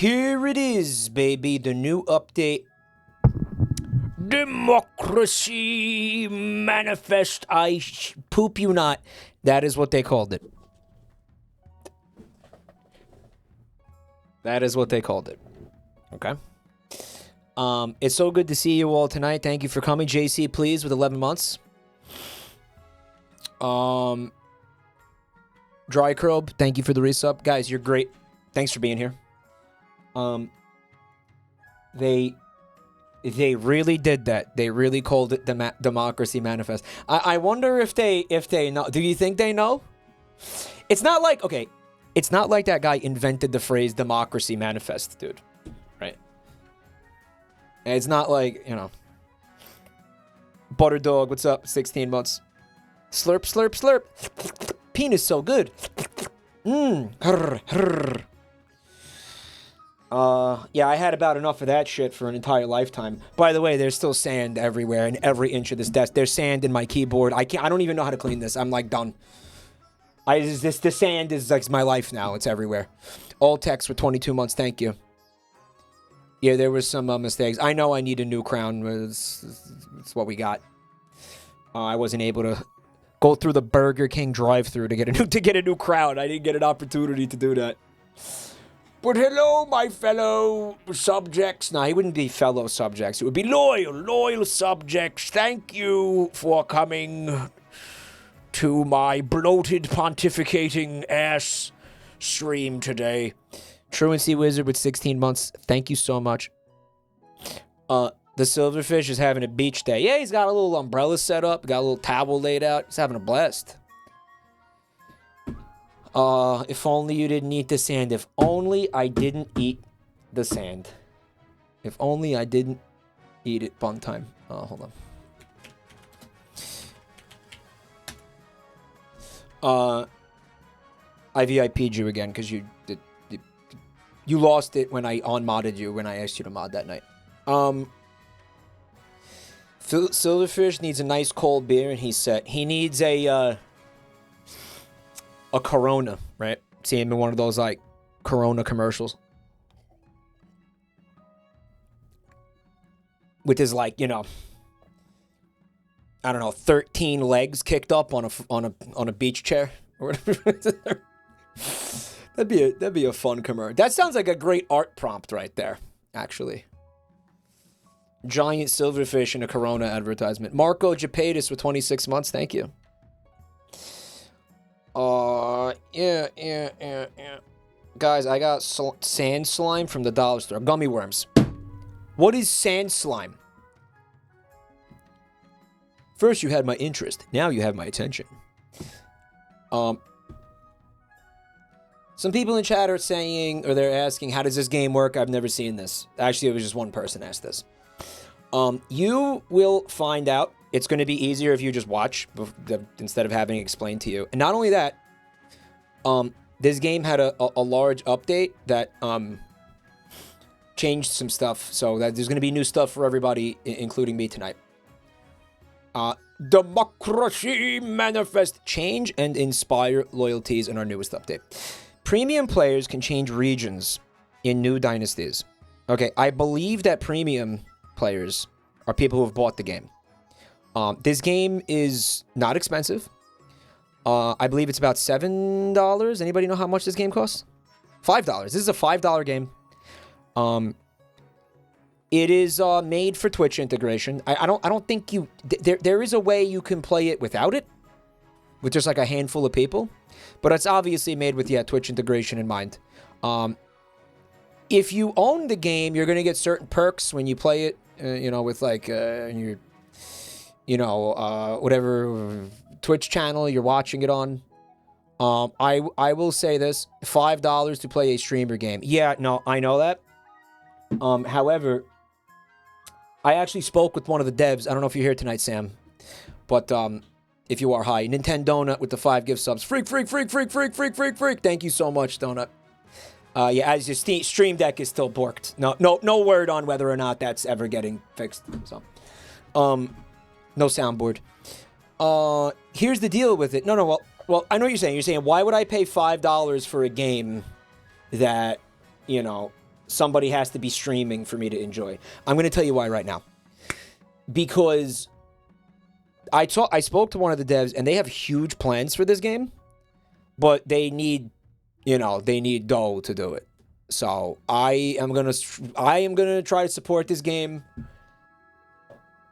Here it is, baby. The new update. Democracy Manifest. Poop you not. That is what they called it. That is what they called it. Okay. It's so good to see you all tonight. Thank you for coming. JC, please, with 11 months. Dry Curb, thank you for the resub. Guys, you're great. Thanks for being here. They really did that. They really called it Democracy Manifest. I wonder if they know. Do you think they know? It's not like, okay, it's not like that guy invented the phrase Democracy Manifest, dude. Right? It's not like, you know. Butter Dog, what's up? 16 months. Slurp, slurp, slurp. Penis so good. Yeah, I had about enough of that shit for an entire lifetime. By the way, there's still sand everywhere in every inch of this desk. There's sand in my keyboard. I don't even know how to clean this. I'm like done. The sand is like my life now. It's everywhere. All text for 22 months. Thank you. Yeah, there was some mistakes. I know I need a new crown. It's what we got. I wasn't able to go through the Burger King drive-thru to get a new crown. I didn't get an opportunity to do that. But hello, my fellow subjects. No, he wouldn't be fellow subjects. It would be loyal subjects. Thank you for coming to my bloated pontificating ass stream today. Truancy Wizard with 16 months. Thank you so much. The Silverfish is having a beach day. Yeah, he's got a little umbrella set up. Got a little towel laid out. He's having a blast. If only you didn't eat the sand. If only I didn't eat the sand. If only I didn't eat it. Fun time. Hold on. I VIP'd you again because you lost it when I unmodded you when I asked you to mod that night. Silverfish needs a nice cold beer and he's set. He needs a Corona, right? See him in one of those like Corona commercials with his like, you know, I don't know, 13 legs kicked up on a beach chair or whatever. That'd be a fun commercial. That sounds like a great art prompt right there, actually. Giant silverfish in a Corona advertisement. Marco Japadis with 26 months. Thank you. Yeah. Guys, I got sand slime from the dollar store. Gummy worms. What is sand slime? First you had my interest. Now you have my attention. Some people in chat are saying, or they're asking, how does this game work? I've never seen this. Actually, it was just one person asked this. You will find out. It's going to be easier if you just watch instead of having it explained to you. And not only that, this game had a large update that changed some stuff. So that there's going to be new stuff for everybody, including me tonight. Democracy Manifest. Change and inspire loyalties in our newest update. Premium players can change regions in new dynasties. Okay, I believe that premium players are people who have bought the game. This game is not expensive. I believe it's about $7. Anybody know how much this game costs? $5. This is a $5 game. It is made for Twitch integration. I don't think you there is a way you can play it without it, with just like a handful of people, but it's obviously made with Twitch integration in mind. If you own the game, you're gonna get certain perks when you play it. You know, with like your, you know, whatever Twitch channel you're watching it on. I will say this: $5 to play a streamer game. Yeah, no, I know that. However, I actually spoke with one of the devs. I don't know if you're here tonight, Sam, but if you are, hi. Nintendo Donut with the 5 gift subs. Freak. Thank you so much, Donut. Yeah, as your Stream Deck is still borked. No word on whether or not that's ever getting fixed. So, no soundboard. Here's the deal with it. No. Well, I know what you're saying. You're saying, why would I pay $5 for a game that, you know, somebody has to be streaming for me to enjoy. I'm going to tell you why right now. Because I spoke to one of the devs, and they have huge plans for this game, but they need, they need dough to do it. So I am gonna try to support this game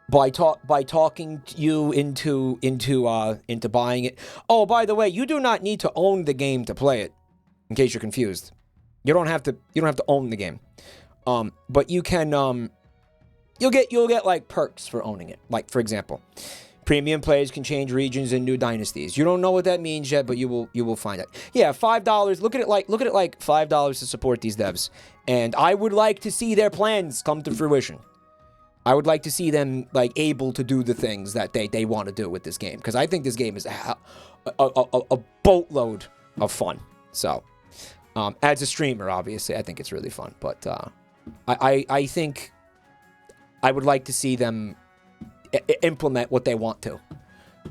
by talking you into buying it. Oh, by the way, you do not need to own the game to play it. In case you're confused, you don't have to own the game. But you can you'll get like perks for owning it. Like, for example, premium players can change regions in new dynasties. You don't know what that means yet, but you will find out. Yeah, $5. Look at it like $5 to support these devs. And I would like to see their plans come to fruition. I would like to see them like able to do the things that they want to do with this game, because I think this game is a boatload of fun. So, as a streamer, obviously, I think it's really fun. But I think I would like to see them implement what they want to,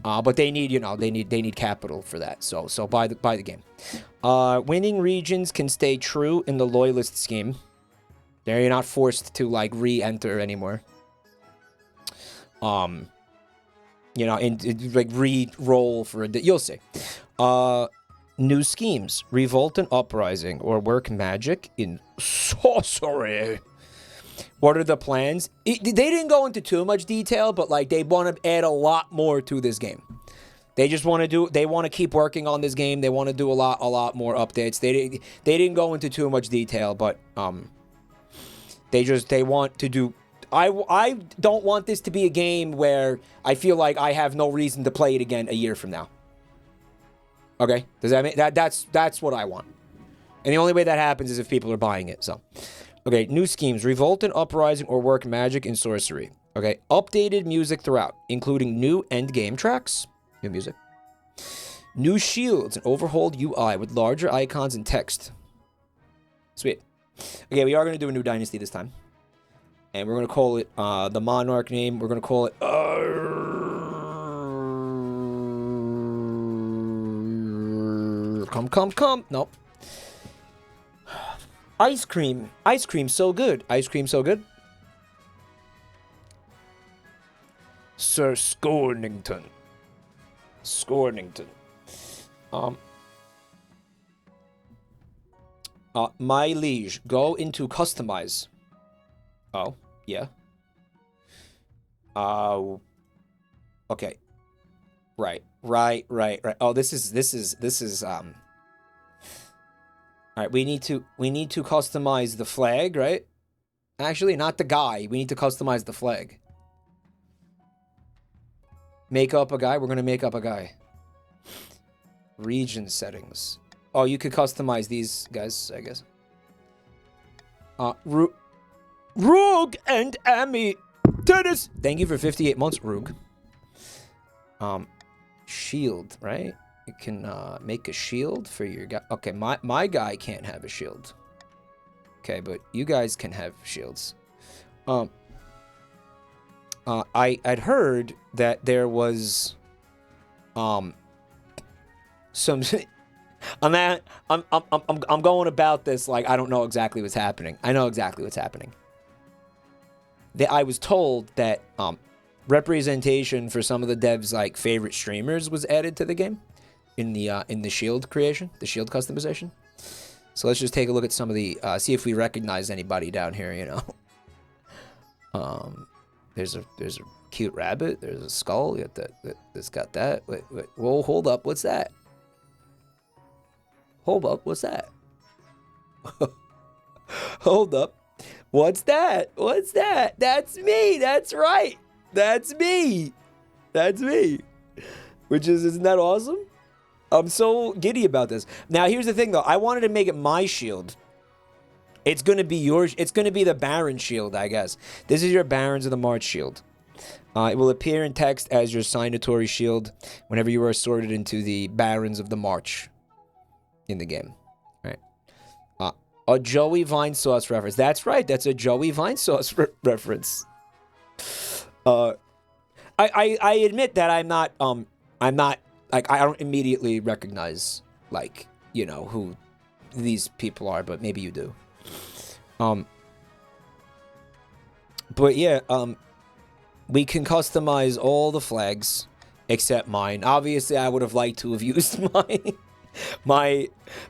but they need they need capital for that. So buy the game. Winning regions can stay true in the loyalist scheme. They're not forced to like re-enter anymore. In like re-roll for you'll see. New schemes: revolt and uprising, or work magic in sorcery. What are the plans? They didn't go into too much detail, but like they want to add a lot more to this game. They just want to they want to keep working on this game. They want to do a lot more updates. They didn't go into too much detail, but they want to do. I don't want this to be a game where I feel like I have no reason to play it again a year from now. Okay, does that mean that's what I want? And the only way that happens is if people are buying it. So. Okay, new schemes: revolt and uprising, or work magic in sorcery. Okay, updated music throughout, including new end game tracks, new music, new shields, and overhauled UI with larger icons and text. Sweet. Okay, we are going to do a new dynasty this time, and we're going to call it the Monarch name. We're going to call it come. Nope. Ice cream, so good. Ice cream, so good. Sir Scornington. My liege, go into customize. Oh, yeah. Okay. Right. Oh, this is all right, we need to customize the flag, right? Actually, not the guy. We need to customize the flag. Make up a guy. We're going to make up a guy. Region settings. Oh, you could customize these guys, I guess. Rug and Amy. Tennis. Thank you for 58 months, Rug. Shield, right? You can make a shield for your guy. Okay, my guy can't have a shield. Okay, but you guys can have shields. I'd heard that there was some I'm going about this like I don't know exactly what's happening. I know exactly what's happening. I was told that representation for some of the devs' like favorite streamers was added to the game in the shield creation, the shield customization. So let's just take a look at some of the see if we recognize anybody down here, There's a cute rabbit, there's a skull, you got that's got that. Wait. Whoa, hold up, what's that? Hold up, what's that? Hold up. What's that? What's that? That's me. That's right. That's me. That's me. Isn't that awesome? I'm so giddy about this. Now, here's the thing, though. I wanted to make it my shield. It's going to be yours. It's going to be the Baron shield, I guess. This is your Barons of the March shield. It will appear in text as your signatory shield whenever you are sorted into the Barons of the March in the game. Right. A Joey Vinesauce reference. That's right. That's a Joey Vinesauce reference. I admit that I'm not like I don't immediately recognize like who these people are, but maybe you do. But yeah, we can customize all the flags except mine. Obviously, I would have liked to have used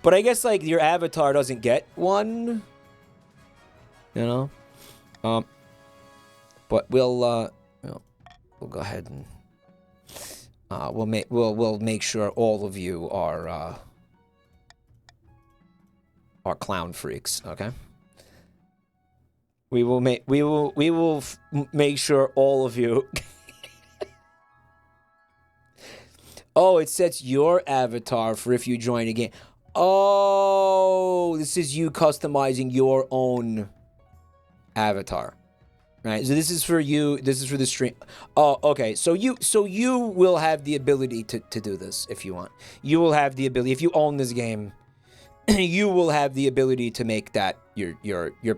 but I guess like your avatar doesn't get one, you know. But we'll go ahead and we'll make sure all of you are clown freaks, okay? We will make sure all of you. Oh, it sets your avatar for if you join a game. Oh, this is you customizing your own avatar. Right? So this is for you, this is for the stream. Oh, okay. So you will have the ability to do this if you want. You will have the ability if you own this game. You will have the ability to make that your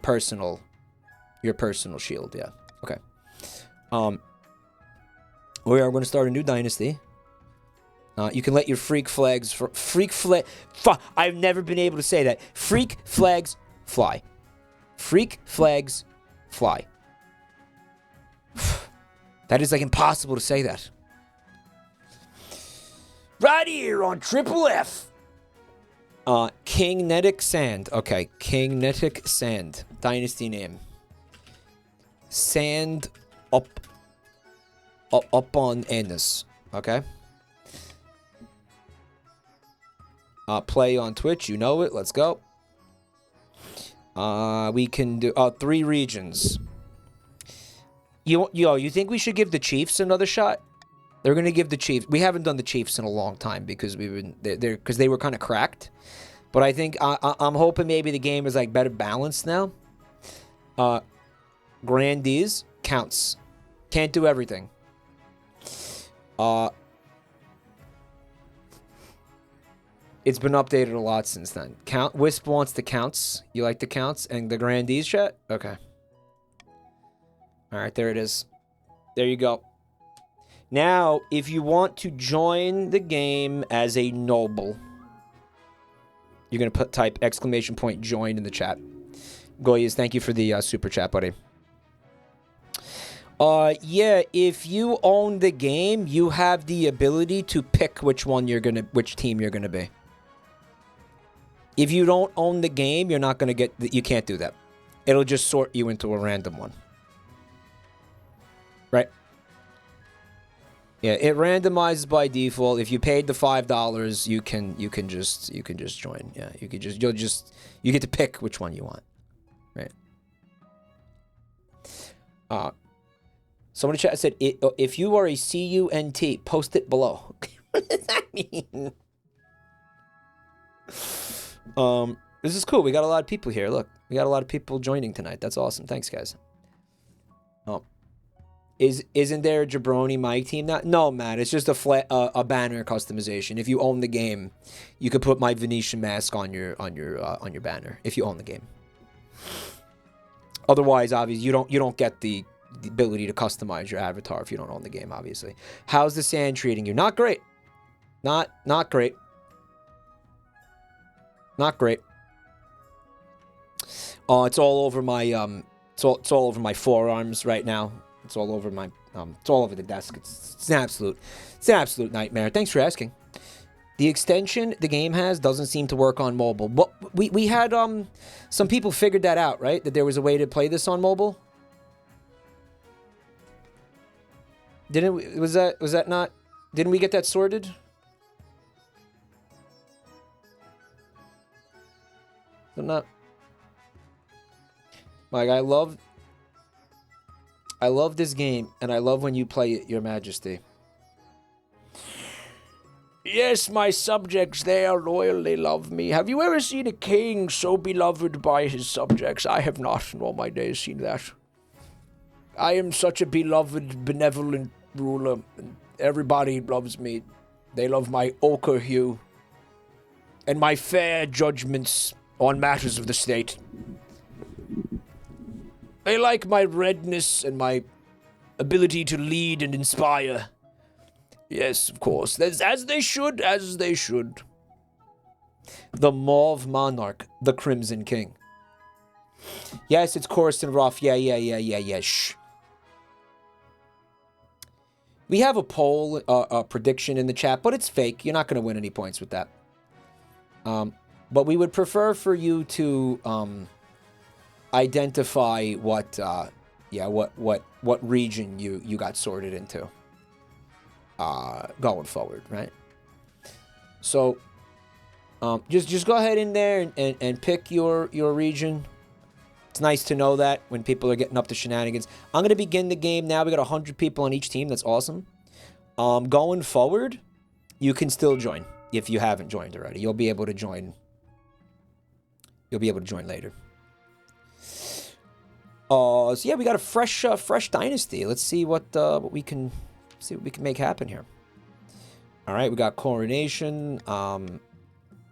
personal shield, yeah. Okay. We are going to start a new dynasty. You can let your freak flags I've never been able to say that. Freak flags fly. Freak flags fly. That is like impossible to say that. Right here on Triple F. Kingnetic Sand. Okay, Kingnetic Sand. Dynasty name. Sand up on Anus. Okay. Play on Twitch, you know it. Let's go. We can do 3 regions. You think we should give the Chiefs another shot? They're gonna give the Chiefs. We haven't done the Chiefs in a long time because they were kind of cracked. But I think I'm hoping maybe the game is like better balanced now. Grandees counts. Can't do everything. It's been updated a lot since then. Wisp wants the counts. You like the counts and the grandees, chat? Okay. All right, there it is. There you go. Now, if you want to join the game as a noble, you're going to type ! join in the chat. Goyes, thank you for the super chat, buddy. Yeah, if you own the game, you have the ability to pick which team you're gonna be. If you don't own the game, you're not gonna get. You can't do that. It'll just sort you into a random one. Right? Yeah, it randomizes by default. If you paid the $5, you can just join. Yeah, you get to pick which one you want. Right? Someone in chat said, if you are a CUNT, post it below. What does that mean? This is cool. We got a lot of people here. Look, we got a lot of people joining tonight. That's awesome. Thanks, guys. Isn't there a Jabroni mic team now? No, man. It's just a banner customization. If you own the game, you could put my Venetian mask on your banner if you own the game. Otherwise, obviously, you don't get the ability to customize your avatar if you don't own the game, obviously. How's the sand treating you? Not great. Not great. Not great. It's all over my it's all over my forearms right now. It's all over my it's all over the desk. It's an absolute nightmare. Thanks for asking. The extension the game has doesn't seem to work on mobile. But we had some people figured that out, right? That there was a way to play this on mobile. Didn't we get that sorted? Not. Like, I love this game, and I love when you play it, Your Majesty. Yes, my subjects there loyally love me. Have you ever seen a king so beloved by his subjects? I have not in all my days seen that. I am such a beloved, benevolent ruler, and everybody loves me. They love my ochre hue and my fair judgments on matters of the state. They like my redness and my ability to lead and inspire. Yes, of course. As they should. The Mauve Monarch, the Crimson King. Yes, it's coarse and rough. Yeah. Shh. We have a poll, a prediction in the chat, but it's fake. You're not going to win any points with that. But we would prefer for you to identify what region you got sorted into going forward, right? So just go ahead in there and pick your region. It's nice to know that when people are getting up to shenanigans. I'm going to begin the game now. We got 100 people on each team. That's awesome. Going forward, you can still join if you haven't joined already. You'll be able to join. You'll be able to join later. So yeah, we got a fresh Dynasty. Let's see what we can make happen here. All right, we got Coronation. All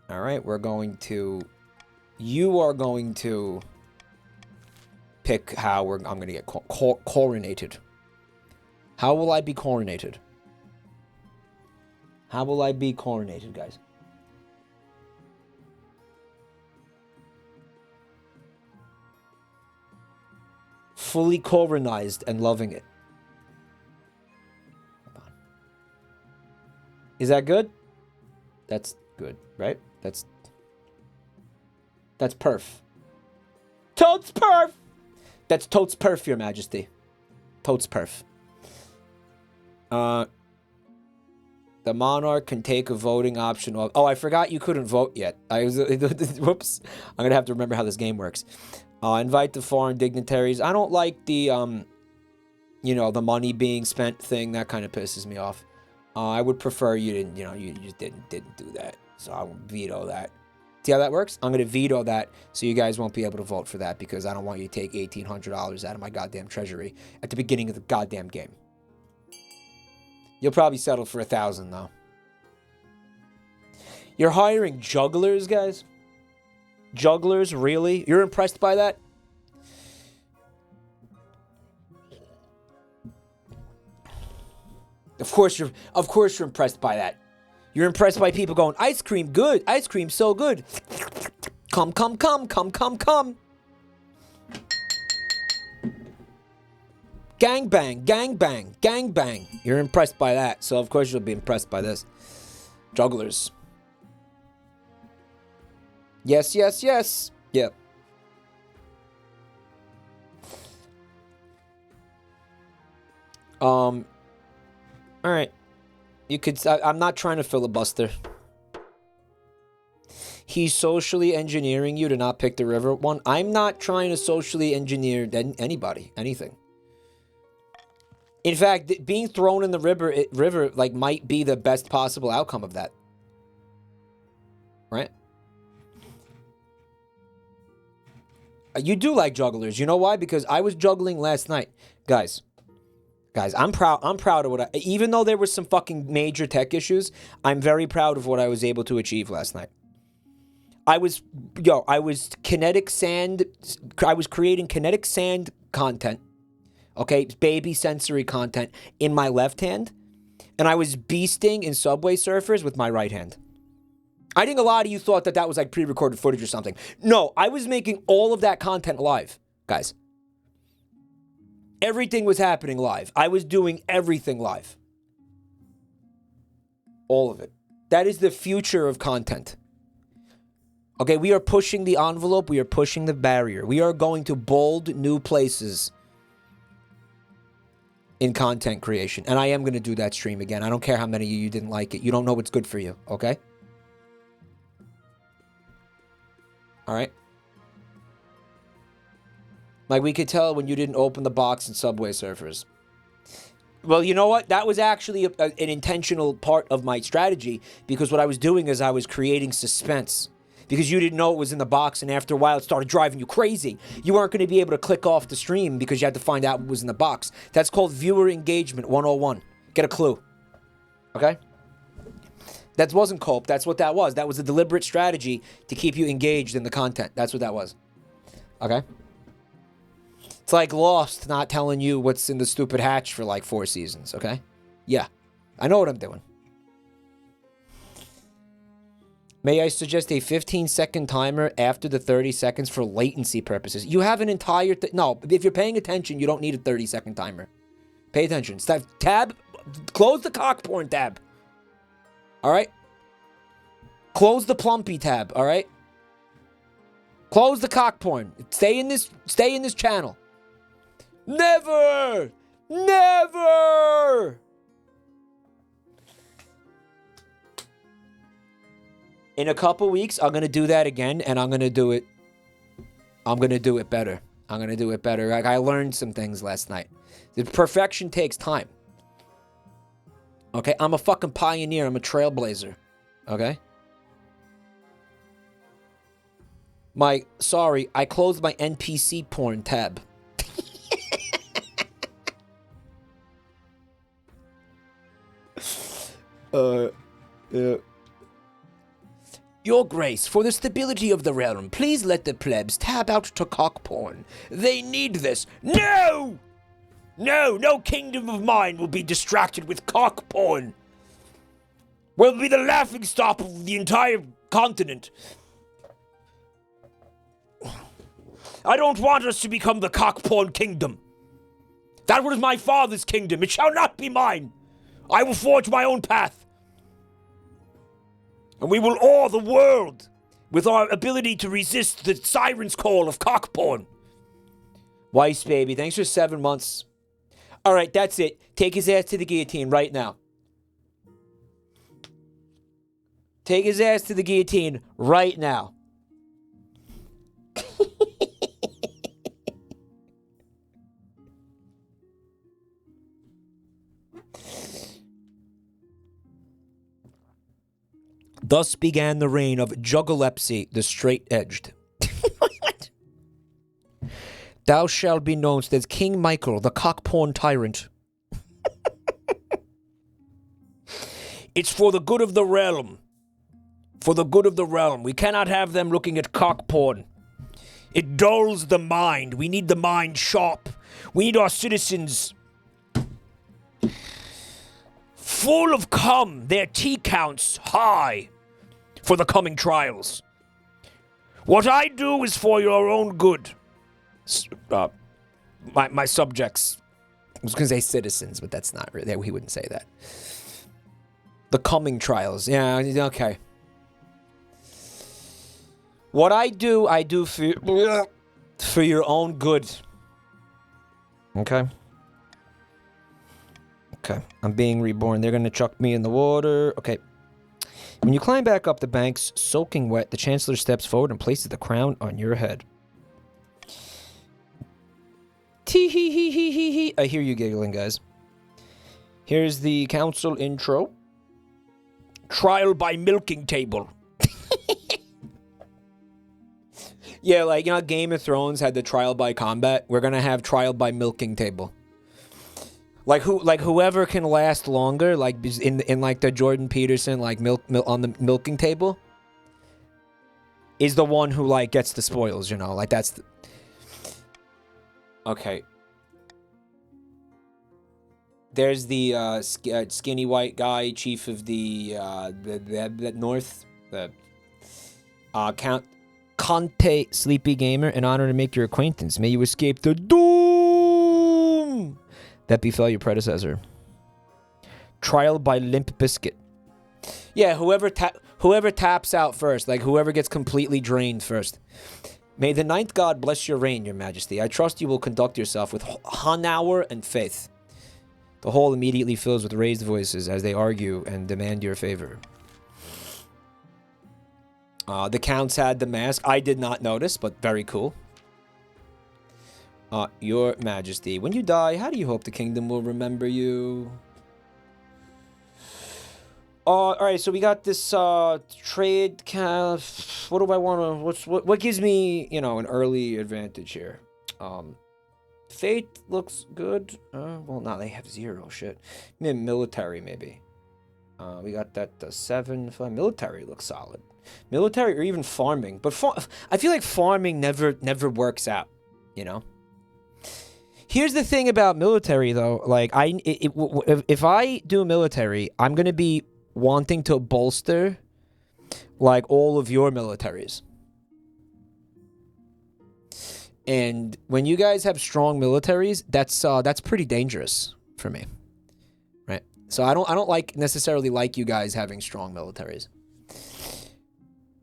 right, we're going to. You are going to pick how I'm going to get coronated. How will I be coronated? How will I be coronated, guys? Fully coronized and loving it. Hold on. Is that good? That's good, right? That's perf. Totes perf! That's totes perf, Your Majesty. Totes perf. The Monarch can take a voting option off. Oh, I forgot you couldn't vote yet. Whoops. I'm going to have to remember how this game works. Invite the foreign dignitaries. I don't like the, the money being spent thing. That kind of pisses me off. I would prefer you didn't, you just didn't do that. So I will veto that. See how that works? I'm going to veto that so you guys won't be able to vote for that because I don't want you to take $1,800 out of my goddamn treasury at the beginning of the goddamn game. You'll probably settle for $1,000 though. You're hiring jugglers, guys? Jugglers, really? You're impressed by that? Of course you're impressed by that. You're impressed by people going, ice cream, good. Ice cream, so good. Come. Gang bang. You're impressed by that. So, of course, you'll be impressed by this. Jugglers. Yes. Yep. All right. You could. I'm not trying to filibuster. He's socially engineering you to not pick the river one. I'm not trying to socially engineer anybody, anything. In fact, being thrown in the river like might be the best possible outcome of that. Right? You do like jugglers. You know why? Because I was juggling last night, guys. I'm proud of what even though there were some fucking major tech issues, I'm very proud of what I was able to achieve last night. I was kinetic sand. I was creating kinetic sand content. Okay, baby sensory content in my left hand, and I was beasting in Subway Surfers with my right hand. I think a lot of you thought that was like pre-recorded footage or something. No, I was making all of that content live, guys. Everything was happening live. I was doing everything live. All of it. That is the future of content. Okay, we are pushing the envelope. We are pushing the barrier. We are going to bold new places in content creation. And I am going to do that stream again. I don't care how many of you didn't like it. You don't know what's good for you, okay? All right? Like, we could tell when you didn't open the box in Subway Surfers. Well, you know what? That was actually an intentional part of my strategy, because what I was doing is I was creating suspense. Because you didn't know it was in the box, and after a while it started driving you crazy. You weren't going to be able to click off the stream because you had to find out what was in the box. That's called viewer engagement 101. Get a clue. Okay? That wasn't cope. That's what that was. That was a deliberate strategy to keep you engaged in the content. That's what that was. Okay? It's like Lost not telling you what's in the stupid hatch for like 4 seasons, okay? Yeah. I know what I'm doing. May I suggest a 15-second timer after the 30 seconds for latency purposes? You have an entire... No, if you're paying attention, you don't need a 30-second timer. Pay attention. Tab. Close the cock porn tab. All right? Close the plumpy tab, all right? Close the cock porn. Stay in this channel. Never! Never! In a couple weeks, I'm going to do that again, and I'm going to do it better. I'm going to do it better. Like, I learned some things last night. The perfection takes time. Okay? I'm a fucking pioneer. I'm a trailblazer. Okay? Sorry, I closed my NPC porn tab. Your Grace, for the stability of the realm, please let the plebs tab out to cock porn. They need this. No! No, no kingdom of mine will be distracted with cock porn. We'll be the laughingstock of the entire continent. I don't want us to become the cock porn kingdom. That was my father's kingdom. It shall not be mine. I will forge my own path. And we will awe the world with our ability to resist the siren's call of cock porn. Weiss, baby, thanks for 7 months. All right, that's it. Take his ass to the guillotine right now. Take his ass to the guillotine right now. Thus began the reign of Jugglepsy, the straight-edged. What? Thou shalt be known as King Michael, the cock-porn tyrant. It's for the good of the realm. For the good of the realm. We cannot have them looking at cock porn. It dulls the mind. We need the mind sharp. We need our citizens full of cum, their T counts high for the coming trials. What I do is for your own good. My subjects. I was going to say citizens, but that's not really. He wouldn't say that. The coming trials. Yeah, okay. What I do for your own good. Okay? Okay. I'm being reborn. They're going to chuck me in the water. Okay. When you climb back up the banks, soaking wet, the Chancellor steps forward and places the crown on your head. Tee-hee-hee-hee-hee-hee. I hear you giggling, guys. Here's the council intro. Trial by milking table. Yeah, like, you know, Game of Thrones had the trial by combat. We're gonna have trial by milking table. Like whoever can last longer, like in like the Jordan Peterson like milk on the milking table, is the one who like gets the spoils. You know, like that's. Okay. There's the skinny white guy, chief of the north, the Count Conte Sleepy Gamer. An honor to make your acquaintance. May you escape the doom that befell your predecessor. Trial by Limp Biscuit. Yeah, whoever taps out first, like whoever gets completely drained first. May the ninth god bless your reign, your majesty. I trust you will conduct yourself with honor and faith. The hall immediately fills with raised voices as they argue and demand your favor. The counts had the mask. I did not notice, but very cool. Your majesty, when you die, how do you hope the kingdom will remember you? Alright, so we got this, trade what do I want to, what gives me, you know, an early advantage here? Fate looks good. Well, no, they have 0, shit. Military, maybe. We got that, 7, 5. Military looks solid. Military or even farming. But I feel like farming never works out, you know? Here's the thing about military, though. Like, if I do military, I'm going to be wanting to bolster like all of your militaries. And when you guys have strong militaries, that's pretty dangerous for me, right? So I don't like necessarily like you guys having strong militaries.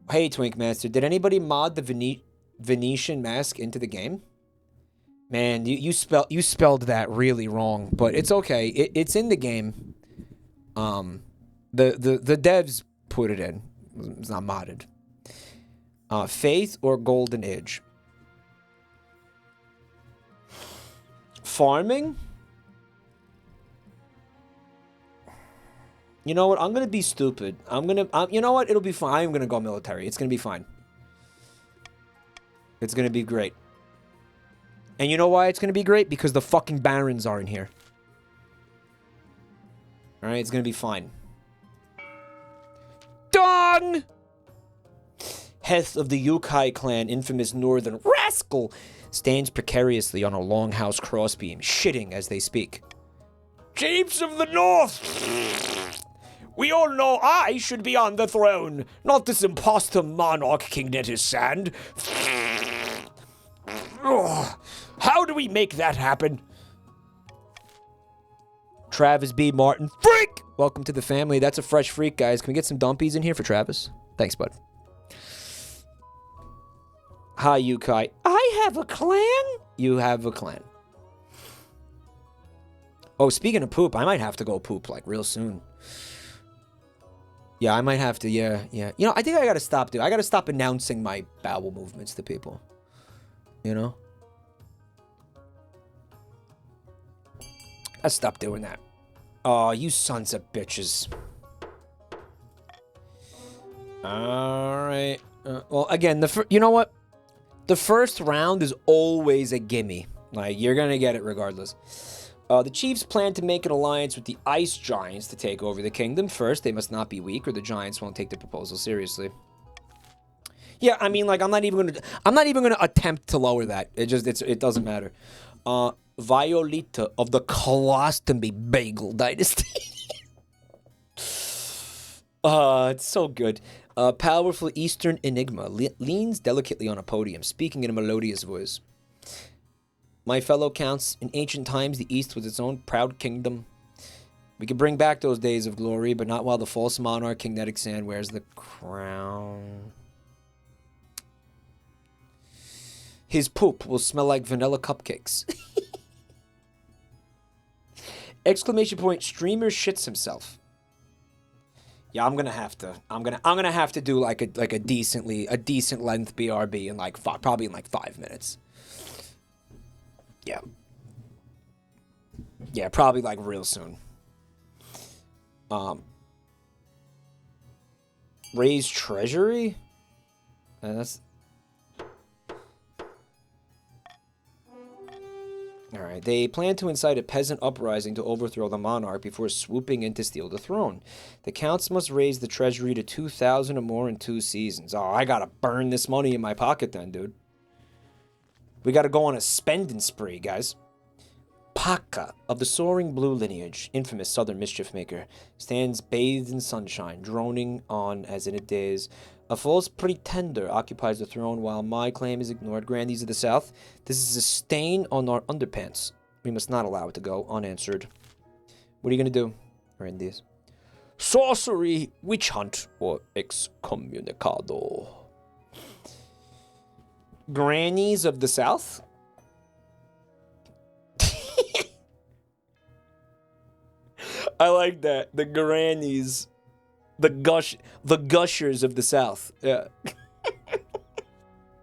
Hey, Twink Master, did anybody mod the Venetian mask into the game? Man, you spelled that really wrong, but it's okay. It's in the game. The devs put it in. It's not modded. Faith or Golden Age? Farming? You know what? I'm gonna be stupid. You know what? It'll be fine. I'm gonna go military. It's gonna be fine. It's gonna be great. And you know why it's gonna be great? Because the fucking barons are in here. Alright, it's gonna be fine. Dong! Heth of the Yukai clan, infamous northern rascal, stands precariously on a longhouse crossbeam, shitting as they speak. Chiefs of the North! We all know I should be on the throne, not this imposter monarch King Nettis Sand. How do we make that happen? Travis B. Martin. Freak! Welcome to the family. That's a fresh freak, guys. Can we get some dumpies in here for Travis? Thanks, bud. Hi, Yukai. I have a clan? You have a clan. Oh, speaking of poop, I might have to go poop, like, real soon. Yeah, I might have to, yeah. You know, I think I gotta stop, dude. I gotta stop announcing my bowel movements to people. You know? I'll stop doing that. Oh, you sons of bitches. Alright. Well, again, you know what? The first round is always a gimme. Like, you're gonna get it regardless. The Chiefs plan to make an alliance with the Ice Giants to take over the kingdom. First, they must not be weak, or the Giants won't take the proposal seriously. Yeah, I mean, like, I'm not even gonna attempt to lower that. It doesn't matter. Violeta of the Colostomy Bagel Dynasty. It's so good. Powerful Eastern enigma leans delicately on a podium, speaking in a melodious voice. My fellow counts, in ancient times the East was its own proud kingdom. We could bring back those days of glory, but not while the false monarch King Nettis Sand wears the crown. His poop will smell like vanilla cupcakes. Exclamation point, streamer shits himself. Yeah, I'm gonna have to do like a decent length BRB in like probably in like 5 minutes. Yeah, probably like real soon. Raise treasury? That's alright. They plan to incite a peasant uprising to overthrow the monarch before swooping in to steal the throne. The counts must raise the treasury to 2,000 or more in 2 seasons. Oh, I gotta burn this money in my pocket then, dude. We gotta go on a spending spree, guys. Paka, of the soaring blue lineage, infamous southern mischief maker, stands bathed in sunshine, droning on as in a daze. A false pretender occupies the throne while my claim is ignored. Grandees of the South, this is a stain on our underpants. We must not allow it to go unanswered. What are you gonna do, Grandees? Sorcery, witch hunt, or excommunicado. Grannies of the South? I like that. The grannies. The gushers of the South. Yeah.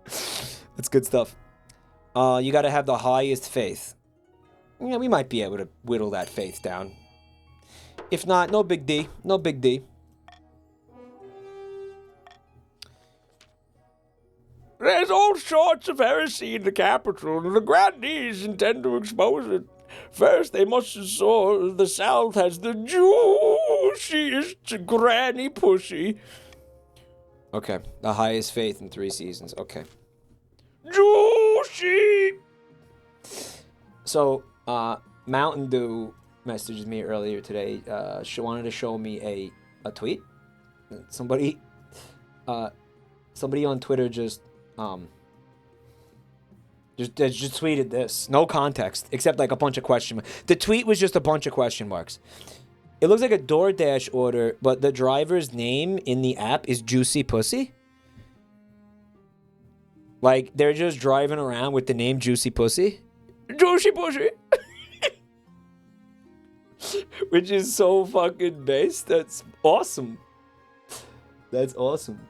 That's good stuff. You gotta have the highest faith. Yeah, we might be able to whittle that faith down. If not, no big D. No big D. There's all sorts of heresy in the capital, and the grandees intend to expose it. First, they must ensure the South has the juiciest granny pussy. Okay, the highest faith in 3 seasons. Okay. Juicy! So, Mountain Dew messaged me earlier today. She wanted to show me a tweet. Somebody Somebody on Twitter just tweeted this. No context, except like a bunch of question marks. The tweet was just a bunch of question marks. It looks like a DoorDash order, but the driver's name in the app is Juicy Pussy. Like, they're just driving around with the name Juicy Pussy. Juicy Pussy! Which is so fucking based. That's awesome. That's awesome.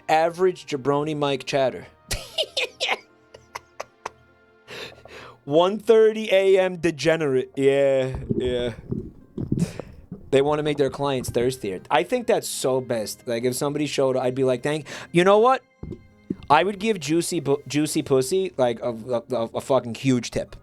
Average jabroni mic chatter. 1:30 a.m. degenerate. Yeah. They want to make their clients thirstier. I think that's so best. Like, if somebody showed, I'd be like, "Thank." You know what? I would give Juicy Pussy like a fucking huge tip.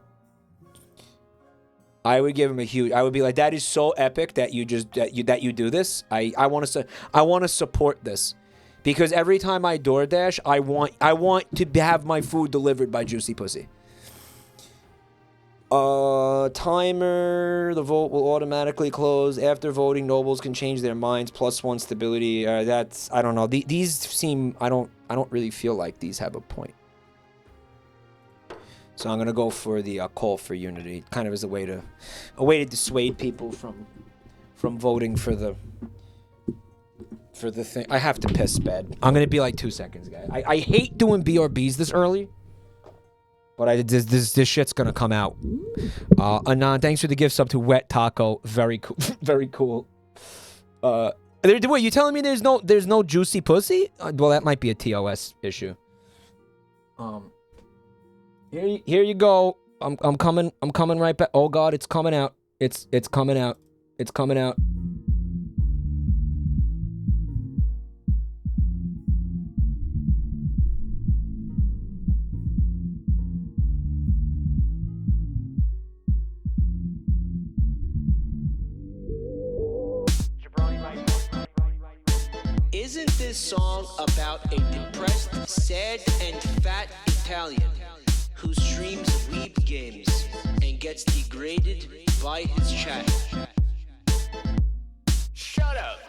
I would give him a huge. I would be like, "That is so epic that you do this. I want to support this, because every time I DoorDash, I want to have my food delivered by Juicy Pussy." Timer. The vote will automatically close. After voting, nobles can change their minds. +1 stability. That's, I don't know. These seem, I don't really feel like these have a point. So I'm gonna go for the call for unity, kind of as a way to dissuade people from voting for the thing. I have to piss bad. I'm gonna be like 2 seconds, guys. I hate doing BRBs this early. But this shit's gonna come out. Anon, thanks for the gift sub to Wet Taco. Very cool. Very cool. Wait, you telling me there's no Juicy Pussy? Well, that might be a TOS issue. Here you go. I'm coming right back. Oh God, it's coming out. It's coming out. It's coming out. Isn't this song about a depressed, sad, and fat Italian who streams weeb games and gets degraded by his chat? Shut up!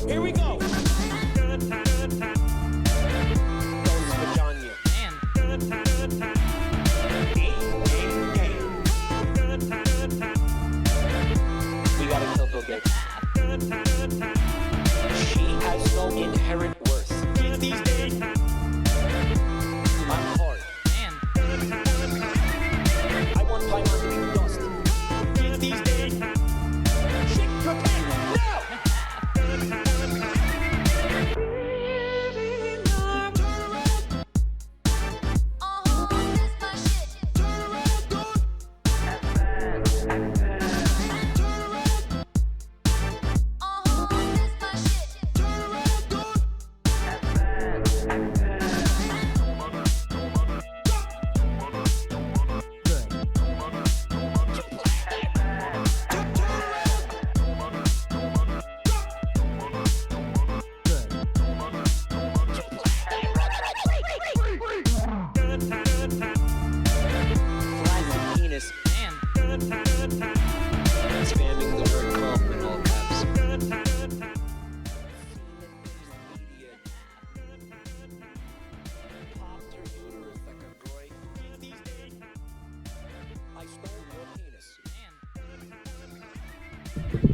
Here we go! She has no inherent worth. These days, I'm hard. I want my mind to be dust. These days, shit, prepare now!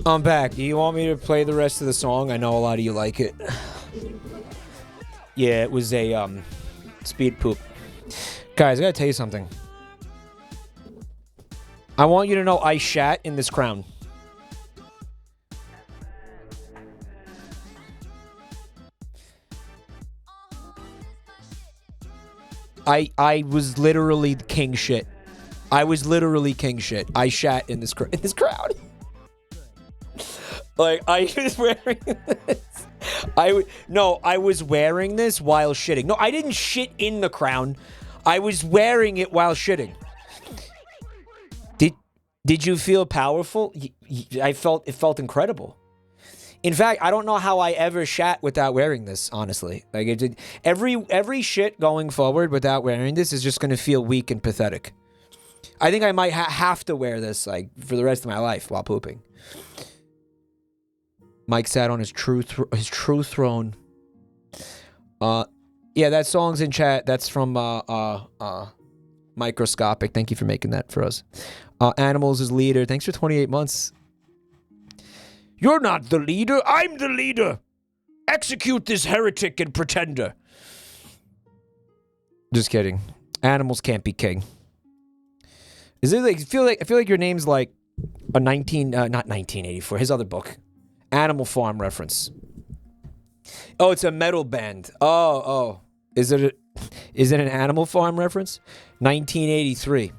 I'm back. Do you want me to play the rest of the song? I know a lot of you like it. Yeah, it was a speed poop. Guys, I gotta tell you something. I want you to know I shat in this crown. I was literally king shit. I was literally king shit. I shat in this crowd. Like, I was wearing this. I was wearing this while shitting. No, I didn't shit in the crown. I was wearing it while shitting. Did you feel powerful? It felt incredible. In fact, I don't know how I ever shat without wearing this, honestly. Like, every shit going forward without wearing this is just going to feel weak and pathetic. I think I might have to wear this, like, for the rest of my life while pooping. Mike sat on his true throne. Yeah, that song's in chat. That's from Microscopic. Thank you for making that for us. Animals is leader. Thanks for 28 months. You're not the leader. I'm the leader. Execute this heretic and pretender. Just kidding. Animals can't be king. Is it like I feel like your name's like a not 1984. His other book, Animal Farm reference. Oh, it's a metal band. Oh. Is it an Animal Farm reference? 1983.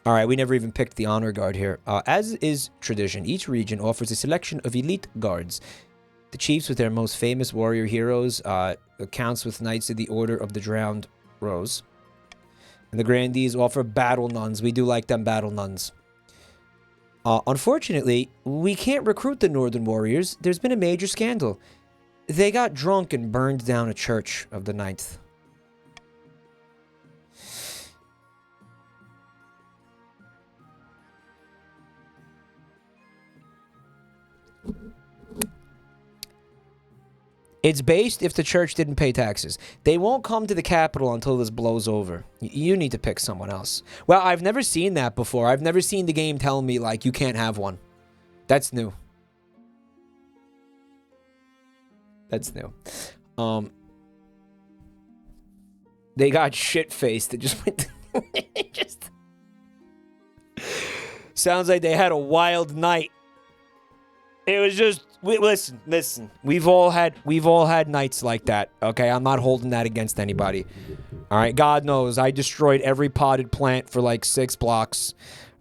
All right, we never even picked the honor guard here. As is tradition, each region offers a selection of elite guards. The chiefs with their most famous warrior heroes, the counts with knights of the Order of the Drowned Rose. And the grandees offer battle nuns. We do like them battle nuns. Unfortunately, we can't recruit the Northern Warriors. There's been a major scandal. They got drunk and burned down a church of the 9th. It's based if the church didn't pay taxes. They won't come to the capital until this blows over. You need to pick someone else. Well, I've never seen that before. I've never seen the game tell me, like, you can't have one. That's new. That's new. They got shit-faced. It just went... it just... Sounds like they had a wild night. It was just... Listen. We've all had nights like that, okay? I'm not holding that against anybody. All right? God knows I destroyed every potted plant for like 6 blocks,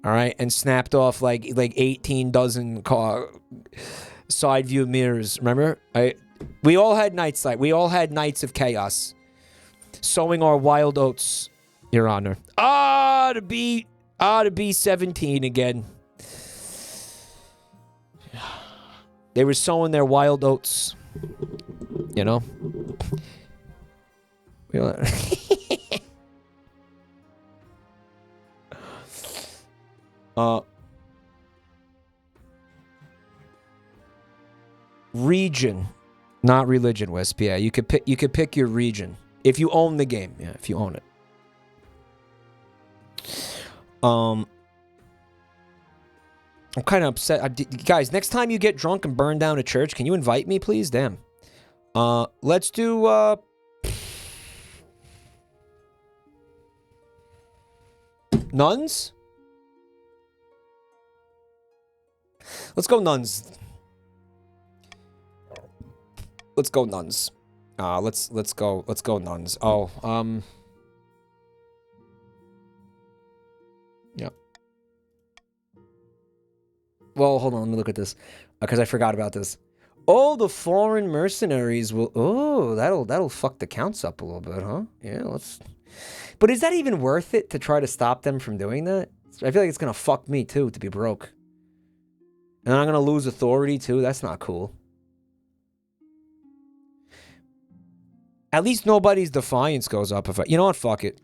all right? And snapped off like 18 dozen side view mirrors, remember? We all had nights of chaos. Sowing our wild oats, Your Honor. To be 17 again. They were sowing their wild oats. You know? Region. Not religion, Wisp. Yeah, you could pick your region. If you own the game. Yeah, if you own it. I'm kind of upset. Guys, next time you get drunk and burn down a church, can you invite me, please? Damn. Let's do, nuns? Let's go nuns. Let's go nuns. Let's go nuns. Oh, yeah. Well, hold on, let me look at this, because I forgot about this. Oh, the foreign mercenaries will... Oh, that'll fuck the counts up a little bit, huh? Yeah, let's... But is that even worth it to try to stop them from doing that? I feel like it's gonna fuck me, too, to be broke. And I'm gonna lose authority, too? That's not cool. At least nobody's defiance goes up if I... You know what? Fuck it.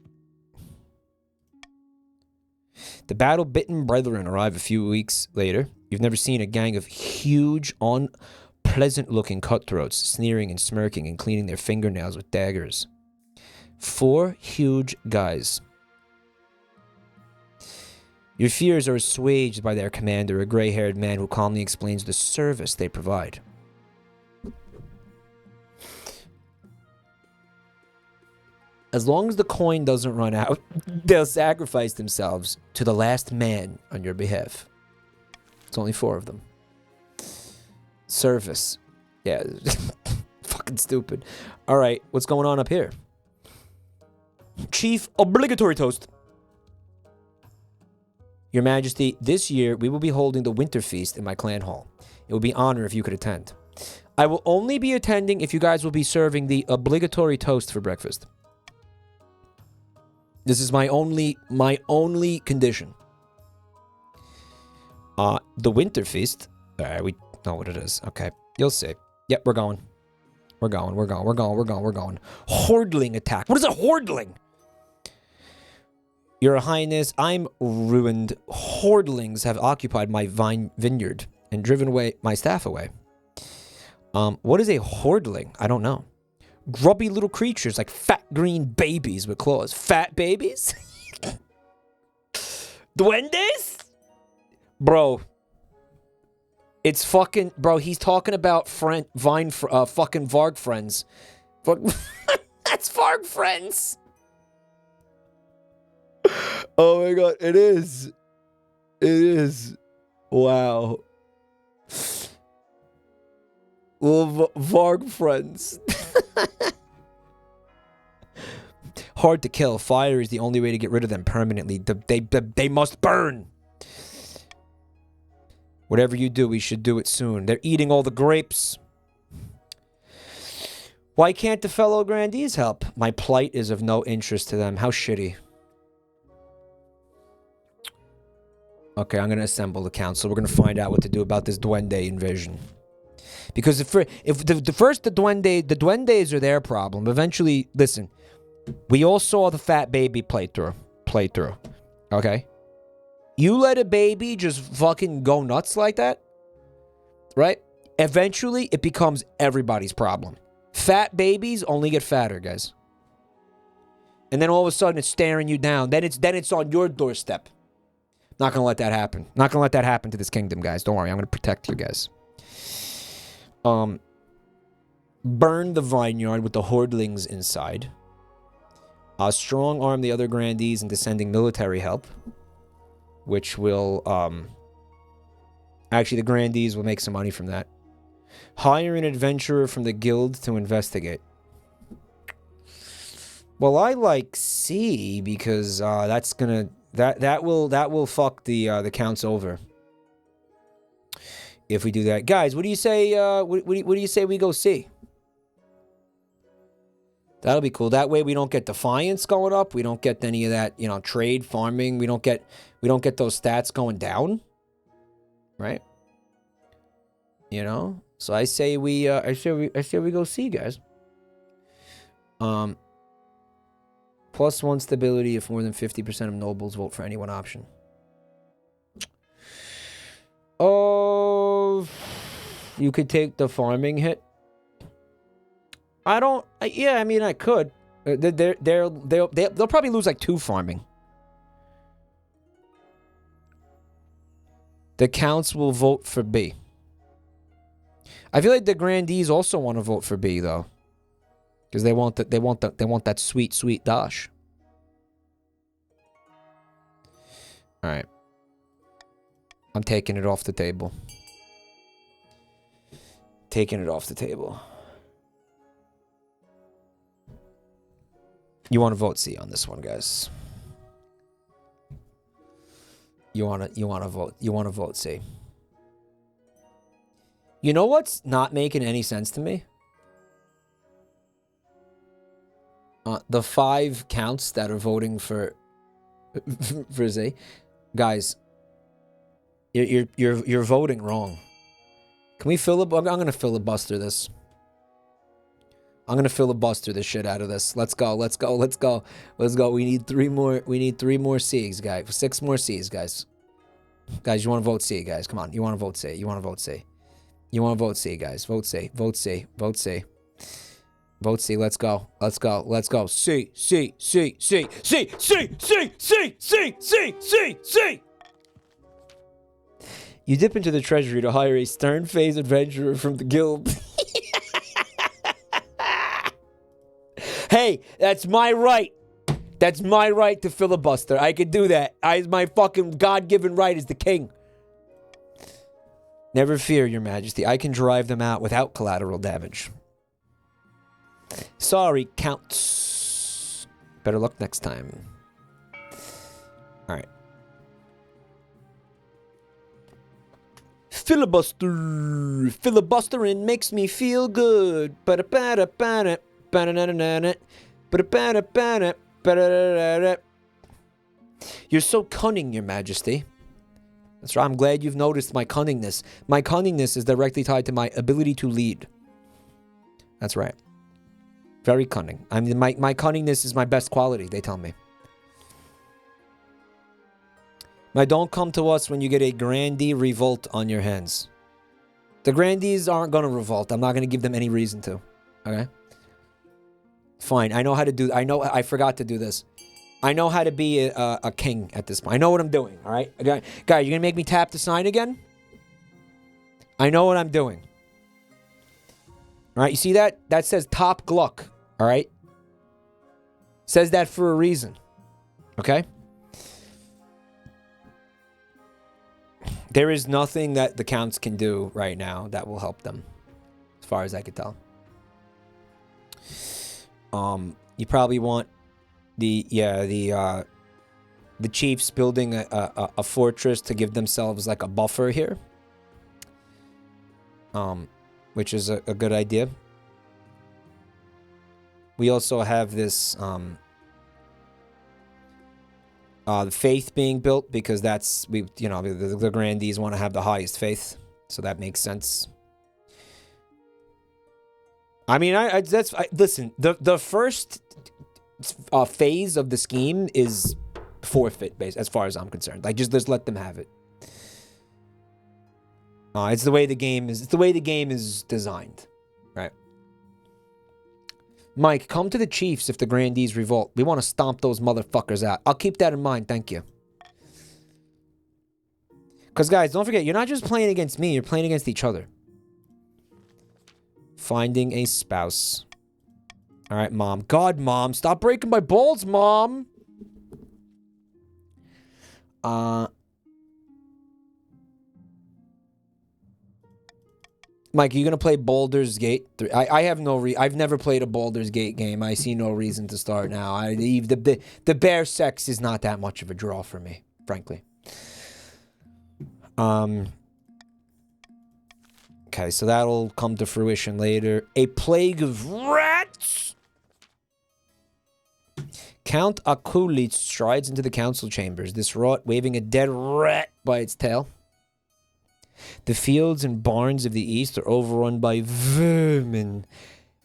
The battle-bitten brethren arrive a few weeks later. You've never seen a gang of huge, unpleasant-looking cutthroats sneering and smirking and cleaning their fingernails with daggers. 4 huge guys. Your fears are assuaged by their commander, a gray-haired man who calmly explains the service they provide. As long as the coin doesn't run out, they'll sacrifice themselves to the last man on your behalf. It's only 4 of them. Service. Yeah. Fucking stupid. All right, what's going on up here? Chief, obligatory toast. Your Majesty, this year we will be holding the winter feast in my clan hall. It would be an honor if you could attend. I will only be attending if you guys will be serving the obligatory toast for breakfast. This is my only condition. The winter feast. know what it is. Okay. You'll see. Yep, we're going. We're going. Hordling attack. What is a hordling? Your Highness, I'm ruined. Hordlings have occupied my vineyard and driven away my staff away. What is a hordling? I don't know. Grubby little creatures like fat green babies with claws. Fat babies? Duendes? Bro. It's fucking... Bro, he's talking about fucking Varg friends. That's Varg friends. Oh my god, it is. It is. Wow. Little Varg friends. Hard to kill. Fire is the only way to get rid of them permanently. They must burn. Whatever you do, we should do it soon. They're eating all the grapes. Why can't the fellow grandees help? My plight is of no interest to them. How shitty. Okay, I'm going to assemble the council. We're going to find out what to do about this Duende invasion. Because if the Duendes are their problem. Eventually, listen, we all saw the fat baby playthrough. Okay? You let a baby just fucking go nuts like that, right? Eventually, it becomes everybody's problem. Fat babies only get fatter, guys. And then all of a sudden, it's staring you down. Then it's on your doorstep. Not gonna let that happen. Not gonna let that happen to this kingdom, guys. Don't worry, I'm gonna protect you guys. Burn the vineyard with the hordlings inside. Strong arm the other grandees into sending military help. Which will, actually, the grandees will make some money from that. Hire an adventurer from the guild to investigate. Well, I like C because that's gonna that will fuck the counts over. If we do that, guys, what do you say? What do you say we go C? That'll be cool. That way we don't get defiance going up. We don't get any of that, you know, trade, farming. We don't get those stats going down. Right? You know? So I say we go C, guys. +1 stability if more than 50% of nobles vote for any one option. Oh, you could take the farming hit. I don't. Yeah, I mean, I could. They'll probably lose like 2 farming. The counts will vote for B. I feel like the grandees also want to vote for B though, because they want that sweet dash. All right, I'm taking it off the table. Taking it off the table. You want to vote C on this one, guys. You want to vote C. You know what's not making any sense to me? The 5 counts that are voting for Z. Guys, you're voting wrong. Can we I'm going to filibuster this. I'm gonna filibuster the shit out of this. Let's go. We need 3 more. We need 3 more C's, guys. 6 more C's, guys. Guys, you want to vote C, guys? Come on. You want to vote C? You want to vote C? You want to vote C, guys? Vote C. Vote C. Vote C. Vote C. Let's go. Let's go. Let's go. C. C. C. C. C. C. C. C. C. C. C. C. You dip into the treasury to hire a stern-faced adventurer from the guild. Hey, that's my right. That's my right to filibuster. I can do that. My fucking God-given right as the king. Never fear, your majesty. I can drive them out without collateral damage. Sorry, counts. Better luck next time. Alright. Filibuster. Filibustering makes me feel good. Ba-da-ba-da-ba-da. You're so cunning, your majesty. That's right. I'm glad you've noticed my cunningness. My cunningness is directly tied to my ability to lead. That's right. Very cunning. I mean, my cunningness is my best quality, they tell me. Now, don't come to us when you get a grandee revolt on your hands. The grandees aren't going to revolt. I'm not going to give them any reason to. Okay? Fine. I know how to do... I forgot to do this. I know how to be a king at this point. I know what I'm doing, all right? Guys, you're going to make me tap the sign again? I know what I'm doing. All right, you see that? That says top Gluck, all right? Says that for a reason, okay? There is nothing that the counts can do right now that will help them, as far as I could tell. You probably want the chiefs building a fortress to give themselves like a buffer here, which is a good idea. We also have this the faith being built, because that's the grandees want to have the highest faith, so that makes sense. I mean, listen. The first phase of the scheme is forfeit based, as far as I'm concerned. Like, just let them have it. It's the way the game is. It's the way the game is designed, right? Mike, come to the Chiefs if the Grandees revolt. We want to stomp those motherfuckers out. I'll keep that in mind, thank you. Because, guys, don't forget, you're not just playing against me, you're playing against each other. Finding a spouse. All right, Mom. God, Mom, stop breaking my balls, Mom. Mike, are you going to play Baldur's Gate 3? I've never played a Baldur's Gate game. I see no reason to start now. The bear sex is not that much of a draw for me, frankly. Okay, so that'll come to fruition later. A plague of rats! Count Akulith strides into the council chambers, this rot waving a dead rat by its tail. The fields and barns of the east are overrun by vermin,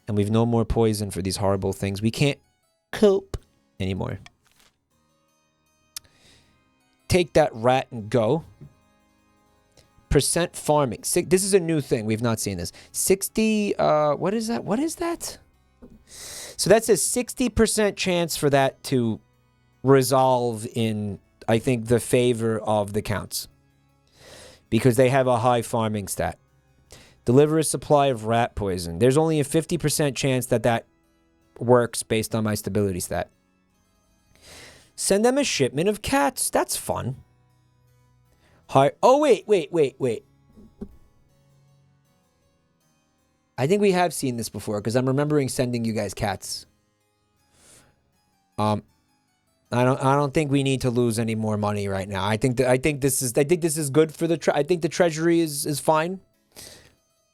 and we've no more poison for these horrible things. We can't cope anymore. Take that rat and go. Percent farming. This is a new thing. We've not seen this. 60, what is that? What is that? So that's a 60% chance for that to resolve in, I think, the favor of the counts, because they have a high farming stat. Deliver a supply of rat poison. There's only a 50% chance that that works based on my stability stat. Send them a shipment of cats. That's fun. Oh, wait. I think we have seen this before, because I'm remembering sending you guys cats. I don't think we need to lose any more money right now. I think this is good for the I think the treasury is fine.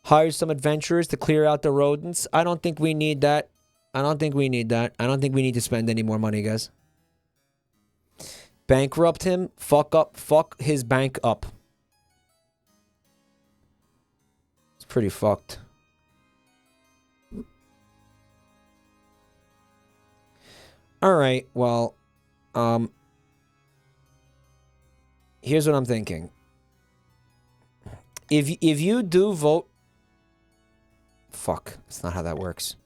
Hire some adventurers to clear out the rodents. I don't think we need that. I don't think we need to spend any more money, guys. Bankrupt him. Fuck his bank up. It's pretty fucked. All right, well, here's what I'm thinking. If you do vote, fuck, that's not how that works.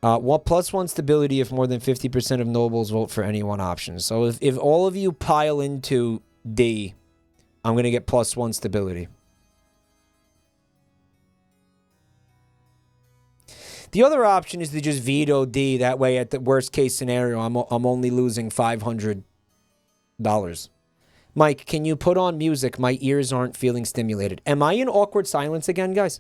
+1 stability if more than 50% of nobles vote for any one option. So if all of you pile into D, I'm gonna get +1 stability. The other option is to just veto D. That way, at the worst case scenario, I'm only losing $500. Mike, can you put on music? My ears aren't feeling stimulated. Am I in awkward silence again, guys?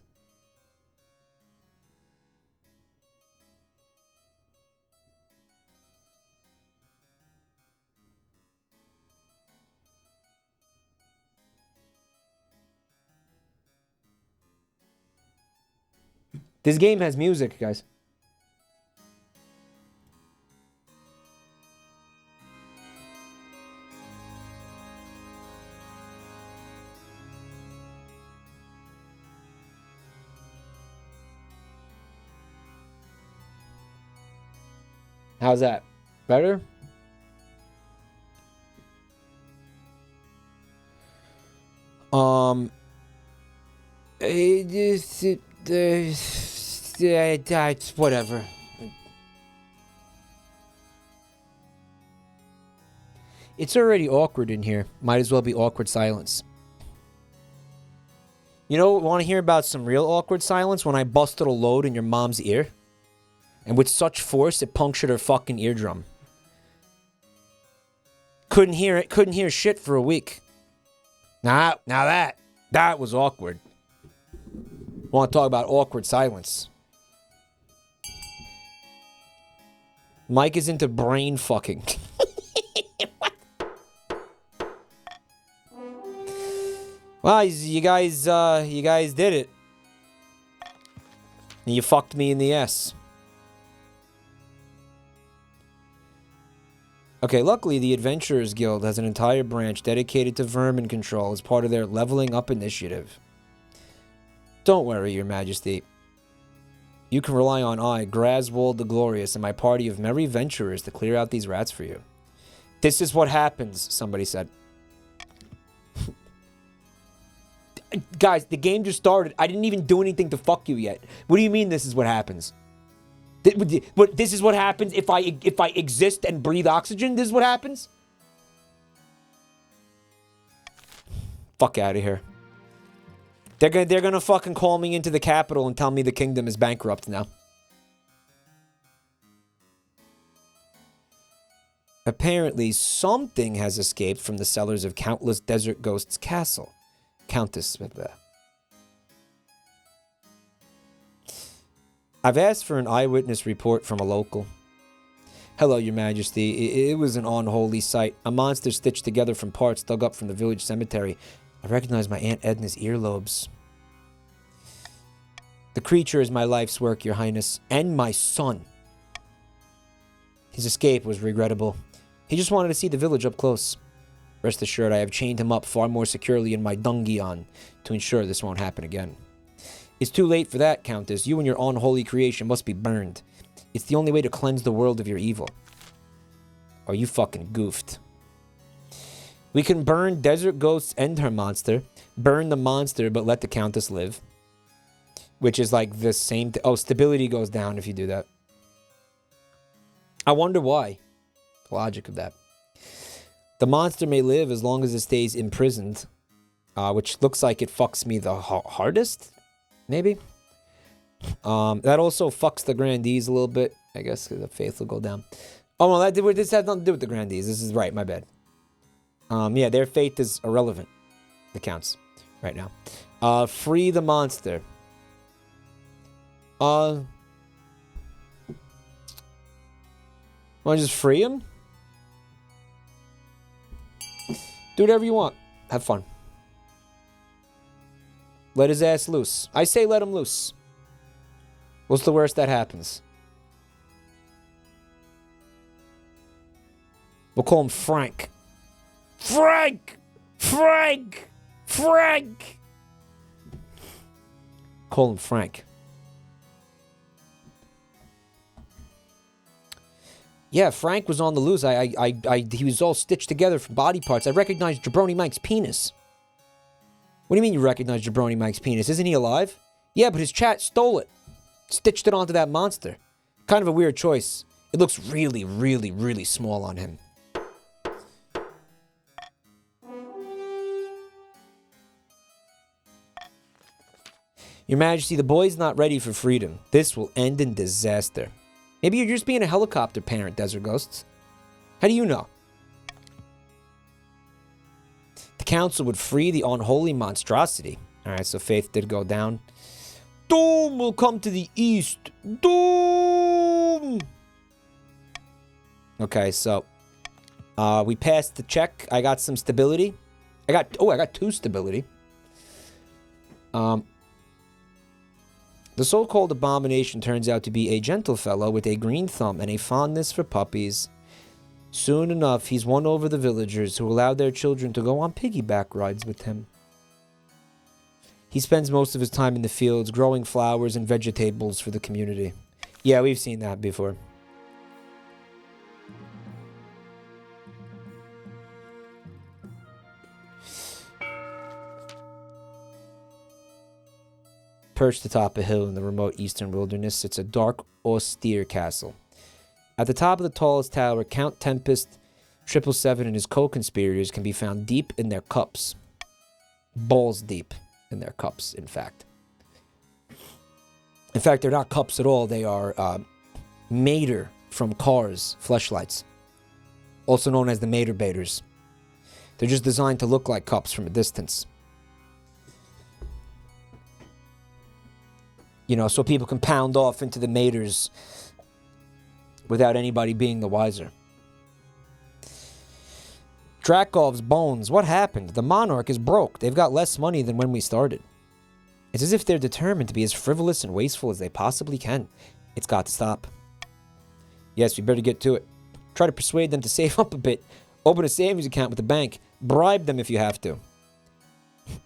This game has music, guys. How's that? Better? Whatever. It's already awkward in here. Might as well be awkward silence. You know, want to hear about some real awkward silence? When I busted a load in your mom's ear. And with such force, it punctured her fucking eardrum. Couldn't hear it. Couldn't hear shit for a week. Now that was awkward. Want to talk about awkward silence? Mike is into brain fucking. Well, you guys did it. You fucked me in the ass. Okay, luckily the Adventurers Guild has an entire branch dedicated to vermin control as part of their leveling up initiative. Don't worry, Your Majesty. You can rely on I, Graswold the Glorious, and my party of merry venturers to clear out these rats for you. This is what happens, somebody said. Guys, the game just started. I didn't even do anything to fuck you yet. What do you mean this is what happens? This is what happens if I exist and breathe oxygen? This is what happens? Fuck out of here. They're gonna fucking call me into the capital and tell me the kingdom is bankrupt now. Apparently, something has escaped from the cellars of Countless Desert Ghost's castle. Countess with that. I've asked for an eyewitness report from a local. Hello, Your Majesty. It was an unholy sight. A monster stitched together from parts dug up from the village cemetery. I recognize my Aunt Edna's earlobes. The creature is my life's work, Your Highness, and my son. His escape was regrettable. He just wanted to see the village up close. Rest assured, I have chained him up far more securely in my dungeon to ensure this won't happen again. It's too late for that, Countess. You and your unholy creation must be burned. It's the only way to cleanse the world of your evil. Or you fucking goofed. We can burn Desert Ghosts and her monster. Burn the monster, but let the Countess live. Which is like the same... Oh, stability goes down if you do that. I wonder why. The logic of that. The monster may live as long as it stays imprisoned. Which looks like it fucks me the hardest? Maybe? That also fucks the grandees a little bit. I guess the faith will go down. Oh, no, this has nothing to do with the grandees. This is right, my bad. Yeah, their faith is irrelevant. It counts right now. Free the monster. Want to just free him? Do whatever you want. Have fun. Let his ass loose. I say let him loose. What's the worst that happens? We'll call him Frank. Frank! Frank! Frank! Call him Frank. Yeah, Frank was on the loose. He was all stitched together from body parts. I recognized Jabroni Mike's penis. What do you mean you recognize Jabroni Mike's penis? Isn't he alive? Yeah, but his chat stole it. Stitched it onto that monster. Kind of a weird choice. It looks really, really, really small on him. Your Majesty, the boy's not ready for freedom. This will end in disaster. Maybe you're just being a helicopter parent, Desert Ghosts. How do you know? The council would free the unholy monstrosity. Alright, so faith did go down. Doom will come to the east. Doom! Okay, so we passed the check. I got some stability. I got 2 stability. The so-called abomination turns out to be a gentle fellow with a green thumb and a fondness for puppies. Soon enough, he's won over the villagers who allowed their children to go on piggyback rides with him. He spends most of his time in the fields growing flowers and vegetables for the community. Yeah, we've seen that before. perched atop a hill in the remote eastern wilderness sits a dark, austere castle. At the top of the tallest tower, Count Tempest, 777, and his co-conspirators can be found deep in their cups. Balls deep in their cups, in fact. In fact, they're not cups at all. They are Mater from Cars fleshlights, also known as the Mater Baiters. They're just designed to look like cups from a distance. You know, so people can pound off into the Maters without anybody being the wiser. Drakov's bones. What happened? The Monarch is broke. They've got less money than when we started. It's as if they're determined to be as frivolous and wasteful as they possibly can. It's got to stop. Yes, we better get to it. Try to persuade them to save up a bit. Open a savings account with the bank. Bribe them if you have to.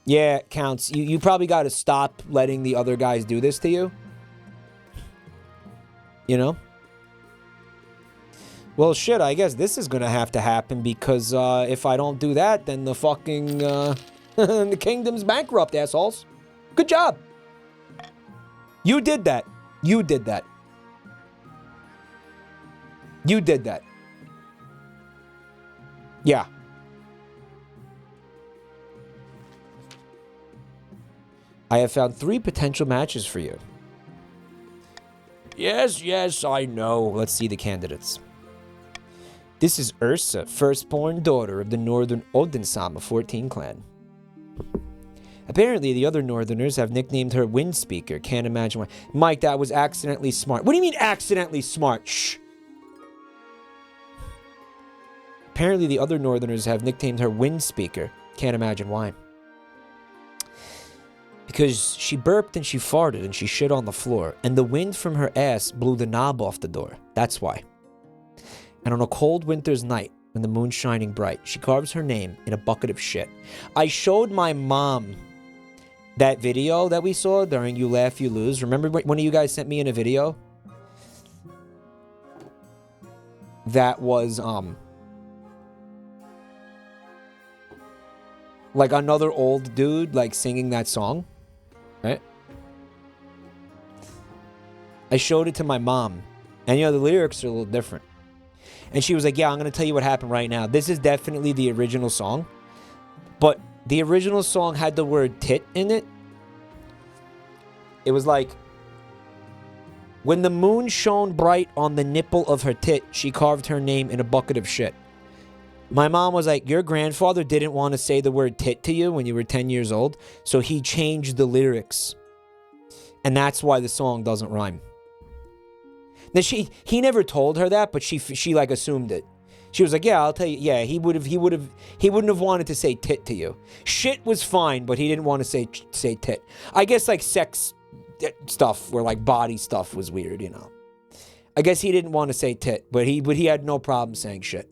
Yeah, Counts. You probably got to stop letting the other guys do this to you. You know? Well, shit, I guess this is going to have to happen because if I don't do that, then the fucking the kingdom's bankrupt, assholes. Good job. You did that. You did that. You did that. Yeah. I have found 3 potential matches for you. Yes, I know. Let's see the candidates. This is Ursa, firstborn daughter of the Northern Odensama 14 clan. Apparently, the other Northerners have nicknamed her Windspeaker. Can't imagine why. Mike, that was accidentally smart. What do you mean accidentally smart? Shh. Apparently, the other Northerners have nicknamed her Windspeaker. Can't imagine why. Because she burped and she farted and she shit on the floor. And the wind from her ass blew the knob off the door. That's why. And on a cold winter's night, when the moon's shining bright, she carves her name in a bucket of shit. I showed my mom that video that we saw during You Laugh, You Lose. Remember one of you guys sent me in a video? That was, like another old dude, like, singing that song. Right? I showed it to my mom. And, you know, the lyrics are a little different. And she was like, yeah, I'm going to tell you what happened right now. This is definitely the original song. But the original song had the word tit in it. It was like, when the moon shone bright on the nipple of her tit, she carved her name in a bucket of shit. My mom was like, your grandfather didn't want to say the word tit to you when you were 10 years old, so he changed the lyrics. And that's why the song doesn't rhyme. Now he never told her that, but she like assumed it. She was like, yeah, I'll tell you. Yeah, he wouldn't have wanted to say tit to you. Shit was fine, but he didn't want to say tit. I guess like sex stuff or like body stuff was weird, you know. I guess he didn't want to say tit, but he had no problem saying shit.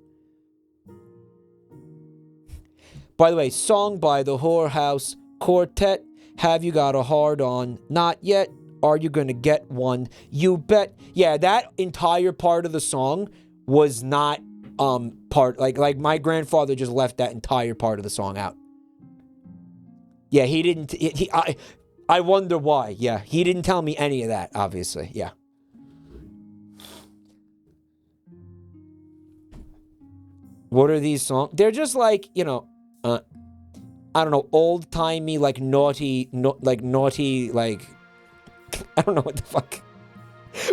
By the way, song by the Whorehouse Quartet. Have you got a hard on? Not yet. Are you gonna get one? You bet. Yeah, that entire part of the song was not part like my grandfather just left that entire part of the song out. Yeah, he didn't. I wonder why. Yeah, he didn't tell me any of that. Obviously, yeah. What are these songs? They're just like, you know, I don't know, old timey like naughty, like. I don't know what the fuck.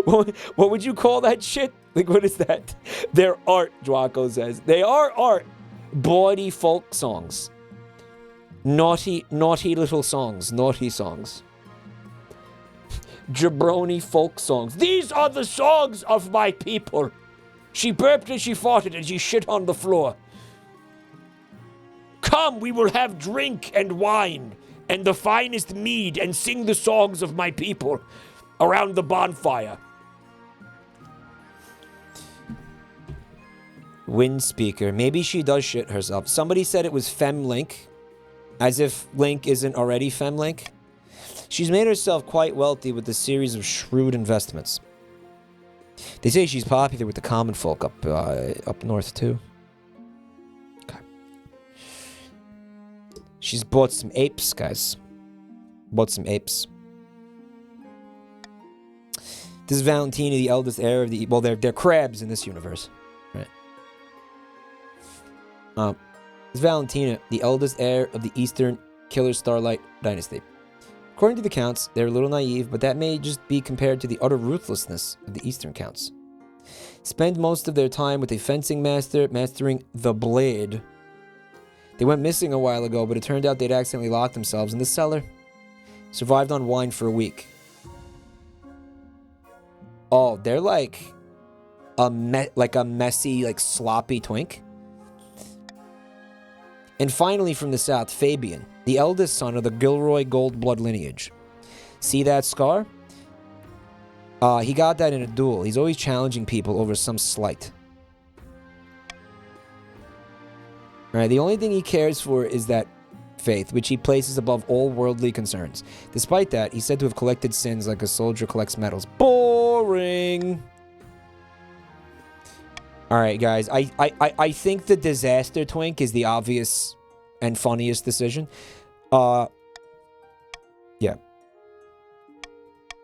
What would you call that shit? Like, what is that? They're art, Dwaco says. They are art. Bawdy folk songs. Naughty little songs. Naughty songs. Jabroni folk songs. These are the songs of my people. She burped and she farted and she shit on the floor. Come, we will have drink and wine and the finest mead, and sing the songs of my people around the bonfire. Windspeaker. Maybe she does shit herself. Somebody said it was Femlink, as if Link isn't already Femlink. She's made herself quite wealthy with a series of shrewd investments. They say she's popular with the common folk up north too. She's bought some apes, guys. Bought some apes. This is Valentina, the eldest heir of the... Well, they're crabs in this universe. Right. This is Valentina, the eldest heir of the Eastern Killer Starlight Dynasty. According to the Counts, they're a little naive, but that may just be compared to the utter ruthlessness of the Eastern Counts. Spend most of their time with a fencing master, mastering the blade. They went missing a while ago, but it turned out they'd accidentally locked themselves in the cellar. Survived on wine for a week. Oh, they're like a messy, like sloppy twink. And finally from the south, Fabian, the eldest son of the Gilroy Gold blood lineage. See that scar? He got that in a duel. He's always challenging people over some slight. Alright, the only thing he cares for is that faith, which he places above all worldly concerns. Despite that, he's said to have collected sins like a soldier collects medals. Boring! Alright, guys. I think the disaster twink is the obvious and funniest decision. Yeah.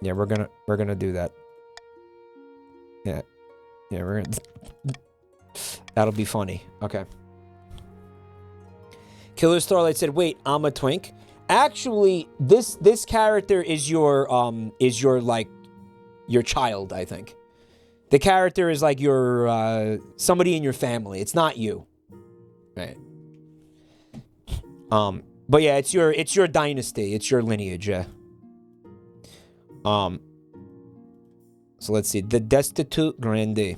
Yeah, we're gonna do that. Yeah. Yeah, we're gonna... That'll be funny. Okay. Killer Starlight said, wait, I'm a twink? Actually, this character is your like, your child, I think. The character is like your, somebody in your family. It's not you. Right. But yeah, it's your dynasty. It's your lineage, yeah. So let's see. The Destitute Grandee.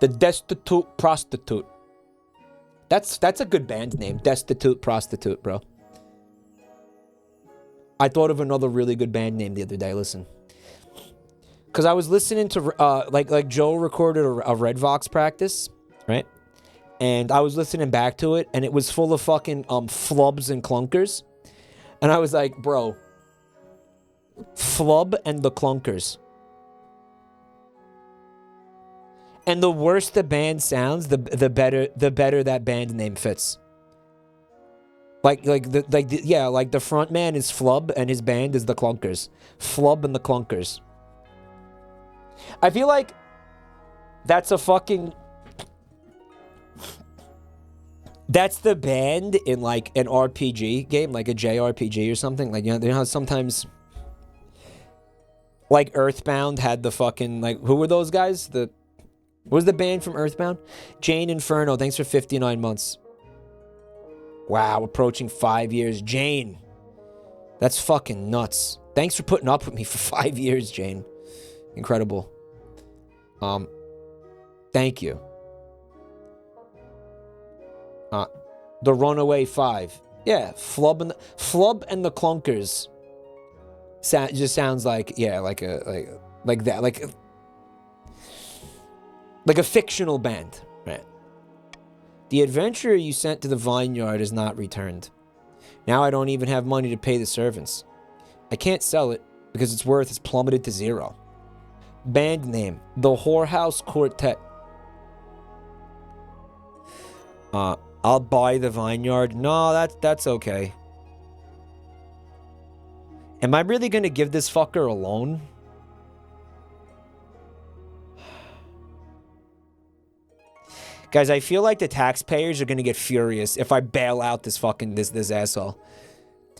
The Destitute Prostitute. That's a good band name. Destitute Prostitute, bro. I thought of another really good band name the other day. Listen. Because I was listening to, like Joe recorded a Red Vox practice, right? And I was listening back to it, and it was full of fucking flubs and clunkers. And I was like, bro, flub and the clunkers. And the worse the band sounds, the better that band name fits. Like the front man is Flub and his band is the Clunkers. Flub and the Clunkers. I feel like that's a fucking... That's the band in like an RPG game, like a JRPG or something. Like, you know how sometimes like Earthbound had the fucking, like, who were those guys? What was the band from Earthbound? Jane Inferno, thanks for 59 months. Wow, approaching 5 years. Jane. That's fucking nuts. Thanks for putting up with me for 5 years, Jane. Incredible. Thank you. The Runaway 5. Yeah, Flub and the Clunkers. Just sounds like, yeah, like that, like a fictional band, right? The adventurer you sent to the vineyard is not returned. Now I don't even have money to pay the servants. I can't sell it because its worth has plummeted to 0. Band name, the Whorehouse Quartet. I'll buy the vineyard. No, that's okay. Am I really gonna give this fucker a loan? Guys, I feel like the taxpayers are gonna get furious if I bail out this fucking this asshole.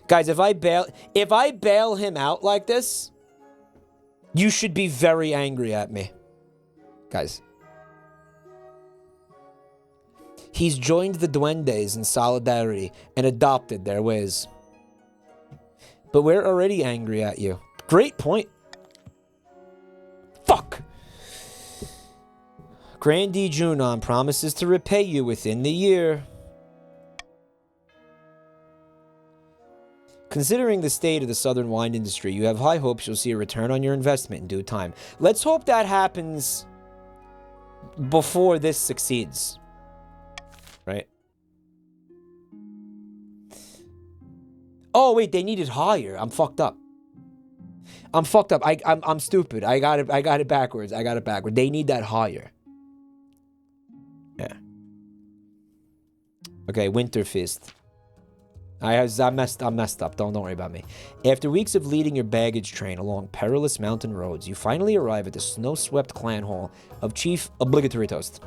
Guys, if I bail him out like this, you should be very angry at me. Guys. He's joined the Duendes in solidarity and adopted their ways. But we're already angry at you. Great point. Fuck! Grandee Junon promises to repay you within the year. Considering the state of the southern wine industry, you have high hopes you'll see a return on your investment in due time. Let's hope that happens before this succeeds. Right? Oh, wait, they needed higher. I'm fucked up. I'm stupid. I got it backwards. They need that higher. Yeah. Okay, Winterfist. I'm messed up. Don't worry about me. After weeks of leading your baggage train along perilous mountain roads, you finally arrive at the snow-swept clan hall of Chief Obligatory Toast.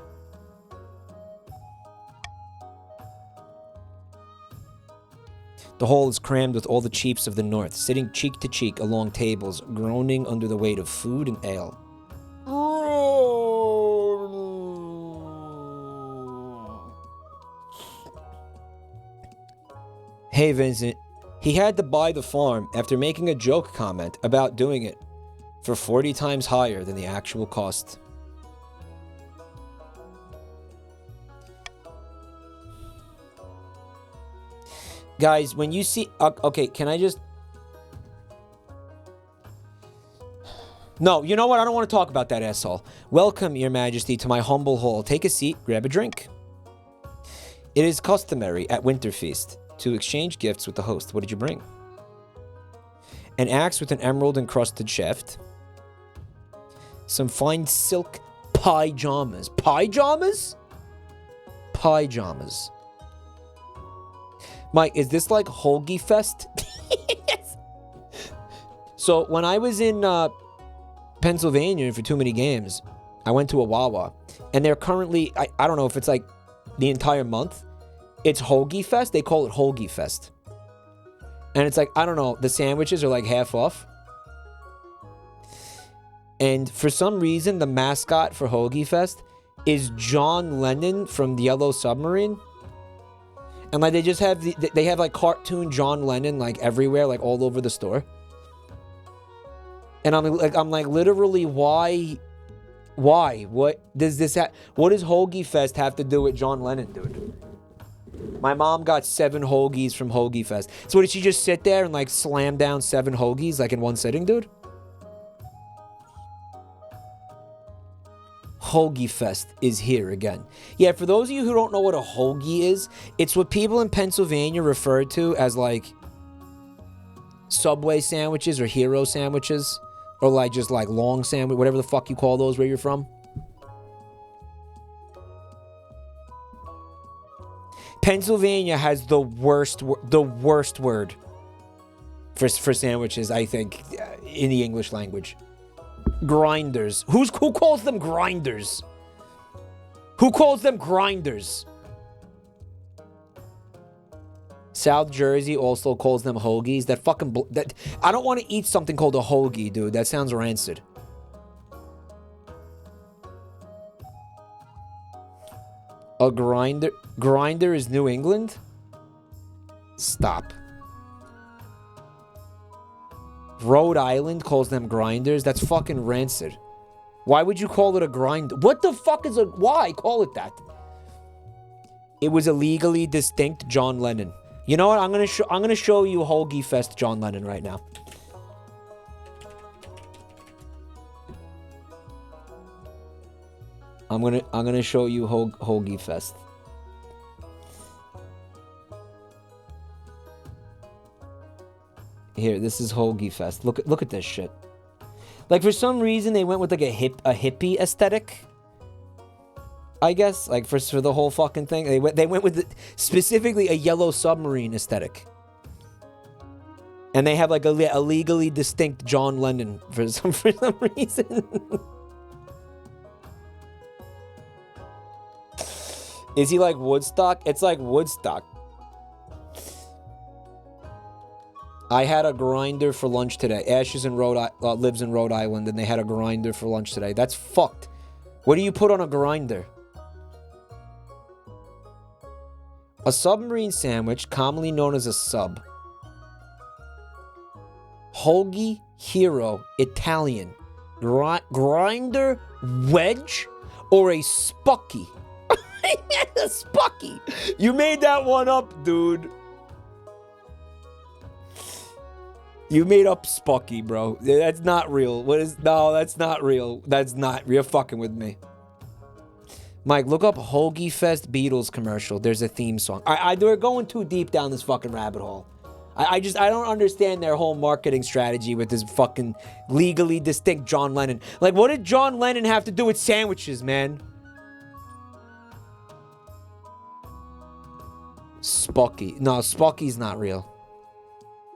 The hall is crammed with all the chiefs of the north, sitting cheek to cheek along tables, groaning under the weight of food and ale. Hey, Vincent. He had to buy the farm after making a joke comment about doing it for 40 times higher than the actual cost. Guys, when you see... Okay, can I just... No, you know what? I don't want to talk about that asshole. Welcome, Your Majesty, to my humble hall. Take a seat, grab a drink. It is customary at Winterfeast to exchange gifts with the host. What did you bring? An axe with an emerald-encrusted shaft. Some fine silk pyjamas. Pyjamas? Pyjamas. Mike, is this like Hoagie Fest? Yes. So, when I was in Pennsylvania for too many games, I went to a Wawa. And they're currently, I don't know if it's like the entire month. It's Hoagie Fest. They call it Hoagie Fest. And it's like, I don't know, the sandwiches are like half off. And for some reason, the mascot for Hoagie Fest is John Lennon from the Yellow Submarine. And like they just have, they have like cartoon John Lennon like everywhere, like all over the store. And I'm like literally, why? What does this what does Hoagie Fest have to do with John Lennon, dude? My mom got 7 hoagies from Hoagie Fest. So did she just sit there and like slam down 7 hoagies like in one sitting, dude? Hoagie Fest is here again. Yeah, for those of you who don't know what a hoagie is, it's what people in Pennsylvania refer to as like Subway sandwiches or hero sandwiches or like just like long sandwich, whatever the fuck you call those where you're from. Pennsylvania has the worst word for sandwiches, I think, in the English language. Grinders. Who calls them grinders? Who calls them grinders? South Jersey also calls them hoagies. That fucking I don't want to eat something called a hoagie, dude. That sounds rancid. A grinder is New England? Stop. Rhode Island calls them grinders. That's fucking rancid. Why would you call it a grind? What the fuck is why call it that? It was a legally distinct John Lennon. You know what? I'm gonna show you Hoagie Fest John Lennon right now. I'm gonna show you Hoagie Fest. Here, this is Hoagie Fest. Look at this shit. Like for some reason they went with like a hippie aesthetic. I guess like for the whole fucking thing they went with specifically a Yellow Submarine aesthetic. And they have like a legally distinct John Lennon for some reason. Is he like Woodstock? It's like Woodstock. I had a grinder for lunch today. Ashes in lives in Rhode Island, and they had a grinder for lunch today. That's fucked. What do you put on a grinder? A submarine sandwich, commonly known as a sub. Hoagie, hero, Italian. Grinder, wedge, or a spucky? A spucky. You made that one up, dude. You made up Spucky, bro. That's not real. No, that's not real. That's not. You're fucking with me. Mike, look up Hoagie Fest Beatles commercial. There's a theme song. They're going too deep down this fucking rabbit hole. I don't understand their whole marketing strategy with this fucking legally distinct John Lennon. Like, what did John Lennon have to do with sandwiches, man? Spucky. No, Spucky's not real.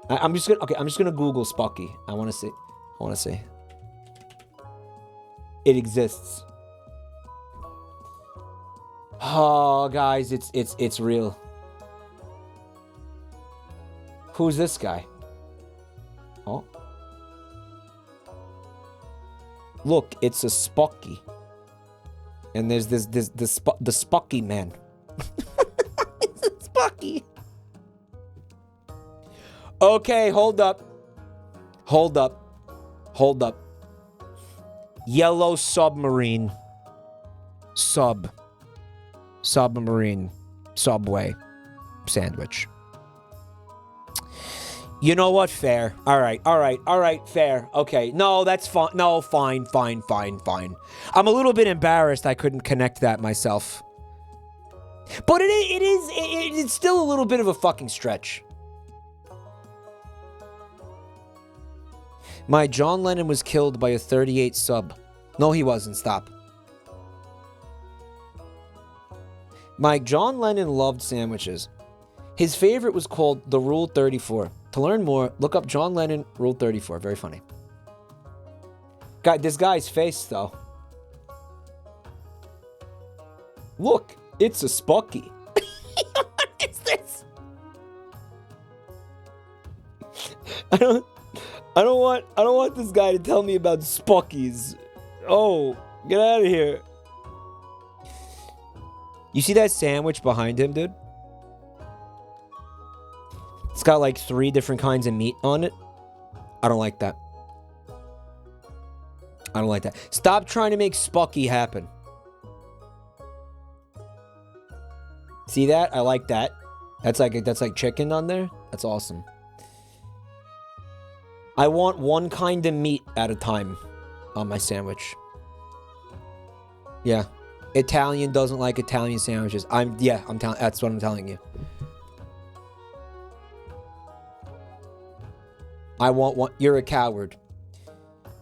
I'm just gonna Google Spucky. I wanna see. It exists. Oh, guys, it's real. Who's this guy? Oh. Look, it's a Spucky. And there's the Spucky man. It's a Spucky. Okay, hold up. Yellow submarine. Submarine. Subway. Sandwich. You know what? Fair. All right. Fair. Okay. No, that's fine. No, fine. I'm a little bit embarrassed I couldn't connect that myself. But it's still a little bit of a fucking stretch. My John Lennon was killed by a 38 sub. No, he wasn't. Stop. My John Lennon loved sandwiches. His favorite was called the Rule 34. To learn more, look up John Lennon Rule 34. Very funny. This guy's face, though. Look, it's a Spucky. What is this? I don't want this guy to tell me about Spuckies. Oh, get out of here. You see that sandwich behind him, dude? It's got like 3 different kinds of meat on it. I don't like that. Stop trying to make Spucky happen. See that? I like that. That's like chicken on there. That's awesome. I want one kind of meat at a time on my sandwich. Yeah. Italian doesn't like Italian sandwiches. That's what I'm telling you. I want one. You're a coward.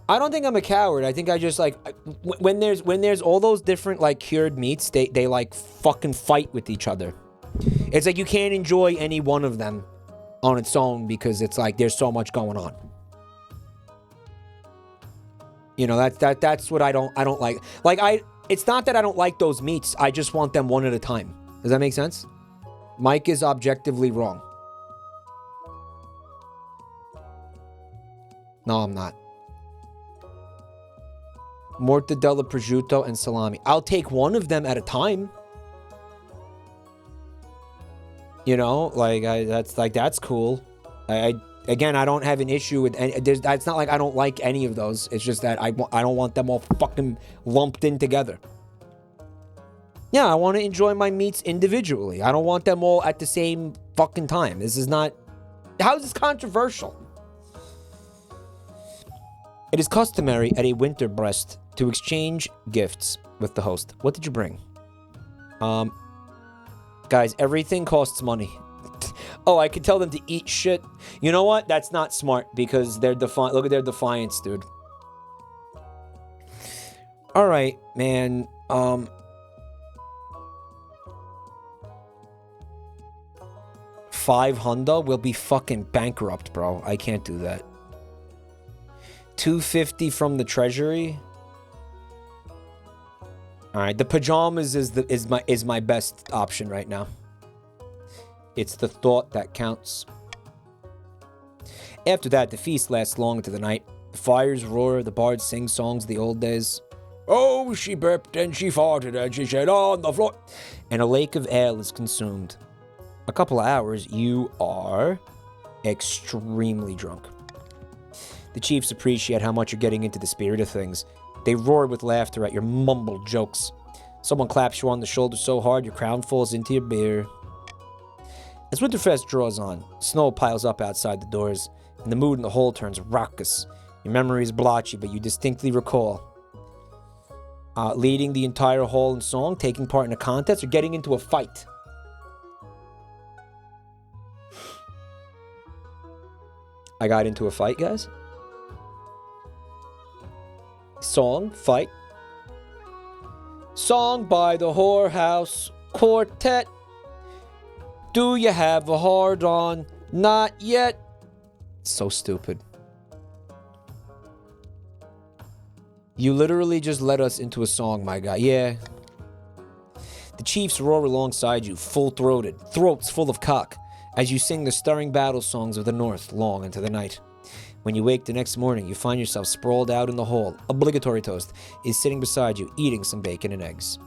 I don't think I'm a coward. I think I just like when there's all those different like cured meats, they like fucking fight with each other. It's like you can't enjoy any one of them on its own because it's like there's so much going on. You know, that's what I don't like. Like it's not that I don't like those meats. I just want them one at a time. Does that make sense? Mike is objectively wrong. No, I'm not. Mortadella, prosciutto, and salami. I'll take one of them at a time. You know, like that's cool. Again, I don't have an issue with any. It's not like I don't like any of those. It's just that I don't want them all fucking lumped in together. Yeah, I want to enjoy my meats individually. I don't want them all at the same fucking time. This is not. How is this controversial? It is customary at a winter breast to exchange gifts with the host. What did you bring? Guys, everything costs money. Oh, I could tell them to eat shit. You know what? That's not smart because they're defiant. Look at their defiance, dude. All right, man. 500 will be fucking bankrupt, bro. I can't do that. 250 from the treasury. All right, the pajamas is my best option right now. It's the thought that counts. After that, the feast lasts long into the night. The fires roar, the bards sing songs of the old days. Oh, she burped and she farted and she shed on the floor. And a lake of ale is consumed. A couple of hours, you are extremely drunk. The chiefs appreciate how much you're getting into the spirit of things. They roar with laughter at your mumbled jokes. Someone claps you on the shoulder so hard your crown falls into your beer. As Winterfest draws on, snow piles up outside the doors, and the mood in the hall turns raucous. Your memory is blotchy, but you distinctly recall leading the entire hall in song, taking part in a contest, or getting into a fight. I got into a fight, guys. Song, fight. Song by the Whorehouse Quartet. Do you have a hard on? Not yet. So stupid. You literally just led us into a song, my guy. Yeah. The chiefs roar alongside you, full-throated, throats full of cock, as you sing the stirring battle songs of the north long into the night. When you wake the next morning, you find yourself sprawled out in the hall. Obligatory toast is sitting beside you, eating some bacon and eggs.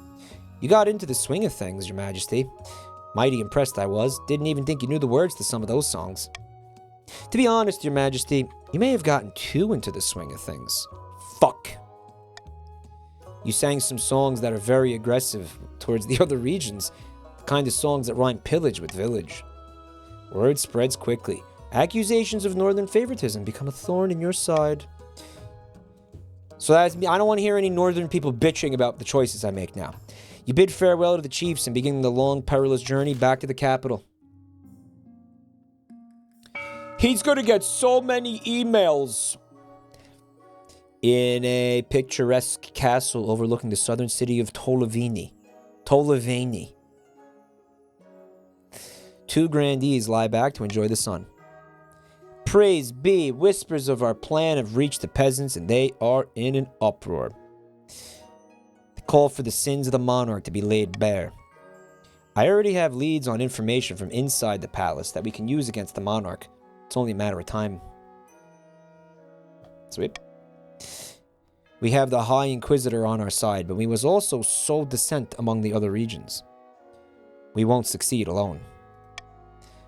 You got into the swing of things, Your Majesty. Mighty impressed I was. Didn't even think you knew the words to some of those songs. To be honest, Your Majesty, you may have gotten too into the swing of things. Fuck. You sang some songs that are very aggressive towards the other regions, the kind of songs that rhyme pillage with village. Word spreads quickly. Accusations of northern favoritism become a thorn in your side. So that's me. I don't want to hear any northern people bitching about the choices I make now. You bid farewell to the chiefs and begin the long, perilous journey back to the capital. He's going to get so many emails. In a picturesque castle overlooking the southern city of Tolavini. Two grandees lie back to enjoy the sun. Praise be, whispers of our plan have reached the peasants, and they are in an uproar. They call for the sins of the monarch to be laid bare. I already have leads on information from inside the palace that we can use against the monarch. It's only a matter of time. Sweet. We have the High Inquisitor on our side, but we must also sow dissent among the other regions. We won't succeed alone.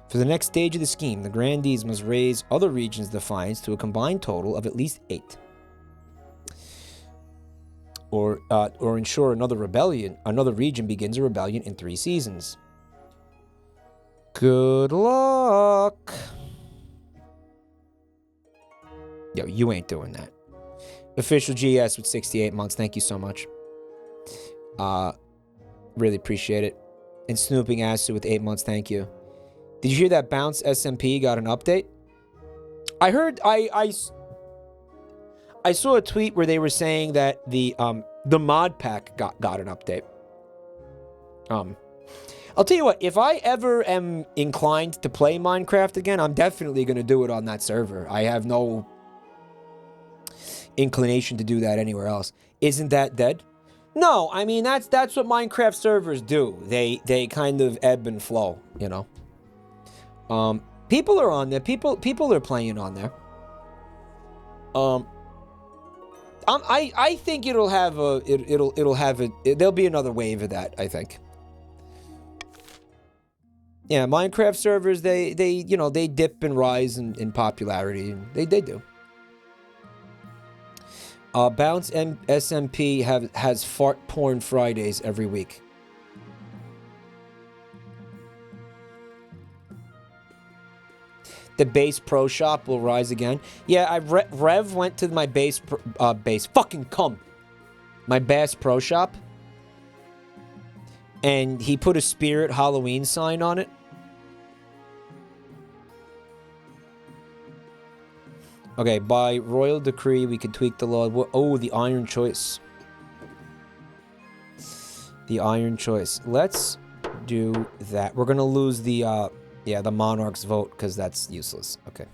For the next stage of the scheme, the grandees must raise other regions' defiance to a combined total of at least 8. Or ensure another region begins a rebellion in 3 seasons. Good luck! Yo, you ain't doing that. Official GS with 68 months. Thank you so much. Really appreciate it. And Snooping Asu with 8 months. Thank you. Did you hear that Bounce SMP got an update? I heard... I saw a tweet where they were saying that the mod pack got an update. I'll tell you what. If I ever am inclined to play Minecraft again, I'm definitely going to do it on that server. I have no inclination to do that anywhere else. Isn't that dead? No, I mean that's what Minecraft servers do. They kind of ebb and flow, you know. People are on there. People are playing on there. I think it'll have there'll be another wave of that, I think. Yeah, Minecraft servers they dip and rise in popularity. They do. Bounce SMP has fart porn Fridays every week. The base pro shop will rise again. Yeah, Rev went to my my Bass Pro Shop, and he put a Spirit Halloween sign on it. Okay, by royal decree, we could tweak the law. Oh, the iron choice. The iron choice. Let's do that. We're gonna lose the the monarch's vote because that's useless. Okay.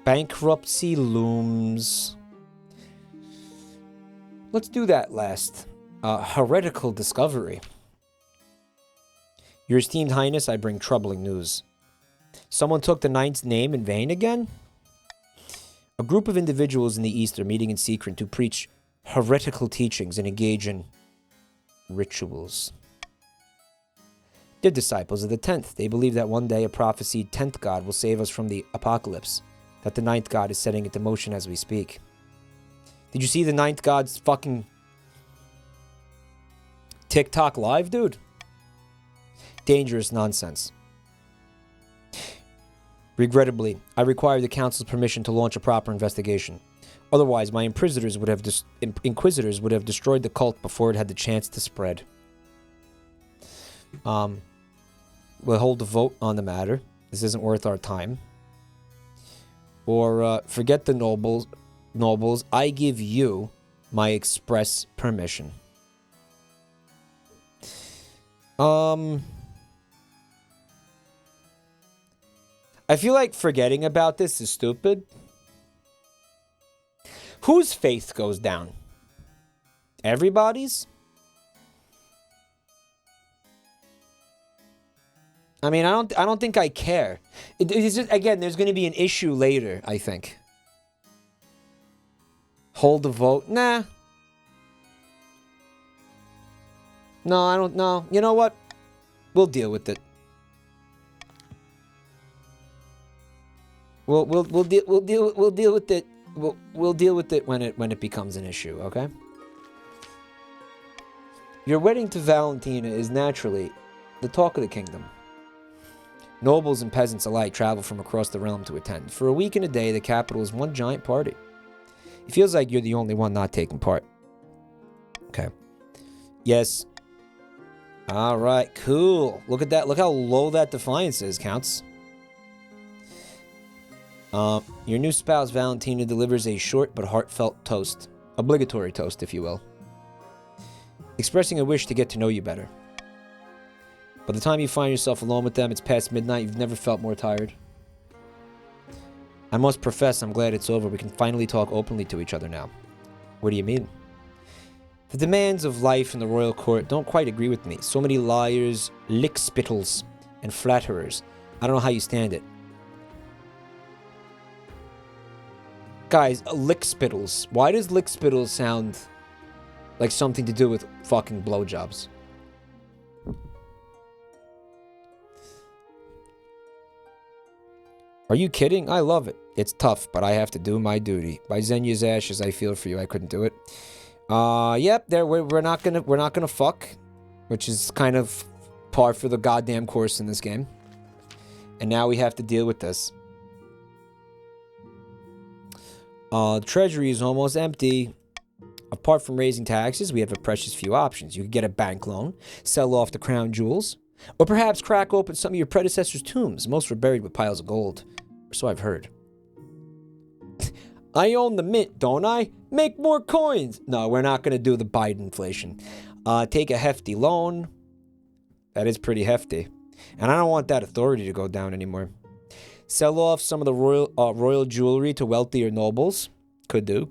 Bankruptcy looms. Let's do that last. Heretical discovery. Your esteemed highness, I bring troubling news. Someone took the knight's name in vain again? A group of individuals in the East are meeting in secret to preach heretical teachings and engage in rituals. They're disciples of the 10th. They believe that one day a prophesied 10th god will save us from the apocalypse, that the 9th god is setting into motion as we speak. Did you see the 9th god's fucking TikTok live, dude? Dangerous nonsense. Regrettably, I require the council's permission to launch a proper investigation. Otherwise, my inquisitors would have destroyed the cult before it had the chance to spread. We'll hold a vote on the matter. This isn't worth our time. Or forget the nobles. nobles, I give you my express permission. I feel like forgetting about this is stupid. Whose faith goes down? Everybody's? I mean, I don't think I care. It's just, again, there's going to be an issue later, I think. Hold the vote? Nah. No, I don't know. You know what? We'll deal with it. We'll deal with it. We'll deal with it when it becomes an issue, okay? Your wedding to Valentina is naturally the talk of the kingdom. Nobles and peasants alike travel from across the realm to attend. For a week and a day, the capital is one giant party. It feels like you're the only one not taking part. Okay. Yes. Alright, cool. Look at that. Look how low that defiance is, Counts. Your new spouse, Valentina, delivers a short but heartfelt toast. Obligatory toast, if you will. Expressing a wish to get to know you better. By the time you find yourself alone with them, it's past midnight. You've never felt more tired. I must profess I'm glad it's over. We can finally talk openly to each other now. What do you mean? The demands of life in the royal court don't quite agree with me. So many liars, lickspittles, and flatterers. I don't know how you stand it. Guys, lickspittles. Why does lickspittles sound like something to do with fucking blowjobs? Are you kidding? I love it. It's tough, but I have to do my duty. By Xenia's ashes, I feel for you. I couldn't do it. Yep. There, we're not gonna fuck, which is kind of par for the goddamn course in this game. And now we have to deal with this. The treasury is almost empty. Apart from raising taxes, we have a precious few options. You could get a bank loan, sell off the crown jewels, or perhaps crack open some of your predecessors' tombs. Most were buried with piles of gold. So I've heard. I own the mint, don't I? Make more coins. No, we're not going to do the Biden inflation. Take a hefty loan. That is pretty hefty. And I don't want that authority to go down anymore. Sell off some of the royal jewelry to wealthier nobles. Could do.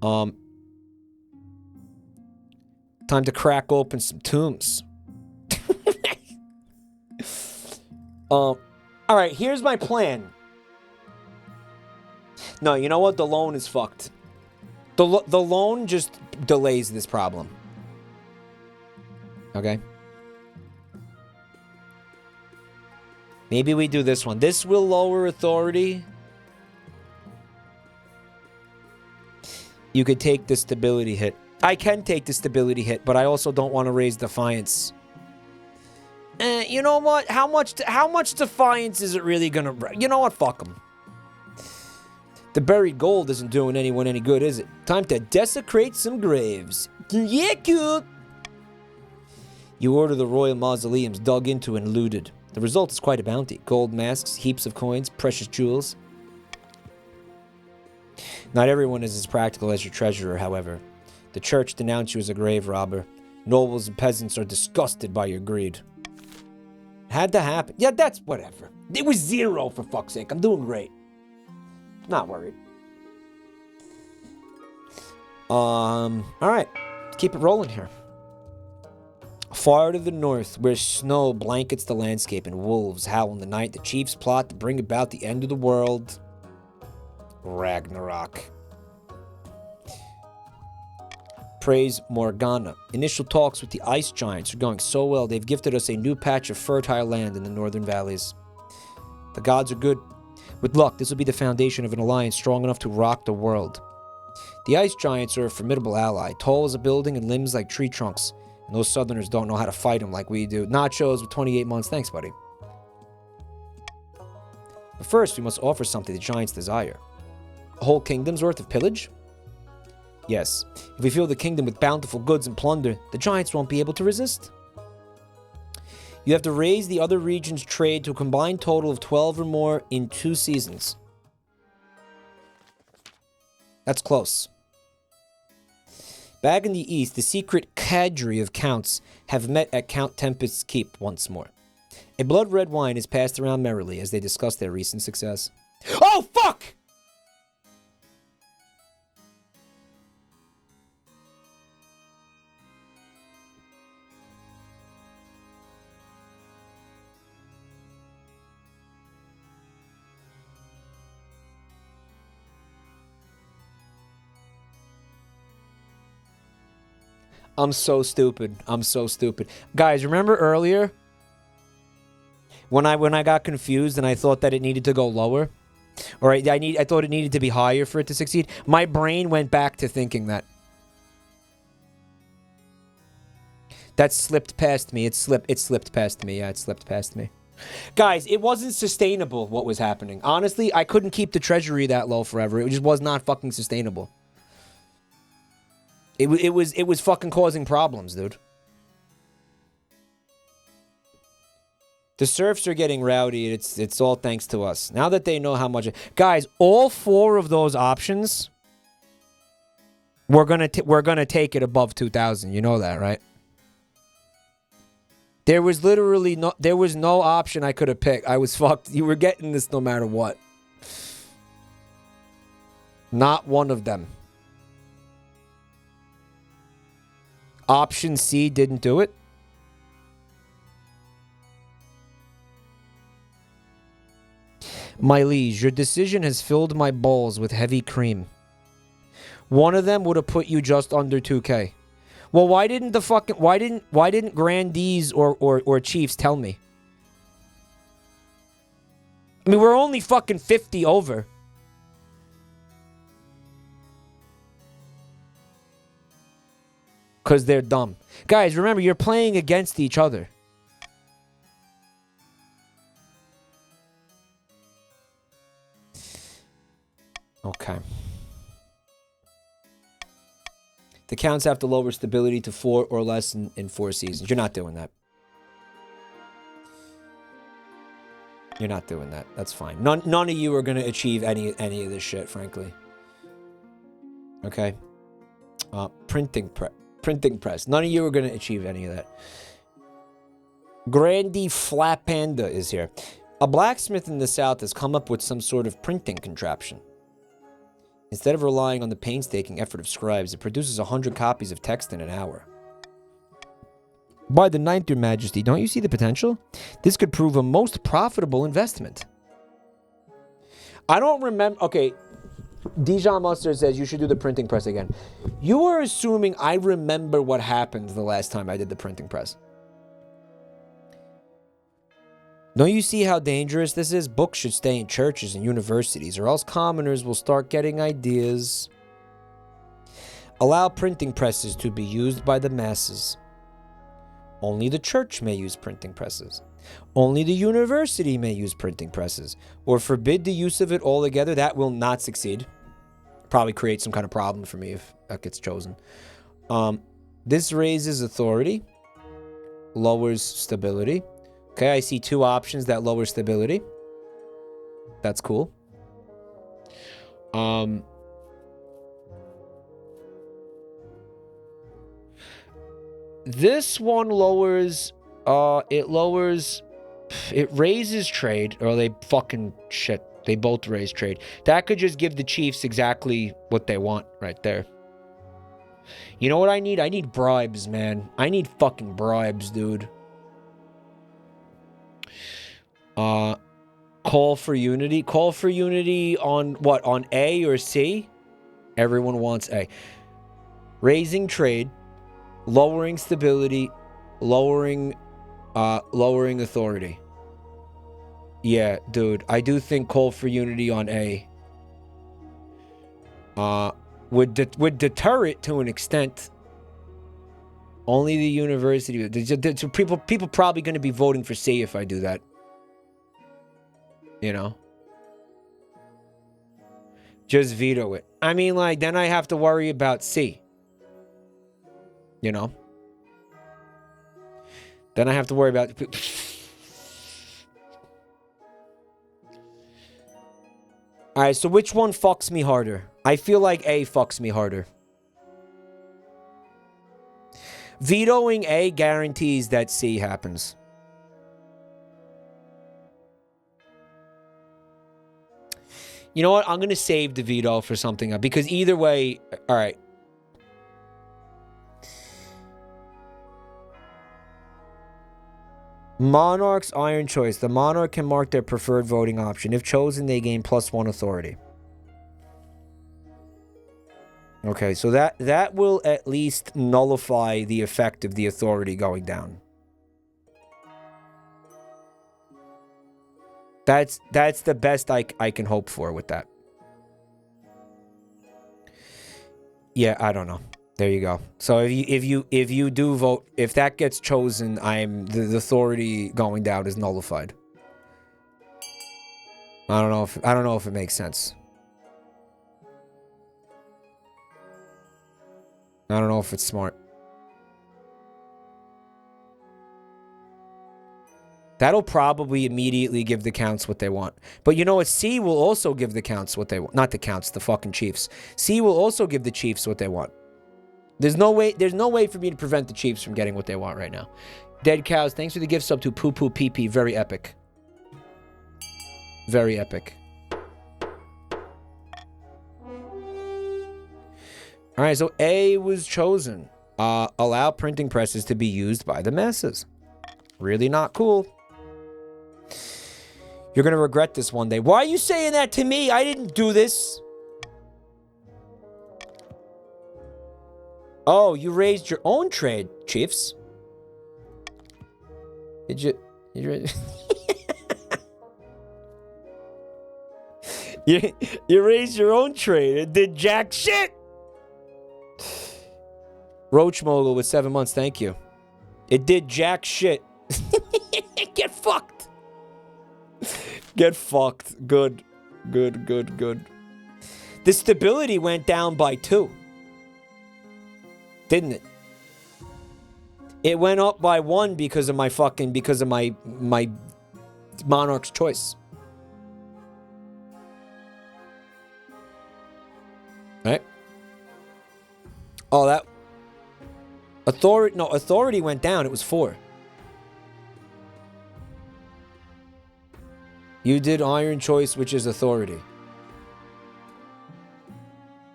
Time to crack open some tombs. Alright, here's my plan. No, you know what? The loan is fucked. The loan just delays this problem. Okay? Maybe we do this one. This will lower authority. You could take the stability hit. I can take the stability hit, but I also don't want to raise defiance. You know what? How much defiance is it really gonna... You know what? Fuck them. The buried gold isn't doing anyone any good, is it? Time to desecrate some graves. Yeah, cute. You order the royal mausoleums dug into and looted. The result is quite a bounty. Gold masks, heaps of coins, precious jewels. Not everyone is as practical as your treasurer, however. The church denounced you as a grave robber. Nobles and peasants are disgusted by your greed. Had to happen. Yeah, that's whatever. It was 0, for fuck's sake. I'm doing great. Not worried. Alright. Keep it rolling here. Far to the north, where snow blankets the landscape and wolves howl in the night, the chiefs plot to bring about the end of the world. Ragnarok. Praise Morgana. Initial talks with the ice giants are going so well, they've gifted us a new patch of fertile land in the northern valleys. The gods are good. With luck, this will be the foundation of an alliance strong enough to rock the world. The ice giants are a formidable ally, tall as a building and limbs like tree trunks. And those southerners don't know how to fight them like we do. Nachos with 28 months. Thanks, buddy. But first, we must offer something the giants desire. A whole kingdom's worth of pillage? Yes. If we fill the kingdom with bountiful goods and plunder, the giants won't be able to resist. You have to raise the other region's trade to a combined total of 12 or more in 2 seasons. That's close. Back in the east, the secret cadre of counts have met at Count Tempest's keep once more. A blood-red wine is passed around merrily as they discuss their recent success. Oh, fuck! I'm so stupid. I'm so stupid. Guys, remember earlier when I got confused and I thought that it needed to go lower? Or I thought it needed to be higher for it to succeed? My brain went back to thinking that. That slipped past me. It slipped past me. Yeah, it slipped past me. Guys, it wasn't sustainable what was happening. Honestly, I couldn't keep the treasury that low forever. It just was not fucking sustainable. It was fucking causing problems, dude. The serfs are getting rowdy. It's all thanks to us. Now that they know how much... Guys, all 4 of those options, we're gonna take it above 2,000. You know that, right? There was literally no option I could have picked. I was fucked. You were getting this no matter what. Not one of them. Option C didn't do it. My liege, your decision has filled my bowls with heavy cream. One of them would have put you just under 2K. Well, why didn't grandees or chiefs tell me? I mean, we're only fucking 50 over. Because they're dumb. Guys, remember, you're playing against each other. Okay. The counts have to lower stability to 4 or less in 4 seasons. You're not doing that. You're not doing that. That's fine. None of you are going to achieve any of this shit, frankly. Okay. Printing press. None of you are going to achieve any of that. Grandy Flapanda is here. A blacksmith in the south has come up with some sort of printing contraption. Instead of relying on the painstaking effort of scribes, it produces 100 copies of text in an hour. By the ninth, your majesty, don't you see the potential? This could prove a most profitable investment. I don't remember... Okay, Dijon Mustard says you should do the printing press again. You are assuming I remember what happened the last time I did the printing press. Don't you see how dangerous this is? Books should stay in churches and universities, or else commoners will start getting ideas. Allow printing presses to be used by the masses. Only the church may use printing presses. Only the university may use printing presses. Or forbid the use of it altogether. That will not succeed. Probably create some kind of problem for me if that gets chosen. This raises authority. Lowers stability. Okay, I see 2 options that lower stability. That's cool. This one lowers, it raises trade, or they fucking shit. They both raise trade. That could just give the chiefs exactly what they want right there. You know what I need? I need bribes, man. I need fucking bribes, dude. Call for unity. Call for unity on what? On A or C? Everyone wants A. Raising trade, lowering stability, lowering authority. Yeah, dude, I do think call for unity on A would deter it to an extent. Only the university. People probably going to be voting for C if I do that. You know? Just veto it. I mean, like, then I have to worry about C. You know? Then I have to worry about... Alright, so which one fucks me harder? I feel like A fucks me harder. Vetoing A guarantees that C happens. You know what? I'm going to save the veto for something else. Because either way... All right. Monarch's iron choice. The monarch can mark their preferred voting option. If chosen, they gain +1 authority. Okay, so that will at least nullify the effect of the authority going down. That's the best I can hope for with that. Yeah, I don't know. There you go. So if you do vote, if that gets chosen, the authority going down is nullified. I don't know if it makes sense. I don't know if it's smart. That'll probably immediately give the counts what they want. But you know what? C will also give the counts what they want. Not the counts, the fucking chiefs. C will also give the chiefs what they want. There's no way for me to prevent the chiefs from getting what they want right now. Dead Cows, thanks for the gift sub to Poo Poo Pee Pee. Very epic. Very epic. Alright, so A was chosen. Allow printing presses to be used by the masses. Really not cool. You're gonna regret this one day. Why are you saying that to me? I didn't do this. Oh, you raised your own trade, chiefs. Did you you raised your own trade and did jack shit. Roach Mogul with 7 months, thank you. It did jack shit. Get fucked. Get fucked. Good. Good, good, good. The stability went down by 2. Didn't it? It went up by 1 because of my monarch's choice. Right? Oh, that authority went down. It was 4. You did iron choice, which is authority.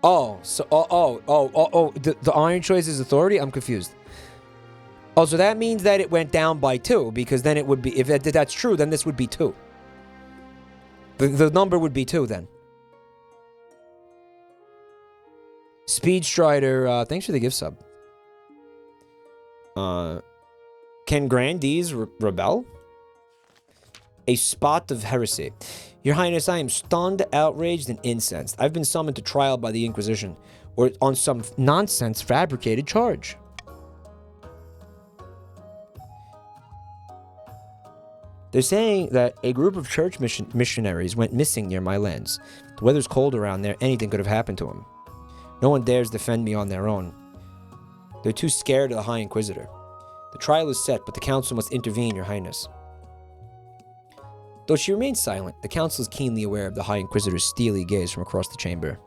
Oh, so the iron choice is authority? I'm confused. Oh, so that means that it went down by 2, because then it would be, if that's true, then this would be 2. The number would be 2 then. Speed Strider, thanks for the gift sub. Can grandees rebel? A spot of heresy. Your Highness, I am stunned, outraged, and incensed. I've been summoned to trial by the Inquisition, or on some nonsense fabricated charge. They're saying that a group of church missionaries went missing near my lands. The weather's cold around there, anything could have happened to them. No one dares defend me on their own. They're too scared of the High Inquisitor. The trial is set, but the Council must intervene, Your Highness. Though she remains silent, the Council is keenly aware of the High Inquisitor's steely gaze from across the chamber.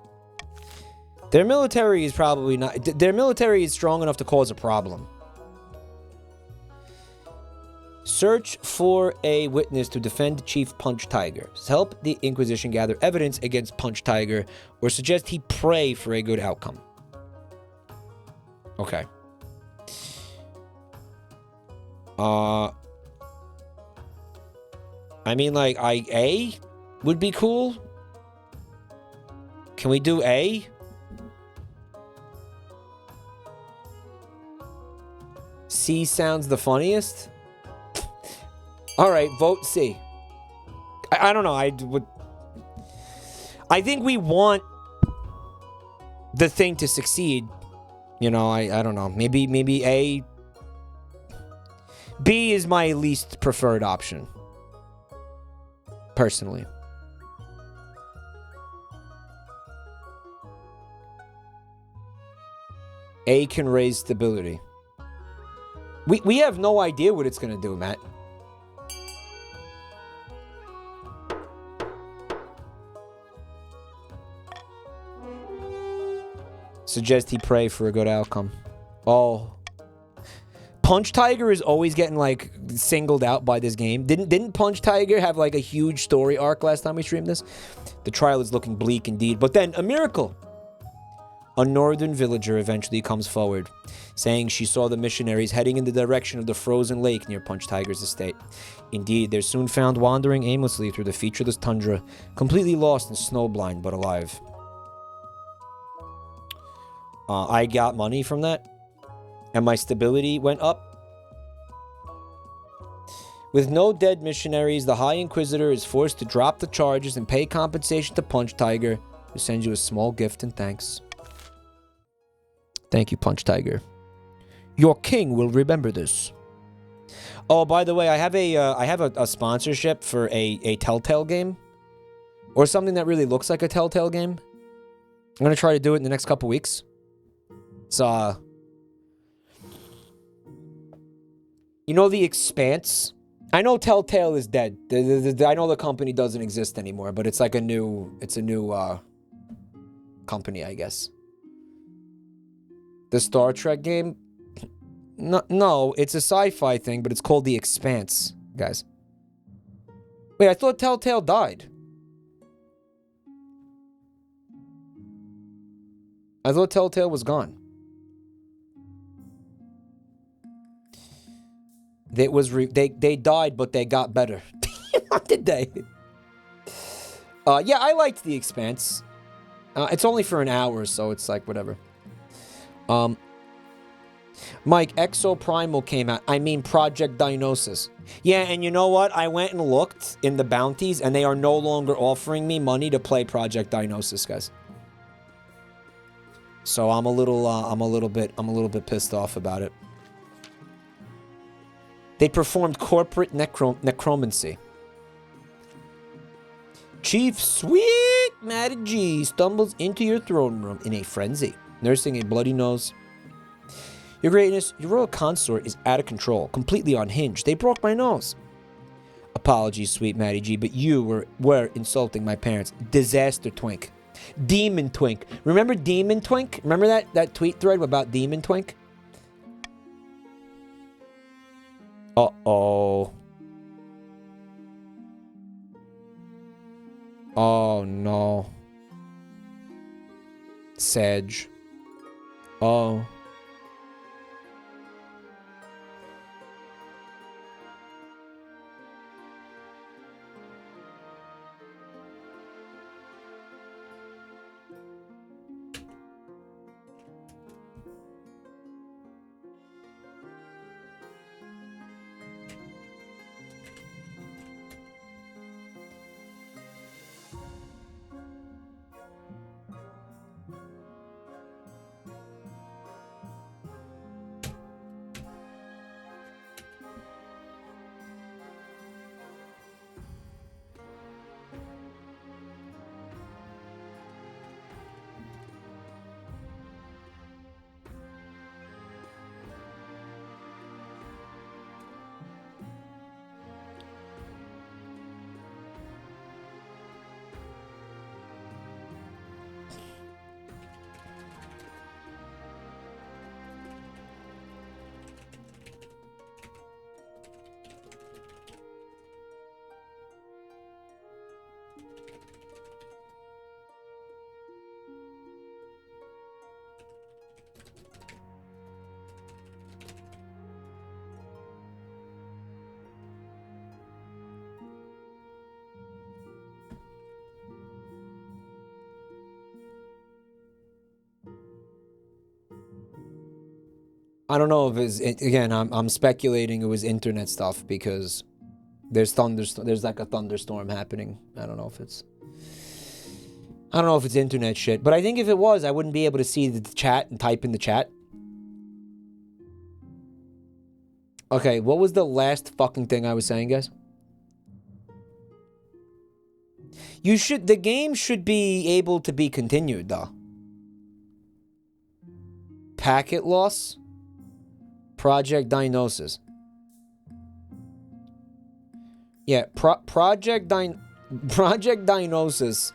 Their military is probably not... Their military is strong enough to cause a problem. Search for a witness to defend Chief Punch Tiger. Help the Inquisition gather evidence against Punch Tiger, or suggest he pray for a good outcome. Okay. I mean, like, A would be cool. Can we do A? C sounds the funniest. All right, vote C. I don't know. I think we want the thing to succeed. You know, I don't know. Maybe A. B is my least preferred option. Personally. A can raise stability. We have no idea what it's going to do, Matt. Suggest he pray for a good outcome. Oh. Punch Tiger is always getting, like, singled out by this game. Didn't Punch Tiger have, like, a huge story arc last time we streamed this? The trial is looking bleak indeed. But then, a miracle. A northern villager eventually comes forward, saying she saw the missionaries heading in the direction of the frozen lake near Punch Tiger's estate. Indeed, they're soon found wandering aimlessly through the featureless tundra, completely lost and snowblind but alive. I got money from that, and my stability went up. With no dead missionaries, the High Inquisitor is forced to drop the charges and pay compensation to Punch Tiger, who sends you a small gift and thanks. Thank you, Punch Tiger. Your king will remember this. Oh, by the way, I have a sponsorship for a Telltale game, or something that really looks like a Telltale game. I'm gonna try to do it in the next couple weeks. It's you know, The Expanse. I know Telltale is dead. I know the company doesn't exist anymore, but it's like a new company, I guess. The Star Trek game? No, it's a sci-fi thing, but it's called The Expanse, guys. Wait, I thought Telltale died. I thought Telltale was gone. They died, but they got better. What did they? Yeah, I liked The Expanse. It's only for an hour, so it's like whatever. Mike, Exoprimal came out. I mean, Project Diagnosis. Yeah, and you know what? I went and looked in the bounties, and they are no longer offering me money to play Project Diagnosis, guys. So I'm a little bit pissed off about it. They performed corporate necromancy. Chief Sweet Matty G stumbles into your throne room in a frenzy, nursing a bloody nose. Your Greatness, your royal consort is out of control, completely unhinged. They broke my nose. Apologies, Sweet Matty G, but you were insulting my parents. Disaster Twink. Demon Twink. Remember Demon Twink? Remember that tweet thread about Demon Twink? Uh-oh. Oh, no. Sedge. Oh. I don't know if it's, again, I'm speculating it was internet stuff because there's like a thunderstorm happening. I don't know if it's internet shit, but I think if it was, I wouldn't be able to see the chat and type in the chat. Okay, what was the last fucking thing I was saying, guys? The game should be able to be continued, though. Packet loss? Project Diagnosis. Yeah, Project Diagnosis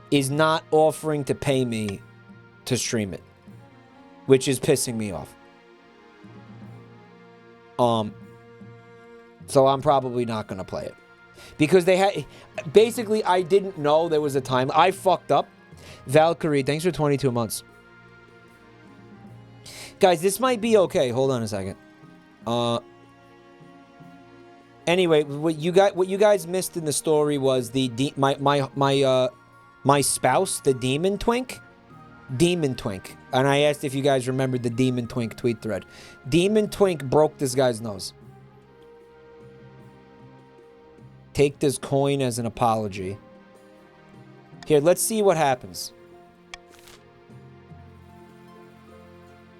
is not offering to pay me to stream it, which is pissing me off. So I'm probably not gonna play it because they had basically I didn't know there was a time I fucked up. Valkyrie, thanks for 22 months. Guys, this might be okay. Hold on a second. Anyway, what you guys missed in the story was my spouse, the Demon Twink. Demon Twink. And I asked if you guys remembered the Demon Twink tweet thread. Demon Twink broke this guy's nose. Take this coin as an apology. Here, let's see what happens.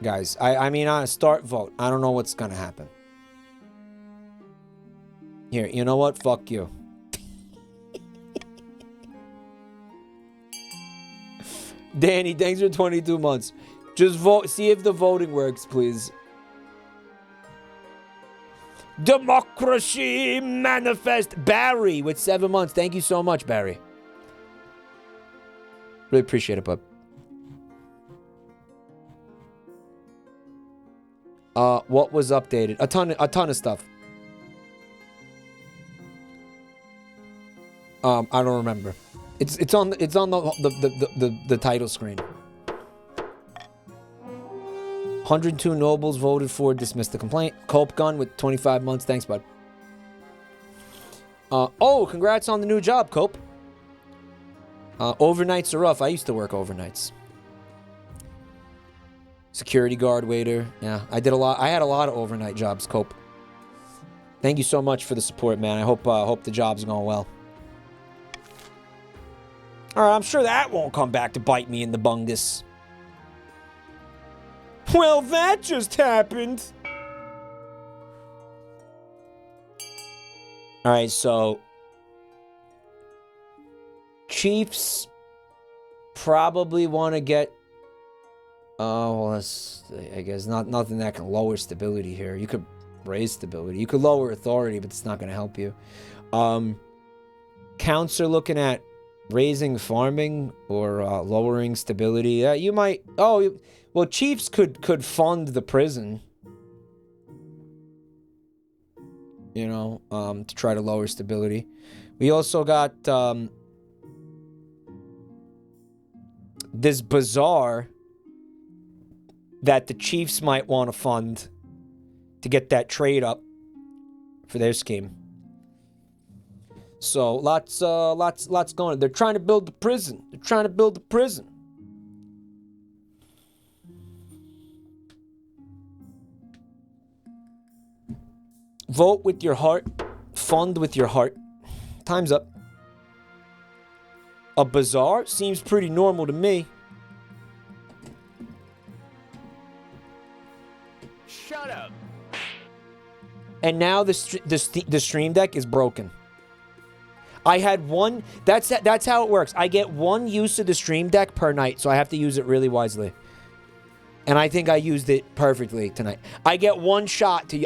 Guys, I mean, on a start vote, I don't know what's gonna happen. Here, you know what? Fuck you. Danny, thanks for 22 months. Just vote. See if the voting works, please. Democracy manifest. Barry with 7 months. Thank you so much, Barry. Really appreciate it, bub. What was updated? A ton of stuff. I don't remember. It's on the title screen. 102 nobles voted for dismiss the complaint. Cope Gun with 25 months. Thanks, bud. Oh, congrats on the new job, Cope. Overnights are rough. I used to work overnights. Security guard, waiter. Yeah, I did a lot. I had a lot of overnight jobs, Cope. Thank you so much for the support, man. I hope the job's going well. Alright, I'm sure that won't come back to bite me in the bungus. Well, that just happened. Alright, so Chiefs probably want to get well, that's, I guess nothing that can lower stability here. You could raise stability. You could lower authority, but it's not going to help you. Counts are looking at raising farming or lowering stability. You might. Oh, well, Chiefs could fund the prison. You know, to try to lower stability. We also got this bazaar that the Chiefs might want to fund to get that trade up for their scheme. So lots going on. They're trying to build the prison. They're trying to build the prison. Vote with your heart. Fund with your heart. Time's up. A bazaar seems pretty normal to me. Shut up. And now the stream deck is broken. I had one. That's how it works. I get one use of the stream deck per night, so I have to use it really wisely. And I think I used it perfectly tonight. I get one shot to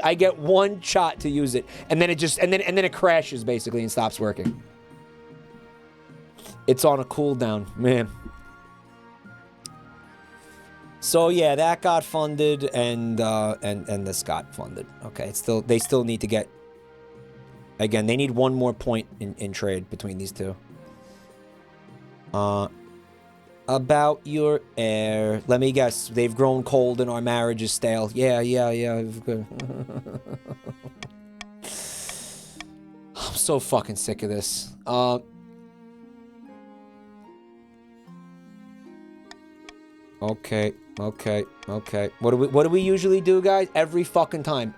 use it, and then it crashes basically and stops working. It's on a cooldown, man. So yeah, that got funded, and this got funded. Okay, they still need to get. Again, they need one more point in trade between these two. About your heir. Let me guess. They've grown cold and our marriage is stale. Yeah. Good. I'm so fucking sick of this. Okay. What do we usually do, guys? Every fucking time.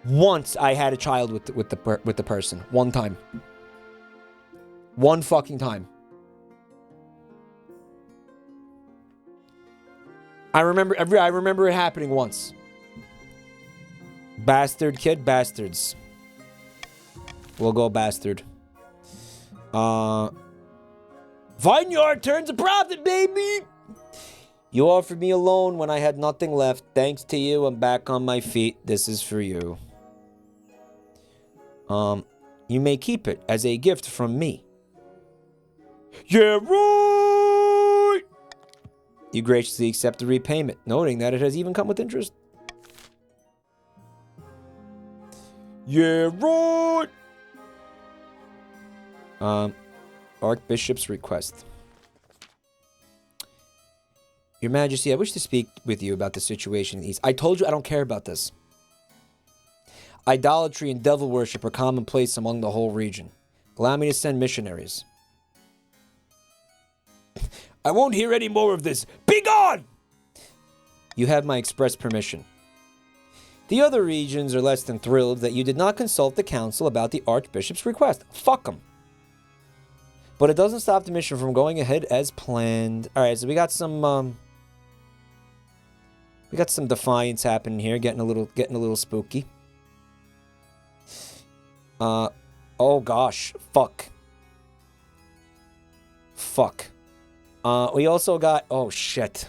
Once I had a child with the person. One time. One fucking time. I remember it happening once. Bastard kid, bastards. We'll go bastard. Vineyard turns a profit, baby! You offered me a loan when I had nothing left. Thanks to you, I'm back on my feet. This is for you. You may keep it as a gift from me. Yeah, right! You graciously accept the repayment, noting that it has even come with interest. Yeah, right! Archbishop's request. Your Majesty, I wish to speak with you about the situation in the East. I told you I don't care about this. Idolatry and devil worship are commonplace among the whole region. Allow me to send missionaries. I won't hear any more of this. Be gone! You have my express permission. The other regions are less than thrilled that you did not consult the council about the Archbishop's request. Fuck them. But it doesn't stop the mission from going ahead as planned. Alright, so we got some defiance happening here, getting a little spooky. Oh gosh, fuck. We also got, oh shit.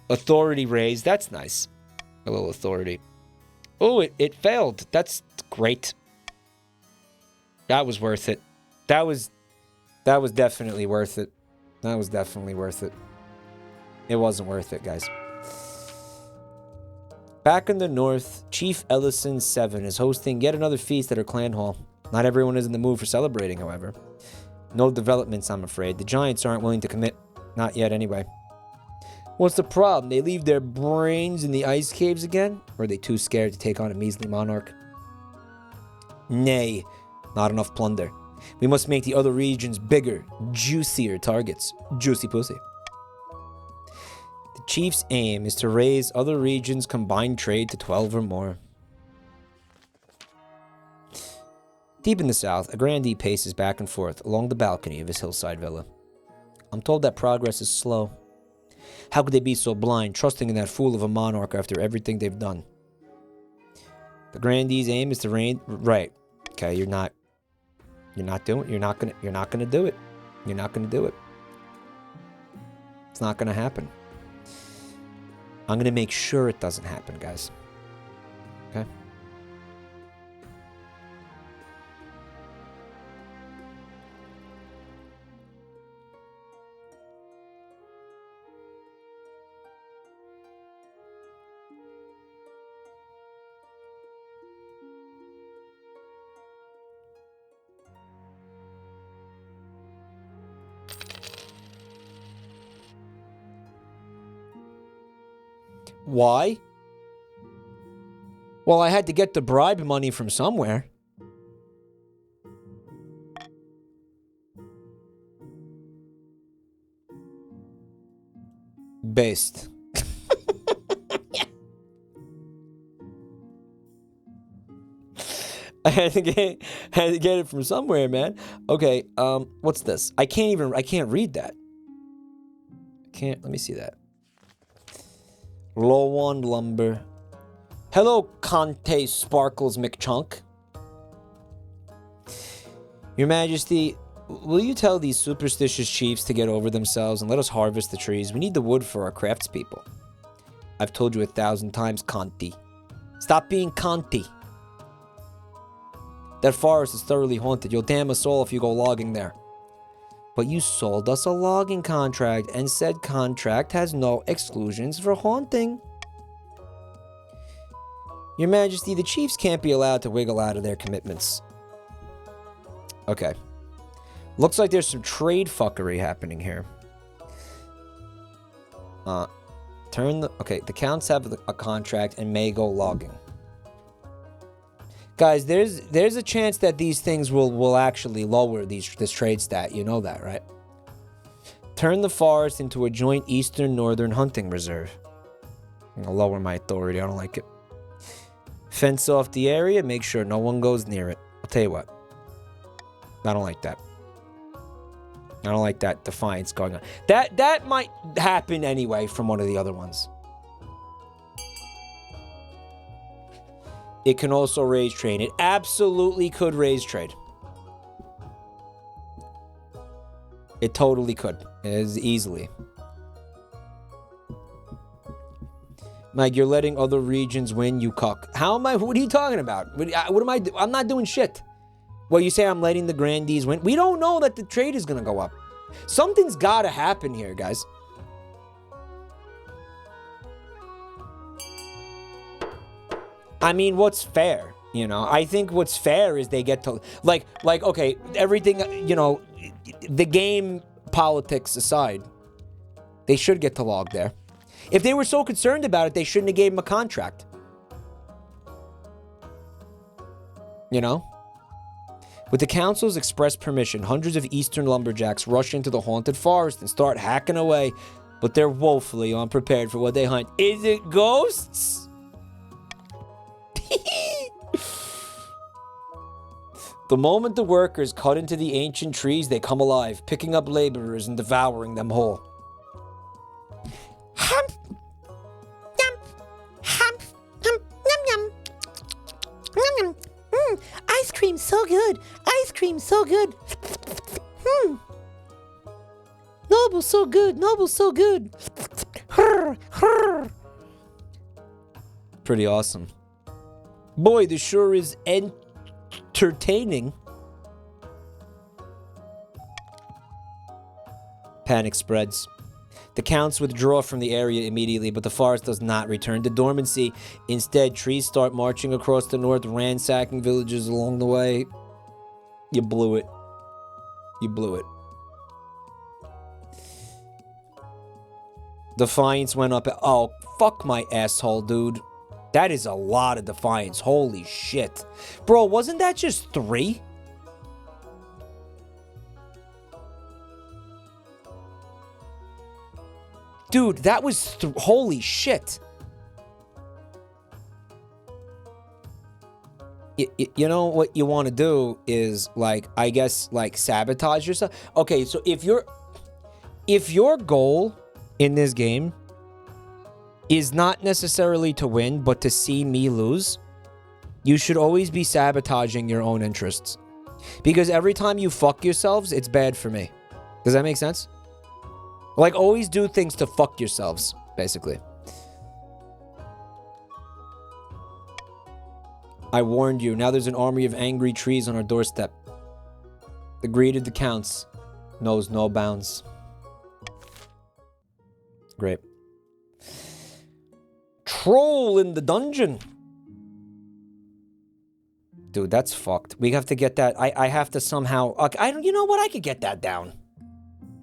Authority raised, that's nice. A little authority. Oh, it failed. That's great. That was worth it. That was definitely worth it. That was definitely worth it. It wasn't worth it, guys. Back in the north, Chief Ellison 7 is hosting yet another feast at her clan hall. Not everyone is in the mood for celebrating, however. No developments, I'm afraid. The giants aren't willing to commit. Not yet, anyway. What's the problem? They leave their brains in the ice caves again? Or are they too scared to take on a measly monarch? Nay, not enough plunder. We must make the other regions bigger, juicier targets. Juicy pussy. The chief's aim is to raise other regions' combined trade to 12 or more. Deep in the south, a grandee paces back and forth along the balcony of his hillside villa. I'm told that progress is slow. How could they be so blind, trusting in that fool of a monarch after everything they've done? The grandee's aim is to reign. Right. Okay, you're not gonna do it. You're not gonna do it. It's not gonna happen. I'm gonna make sure it doesn't happen, guys. Okay? Why? Well, I had to get the bribe money from somewhere. Based. I had to get it from somewhere, man. Okay, what's this? I can't read that. Let me see that. Low on lumber. Hello, Conte Sparkles McChunk. Your Majesty, will you tell these superstitious chiefs to get over themselves and let us harvest the trees? We need the wood for our craftspeople. I've told you 1,000 times, Conte. Stop being Conte. That forest is thoroughly haunted. You'll damn us all if you go logging there. But you sold us a logging contract, and said contract has no exclusions for haunting. Your Majesty, the chiefs can't be allowed to wiggle out of their commitments. Okay. Looks like there's some trade fuckery happening here. The counts have a contract and may go logging. Guys, there's a chance that these things will actually lower this trade stat. You know that, right? Turn the forest into a joint eastern-northern hunting reserve. I'm gonna lower my authority. I don't like it. Fence off the area. Make sure no one goes near it. I'll tell you what. I don't like that. I don't like that defiance going on. That might happen anyway from one of the other ones. It can also raise trade. It absolutely could raise trade. It totally could. As easily. Mike, you're letting other regions win, you cuck. How am I? What are you talking about? What am I? I'm not doing shit. Well, you say I'm letting the grandees win. We don't know that the trade is going to go up. Something's got to happen here, guys. I mean, what's fair? You know, I think what's fair is they get to, like, okay, everything, you know, the game politics aside, they should get to log there. If they were so concerned about it, they shouldn't have gave him a contract. You know? With the council's express permission, hundreds of eastern lumberjacks rush into the haunted forest and start hacking away, but they're woefully unprepared for what they hunt. Is it ghosts? The moment the workers cut into the ancient trees, they come alive, picking up laborers and devouring them whole. Hump! Yum! Hump! Hump! Yum! Yum! Yum! Ice cream so good! Ice cream so good! Noble so good! Noble so good! Pretty awesome. Boy, this sure is entertaining. Panic spreads. The counts withdraw from the area immediately, but the forest does not return to dormancy. Instead, trees start marching across the north, ransacking villages along the way. You blew it. You blew it. Defiance went up. Oh, fuck my asshole, dude. That is a lot of defiance. Holy shit. Bro, wasn't that just 3? Dude, that was... holy shit. You know what you want to do is, like, I guess, like, sabotage yourself. Okay, so if your goal in this game is not necessarily to win, but to see me lose, you should always be sabotaging your own interests. Because every time you fuck yourselves, it's bad for me. Does that make sense? Like, always do things to fuck yourselves, basically. I warned you. Now there's an army of angry trees on our doorstep. The greed of the counts knows no bounds. Great. Troll in the dungeon. Dude, that's fucked. We have to get that. I have to somehow... you know what? I could get that down.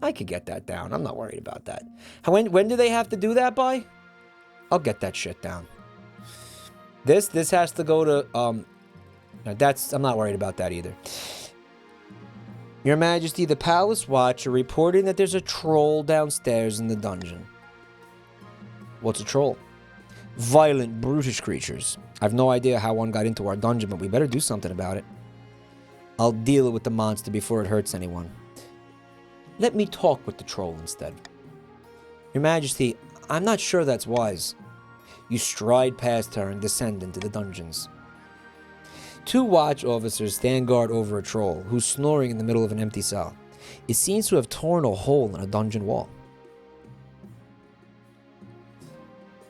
I could get that down. I'm not worried about that. When do they have to do that by? I'll get that shit down. This has to go to... I'm not worried about that either. Your Majesty, the Palace Watch are reporting that there's a troll downstairs in the dungeon. What's a troll? Violent, brutish creatures. I've no idea how one got into our dungeon, but we better do something about it. I'll deal with the monster before it hurts anyone. Let me talk with the troll instead. Your Majesty, I'm not sure that's wise. You stride past her and descend into the dungeons. 2 watch officers stand guard over a troll who's snoring in the middle of an empty cell. It seems to have torn a hole in a dungeon wall.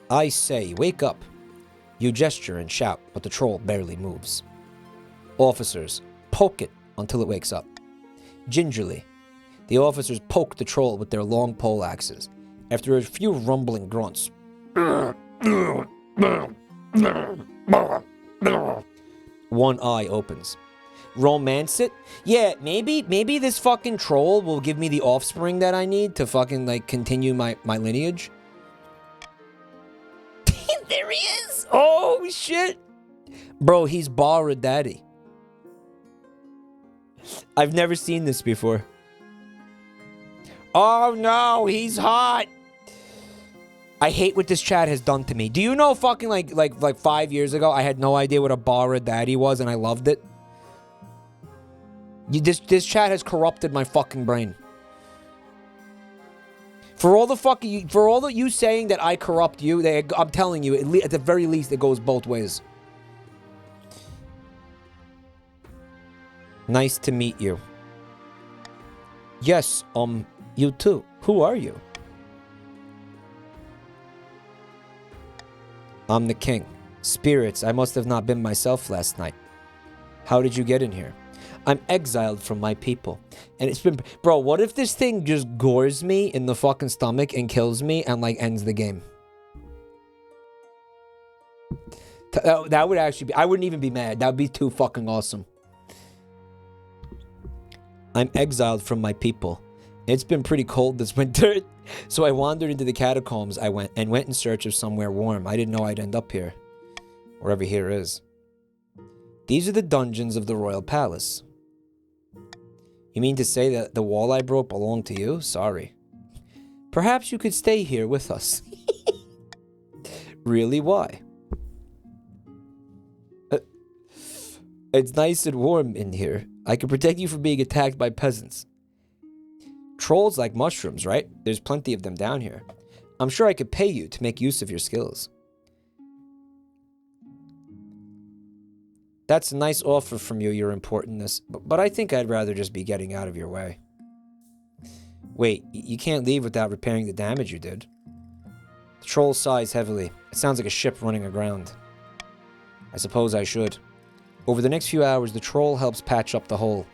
I say, wake up. You gesture and shout, but the troll barely moves. Officers, poke it until it wakes up. Gingerly, the officers poke the troll with their long pole axes. After a few rumbling grunts, one eye opens. Romance it? Yeah, maybe this fucking troll will give me the offspring that I need to fucking, like, continue my lineage. There he is! Oh, shit! Bro, he's Bara Daddy. I've never seen this before. Oh, no, he's hot! I hate what this chat has done to me. Do you know fucking, like 5 years ago, I had no idea what a Bara Daddy was, and I loved it? This chat has corrupted my fucking brain. For all that you saying that I corrupt you, I'm telling you, at the very least, it goes both ways. Nice to meet you. Yes, you too. Who are you? I'm the king. Spirits, I must have not been myself last night. How did you get in here? I'm exiled from my people. And it's been... Bro, what if this thing just gores me in the fucking stomach and kills me and, like, ends the game? That would actually be... I wouldn't even be mad. That would be too fucking awesome. I'm exiled from my people. It's been pretty cold this winter. So I wandered into the catacombs. I went in search of somewhere warm. I didn't know I'd end up here. Wherever here is. These are the dungeons of the royal palace. You mean to say that the wall I broke belonged to you? Sorry. Perhaps you could stay here with us. Really, why? It's nice and warm in here. I can protect you from being attacked by peasants. Trolls like mushrooms, right? There's plenty of them down here. I'm sure I could pay you to make use of your skills. That's a nice offer from you, your importantness, but I think I'd rather just be getting out of your way. Wait, you can't leave without repairing the damage you did. The troll sighs heavily. It sounds like a ship running aground. I suppose I should. Over the next few hours, the troll helps patch up the hole.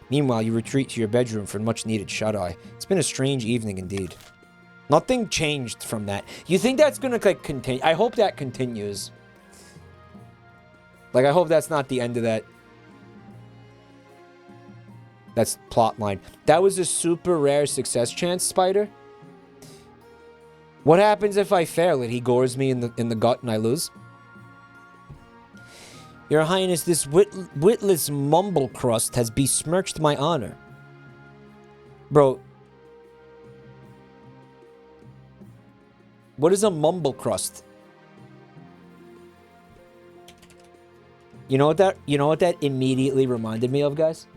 Meanwhile, you retreat to your bedroom for much needed shut-eye. It's been a strange evening indeed. Nothing changed from that. You think that's gonna, like, continue? I hope that continues. Like, I hope that's not the end of that. That's plot line. That was a super rare success chance, Spider. What happens if I fail it? He gores me in the gut and I lose? Your Highness, this witless mumble crust has besmirched my honor. Bro. What is a mumble crust? You know what that immediately reminded me of, guys?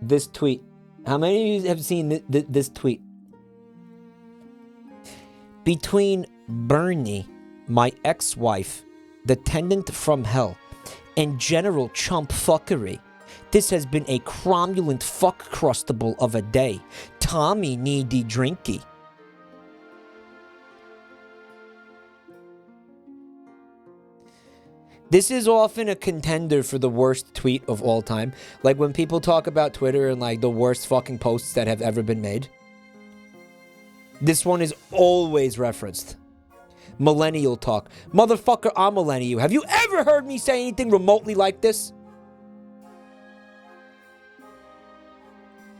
This tweet. How many of you have seen this tweet? Between Bernie, my ex-wife, the tenant from hell, and general chump fuckery, this has been a cromulent fuck crustable of a day. Tommy needy drinky. This is often a contender for the worst tweet of all time. Like when people talk about Twitter and like the worst fucking posts that have ever been made. This one is always referenced. Millennial talk. Motherfucker, I'm millennial. Have you ever heard me say anything remotely like this?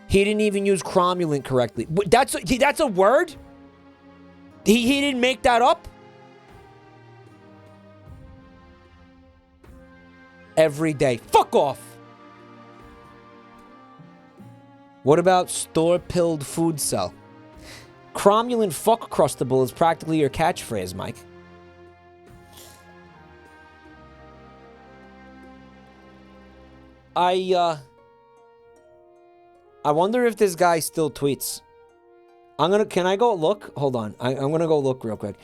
He didn't even use cromulent correctly. That's a word? He didn't make that up? Every day. Fuck off! What about store-pilled food cell? Cromulent fuck crustable is practically your catchphrase, Mike. I wonder if this guy still tweets. Can I go look? Hold on. I'm gonna go look real quick.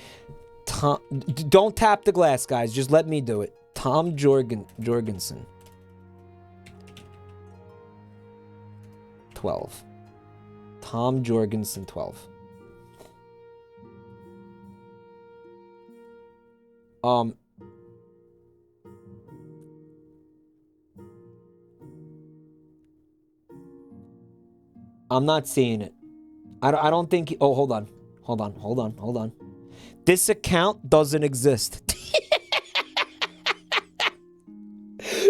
Don't tap the glass, guys. Just let me do it. Tom Jorgensen. 12. Tom Jorgensen 12. I'm not seeing it. I don't think... Oh, hold on. This account doesn't exist.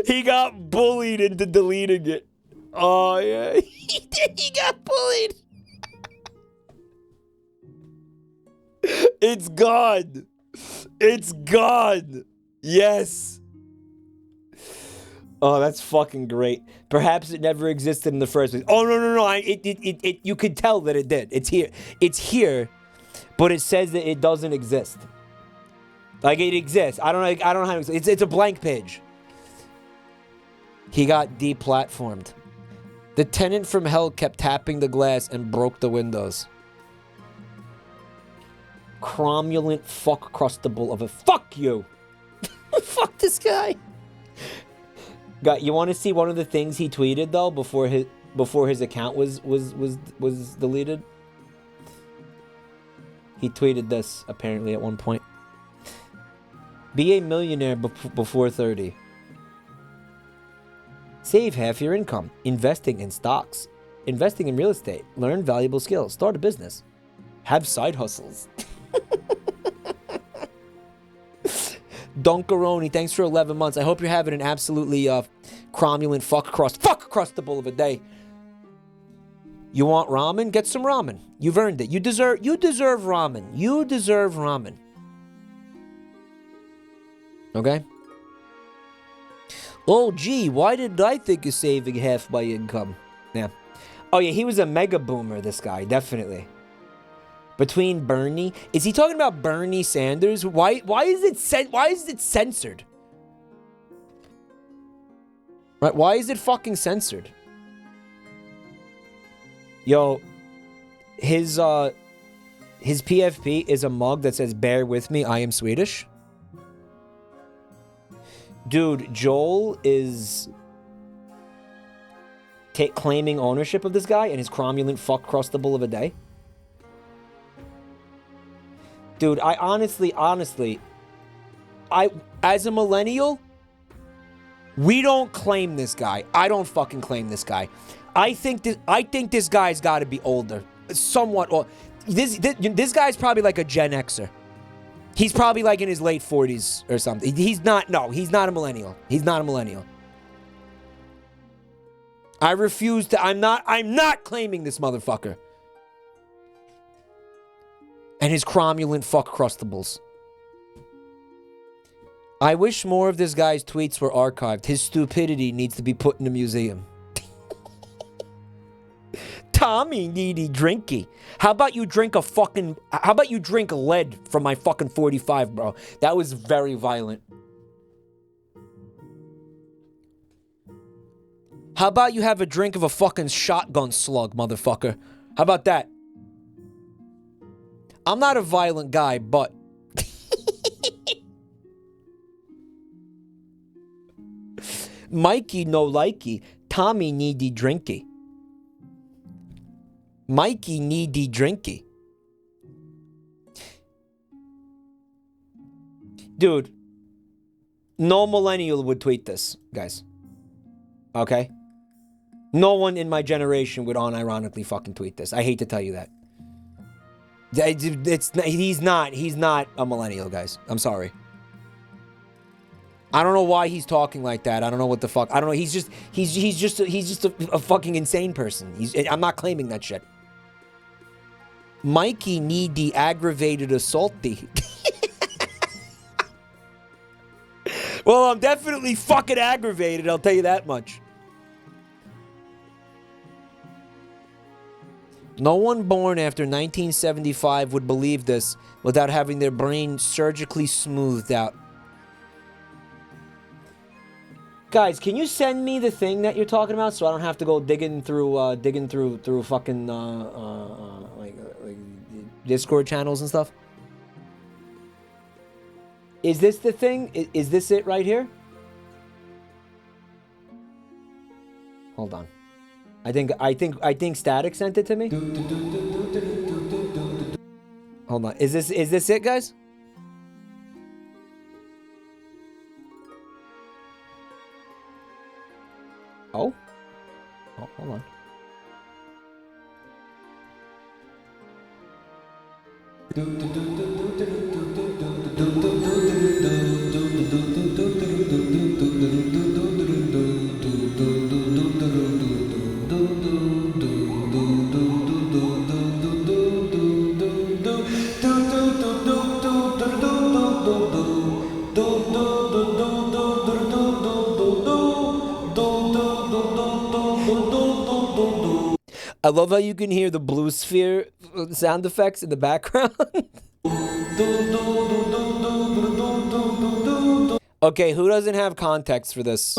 He got bullied into deleting it. Oh, yeah. He got bullied. It's gone. It's gone. Yes. Oh, that's fucking great. Perhaps it never existed in the first place. Oh, no. You could tell that it did. It's here. It's here, but it says that it doesn't exist. Like, it exists. I don't know how to... It's a blank page. He got deplatformed. The tenant from hell kept tapping the glass and broke the windows. Cromulent fuck crustable of a... Fuck you! Fuck this guy! God, you want to see one of the things he tweeted, though, before his account was deleted? He tweeted this, apparently, at one point. Be a millionaire before 30. Save half your income investing in stocks, investing in real estate, learn valuable skills, start a business, have side hustles. Dunkaroni, thanks for 11 months. I hope you're having an absolutely cromulent fuck across the bowl of a day. You want ramen? Get some ramen. You've earned it. You deserve ramen. You deserve ramen. Okay? Oh, gee, why did I think of saving half my income? Yeah. Oh, yeah, he was a mega boomer, this guy, definitely. Between Bernie, is he talking about Bernie Sanders? Why is it censored? Right? Why is it fucking censored? Yo, his PFP is a mug that says "Bear with me, I am Swedish." Dude, Joel is claiming ownership of this guy and his cromulent fuck crustable of a day. Dude, I honestly, as a millennial, we don't claim this guy. I don't fucking claim this guy. I think this guy's got to be older, somewhat old. This guy's probably like a Gen Xer. He's probably like in his late 40s or something. He's not a millennial. He's not a millennial. I refuse to, I'm not claiming this motherfucker. And his cromulent fuck crustables. I wish more of this guy's tweets were archived. His stupidity needs to be put in a museum. Tommy needy drinky. How about you drink lead from my fucking 45, bro? That was very violent. How about you have a drink of a fucking shotgun slug, motherfucker? How about that? I'm not a violent guy, but... Mikey no likey. Tommy needy drinky. Mikey needy drinky. Dude, no millennial would tweet this, guys. Okay? No one in my generation would unironically fucking tweet this. I hate to tell you that. He's not a millennial, guys. I'm sorry. I don't know why he's talking like that. I don't know what the fuck. I don't know. He's just a fucking insane person. I'm not claiming that shit. Mikey needy aggravated assaulty. Well, I'm definitely fucking aggravated, I'll tell you that much. No one born after 1975 would believe this without having their brain surgically smoothed out. Guys, can you send me the thing that you're talking about so I don't have to go digging through fucking like Discord channels and stuff? Is this the thing? Is this it right here? Hold on. I think Static sent it to me. Hold on. Is this it, guys? Oh, hold on. I love how you can hear the blue sphere sound effects in the background. Okay, who doesn't have context for this?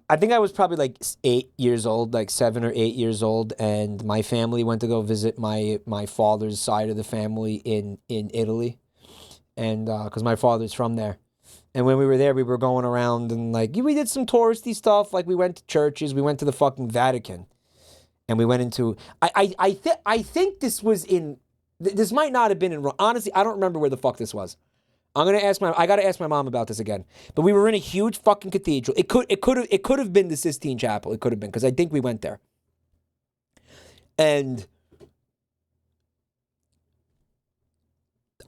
I think I was probably like 8 years old, like 7 or 8 years old, and my family went to go visit my father's side of the family in Italy, and because my father's from there. And when we were there, we were going around and like we did some touristy stuff, like we went to churches, we went to the fucking Vatican, And we went into... I think this was in... This might not have been in... Honestly, I don't remember where the fuck this was. I gotta ask my mom about this again. But we were in a huge fucking cathedral. It could have been the Sistine Chapel. It could have been, because I think we went there. And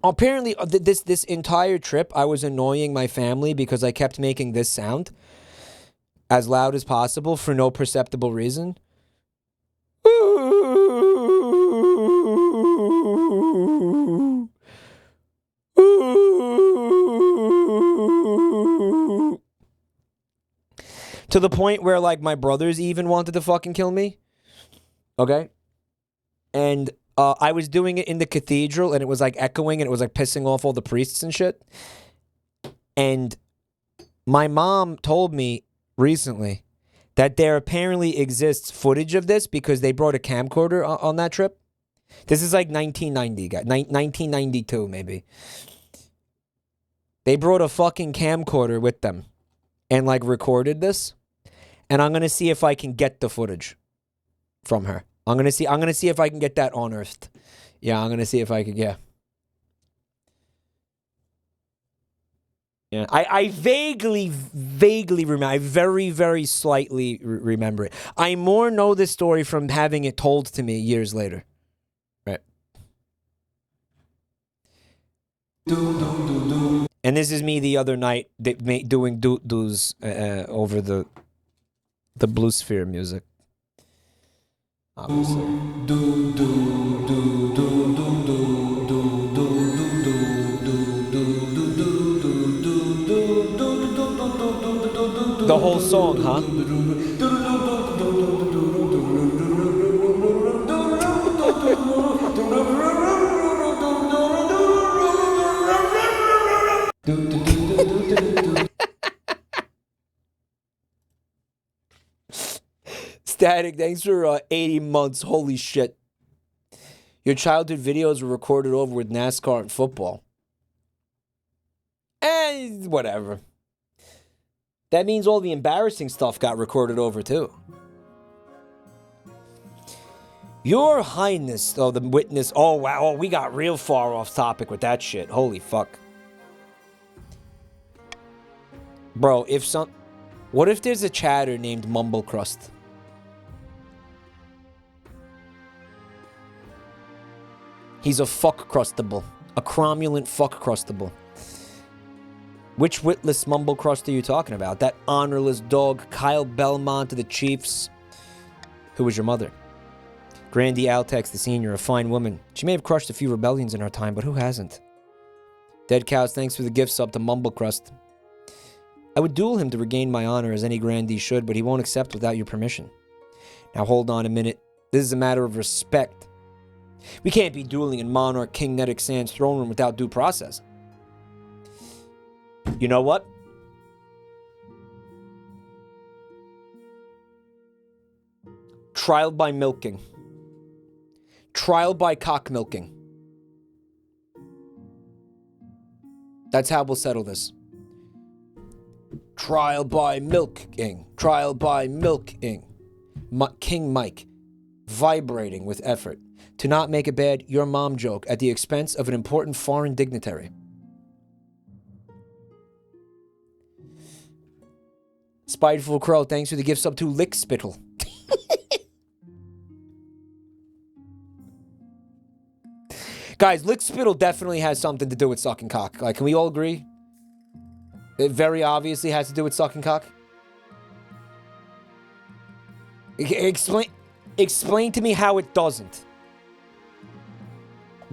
apparently, this entire trip, I was annoying my family because I kept making this sound as loud as possible for no perceptible reason. To the point where, like, my brothers even wanted to fucking kill me. Okay? And I was doing it in the cathedral, and it was, like, echoing, and it was, like, pissing off all the priests and shit. And my mom told me recently that there apparently exists footage of this because they brought a camcorder on that trip. This is, like, 1992, maybe. They brought a fucking camcorder with them and, like, recorded this. And I'm going to see if I can get the footage from her. I'm going to see if I can get that unearthed. Yeah, I'm going to see if I can, yeah. Yeah, I vaguely remember. I very, very slightly remember it. I more know this story from having it told to me years later. Right. And this is me the other night doing do's over the Blue Sphere music. Obviously. The whole song, huh? Static, thanks for 80 months. Holy shit. Your childhood videos were recorded over with NASCAR and football. Whatever. That means all the embarrassing stuff got recorded over too. Your Highness, the witness. Oh, wow. Oh, we got real far off topic with that shit. Holy fuck. Bro, what if there's a chatter named Mumblecrust? He's a fuck-crustable. A cromulent fuck-crustable. Which witless Mumblecrust are you talking about? That honorless dog, Kyle Belmont of the Chiefs. Who was your mother? Grandy Altex, the senior, a fine woman. She may have crushed a few rebellions in her time, but who hasn't? Dead Cows, thanks for the gift sub to Mumblecrust. I would duel him to regain my honor, as any grandee should, but he won't accept without your permission. Now hold on a minute. This is a matter of respect. We can't be dueling in Monarch King Nedic Sand's throne room without due process. You know what? Trial by milking. Trial by cock milking. That's how we'll settle this. Trial by milking. Trial by milking. King Mike. Vibrating with effort. To not make a bad your mom joke at the expense of an important foreign dignitary. Spiteful Crow, thanks for the gift sub to Lickspittle. Guys, Lickspittle definitely has something to do with sucking cock. Like, can we all agree? It very obviously has to do with sucking cock. Explain to me how it doesn't.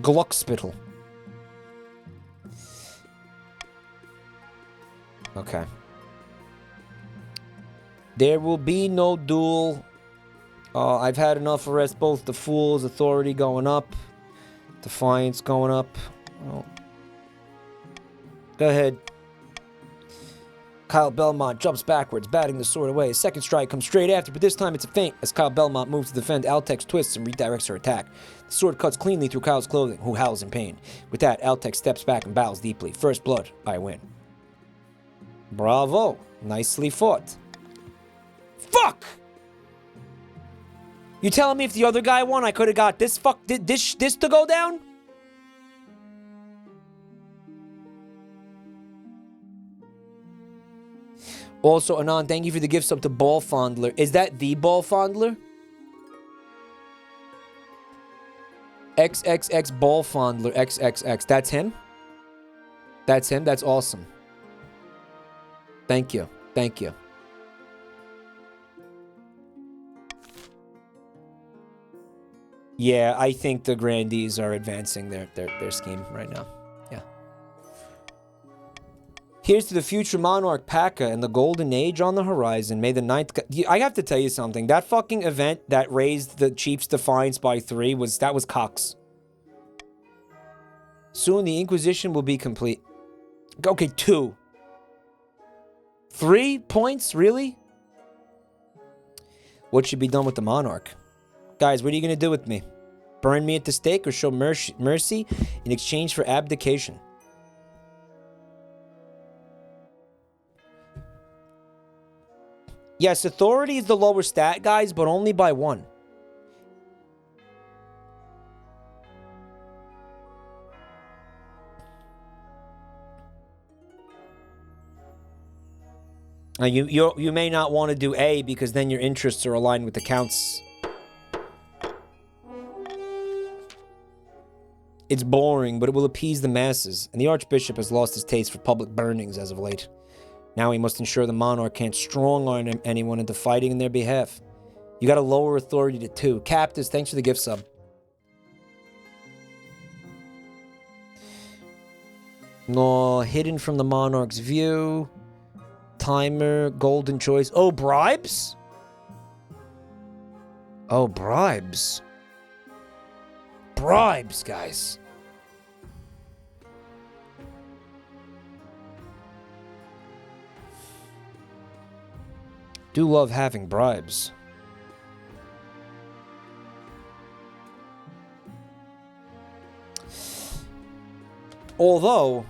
Gluck spittle. Okay. There will be no duel. I've had enough arrest both the Fool's authority going up. Defiance going up. Oh. Go ahead. Kyle Belmont jumps backwards, batting the sword away. His second strike comes straight after, but this time it's a feint. As Kyle Belmont moves to defend, Altex twists and redirects her attack. The sword cuts cleanly through Kyle's clothing, who howls in pain. With that, Altex steps back and bows deeply. First blood, I win. Bravo. Nicely fought. Fuck! You telling me if the other guy won, I could have got this this to go down? Also, Anon, thank you for the gift sub to Ball Fondler. Is that the Ball Fondler? XXX Ball Fondler XXX. That's him? That's him? That's awesome. Thank you. Thank you. Yeah, I think the Grandees are advancing their scheme right now. Yeah. Here's to the future Monarch P.A.C.A. and the Golden Age on the horizon. May the 9th... I have to tell you something. That fucking event that raised the Chief's Defiance by 3 was Cox. Soon the Inquisition will be complete. Okay, 2. 3 points? Really? What should be done with the Monarch? Guys, what are you going to do with me? Burn me at the stake or show mercy in exchange for abdication? Yes, authority is the lower stat, guys, but only by 1. Now, you may not want to do A because then your interests are aligned with the counts. It's boring, but it will appease the masses, and the Archbishop has lost his taste for public burnings as of late. Now he must ensure the Monarch can't strong-arm anyone into fighting in their behalf. You gotta lower authority to 2. Captives, thanks for the gift sub. No, hidden from the Monarch's view. Timer, golden choice. Oh, bribes? Oh, bribes. Bribes, guys. Do love having bribes. Although,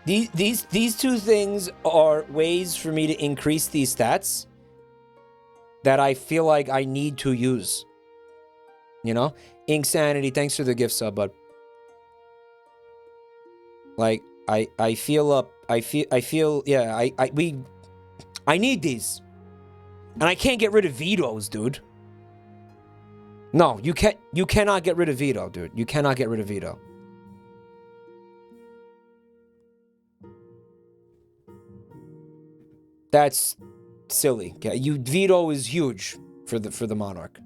these two things are ways for me to increase these stats that I feel like I need to use. You know? Insanity, thanks for the gift sub, bud. Like, I feel yeah, I need these. And I can't get rid of vetoes, dude. No, you cannot get rid of veto, dude. You cannot get rid of veto. That's silly. Yeah, veto is huge for the Monarch.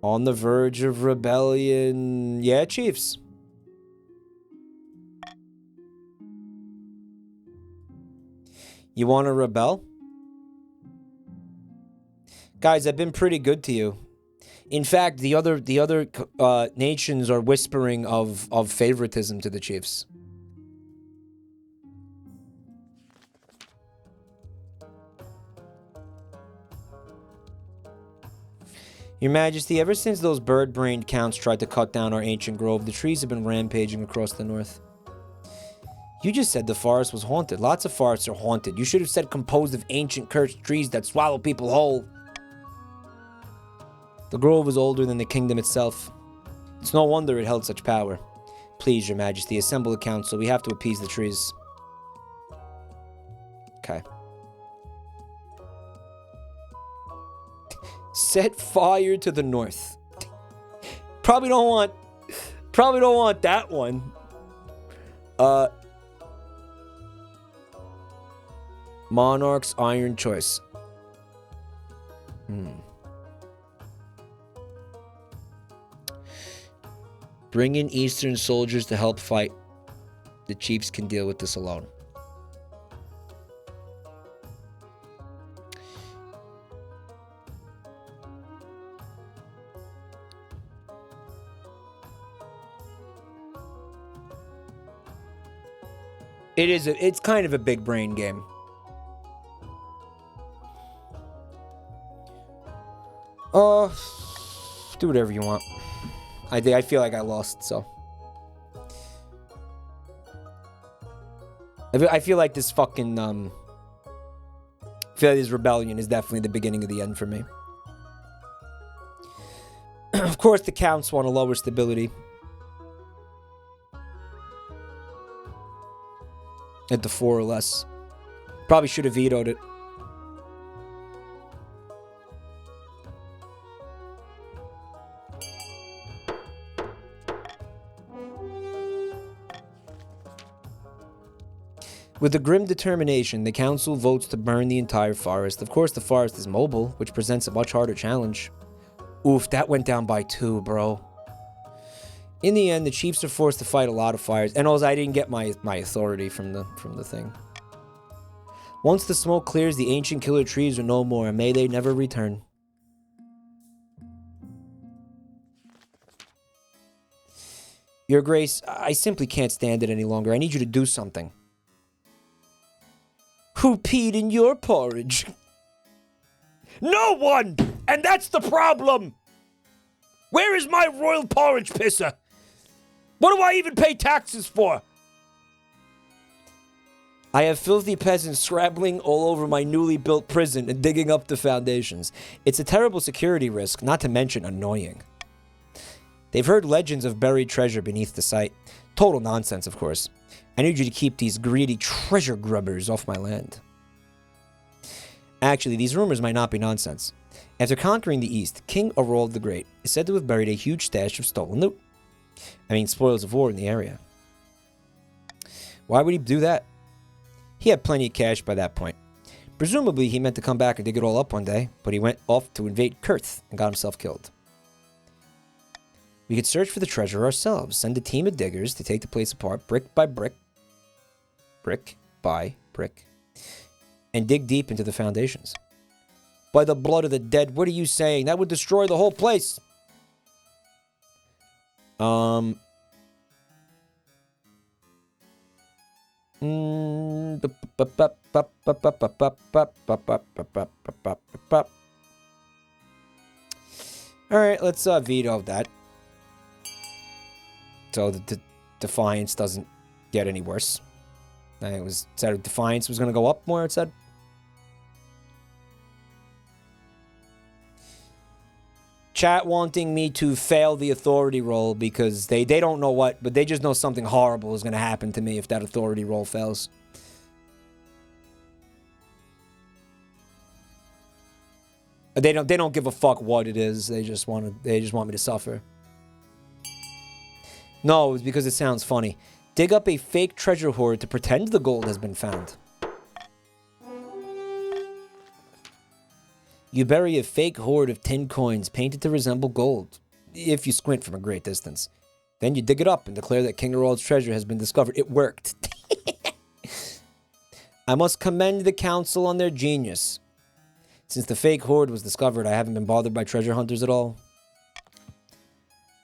On the verge of rebellion. Yeah, Chiefs. You want to rebel? Guys, I've been pretty good to you. In fact, the other nations are whispering of favoritism to the Chiefs. Your Majesty, ever since those bird-brained counts tried to cut down our ancient grove, the trees have been rampaging across the north. You just said the forest was haunted. Lots of forests are haunted. You should have said composed of ancient cursed trees that swallow people whole. The grove was older than the kingdom itself. It's no wonder it held such power. Please, Your Majesty, assemble a council. We have to appease the trees. Okay. Set fire to the north. Probably don't want that one. Monarch's iron choice. Bring in Eastern soldiers to help fight. The Chiefs can deal with this alone. It's kind of a big brain game. Do whatever you want. I feel like I lost, so. I feel like this fucking, I feel like this rebellion is definitely the beginning of the end for me. Of course, the counts want a lower stability. At the 4 or less. Probably should have vetoed it. With a grim determination, the council votes to burn the entire forest. Of course, the forest is mobile, which presents a much harder challenge. Oof, that went down by 2, bro. In the end, the chiefs are forced to fight a lot of fires. And also, I didn't get my authority from the thing. Once the smoke clears, the ancient killer trees are no more, and may they never return. Your Grace, I simply can't stand it any longer. I need you to do something. Who peed in your porridge? No one! And that's the problem! Where is my royal porridge pisser? What do I even pay taxes for? I have filthy peasants scrabbling all over my newly built prison and digging up the foundations. It's a terrible security risk, not to mention annoying. They've heard legends of buried treasure beneath the site. Total nonsense, of course. I need you to keep these greedy treasure grubbers off my land. Actually, these rumors might not be nonsense. After conquering the East, King Aurald the Great is said to have buried a huge stash of stolen loot. I mean, spoils of war in the area. Why would he do that? He had plenty of cash by that point. Presumably, he meant to come back and dig it all up one day, but he went off to invade Kurth and got himself killed. We could search for the treasure ourselves, send a team of diggers to take the place apart brick by brick, and dig deep into the foundations. By the blood of the dead, what are you saying? That would destroy the whole place. Alright, let's veto that. So the Defiance doesn't get any worse. I think it was said Defiance was going to go up more, it said. Chat wanting me to fail the authority roll because they don't know what, but they just know something horrible is going to happen to me if that authority roll fails. They don't give a fuck what it is. They just want me to suffer. No, it's because it sounds funny. Dig up a fake treasure hoard to pretend the gold has been found. You bury a fake hoard of tin coins painted to resemble gold, if you squint from a great distance. Then you dig it up and declare that King Aurald's treasure has been discovered. It worked. I must commend the council on their genius. Since the fake hoard was discovered, I haven't been bothered by treasure hunters at all.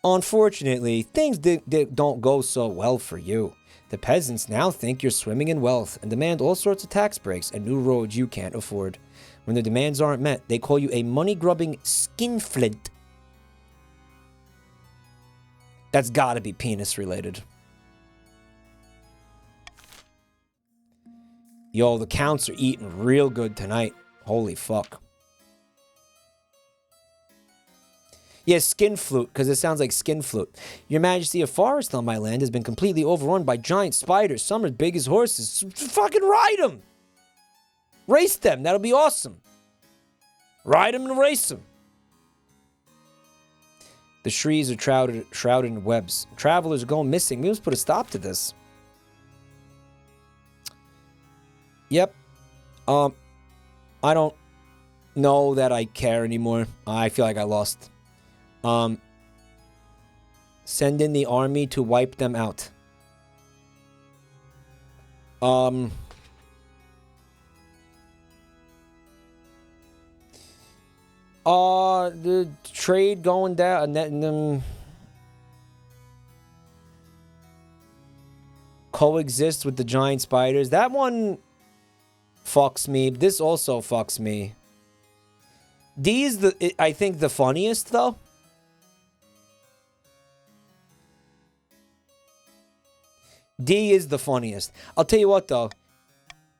Unfortunately, things don't go so well for you. The peasants now think you're swimming in wealth and demand all sorts of tax breaks and new roads you can't afford. When the demands aren't met, they call you a money-grubbing skinflint. That's gotta be penis-related. Yo, the counts are eating real good tonight. Holy fuck. Yeah, skin flute, because it sounds like skin flute. Your Majesty, a forest on my land has been completely overrun by giant spiders, some as big as horses. Fucking ride them! Race them, that'll be awesome. Ride them and race them. The trees are shrouded in webs. Travelers are going missing. We must put a stop to this. Yep. I don't know that I care anymore. I feel like I lost. Send in the army to wipe them out. The trade going down, coexist with the giant spiders. That one fucks me. This also fucks me. D is I think the funniest though. D is the funniest. I'll tell you what though.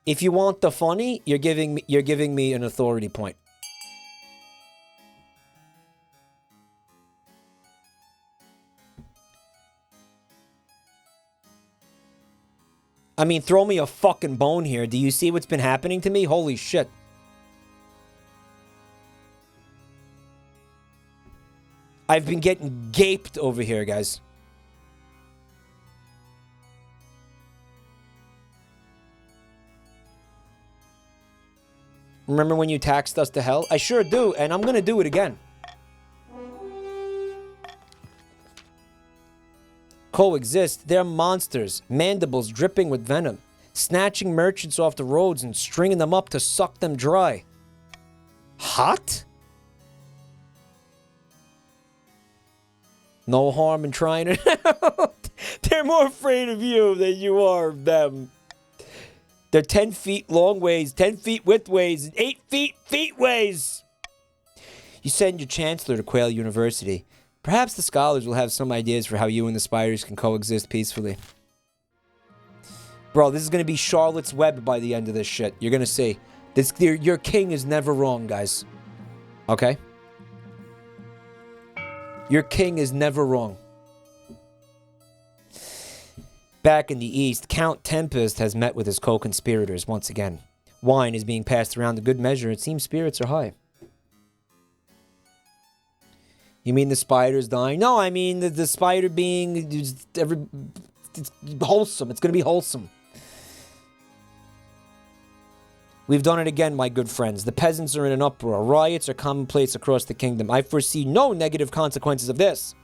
If you want the funny, you're giving me an authority point. I mean, throw me a fucking bone here. Do you see what's been happening to me? Holy shit. I've been getting gaped over here, guys. Remember when you taxed us to hell? I sure do, and I'm gonna do it again. Coexist. They're monsters. Mandibles dripping with venom. Snatching merchants off the roads and stringing them up to suck them dry. Hot? No harm in trying it out. They're more afraid of you than you are of them. They're 10 feet long ways, 10 feet width ways, and 8 feet ways. You send your chancellor to Quail University. Perhaps the scholars will have some ideas for how you and the spiders can coexist peacefully. Bro, this is going to be Charlotte's Web by the end of this shit. You're going to see. Your king is never wrong, guys. Okay? Your king is never wrong. Back in the east, Count Tempest has met with his co-conspirators once again. Wine is being passed around to good measure. It seems spirits are high. You mean the spider's dying? No, I mean the spider being it's wholesome. It's going to be wholesome. We've done it again, my good friends. The peasants are in an uproar. Riots are commonplace across the kingdom. I foresee no negative consequences of this.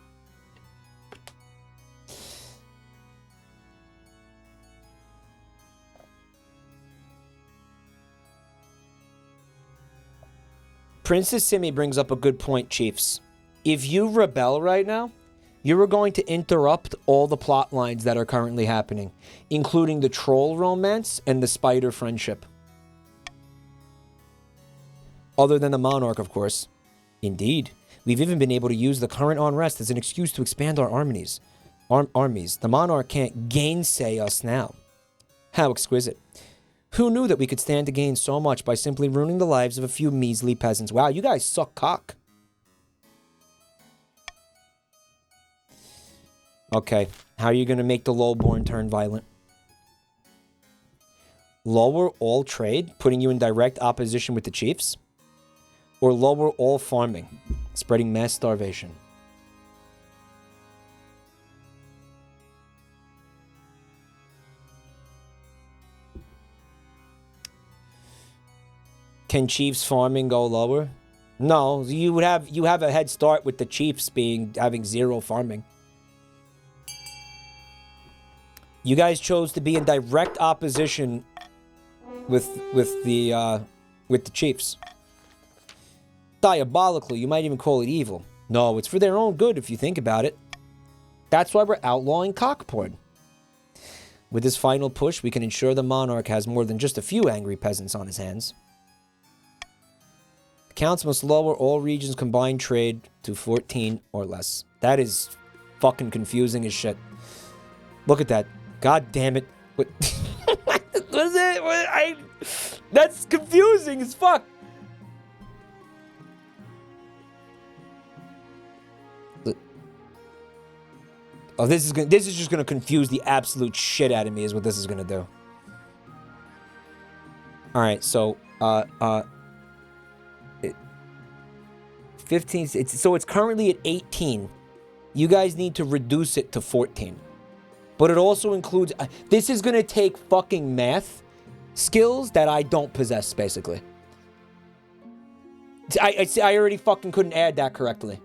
Princess Simi brings up a good point, chiefs. If you rebel right now, you are going to interrupt all the plot lines that are currently happening, including the troll romance and the spider friendship. Other than the Monarch, of course. Indeed. We've even been able to use the current unrest as an excuse to expand our armies. The Monarch can't gainsay us now. How exquisite. Who knew that we could stand to gain so much by simply ruining the lives of a few measly peasants? Wow, you guys suck cock. Okay, how are you going to make the lowborn turn violent? Lower all trade, putting you in direct opposition with the chiefs? Or lower all farming, spreading mass starvation? Can chiefs farming go lower? No, you have a head start with the chiefs having zero farming. You guys chose to be in direct opposition with the chiefs. Diabolically, you might even call it evil. No, it's for their own good if you think about it. That's why we're outlawing cockporn. With this final push, we can ensure the Monarch has more than just a few angry peasants on his hands. The counts must lower all regions' combined trade to 14 or less. That is fucking confusing as shit. Look at that. God damn it. What is it? That's confusing as fuck. Oh, this is just gonna confuse the absolute shit out of me is what this is gonna do. Alright, so 15, it's currently at 18. You guys need to reduce it to 14. But it also includes... this is going to take fucking math skills that I don't possess, basically. I already fucking couldn't add that correctly.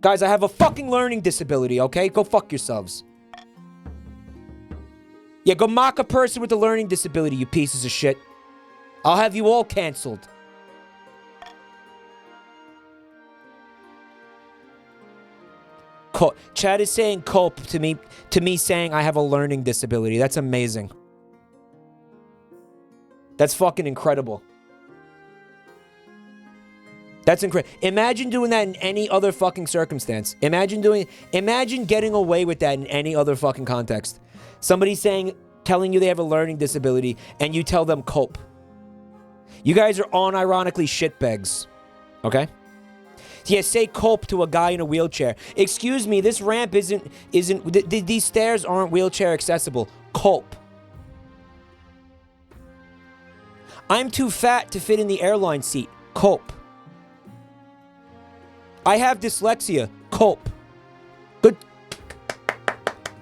Guys, I have a fucking learning disability, okay? Go fuck yourselves. Yeah, go mock a person with a learning disability, you pieces of shit. I'll have you all canceled. Chad is saying cope to me saying I have a learning disability. That's amazing. That's fucking incredible. That's incredible. Imagine doing that in any other fucking circumstance. Imagine getting away with that in any other fucking context. Somebody saying telling you they have a learning disability, and you tell them cope. You guys are unironically shitbags. Okay? Yeah, say cope to a guy in a wheelchair. Excuse me, this ramp isn't these stairs aren't wheelchair accessible. Cope. I'm too fat to fit in the airline seat. Cope. I have dyslexia. Cope. Good.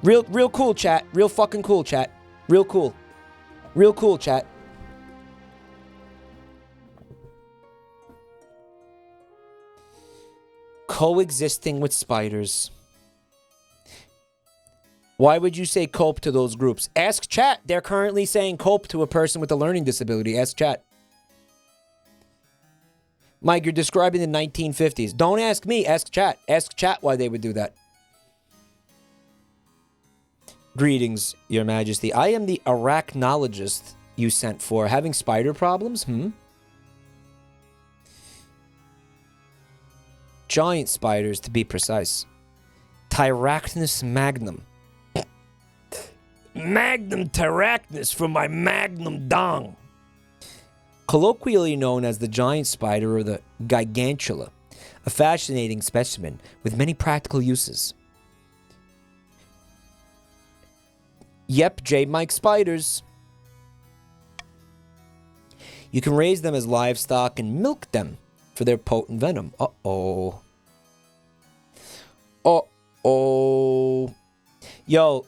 Real cool, chat. Real fucking cool, chat. Real cool. Real cool, chat. Coexisting with spiders. Why would you say cope to those groups? Ask chat. They're currently saying cope to a person with a learning disability. Ask chat. Mike, you're describing the 1950s. Don't ask me. Ask chat. Ask chat why they would do that. Greetings, Your Majesty. I am the arachnologist you sent for. Having spider problems? Giant spiders, to be precise. Tyrachnus magnum. Magnum tyrachnus from my magnum dong. Colloquially known as the giant spider or the gigantula, a fascinating specimen with many practical uses. Yep, J. Mike spiders. You can raise them as livestock and milk them for their potent venom. Uh-oh. Uh-oh. Yo,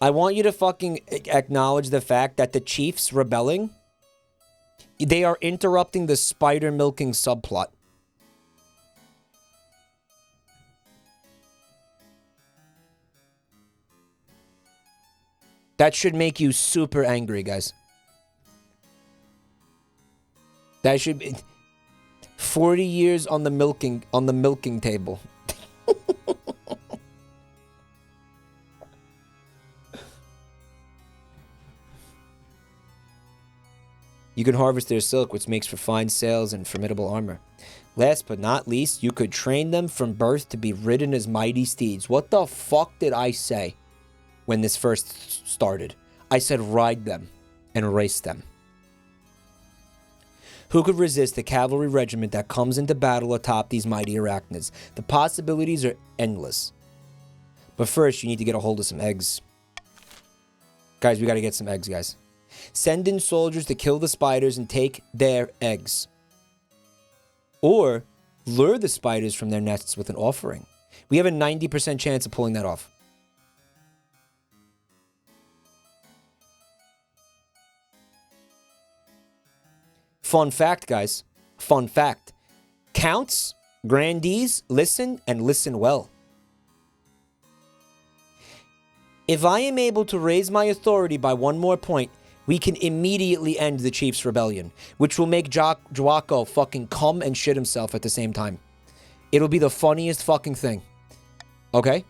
I want you to fucking acknowledge the fact that the chiefs rebelling, they are interrupting the spider milking subplot. That should make you super angry, guys. That should be 40 years on the milking table. You can harvest their silk, which makes for fine sails and formidable armor. Last but not least, you could train them from birth to be ridden as mighty steeds. What the fuck did I say when this first started? I said ride them and race them. Who could resist the cavalry regiment that comes into battle atop these mighty arachnids? The possibilities are endless. But first, you need to get a hold of some eggs. Guys, we gotta get some eggs, guys. Send in soldiers to kill the spiders and take their eggs. Or lure the spiders from their nests with an offering. We have a 90% chance of pulling that off. Fun fact, guys. Fun fact. Counts, grandees, listen and listen well. If I am able to raise my authority by one more point, we can immediately end the Chiefs' rebellion, which will make Joaco fucking come and shit himself at the same time. It'll be the funniest fucking thing. Okay?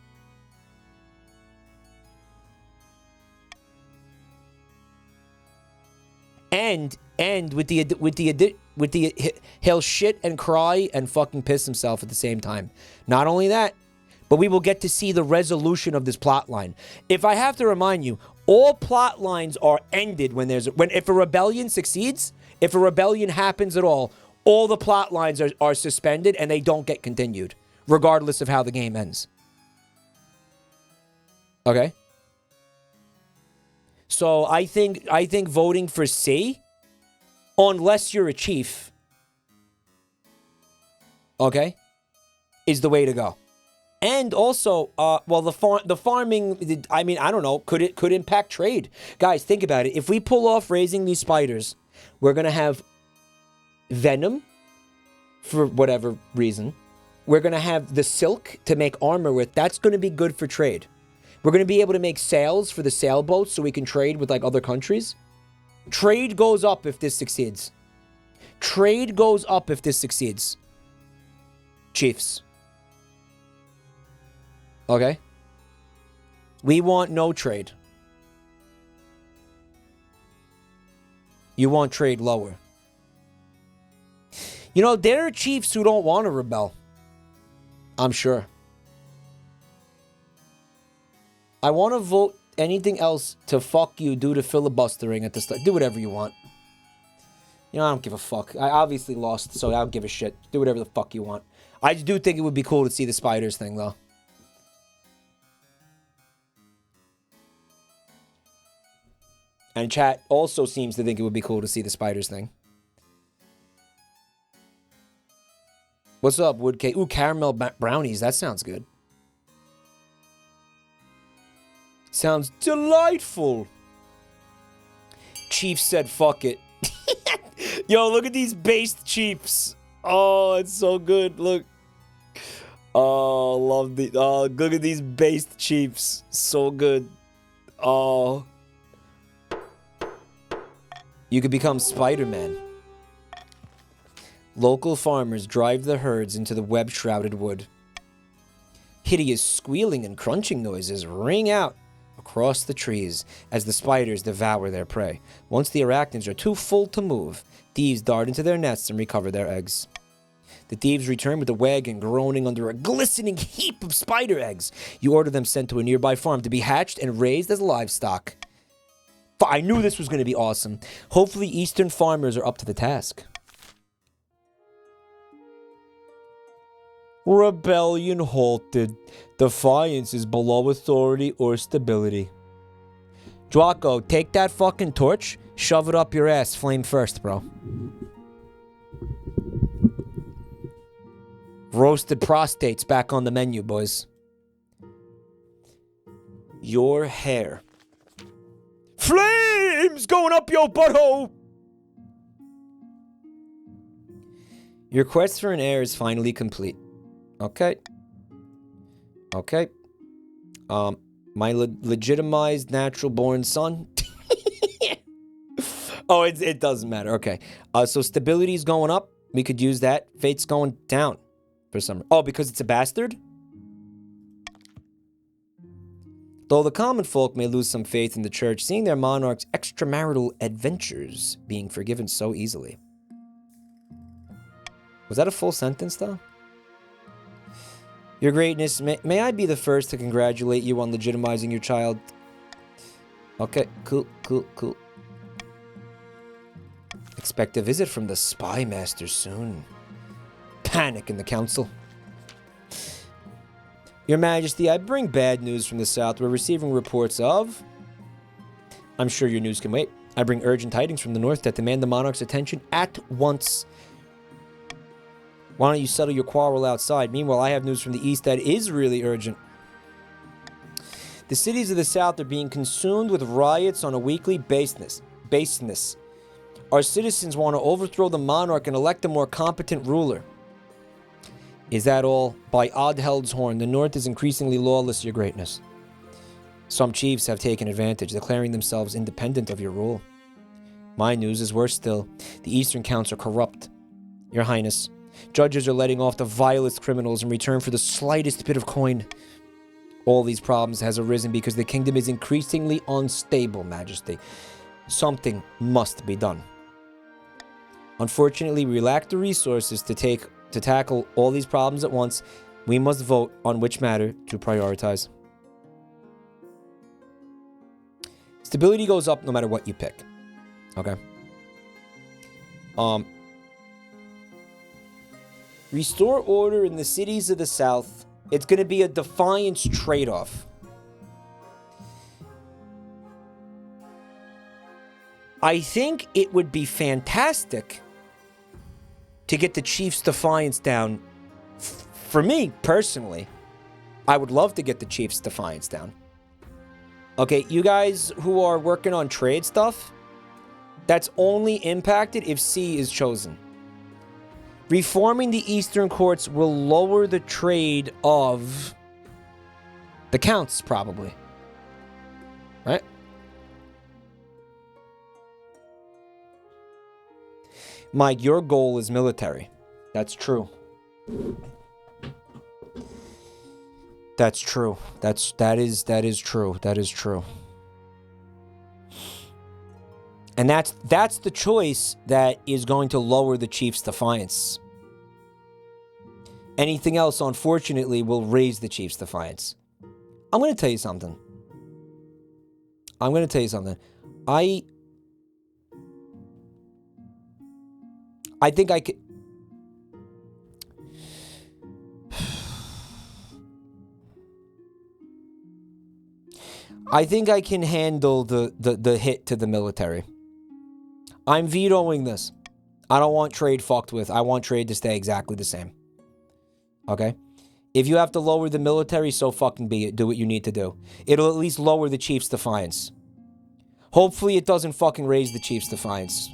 And with the he'll shit and cry and fucking piss himself at the same time. Not only that, but we will get to see the resolution of this plot line. If I have to remind you, all plot lines are ended if a rebellion succeeds, if a rebellion happens at all the plot lines are suspended and they don't get continued, regardless of how the game ends. Okay? So I think voting for C, unless you're a chief, okay, is the way to go. And also, well, the farming, I mean, I don't know, could impact trade. Guys, think about it. If we pull off raising these spiders, we're going to have venom for whatever reason. We're going to have the silk to make armor with. That's going to be good for trade. We're going to be able to make sails for the sailboats so we can trade with like other countries. Trade goes up if this succeeds. Trade goes up if this succeeds. Chiefs. Okay? We want no trade. You want trade lower. You know, there are chiefs who don't want to rebel. I'm sure. I want to vote anything else to fuck you due to filibustering at the start. Do whatever you want. You know, I don't give a fuck. I obviously lost, so I don't give a shit. Do whatever the fuck you want. I do think it would be cool to see the spiders thing, though. And chat also seems to think it would be cool to see the spiders thing. What's up, Woodcake? Ooh, caramel brownies. That sounds good. Sounds delightful. Chief said, fuck it. Yo, look at these based Chiefs. Oh, it's so good. Look. Oh, love the. Oh, look at these based Chiefs. So good. Oh. You could become Spider-Man. Local farmers drive the herds into the web-shrouded wood. Hideous squealing and crunching noises ring out across the trees as the spiders devour their prey. Once the arachnids are too full to move, thieves dart into their nests and recover their eggs. The thieves return with the wagon groaning under a glistening heap of spider eggs. You order them sent to a nearby farm to be hatched and raised as livestock. I knew this was going to be awesome. Hopefully Eastern farmers are up to the task. Rebellion halted. Defiance is below authority or stability. Draco, take that fucking torch, shove it up your ass, flame first, bro. Roasted prostates back on the menu, boys. Your hair. Flames going up your butthole! Your quest for an heir is finally complete. Okay. Okay. My legitimized natural-born son. Oh, it doesn't matter. Okay. So stability's going up. We could use that. Fate's going down for some. Oh, because it's a bastard? Though the common folk may lose some faith in the church, seeing their monarch's extramarital adventures being forgiven so easily. Was that a full sentence, though? Your greatness, may I be the first to congratulate you on legitimizing your child? Okay, cool. Expect a visit from the spy master soon. Panic in the council. Your Majesty, I bring bad news from the south. We're receiving reports of... I'm sure your news can wait. I bring urgent tidings from the north that demand the monarch's attention at once. Why don't you settle your quarrel outside? Meanwhile, I have news from the east that is really urgent. The cities of the south are being consumed with riots on a weekly basis. Our citizens want to overthrow the monarch and elect a more competent ruler. Is that all? By Odheld's horn, the north is increasingly lawless, your greatness. Some chiefs have taken advantage, declaring themselves independent of your rule. My news is worse still. The eastern counts are corrupt. Your highness, judges are letting off the vilest criminals in return for the slightest bit of coin. All these problems has arisen because the kingdom is increasingly unstable, Majesty. Something must be done. Unfortunately, we lack the resources to tackle all these problems at once. We must vote on which matter to prioritize. Stability goes up no matter what you pick. Okay. Restore order in the cities of the south. It's going to be a defiance trade-off. I think it would be fantastic to get the Chiefs' defiance down. For me, personally, I would love to get the Chiefs' defiance down. Okay, you guys who are working on trade stuff, that's only impacted if C is chosen. Reforming the Eastern courts will lower the trade of the counts, probably. Right? Mike, your goal is military. That's true. That's true. That is true. That is true. And that's the choice that is going to lower the Chiefs' defiance. Anything else, unfortunately, will raise the Chiefs' defiance. I'm going to tell you something. I'm going to tell you something. I think I could... I think I can handle the hit to the military. I'm vetoing this. I don't want trade fucked with. I want trade to stay exactly the same. Okay? If you have to lower the military, so fucking be it. Do what you need to do. It'll at least lower the Chiefs' defiance. Hopefully it doesn't fucking raise the Chiefs' defiance.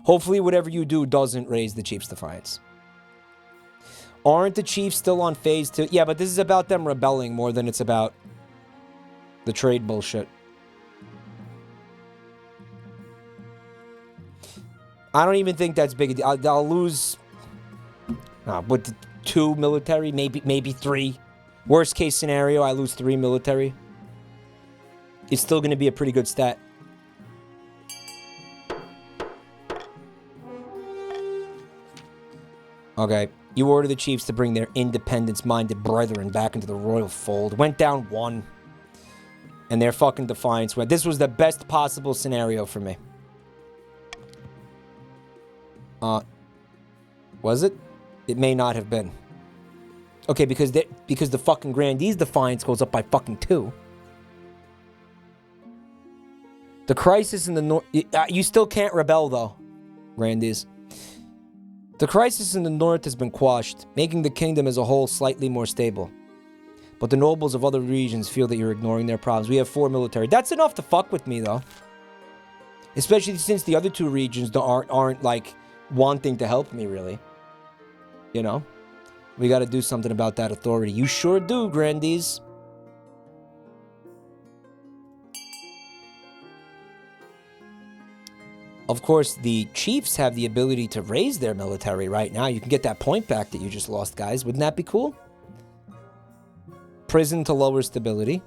Hopefully whatever you do doesn't raise the Chiefs' defiance. Aren't the Chiefs still on phase 2? Yeah, but this is about them rebelling more than it's about the trade bullshit. I don't even think that's big. I'll lose... with 2 military, maybe 3. Worst case scenario, I lose 3 military. It's still going to be a pretty good stat. Okay. You order the Chiefs to bring their independence-minded brethren back into the royal fold. Went down 1. And their fucking defiance went. This was the best possible scenario for me. Was it? It may not have been. Okay, because the fucking Grandee's defiance goes up by fucking 2. The crisis in the north... You still can't rebel, though, Grandees. The crisis in the north has been quashed, making the kingdom as a whole slightly more stable. But the nobles of other regions feel that you're ignoring their problems. We have 4 military. That's enough to fuck with me, though. Especially since the other 2 regions aren't like, wanting to help me, really. You know? We gotta do something about that authority. You sure do, Grandees. Of course, the Chiefs have the ability to raise their military right now. You can get that point back that you just lost, guys. Wouldn't that be cool? Prison to lower stability.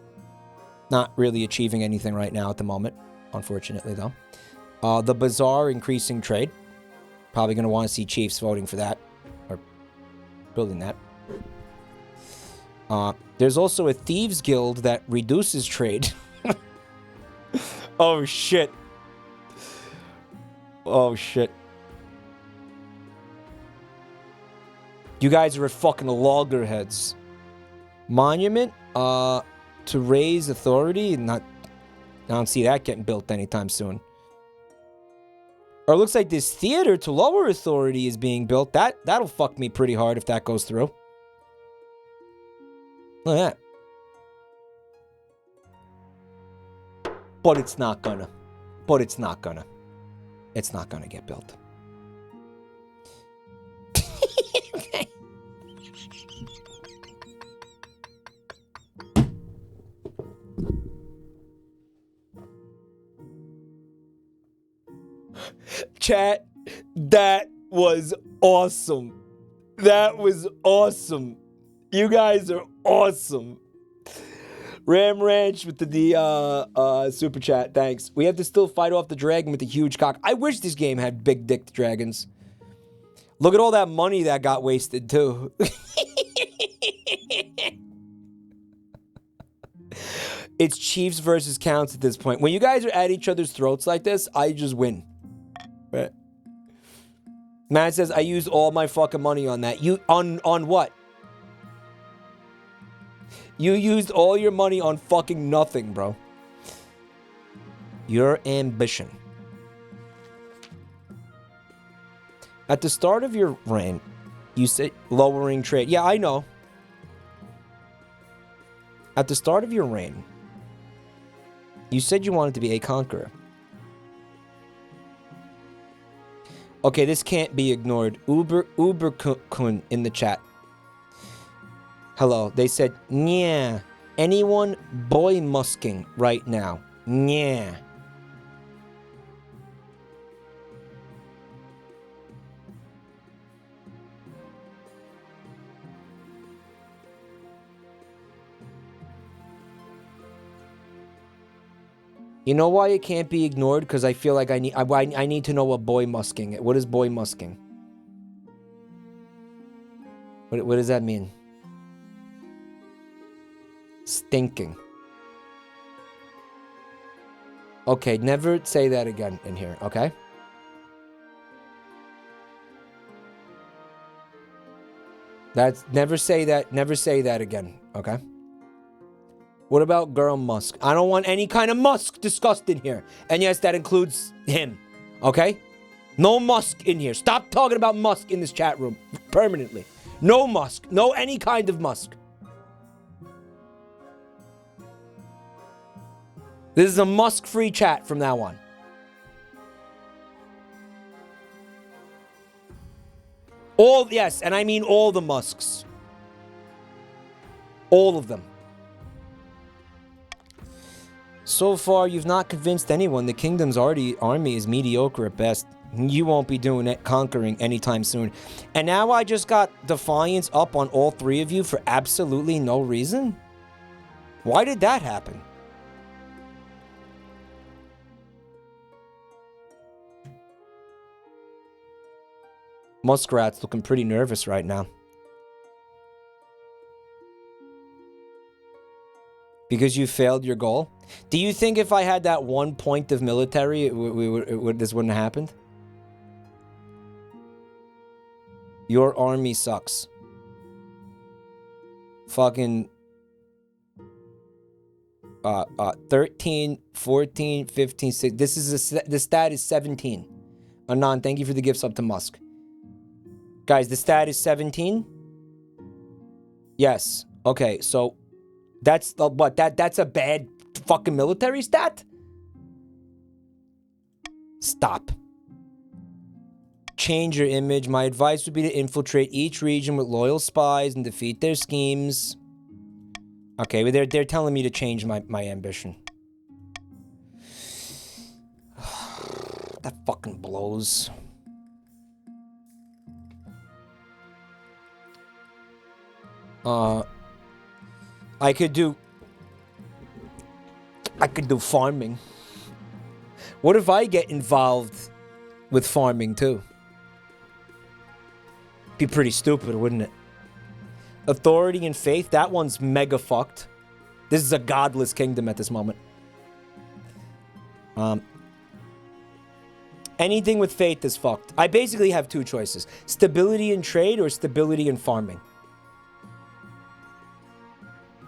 Not really achieving anything right now at the moment, unfortunately, though. The Bazaar, increasing trade. Probably going to want to see Chiefs voting for that. Or building that. There's also a Thieves Guild that reduces trade. Oh, shit. Oh, shit. You guys are at fucking loggerheads. Monument, to raise authority, I don't see that getting built anytime soon. Or it looks like this theater to lower authority is being built. That'll fuck me pretty hard if that goes through. Look at that. But it's not gonna. It's not gonna get built. Okay. Chat, that was awesome. That was awesome. You guys are awesome. Ram Ranch with the super chat, thanks. We have to still fight off the dragon with the huge cock. I wish this game had big dick dragons. Look at all that money that got wasted too. It's Chiefs versus Counts at this point. When you guys are at each other's throats like this, I just win. Right. Matt says, I used all my fucking money on that. You, on what? You used all your money on fucking nothing, bro. Your ambition. At the start of your reign, you said lowering trade. Yeah, I know. At the start of your reign, you said you wanted to be a conqueror. Okay, this can't be ignored. Uber Kun in the chat. Hello. They said, yeah. Anyone boy musking right now? Yeah. You know why it can't be ignored? Because I feel like I need to know what boy musking. What is boy musking? What does that mean? Stinking. Okay, never say that again in here, okay? Never say that again, okay? What about girl Musk? I don't want any kind of Musk discussed in here. And yes, that includes him, okay? No Musk in here. Stop talking about Musk in this chat room permanently. No Musk. No any kind of Musk. This is a Musk-free chat from now on. Yes, and I mean all the Musks. All of them. So far, you've not convinced anyone. The kingdom's army is mediocre at best. You won't be doing it, conquering anytime soon. And now I just got Defiance up on all three of you for absolutely no reason? Why did that happen? Muskrat's looking pretty nervous right now. Because you failed your goal? Do you think if I had that 1 point of military, this wouldn't have happened? Your army sucks. Fucking 13, 14, 15, 16. The stat is 17. Anon, thank you for the gifts up to Musk. Guys, the stat is 17? Yes. Okay, so that's what? That's a bad fucking military stat? Stop. Change your image. My advice would be to infiltrate each region with loyal spies and defeat their schemes. Okay, but they're telling me to change my ambition. That fucking blows. I could do farming. What if I get involved with farming too? Be pretty stupid, wouldn't it? Authority and faith, that one's mega fucked. This is a godless kingdom at this moment. Anything with faith is fucked. I basically have two choices. Stability in trade or stability in farming.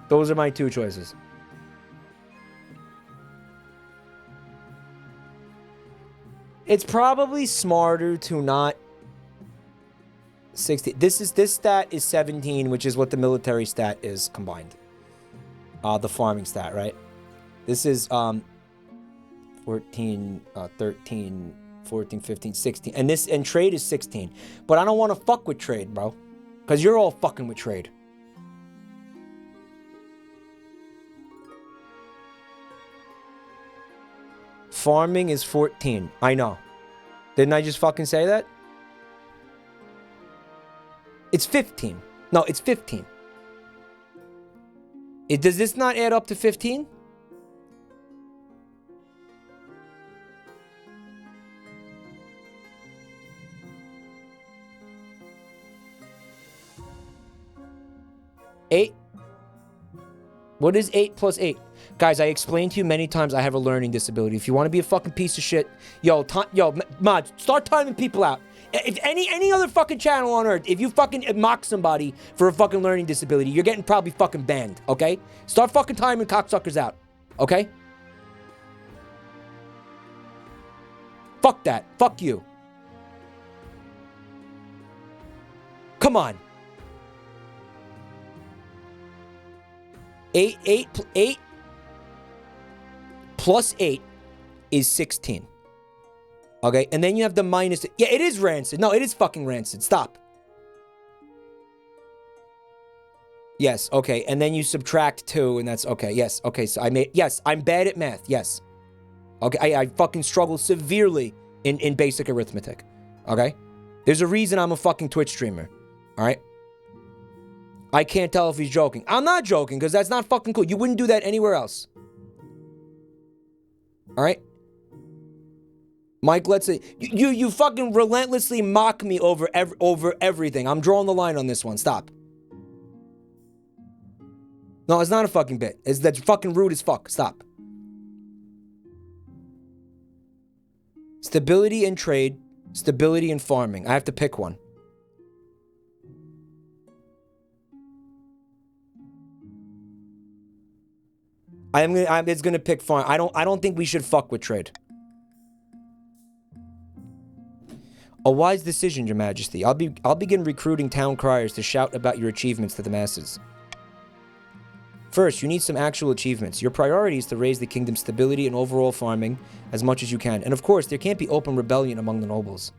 Those are my two choices. It's probably smarter to not 60. This stat is 17, which is what the military stat is combined. The farming stat, right? This is 14, 13, 14, 15, 16. And trade is 16. But I don't want to fuck with trade, bro. Because you're all fucking with trade. Farming is 14. I know. Didn't I just fucking say that? It's 15. No, it's 15. Does this not add up to 15? Eight? What is 8 plus 8? Guys, I explained to you many times I have a learning disability. If you want to be a fucking piece of shit, Mod, start timing people out. If any other fucking channel on earth, if you fucking mock somebody for a fucking learning disability, you're getting probably fucking banned, okay? Start fucking timing cocksuckers out, okay? Fuck that. Fuck you. Come on. 8 plus 8 is 16. Okay, and then you have the minus. Yeah, it is rancid. No, it is fucking rancid. Stop. Yes, okay, and then you subtract 2, and that's okay. Yes, okay, so yes, I'm bad at math. Yes. Okay, I fucking struggle severely in basic arithmetic. Okay? There's a reason I'm a fucking Twitch streamer. Alright? I can't tell if he's joking. I'm not joking, because that's not fucking cool. You wouldn't do that anywhere else. Alright? Mike, let's say you fucking relentlessly mock me over everything. I'm drawing the line on this one. Stop. No, it's not a fucking bit. That's fucking rude as fuck. Stop. Stability in trade, stability in farming. I have to pick one. It's gonna pick farm. I don't think we should fuck with trade. A wise decision, Your Majesty. I'll begin recruiting town criers to shout about your achievements to the masses. First, you need some actual achievements. Your priority is to raise the kingdom's stability and overall farming as much as you can. And of course, there can't be open rebellion among the nobles.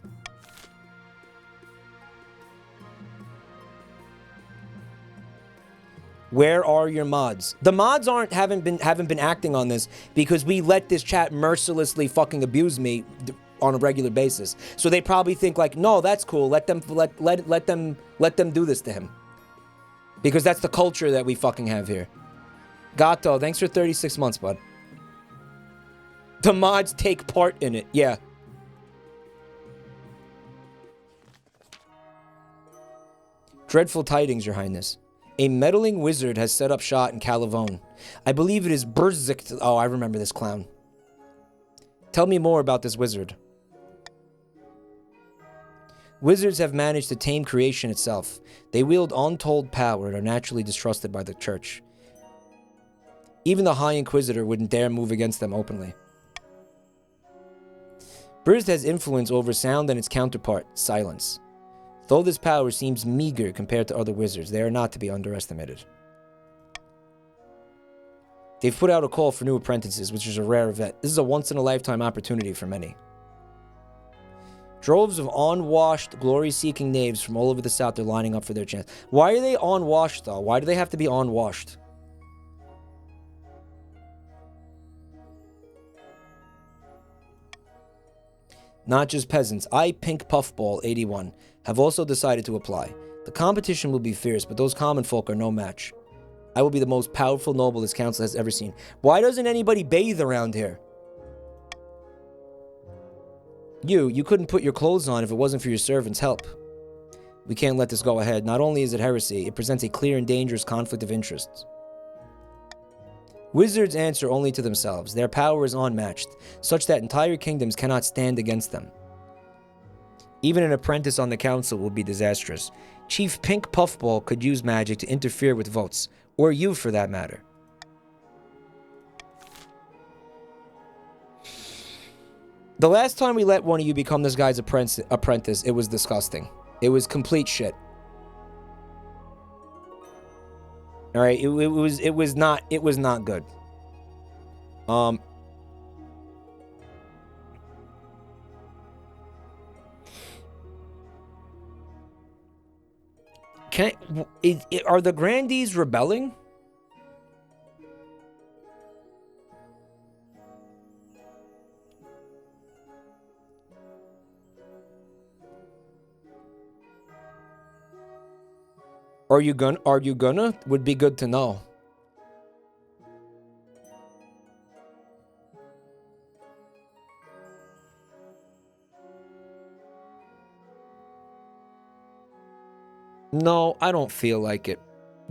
Where are your mods? The mods haven't been acting on this because we let this chat mercilessly fucking abuse me on a regular basis. So they probably think like, no, that's cool. Let them do this to him. Because that's the culture that we fucking have here. Gato, thanks for 36 months, bud. The mods take part in it. Yeah. Dreadful tidings, Your Highness. A meddling wizard has set up shop in Calavone. I believe it is Berzik. Oh, I remember this clown. Tell me more about this wizard. Wizards have managed to tame creation itself. They wield untold power and are naturally distrusted by the church. Even the High Inquisitor wouldn't dare move against them openly. Burst has influence over sound and its counterpart, silence. Though this power seems meager compared to other wizards, they are not to be underestimated. They've put out a call for new apprentices, which is a rare event. This is a once-in-a-lifetime opportunity for many. Droves of unwashed, glory-seeking knaves from all over the south are lining up for their chance. Why are they unwashed, though? Why do they have to be unwashed? Not just peasants. I, Pink Puffball 81, have also decided to apply. The competition will be fierce, but those common folk are no match. I will be the most powerful noble this council has ever seen. Why doesn't anybody bathe around here? You couldn't put your clothes on if it wasn't for your servants' help. We can't let this go ahead. Not only is it heresy, it presents a clear and dangerous conflict of interests. Wizards answer only to themselves. Their power is unmatched, such that entire kingdoms cannot stand against them. Even an apprentice on the council will be disastrous. Chief Pink Puffball could use magic to interfere with votes, or you for that matter. The last time we let one of you become this guy's apprentice, it was disgusting. It was complete shit. All right, it was not good. Are the Grandees rebelling? Are you gonna? Would be good to know. No, I don't feel like it.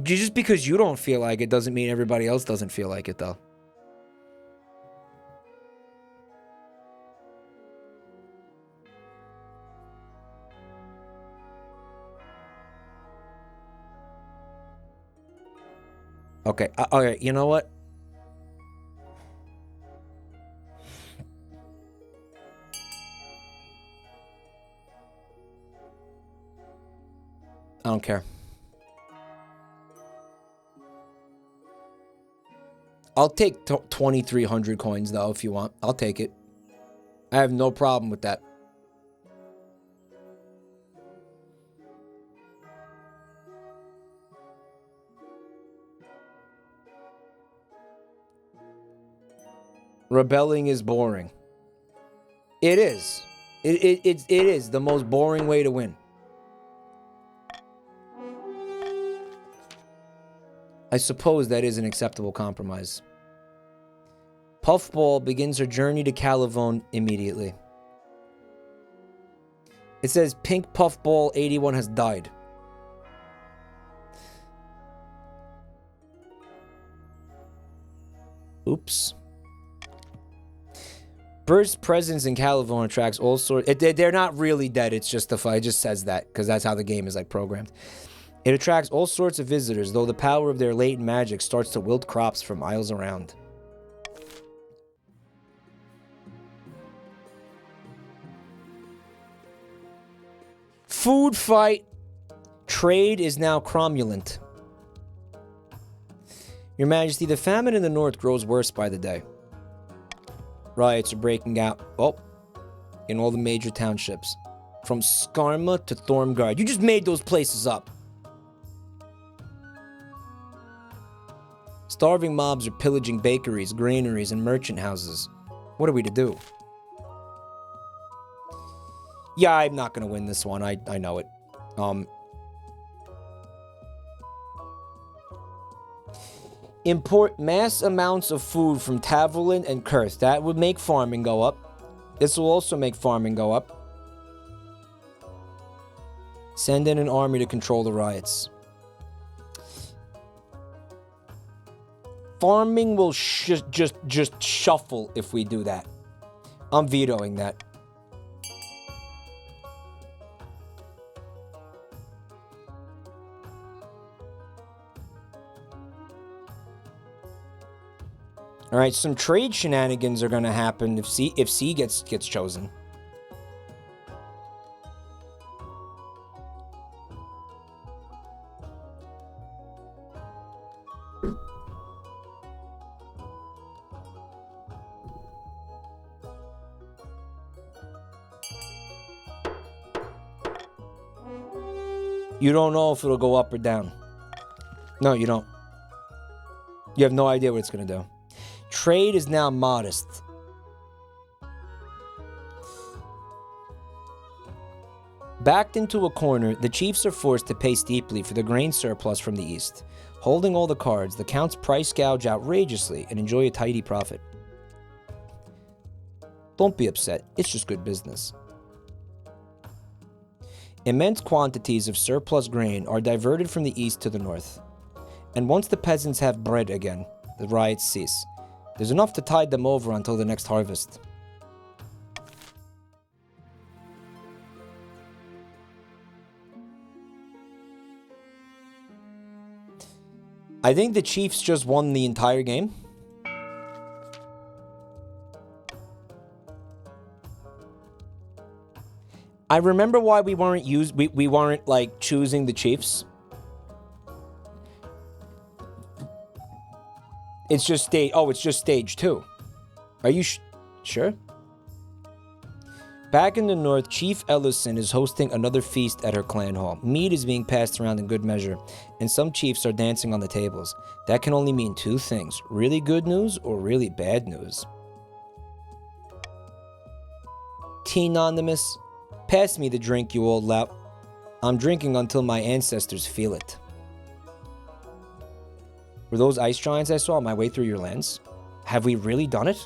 Just because you don't feel like it doesn't mean everybody else doesn't feel like it, though. Okay, okay, you know what? I don't care. I'll take 2,300 coins, though, if you want. I'll take it. I have no problem with that. Rebelling is boring. It is. It is the most boring way to win. I suppose that is an acceptable compromise. Puffball begins her journey to Calavone immediately. It says Pink Puffball 81 has died. Oops. Burst presence in Calivone attracts all sorts. They're not really dead. It's just the fight. It just says that because that's how the game is like programmed. It attracts all sorts of visitors, though the power of their latent magic starts to wilt crops for miles around. Food fight. Trade is now cromulent. Your Majesty, the famine in the north grows worse by the day. Riots are breaking out. Oh, in all the major townships. From Skarma to Thormgard. You just made those places up. Starving mobs are pillaging bakeries, granaries, and merchant houses. What are we to do? Yeah, I'm not going to win this one. I know it. Import mass amounts of food from Taverlin and Kurth. That would make farming go up. This will also make farming go up. Send in an army to control the riots. Farming will just shuffle if we do that. I'm vetoing that. All right, some trade shenanigans are going to happen if C gets chosen. You don't know if it'll go up or down. No, you don't. You have no idea what it's going to do. Trade is now modest. Backed into a corner, the chiefs are forced to pay steeply for the grain surplus from the east. Holding all the cards, the counts price gouge outrageously and enjoy a tidy profit. Don't be upset, it's just good business. Immense quantities of surplus grain are diverted from the east to the north. And once the peasants have bread again, the riots cease. There's enough to tide them over until the next harvest. I think the Chiefs just won the entire game. I remember why we weren't like choosing the Chiefs. It's just stage 2. Are you sure? Back in the north, Chief Ellison is hosting another feast at her clan hall. Mead is being passed around in good measure, and some chiefs are dancing on the tables. That can only mean two things: really good news or really bad news. T-nonymous, pass me the drink, you old lout. I'm drinking until my ancestors feel it. Were those ice giants I saw on my way through your lands? Have we really done it?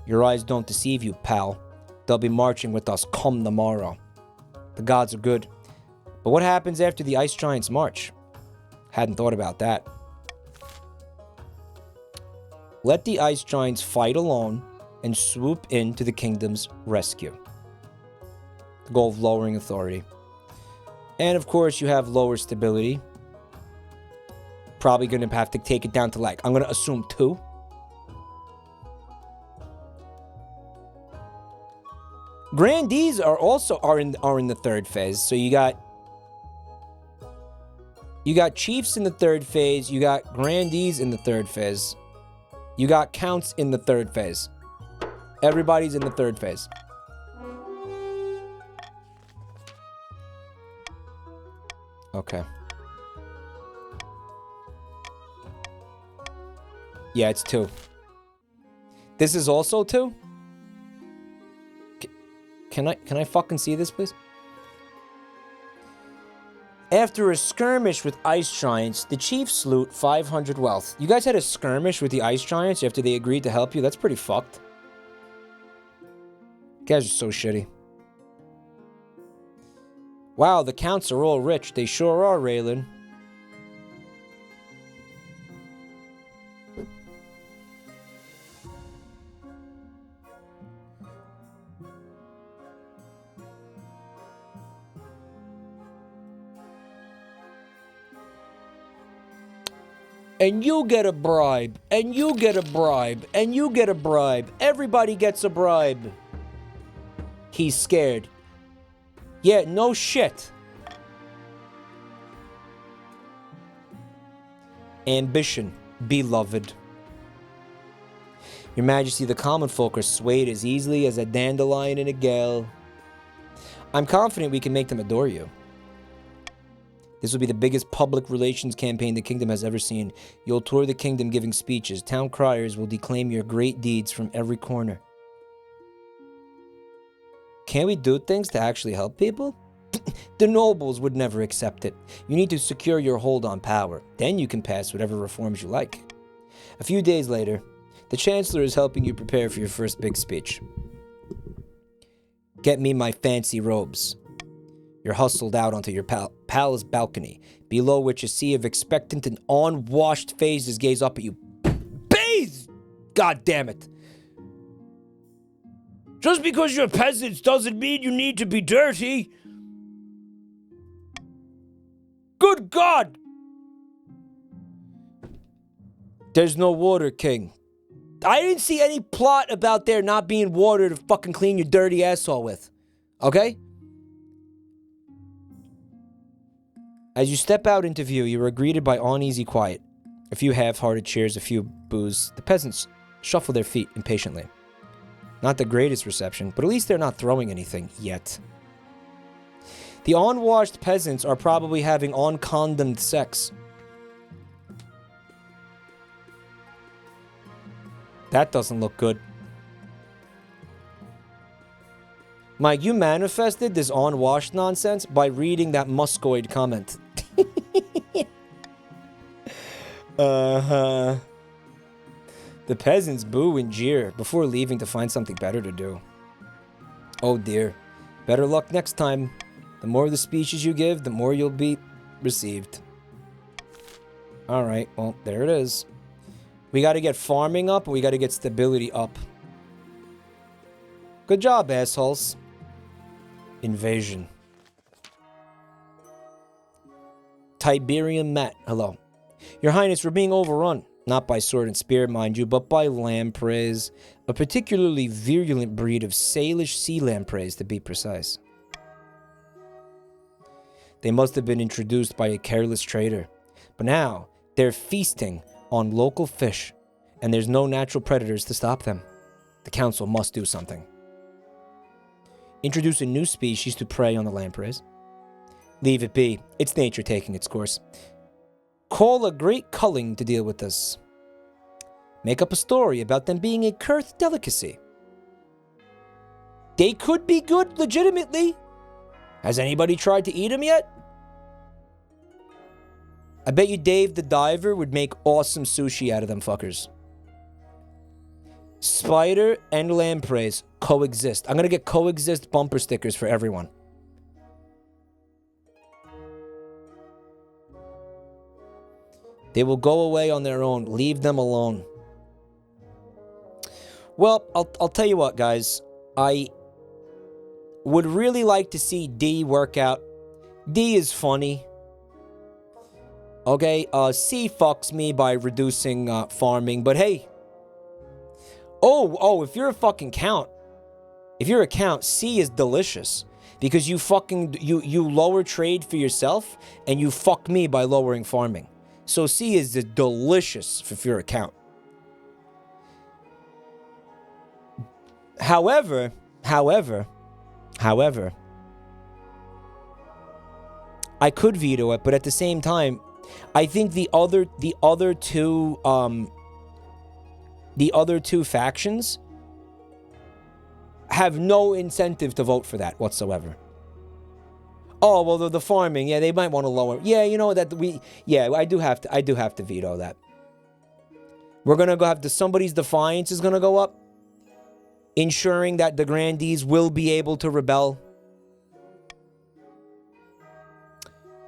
Your eyes don't deceive you, pal. They'll be marching with us come the morrow. The gods are good. But what happens after the ice giants march? Hadn't thought about that. Let the ice giants fight alone and swoop in to the kingdom's rescue. The goal of lowering authority. And of course you have lower stability. Probably going to have to take it down to like, I'm going to assume 2. Grandees are also in the third phase. So you got chiefs in the third phase, you got grandees in the third phase. You got counts in the third phase. Everybody's in the third phase. Okay. Yeah, it's 2. This is also 2? Can I fucking see this, please? After a skirmish with ice giants, the chiefs loot 500 wealth. You guys had a skirmish with the ice giants after they agreed to help you? That's pretty fucked. You guys are so shitty. Wow, the counts are all rich. They sure are, Raylan. And you get a bribe. And you get a bribe. And you get a bribe. Everybody gets a bribe. He's scared. Yeah, no shit. Ambition, beloved. Your Majesty, the common folk are swayed as easily as a dandelion in a gale. I'm confident we can make them adore you. This will be the biggest public relations campaign the kingdom has ever seen. You'll tour the kingdom giving speeches. Town criers will declaim your great deeds from every corner. Can we do things to actually help people? The nobles would never accept it. You need to secure your hold on power. Then you can pass whatever reforms you like. A few days later, the Chancellor is helping you prepare for your first big speech. Get me my fancy robes. You're hustled out onto your palace balcony, below which a sea of expectant and unwashed faces gaze up at you. Bathe! God damn it. Just because you're peasants doesn't mean you need to be dirty. Good God! There's no water, King. I didn't see any plot about there not being water to fucking clean your dirty asshole with. Okay? As you step out into view, you are greeted by uneasy quiet. A few half-hearted cheers, a few boos. The peasants shuffle their feet impatiently. Not the greatest reception, but at least they're not throwing anything yet. The unwashed peasants are probably having uncondomed sex. That doesn't look good. Mike, you manifested this unwashed nonsense by reading that muscoid comment. Uh-huh. The peasants boo and jeer before leaving to find something better to do. Oh dear. Better luck next time. The more the speeches you give, the more you'll be received. Alright, well, there it is. We gotta get farming up, and we gotta get stability up. Good job, assholes. Invasion. Tiberian Matt, hello. Your Highness, we're being overrun. Not by sword and spear, mind you, but by lampreys. A particularly virulent breed of Salish sea lampreys, to be precise. They must have been introduced by a careless trader. But now, they're feasting on local fish, and there's no natural predators to stop them. The council must do something. Introduce a new species to prey on the lampreys. Leave it be. It's nature taking its course. Call a great culling to deal with this. Make up a story about them being a Kurth delicacy. They could be good legitimately. Has anybody tried to eat them yet? I bet you Dave the Diver would make awesome sushi out of them fuckers. Spider and lampreys coexist. I'm gonna get coexist bumper stickers for everyone. They will go away on their own. Leave them alone. Well, I'll tell you what, guys. I would really like to see D work out. D is funny. Okay, C fucks me by reducing farming, but hey. Oh, if you're a fucking count. If you're a count, C is delicious. Because you fucking, you lower trade for yourself, and you fuck me by lowering farming. So C is delicious if you're a count. However, I could veto it, but at the same time, I think the other two factions have no incentive to vote for that whatsoever. Oh, well, the farming, yeah, they might want to lower. Yeah, you know that I do have to veto that. We're gonna go have to, somebody's defiance is gonna go up, ensuring that the grandees will be able to rebel.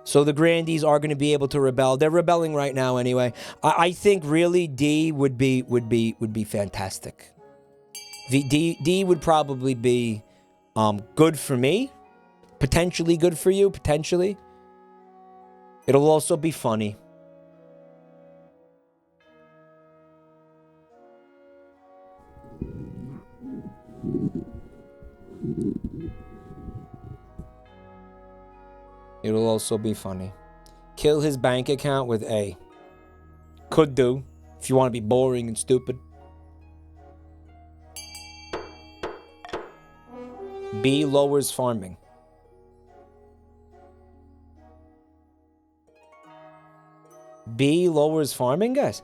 So the grandees are going to be able to rebel. They're rebelling right now anyway. I think really D would be fantastic. D would probably be good for me. Potentially good for you, potentially. It'll also be funny. It'll also be funny. Kill his bank account with A. Could do, if you want to be boring and stupid. B lowers farming. B lowers farming, guys?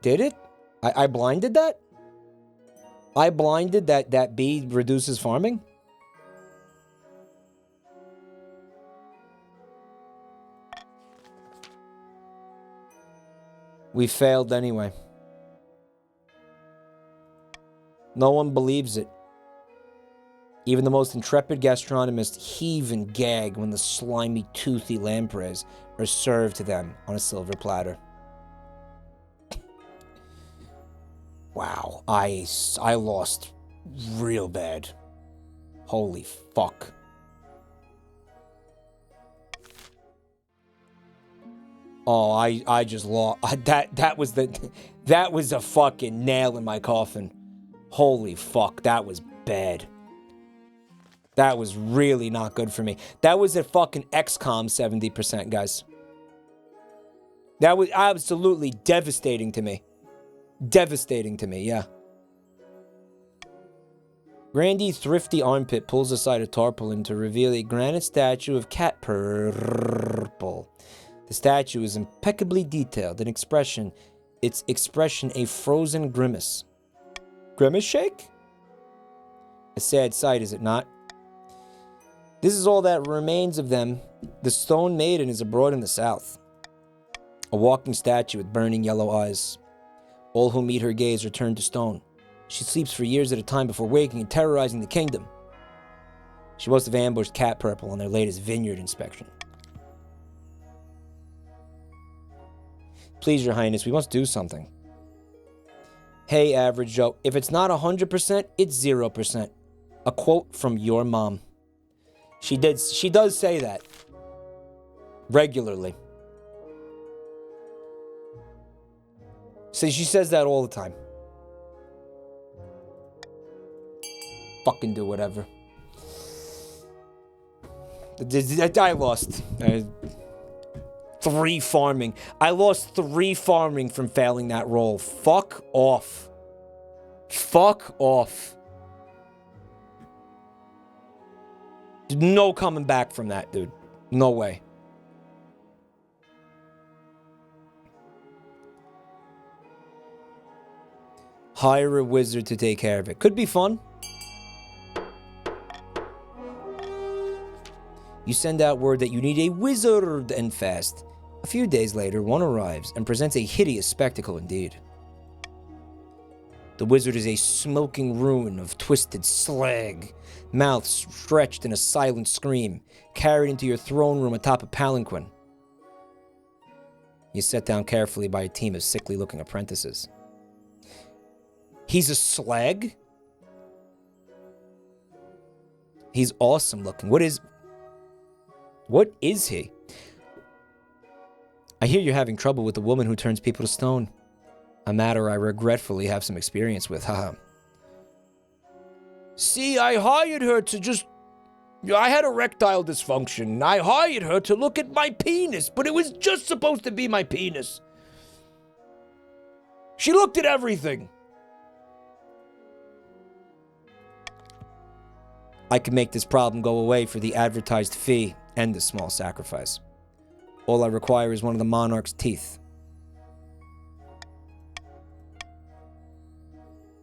Did it? I blinded that? I blinded that B reduces farming? We failed anyway. No one believes it. Even the most intrepid gastronomists heave and gag when the slimy, toothy lampreys are served to them on a silver platter. Wow, I lost real bad. Holy fuck. Oh, I just lost. That was a fucking nail in my coffin. Holy fuck, that was bad. That was really not good for me. That was a fucking XCOM 70%, guys. That was absolutely devastating to me. Devastating to me, yeah. Grandy Thrifty Armpit pulls aside a tarpaulin to reveal a granite statue of Cat Purple. The statue is impeccably detailed in expression. Its expression a frozen grimace. Grimace shake? A sad sight, is it not? This is all that remains of them. The stone maiden is abroad in the south. A walking statue with burning yellow eyes. All who meet her gaze are turned to stone. She sleeps for years at a time before waking and terrorizing the kingdom. She must have ambushed Cat Purple on their latest vineyard inspection. Please, Your Highness, we must do something. Hey, Average Joe, if it's not 100%, it's 0%. A quote from your mom. She does say that. Regularly. So she says that all the time. Fucking do whatever. I lost. 3 farming. I lost 3 farming from failing that roll. Fuck off. Fuck off. No coming back from that, dude. No way. Hire a wizard to take care of it. Could be fun. You send out word that you need a wizard and fast. A few days later, one arrives and presents a hideous spectacle indeed. The wizard is a smoking ruin of twisted slag, mouth stretched in a silent scream, carried into your throne room atop a palanquin. You set down carefully by a team of sickly-looking apprentices. He's a slag? He's awesome looking. What is he? I hear you're having trouble with the woman who turns people to stone. A matter I regretfully have some experience with, haha. See, I hired her to just... I had erectile dysfunction. I hired her to look at my penis, but it was just supposed to be my penis. She looked at everything. I can make this problem go away for the advertised fee and the small sacrifice. All I require is one of the Monarch's teeth.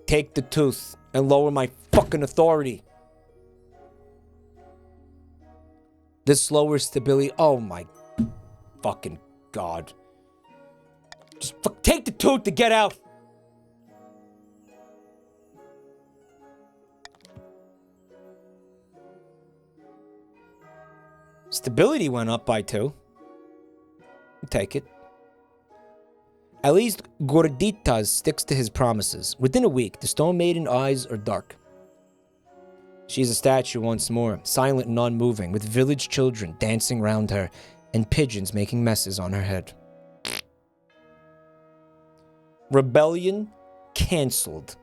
Take the tooth and lower my fucking authority. This lowers stability. Oh my fucking god. Just take the tooth to get out. Stability went up by 2. Take it. At least Gorditas sticks to his promises. Within a week, the Stone Maiden's eyes are dark. She is a statue once more, silent and unmoving, with village children dancing round her and pigeons making messes on her head. Rebellion canceled.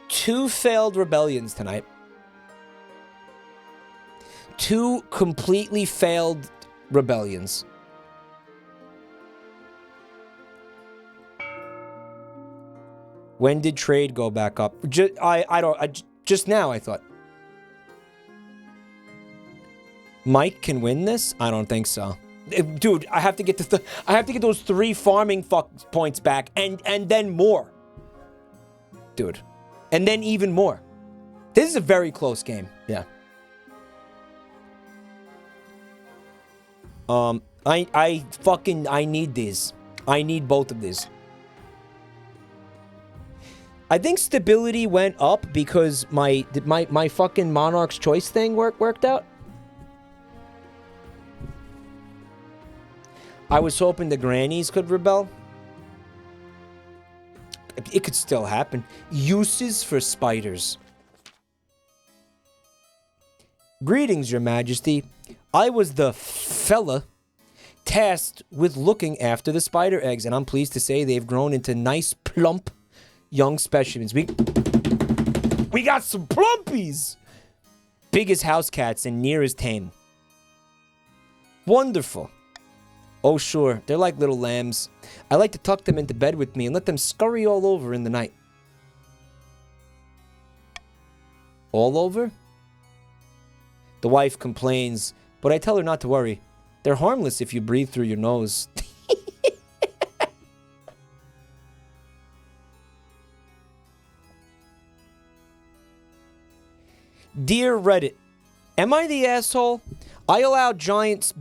Two failed rebellions tonight. Two completely failed rebellions. When did trade go back up? Just now, I thought. Mike can win this? I don't think so. Dude, I have to get those 3 farming points back and then more. Dude. And then even more. This is a very close game. Yeah. I need these. I need both of these. I think stability went up because my fucking Monarch's Choice thing worked out. I was hoping the grannies could rebel. It could still happen. Uses for spiders. Greetings, Your Majesty. I was the fella tasked with looking after the spider eggs, and I'm pleased to say they've grown into nice, plump, young specimens. We got some plumpies! Big as house cats and near as tame. Wonderful. Oh, sure, they're like little lambs. I like to tuck them into bed with me and let them scurry all over in the night. All over? The wife complains, but I tell her not to worry. They're harmless if you breathe through your nose. Dear Reddit, am I the asshole? I allow giant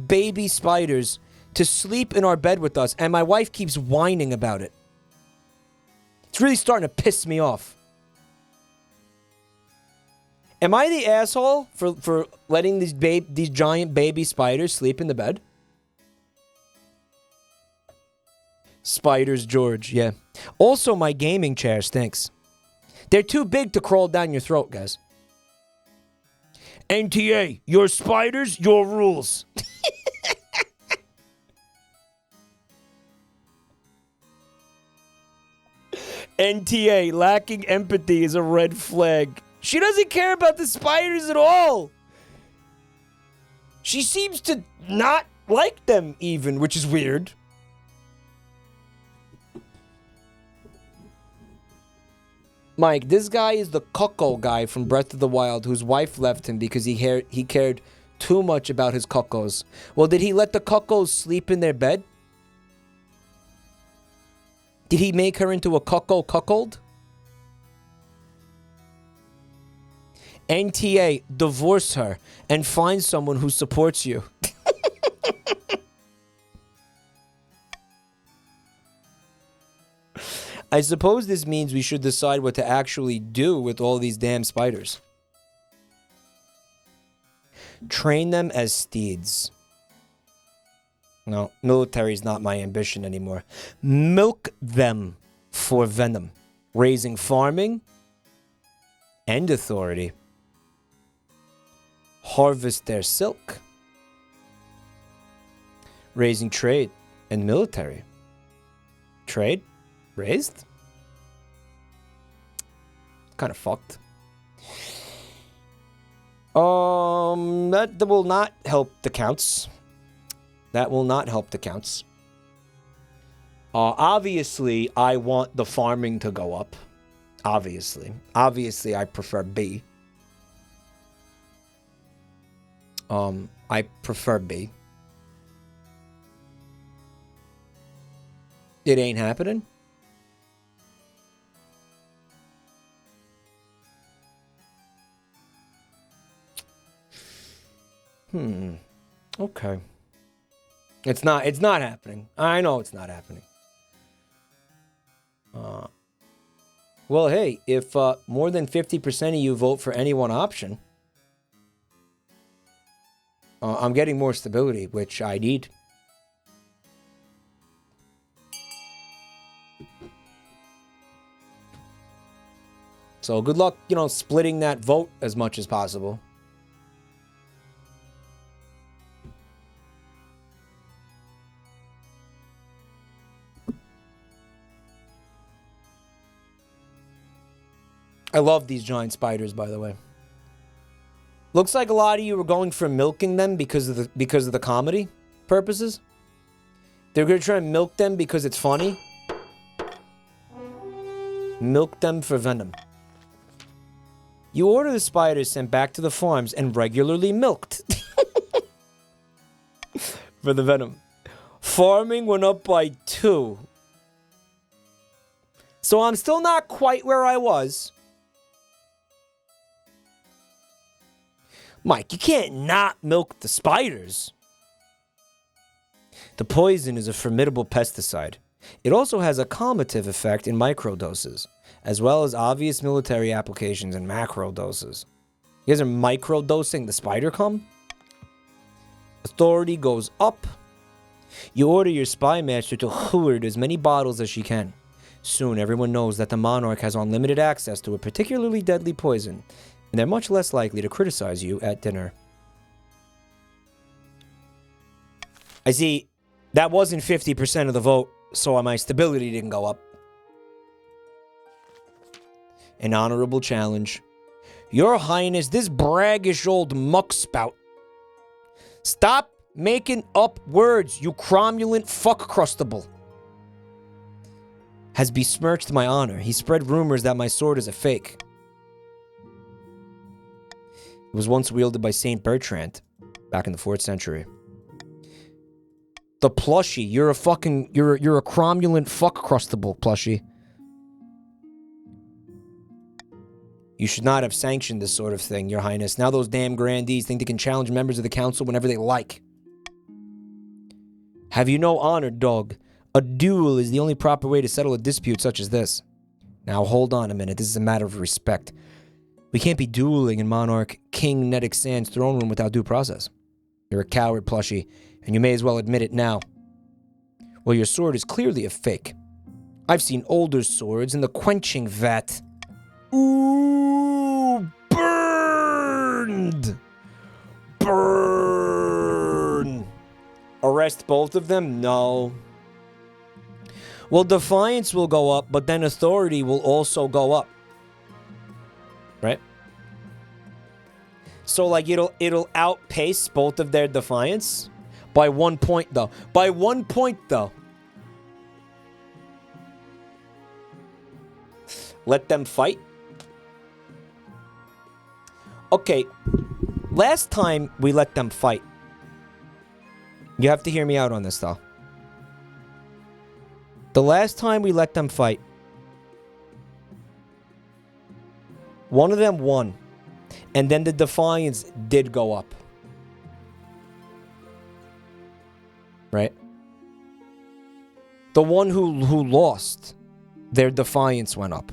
baby spiders to sleep in our bed with us, and my wife keeps whining about it. It's really starting to piss me off. Am I the asshole for letting these giant baby spiders sleep in the bed? Spiders, George, yeah. Also, my gaming chair stinks. They're too big to crawl down your throat, guys. NTA, your spiders, your rules. NTA, lacking empathy is a red flag. She doesn't care about the spiders at all. She seems to not like them even, which is weird. Mike, this guy is the cucko guy from Breath of the Wild whose wife left him because he cared too much about his cuckos. Well, did he let the cuckos sleep in their bed? Did he make her into a cucko cuckold? NTA, divorce her and find someone who supports you. I suppose this means we should decide what to actually do with all these damn spiders. Train them as steeds. No, military's not my ambition anymore. Milk them for venom. Raising farming and authority. Harvest their silk. Raising trade and military. Trade? Raised? Kind of fucked. That will not help the counts. That will not help the counts. Obviously, I want the farming to go up. Obviously. Obviously, I prefer B. I prefer B. It ain't happening. Okay. It's not happening. I know it's not happening. Well, hey, if more than 50% of you vote for any one option, I'm getting more stability, which I need. So good luck, you know, splitting that vote as much as possible. I love these giant spiders, by the way. Looks like a lot of you were going for milking them because of the comedy purposes. They're gonna try and milk them because it's funny. Milk them for venom. You order the spiders sent back to the farms and regularly milked. For the venom. Farming went up by 2. So I'm still not quite where I was. Mike, you can't not milk the spiders. The poison is a formidable pesticide. It also has a calmative effect in microdoses, as well as obvious military applications in macro doses. You guys are microdosing the spider cum? Authority goes up. You order your spy master to hoard as many bottles as she can. Soon everyone knows that the Monarch has unlimited access to a particularly deadly poison, and they're much less likely to criticize you at dinner. I see, that wasn't 50% of the vote, so my stability didn't go up. An honorable challenge. Your Highness, this braggish old muckspout. Stop making up words, you cromulent fuck-crustable. Has besmirched my honor. He spread rumors that my sword is a fake. It was once wielded by Saint Bertrand, back in the 4th century. The plushie, you're a cromulent fuck-crustable plushie. You should not have sanctioned this sort of thing, Your Highness. Now those damn grandees think they can challenge members of the council whenever they like. Have you no honor, dog? A duel is the only proper way to settle a dispute such as this. Now hold on a minute, this is a matter of respect. We can't be dueling in Monarch King Nedic Sand's throne room without due process. You're a coward, plushie, and you may as well admit it now. Well, your sword is clearly a fake. I've seen older swords in the quenching vat. Ooh, burned! Burn! Arrest both of them? No. Well, defiance will go up, but then authority will also go up. Right? So, like, it'll outpace both of their defiance by 1 point, though. By 1 point, though. Let them fight. Okay. Last time we let them fight. You have to hear me out on this, though. The last time we let them fight, one of them won. And then the defiance did go up. Right? The one who lost, their defiance went up.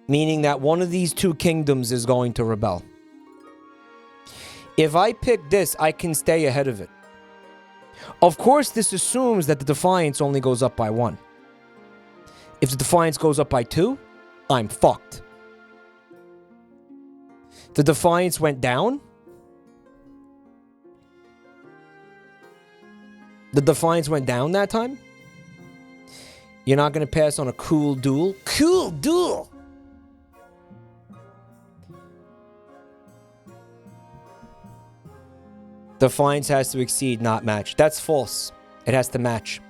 Meaning that one of these two kingdoms is going to rebel. If I pick this, I can stay ahead of it. Of course, this assumes that the defiance only goes up by 1. If the defiance goes up by 2, I'm fucked. The defiance went down. The defiance went down that time. You're not going to pass on a cool duel? Cool duel! Defiance has to exceed, not match. That's false. It has to match.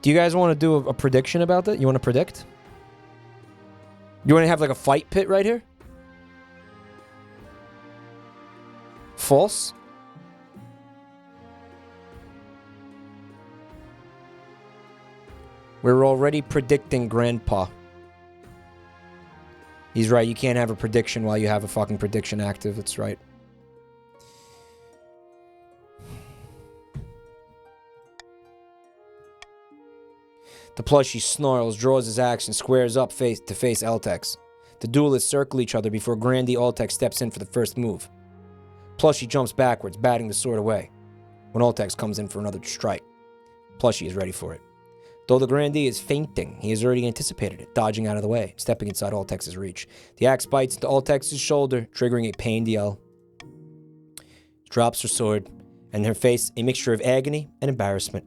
Do you guys want to do a prediction about that? You want to predict? You want to have like a fight pit right here? False? We're already predicting Grandpa. He's right, you can't have a prediction while you have a fucking prediction active. That's right. The plushie snarls, draws his axe, and squares up face to face Eltex. The duelists circle each other before Grandee Altex steps in for the first move. Plushie jumps backwards, batting the sword away, when Altex comes in for another strike. Plushie is ready for it. Though the Grandee is fainting, he has already anticipated it, dodging out of the way, stepping inside Altex's reach. The axe bites into Altex's shoulder, triggering a pained yell. She drops her sword, and her face a mixture of agony and embarrassment.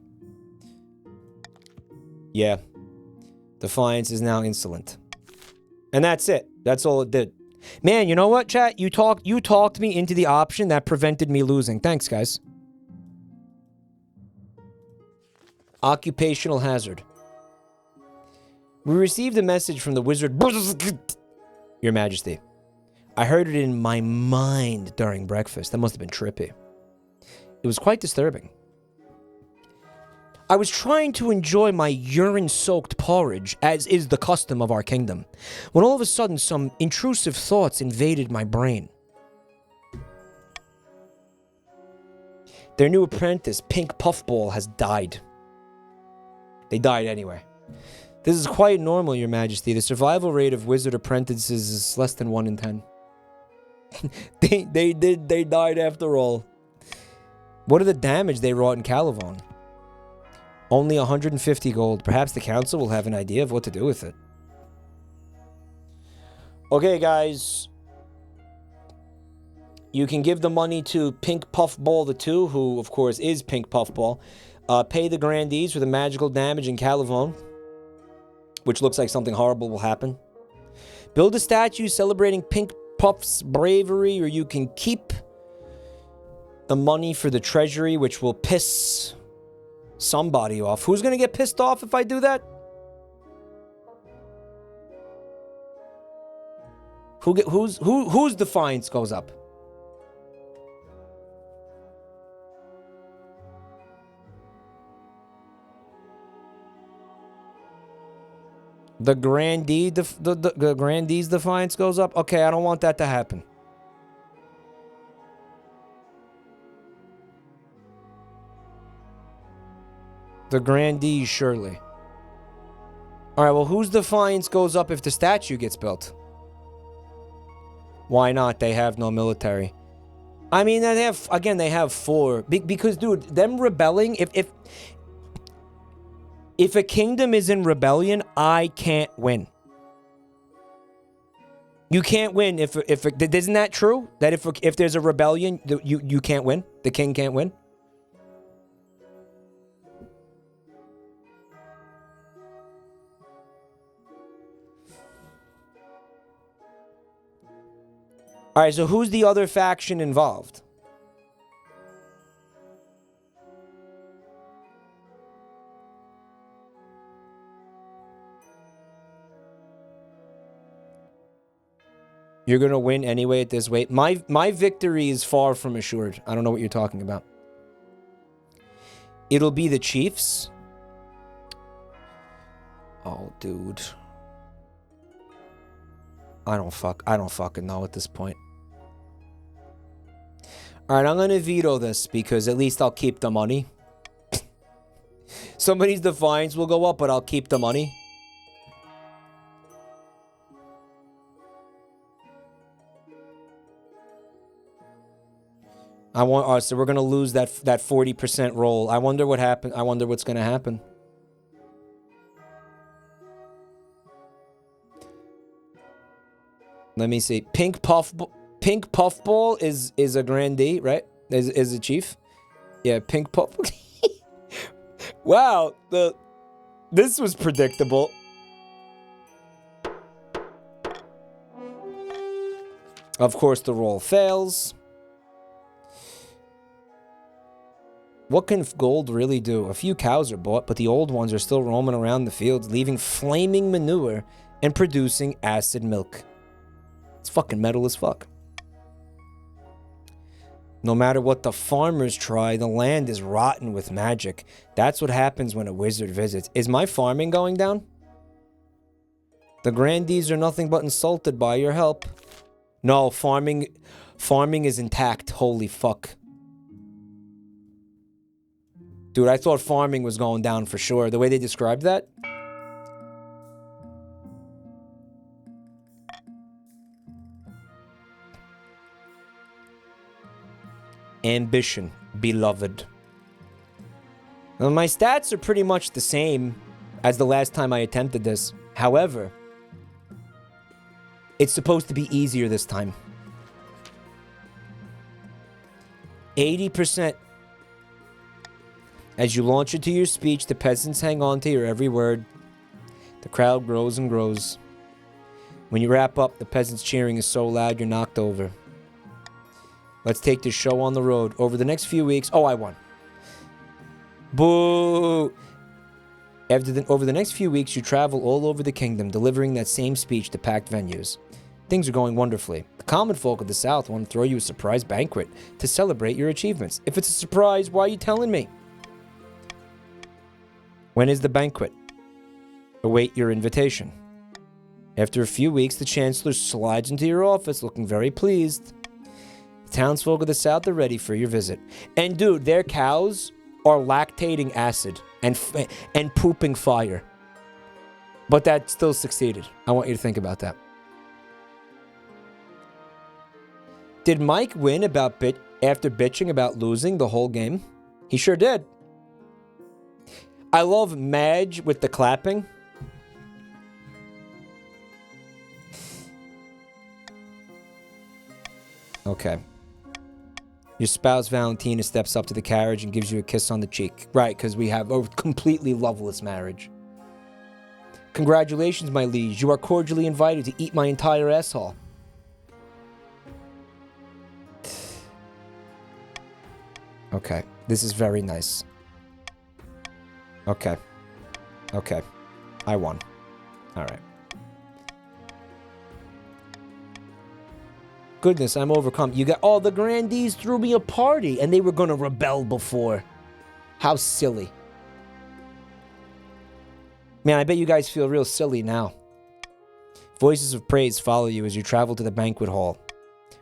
Yeah. Defiance is now insolent. And that's it. That's all it did. Man, you know what, chat? You talked me into the option that prevented me losing. Thanks, guys. Occupational hazard. We received a message from the wizard. Your Majesty. I heard it in my mind during breakfast. That must have been trippy. It was quite disturbing. I was trying to enjoy my urine-soaked porridge, as is the custom of our kingdom, when all of a sudden some intrusive thoughts invaded my brain. Their new apprentice, Pink Puffball, has died. They died anyway. This is quite normal, Your Majesty. The survival rate of wizard apprentices is less than 1 in 10. They died after all. What are the damage they wrought in Calavon? Only 150 gold. Perhaps the council will have an idea of what to do with it. Okay, guys. You can give the money to Pink Puffball the 2, who, of course, is Pink Puffball. Pay the Grandees for the magical damage in Calavon, which looks like something horrible will happen. Build a statue celebrating Pink Puff's bravery, or you can keep the money for the treasury, which will piss somebody off. Who's gonna get pissed off if I do that? Whose defiance goes up? The Grandee, the Grandee's defiance goes up? Okay, I don't want that to happen. The Grandee, surely. Alright, well, whose defiance goes up if the statue gets built? Why not? They have no military. I mean, they have, again, they have 4. Because, dude, them rebelling, if a kingdom is in rebellion, I can't win. You can't win if isn't that true? That if there's a rebellion, you can't win? The king can't win? Alright, so who's the other faction involved? You're gonna win anyway at this weight. My victory is far from assured. I don't know what you're talking about. It'll be the Chiefs. Oh, dude. I don't fucking know at this point. Alright, I'm gonna veto this because at least I'll keep the money. Somebody's defiance will go up, but I'll keep the money. So we're gonna lose that 40% roll. I wonder what happened. I wonder what's gonna happen. Let me see. Pink Puffball is a Grandee, right? Is a chief. Yeah, Pink Puff. Wow, this was predictable. Of course, the roll fails. What can gold really do? A few cows are bought, but the old ones are still roaming around the fields, leaving flaming manure and producing acid milk. It's fucking metal as fuck. No matter what the farmers try, the land is rotten with magic. That's what happens when a wizard visits. Is my farming going down? The Grandees are nothing but insulted by your help. No, farming is intact. Holy fuck. Dude, I thought farming was going down for sure. The way they described that. Ambition, beloved. Well, my stats are pretty much the same as the last time I attempted this. However, it's supposed to be easier this time. 80%. As you launch into your speech, the peasants hang on to your every word. The crowd grows and grows. When you wrap up, the peasants' cheering is so loud you're knocked over. Let's take this show on the road. Over the next few weeks... Oh, I won. Boo! Over the next few weeks, you travel all over the kingdom, delivering that same speech to packed venues. Things are going wonderfully. The common folk of the South want to throw you a surprise banquet to celebrate your achievements. If it's a surprise, why are you telling me? When is the banquet? Await your invitation. After a few weeks, the Chancellor slides into your office looking very pleased. The townsfolk of the South are ready for your visit. And dude, their cows are lactating acid and pooping fire. But that still succeeded. I want you to think about that. Did Mike win after bitching about losing the whole game? He sure did. I love Madge with the clapping. Okay. Your spouse, Valentina, steps up to the carriage and gives you a kiss on the cheek. Right, because we have a completely loveless marriage. Congratulations, my liege. You are cordially invited to eat my entire asshole. Okay, this is very nice. Okay. Okay. I won. Alright. Goodness, I'm overcome. You got... Oh, the grandees threw me a party, and they were gonna rebel before. How silly. Man, I bet you guys feel real silly now. Voices of praise follow you as you travel to the banquet hall.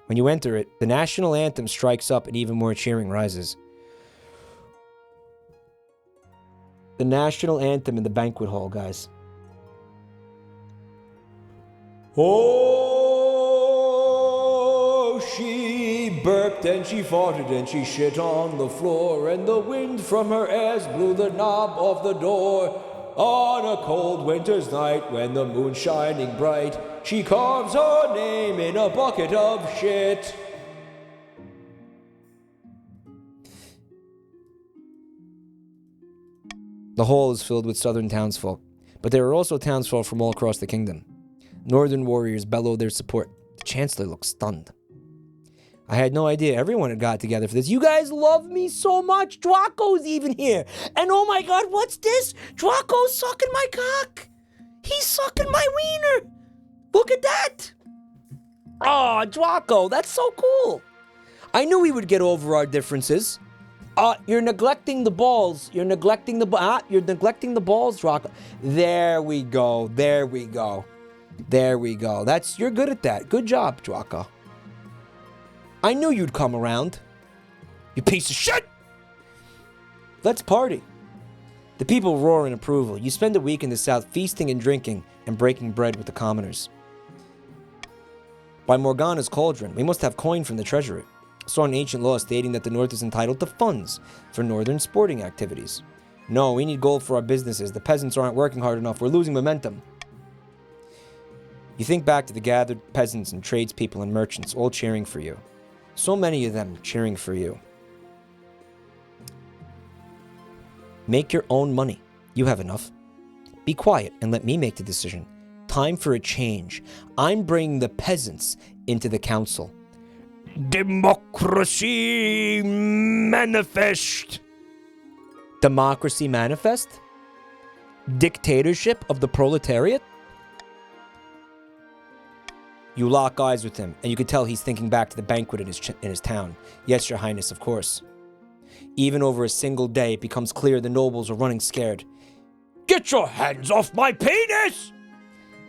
When you enter it, the national anthem strikes up and even more cheering rises. The national anthem in the banquet hall, guys. Oh, she burped and she farted and she shit on the floor, and the wind from her ass blew the knob of the door. On a cold winter's night when the moon's shining bright, she carves her name in a bucket of shit. The hall is filled with southern townsfolk, but there are also townsfolk from all across the kingdom. Northern warriors bellow their support. The Chancellor looks stunned. I had no idea everyone had got together for this. You guys love me so much. Draco's even here. And oh my god, what's this? Draco's sucking my cock. He's sucking my wiener. Look at that. Oh, Draco, that's so cool. I knew we would get over our differences. You're neglecting the balls. You're neglecting the balls, Draco. There we go. There we go. There we go. You're good at that. Good job, Draco. I knew you'd come around. You piece of shit! Let's party. The people roar in approval. You spend a week in the South feasting and drinking and breaking bread with the commoners. By Morgana's cauldron, we must have coin from the treasury. I saw an ancient law stating that the North is entitled to funds for northern sporting activities. No, we need gold for our businesses. The peasants aren't working hard enough. We're losing momentum. You think back to the gathered peasants and tradespeople and merchants all cheering for you. So many of them cheering for you. Make your own money. You have enough. Be quiet and let me make the decision. Time for a change. I'm bringing the peasants into the council. Democracy manifest. Democracy manifest? Dictatorship of the proletariat? You lock eyes with him, and you can tell he's thinking back to the banquet in his town. Yes, your highness, of course. Even over a single day, it becomes clear the nobles are running scared. Get your hands off my penis!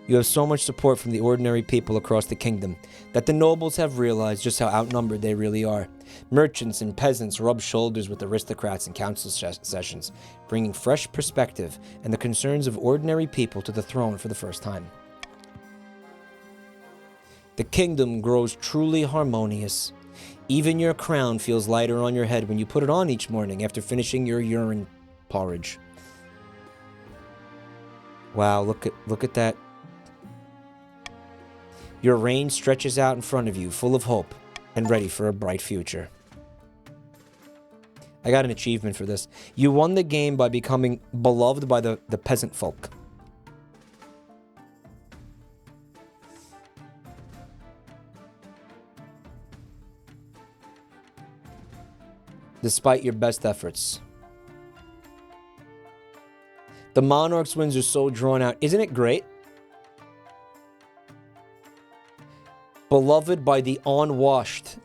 You have so much support from the ordinary people across the kingdom that the nobles have realized just how outnumbered they really are. Merchants and peasants rub shoulders with aristocrats in council sessions, bringing fresh perspective and the concerns of ordinary people to the throne for the first time. The kingdom grows truly harmonious. Even your crown feels lighter on your head when you put it on each morning after finishing your urine porridge. Wow, look at that. Your reign stretches out in front of you, full of hope and ready for a bright future. I got an achievement for this. You won the game by becoming beloved by the peasant folk. Despite your best efforts. The Monarch's wins are so drawn out. Isn't it great? Beloved by the unwashed.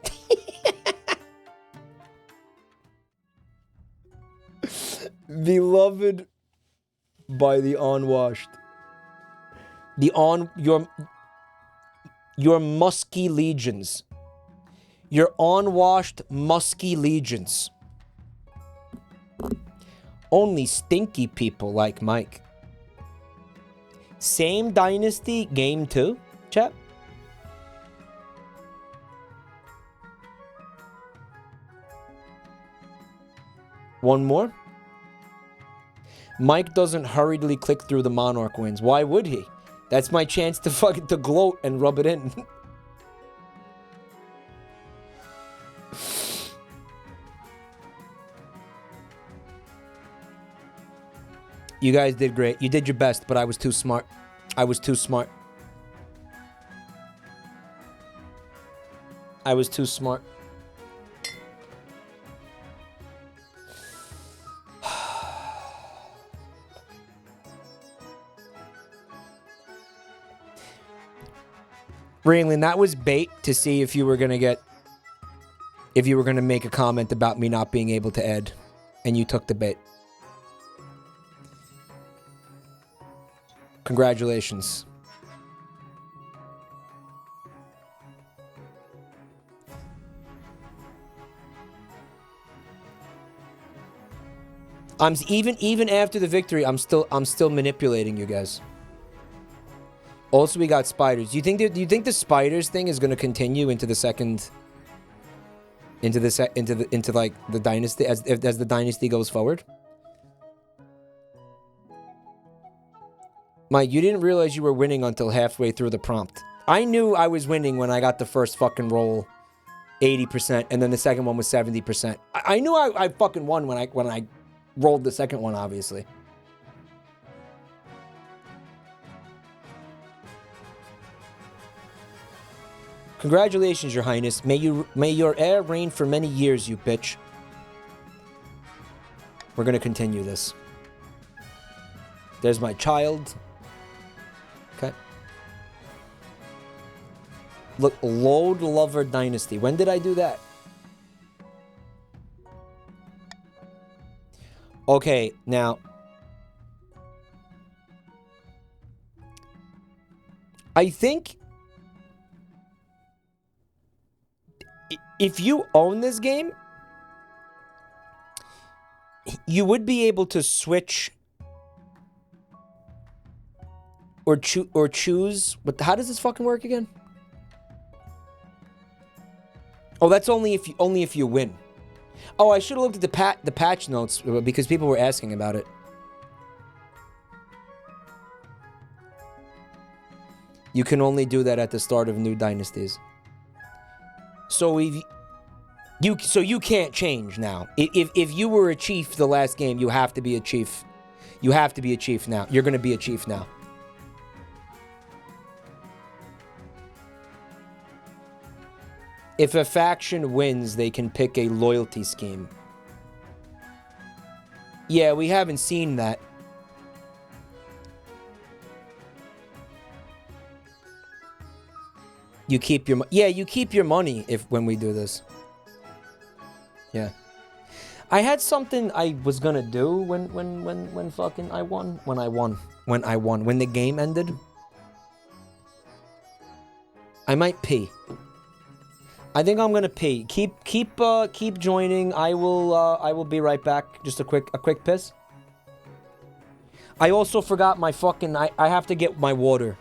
Beloved by the unwashed. Your musky legions. Your unwashed musky legions. Only stinky people like Mike. Same Dynasty game 2, chat. One more. Mike doesn't hurriedly click through the Monarch wins. Why would he? That's my chance to fucking to gloat and rub it in. You guys did great. You did your best, but I was too smart. I was too smart. I was too smart. Raylan, that was bait to see if you were gonna get... If you were gonna make a comment about me not being able to add. And you took the bait. Congratulations. Even after the victory, I'm still manipulating you guys. Also, we got spiders. Do you think the spiders thing is going to continue into the second, into like the dynasty as the dynasty goes forward? Mike, you didn't realize you were winning until halfway through the prompt. I knew I was winning when I got the first fucking roll, 80%, and then the second one was 70%. I knew I fucking won when I rolled the second one, obviously. Congratulations, Your Highness. May your heir reign for many years, you bitch. We're gonna continue this. There's my child. Okay. Look, Load Lover Dynasty. When did I do that? Okay, now. I think if you own this game, you would be able to switch or choose. But how does this fucking work again? Oh, that's only if you win. Oh, I should have looked at the patch notes because people were asking about it. You can only do that at the start of new dynasties. So you can't change now. If you were a chief the last game, you have to be a chief. You have to be a chief now. You're going to be a chief now. If a faction wins, they can pick a loyalty scheme. Yeah, we haven't seen that. You keep your you keep your money when we do this. Yeah. I had something I was gonna do when fucking I won. When the game ended. I might pee. I think I'm gonna pee. Keep joining. I will be right back. Just a quick piss. I also forgot my fucking. I have to get my water.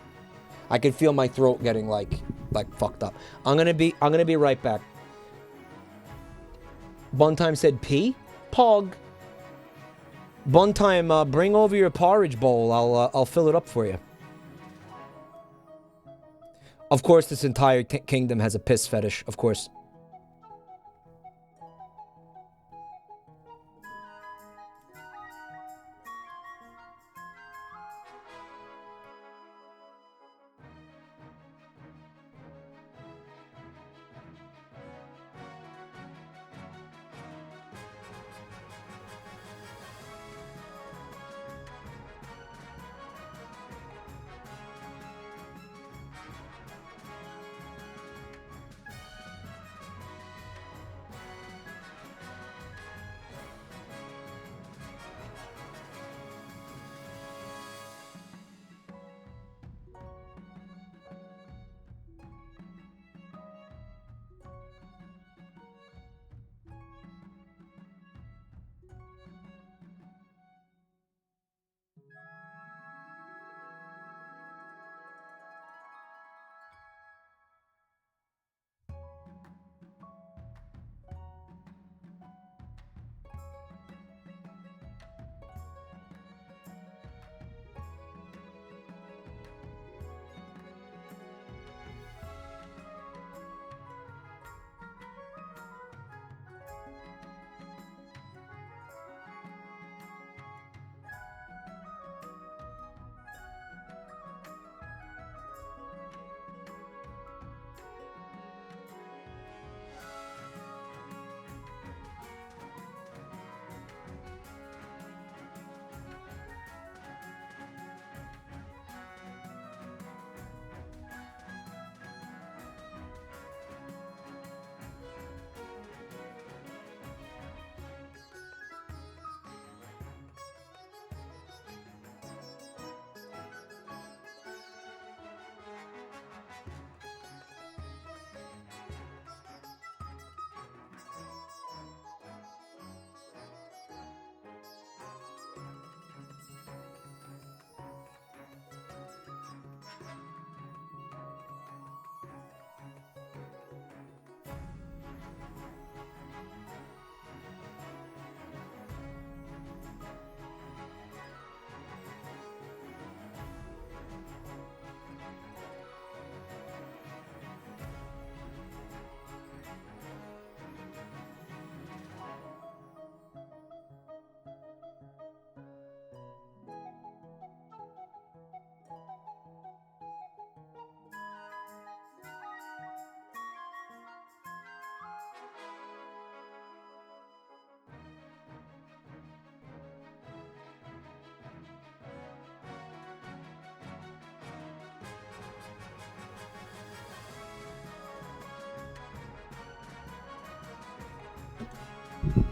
I can feel my throat getting like fucked up. I'm gonna be right back. Buntime said pee. Pog. Bun time, bring over your porridge bowl. I'll fill it up for you. Of course, this entire kingdom has a piss fetish, of course.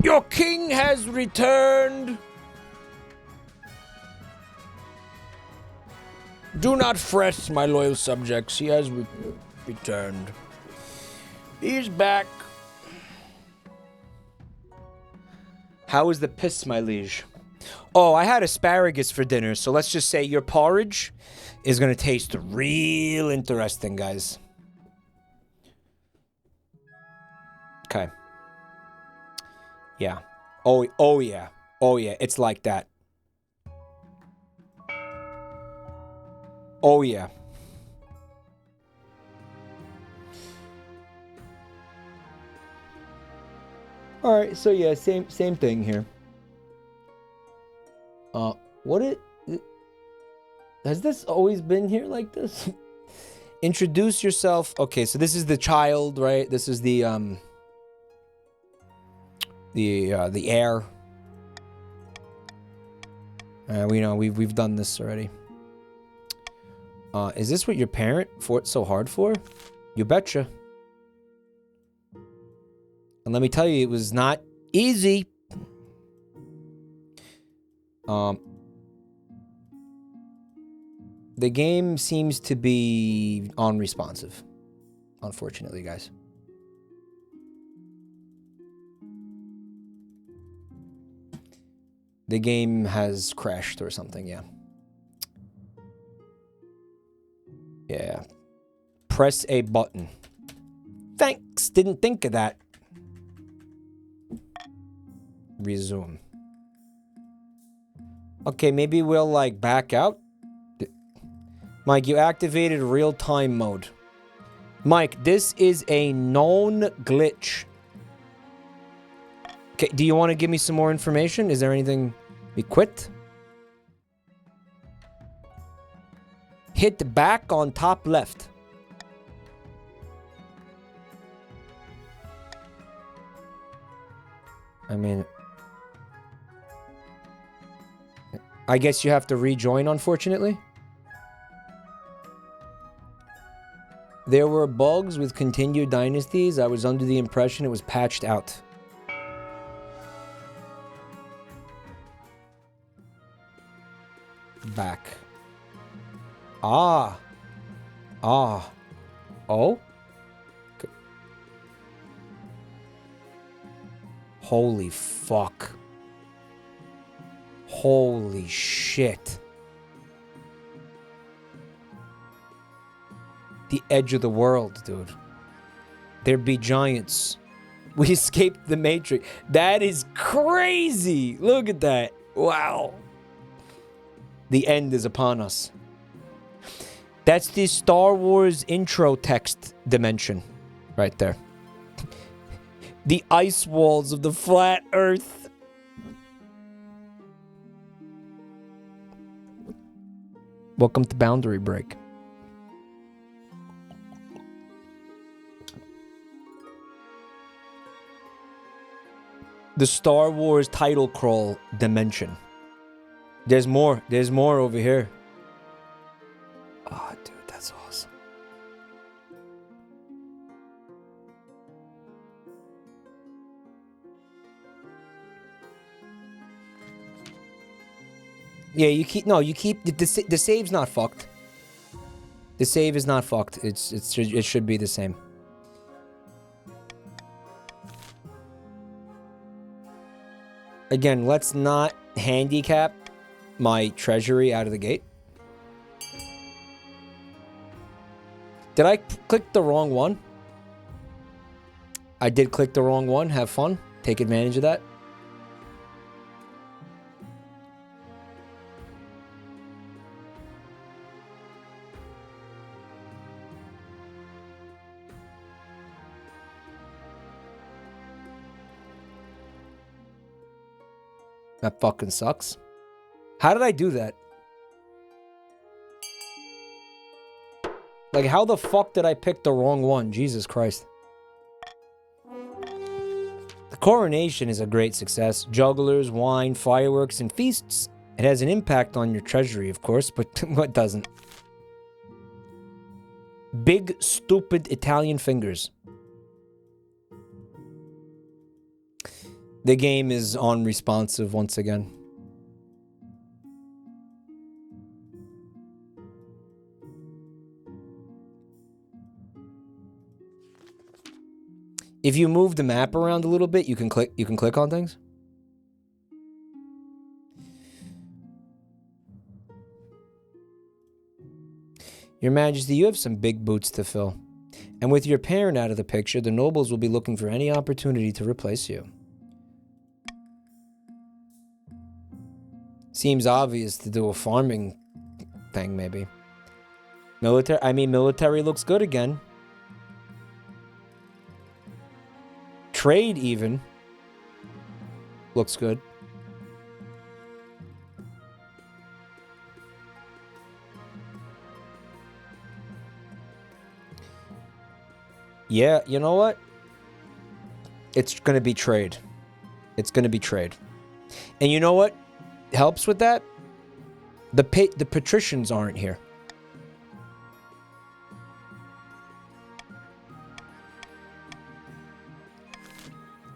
Your king has returned. Do not fret, my loyal subjects. He has returned. He's back. How is the piss, my liege? Oh, I had asparagus for dinner, so let's just say your porridge is gonna taste real interesting, guys. Okay. Yeah. Oh yeah. Oh yeah. It's like that. Oh yeah. All right. So yeah, same thing here. Has this always been here like this? Introduce yourself. Okay, so this is the child, right? This is the heir. We know we've done this already. Is this what your parent fought so hard for? You betcha. And let me tell you, it was not easy. The game seems to be unresponsive, unfortunately, guys. The game has crashed or something, yeah. Yeah. Press a button. Thanks, didn't think of that. Resume. Okay, maybe we'll, like, back out. Mike, you activated real-time mode. Mike, this is a known glitch. Okay, do you want to give me some more information? Is there anything... We quit? Hit back on top left. I mean... I guess you have to rejoin, unfortunately. There were bugs with continued dynasties. I was under the impression it was patched out. Back. Ah. Ah. Oh? Okay. Holy fuck. Holy shit. The edge of the world, dude. There be giants. We escaped the Matrix. That is crazy. Look at that. Wow. The end is upon us. That's the Star Wars intro text dimension right there. The ice walls of the flat earth. Welcome to Boundary Break. The Star Wars title crawl dimension. There's more. There's more over here. Oh, dude, that's awesome. Yeah, you keep... No, you keep... The save's not fucked. The save is not fucked. It should be the same. Again, let's not handicap my treasury out of the gate. Did I click the wrong one? I did click the wrong one. Have fun. Take advantage of that. That fucking sucks. How did I do that? Like, how the fuck did I pick the wrong one? Jesus Christ. The Coronation is a great success. Jugglers, wine, fireworks, and feasts. It has an impact on your treasury, of course, but what doesn't? Big, stupid Italian fingers. The game is unresponsive once again. If you move the map around a little bit, you can click on things. Your Majesty, you have some big boots to fill. And with your parent out of the picture, the nobles will be looking for any opportunity to replace you. Seems obvious to do a farming thing, maybe. Military looks good again. Trade, even. Looks good. Yeah, you know what? It's gonna be trade. It's gonna be trade. And you know what helps with that? The patricians aren't here.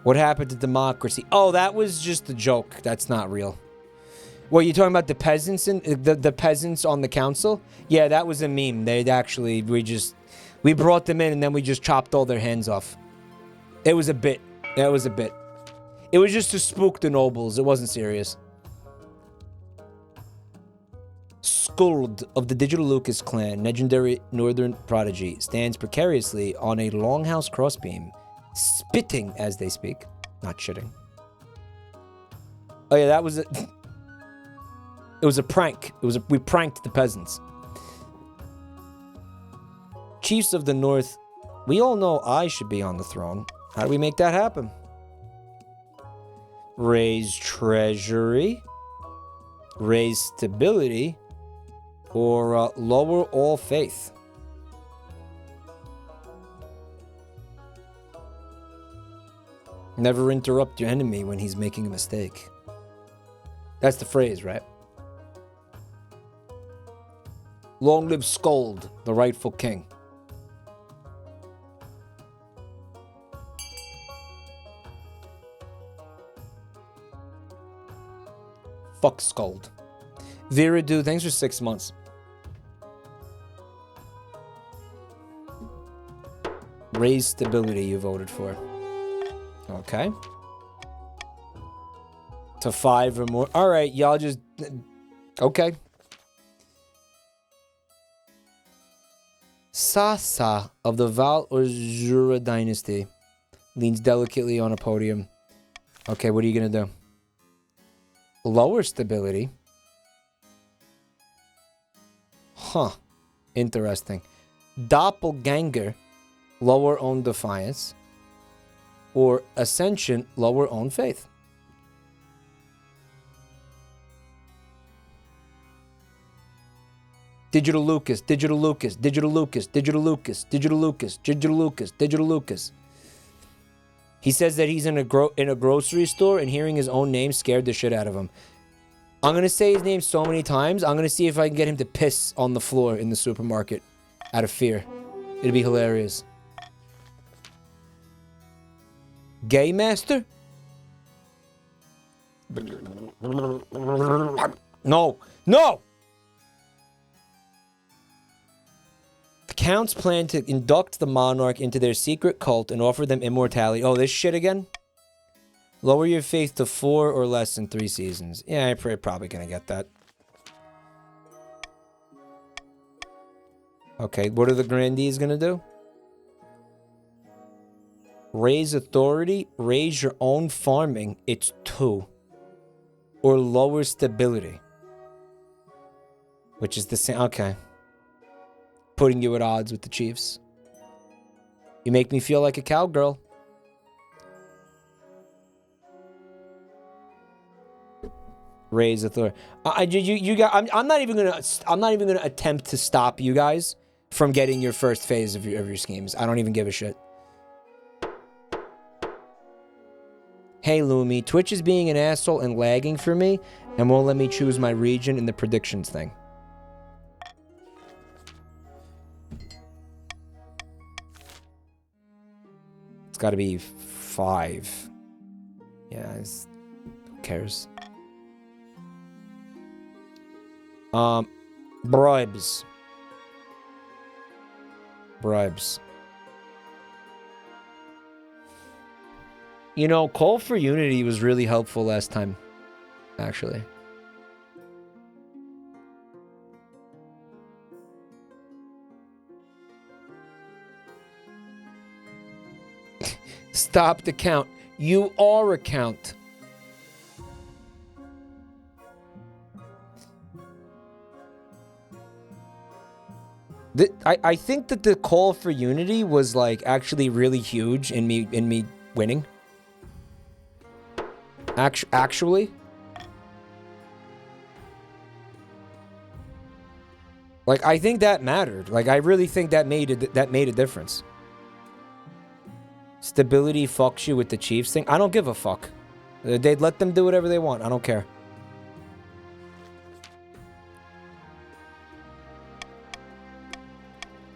What happened to democracy? Oh, that was just a joke. That's not real. What, you talking about the peasants and the peasants on the council? Yeah, that was a meme. They'd actually we brought them in and then we just chopped all their hands off. It was a bit. That was a bit. It was just to spook the nobles. It wasn't serious. Skuld of the Digital Lucas clan, legendary northern prodigy, stands precariously on a longhouse crossbeam, spitting as they speak, not shitting. Oh yeah, that was it. It was a prank. We pranked the peasants. Chiefs of the North, we all know I should be on the throne. How do we make that happen? Raise treasury, raise stability, or lower all faith. Never interrupt your enemy when he's making a mistake. That's the phrase, right? Long live Scold, the rightful king. Fuck Scold. Viradu, thanks for 6 months. Raise stability you voted for. Okay. To 5 or more. Alright, y'all just... Okay. Sasa of the Val or Jura dynasty leans delicately on a podium. Okay, what are you gonna do? Lower stability. Huh. Interesting. Doppelganger, lower own defiance. Or ascension, lower own faith. Digital Lucas, Digital Lucas, Digital Lucas, Digital Lucas, Digital Lucas, Digital Lucas, Digital Lucas. He says that he's in a grocery store and hearing his own name scared the shit out of him. I'm going to say his name so many times, I'm going to see if I can get him to piss on the floor in the supermarket out of fear. It'll be hilarious. Gay master? No. No! The counts plan to induct the monarch into their secret cult and offer them immortality. Oh, this shit again? Lower your faith to 4 or less in 3 seasons. Yeah, I'm probably gonna get that. Okay, what are the grandees gonna do? Raise authority, raise your own farming, it's 2. Or lower stability. Which is the same, okay. Putting you at odds with the chiefs. You make me feel like a cowgirl. Raise authority. I'm not even gonna attempt to stop you guys from getting your first phase of your schemes. I don't even give a shit. Hey Lumi, Twitch is being an asshole and lagging for me and won't let me choose my region in the predictions thing. It's got to be 5. Yeah, who cares? Bribes. Bribes. You know, Call for Unity was really helpful last time, actually. Stop the count. You are a count. I think that the Call for Unity was like actually really huge in me winning. Actually, like I think that mattered. Like I really think that made a difference. Stability fucks you with the Chiefs thing. I don't give a fuck. They'd let them do whatever they want. I don't care.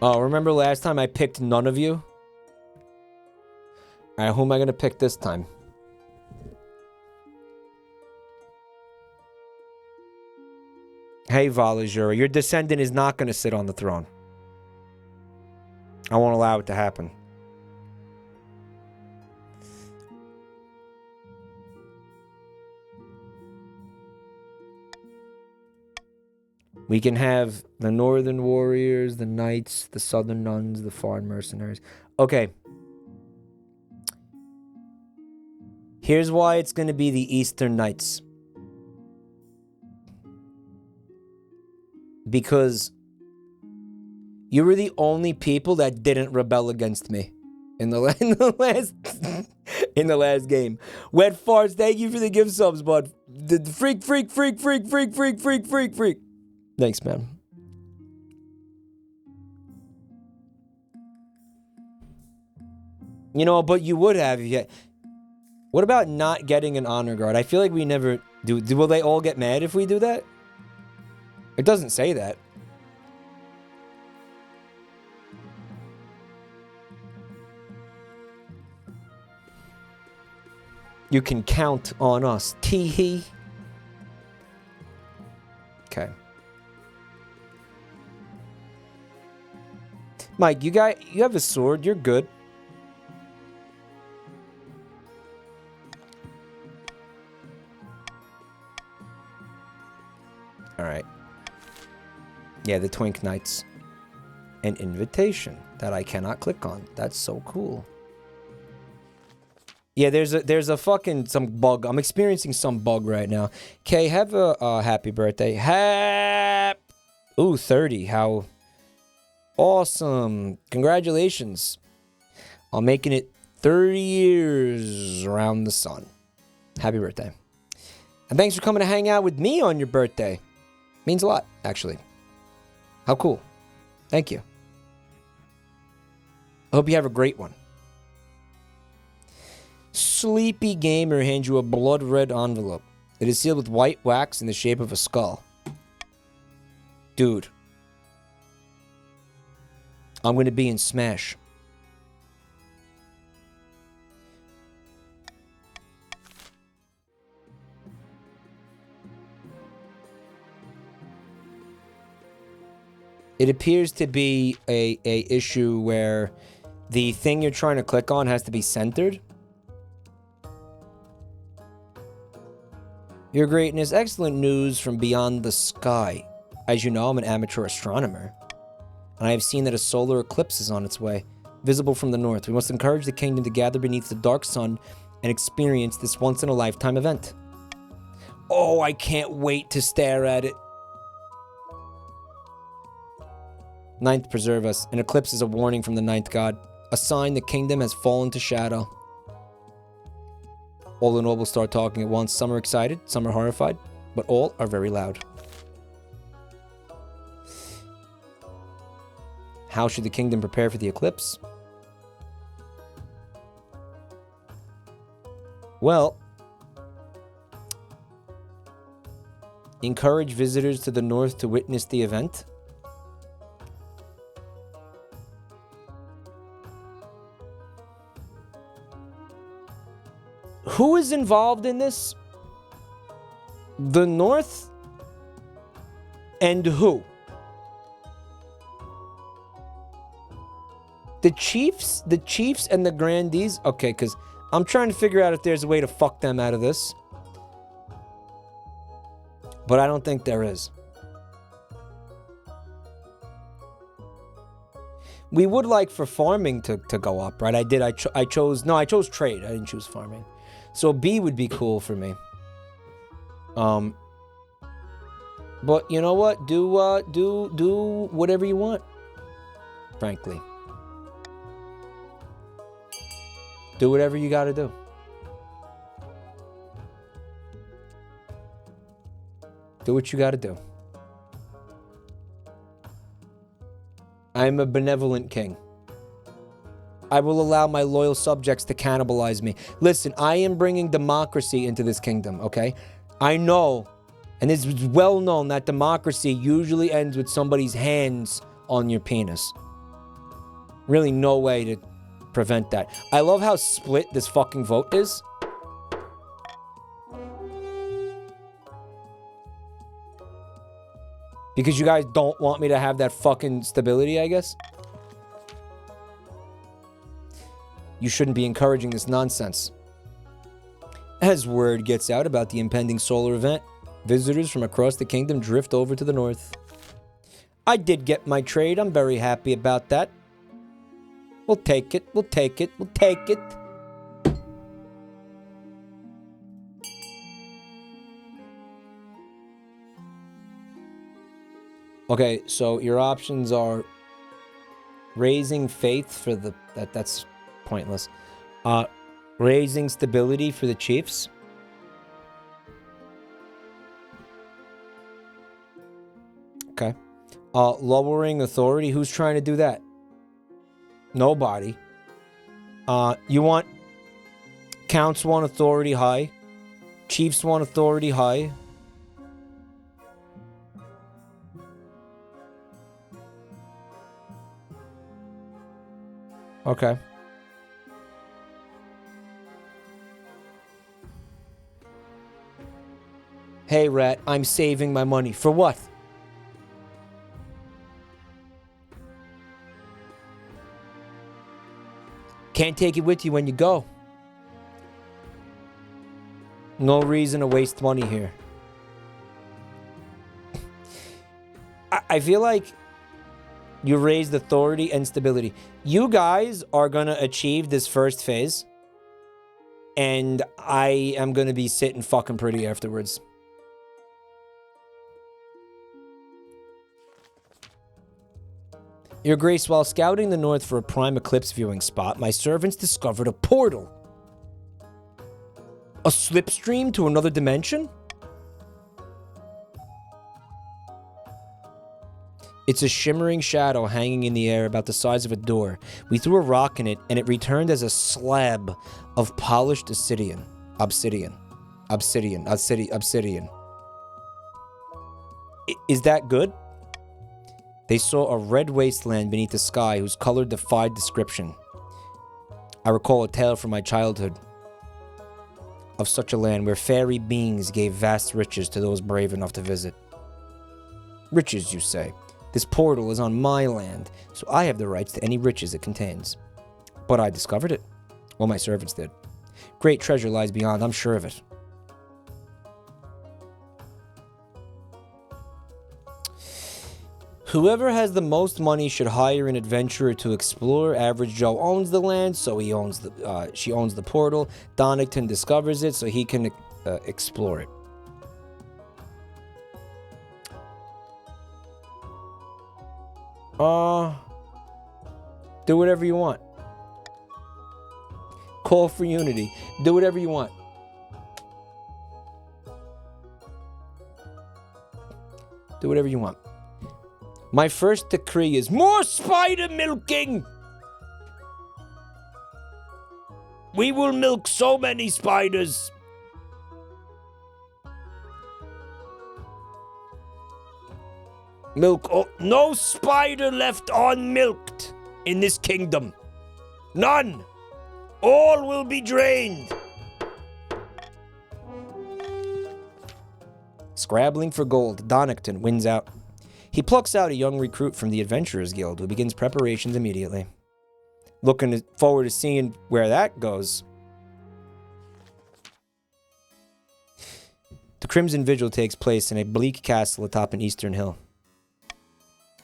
Oh, remember last time I picked none of you? Alright, who am I gonna pick this time? Hey, Valajura, your descendant is not gonna sit on the throne. I won't allow it to happen. We can have the northern warriors, the knights, the southern nuns, the foreign mercenaries. Okay. Here's why it's going to be the eastern knights. because you were the only people that didn't rebel against me in the last game. Wet farts, thank you for the gift subs, bud. The freak. Thanks, man. You know, but you would have. What about not getting an honor guard? I feel like we never do. Will they all get mad if we do that? It doesn't say that. You can count on us. Tee-hee. Okay. Mike, you have a sword. You're good. All right. Yeah, the Twink Knights. An invitation that I cannot click on. That's so cool. Yeah, there's a fucking some bug. I'm experiencing some bug right now. Okay, have a happy birthday. Ooh, 30. How awesome. Congratulations on making it 30 years around the sun. Happy birthday. And thanks for coming to hang out with me on your birthday. Means a lot, actually. How cool. Thank you. I hope you have a great one. Sleepy Gamer hands you a blood red envelope. It is sealed with white wax in the shape of a skull. Dude. I'm going to be in Smash. It appears to be a issue where the thing you're trying to click on has to be centered. Your Greatness, excellent news from beyond the sky. As you know, I'm an amateur astronomer, and I have seen that a solar eclipse is on its way, visible from the north. We must encourage the kingdom to gather beneath the dark sun and experience this once-in-a-lifetime event. Oh, I can't wait to stare at it. Ninth, preserve us. An eclipse is a warning from the ninth god, a sign the kingdom has fallen to shadow. All the nobles start talking at once. Some are excited, some are horrified, but all are very loud. How should the kingdom prepare for the eclipse? Well, encourage visitors to the north to witness the event. Who is involved in this? The North? And who? The Chiefs? The Chiefs and the Grandees? Okay, because I'm trying to figure out if there's a way to fuck them out of this. But I don't think there is. We would like for farming to go up, right? I chose trade. I didn't choose farming. So B would be cool for me. But you know what? Do whatever you want. Frankly. Do whatever you gotta do. Do what you gotta do. I'm a benevolent king. I will allow my loyal subjects to cannibalize me. Listen, I am bringing democracy into this kingdom, okay? I know, and it's well known that democracy usually ends with somebody's hands on your penis. Really no way to prevent that. I love how split this fucking vote is. Because you guys don't want me to have that fucking stability, I guess. You shouldn't be encouraging this nonsense. As word gets out about the impending solar event, visitors from across the kingdom drift over to the north. I did get my trade. I'm very happy about that. We'll take it. We'll take it. We'll take it. Okay, so your options are raising faith for the... That's pointless. Raising stability for the chiefs. Okay. Lowering authority. Who's trying to do that? Nobody. You want counts want authority high. Chiefs want authority high. Okay. Hey, Rat, I'm saving my money. For what? Can't take it with you when you go. No reason to waste money here. I feel like you raised authority and stability. You guys are going to achieve this first phase. And I am going to be sitting fucking pretty afterwards. Your Grace, while scouting the north for a prime eclipse viewing spot, my servants discovered a portal. A slipstream to another dimension? It's a shimmering shadow hanging in the air about the size of a door. We threw a rock in it, and it returned as a slab of polished obsidian. Is that good? They saw a red wasteland beneath the sky whose color defied description. I recall a tale from my childhood of such a land where fairy beings gave vast riches to those brave enough to visit. Riches, you say? This portal is on my land, so I have the rights to any riches it contains. But I discovered it. Well, my servants did. Great treasure lies beyond, I'm sure of it. Whoever has the most money should hire an adventurer to explore. Average Joe owns the land, so he owns she owns the portal. Donington discovers it, so he can explore it. Do whatever you want. Call for unity. Do whatever you want. Do whatever you want. My first decree is more spider milking! We will milk so many spiders. Milk. Oh, no spider left unmilked in this kingdom. None. All will be drained. Scrabbling for gold, Donington wins out. He plucks out a young recruit from the Adventurers Guild who begins preparations immediately. Looking forward to seeing where that goes. The Crimson Vigil takes place in a bleak castle atop an eastern hill.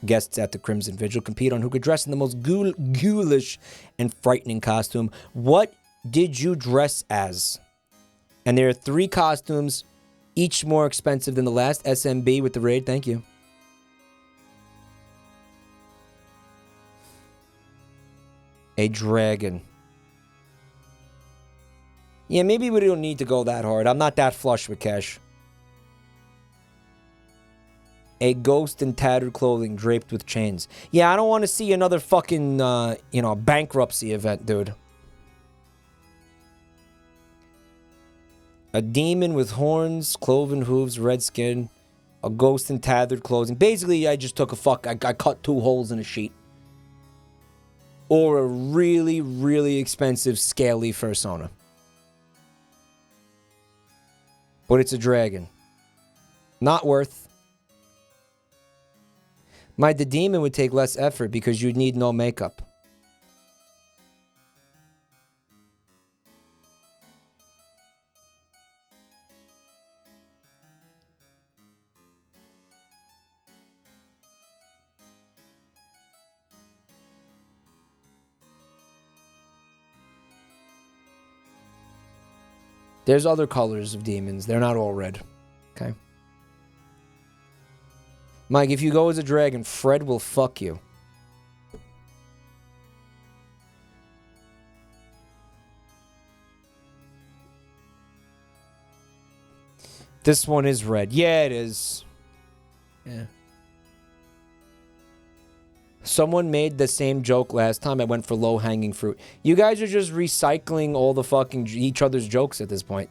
Guests at the Crimson Vigil compete on who could dress in the most ghoulish and frightening costume. What did you dress as? And there are 3 costumes, each more expensive than the last. SMB with the raid, thank you. A dragon. Yeah, maybe we don't need to go that hard. I'm not that flush with cash. A ghost in tattered clothing draped with chains. Yeah, I don't want to see another fucking, bankruptcy event, dude. A demon with horns, cloven hooves, red skin. A ghost in tattered clothing. Basically, I just took I cut 2 holes in a sheet. Or a really, really expensive, scaly fursona. But it's a dragon. Not worth. The demon would take less effort because you'd need no makeup. There's other colors of demons. They're not all red. Okay. Mike, if you go as a dragon, Fred will fuck you. This one is red. Yeah, it is. Yeah. Someone made the same joke last time. I went for low-hanging fruit. You guys are just recycling all the fucking each other's jokes at this point.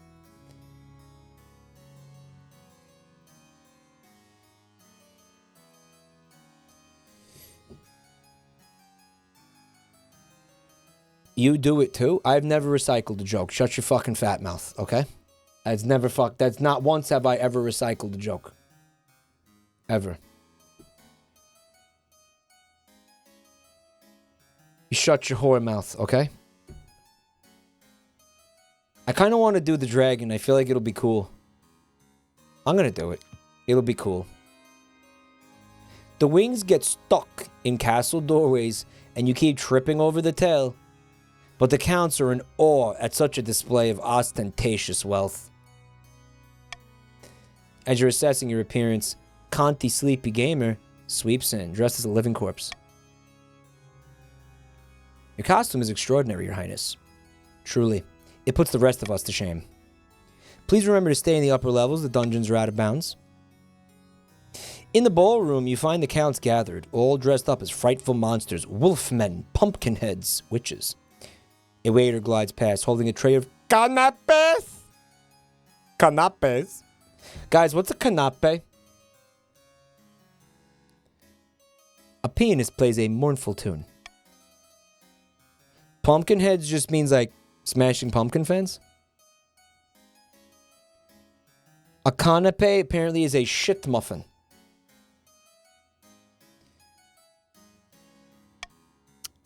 You do it too? I've never recycled a joke. Shut your fucking fat mouth, okay? That's not once have I ever recycled a joke. Ever. You shut your whore mouth, okay? I kind of want to do the dragon. I feel like it'll be cool. I'm going to do it. It'll be cool. The wings get stuck in castle doorways and you keep tripping over the tail. But the counts are in awe at such a display of ostentatious wealth. As you're assessing your appearance, Conti Sleepy Gamer sweeps in, dressed as a living corpse. Your costume is extraordinary, Your Highness. Truly, it puts the rest of us to shame. Please remember to stay in the upper levels, the dungeons are out of bounds. In the ballroom, you find the counts gathered, all dressed up as frightful monsters, wolfmen, pumpkin heads, witches. A waiter glides past, holding a tray of canapes. Canapes? Guys, what's a canape? A pianist plays a mournful tune. Pumpkin heads just means like smashing pumpkin fans? A canape apparently is a shit muffin.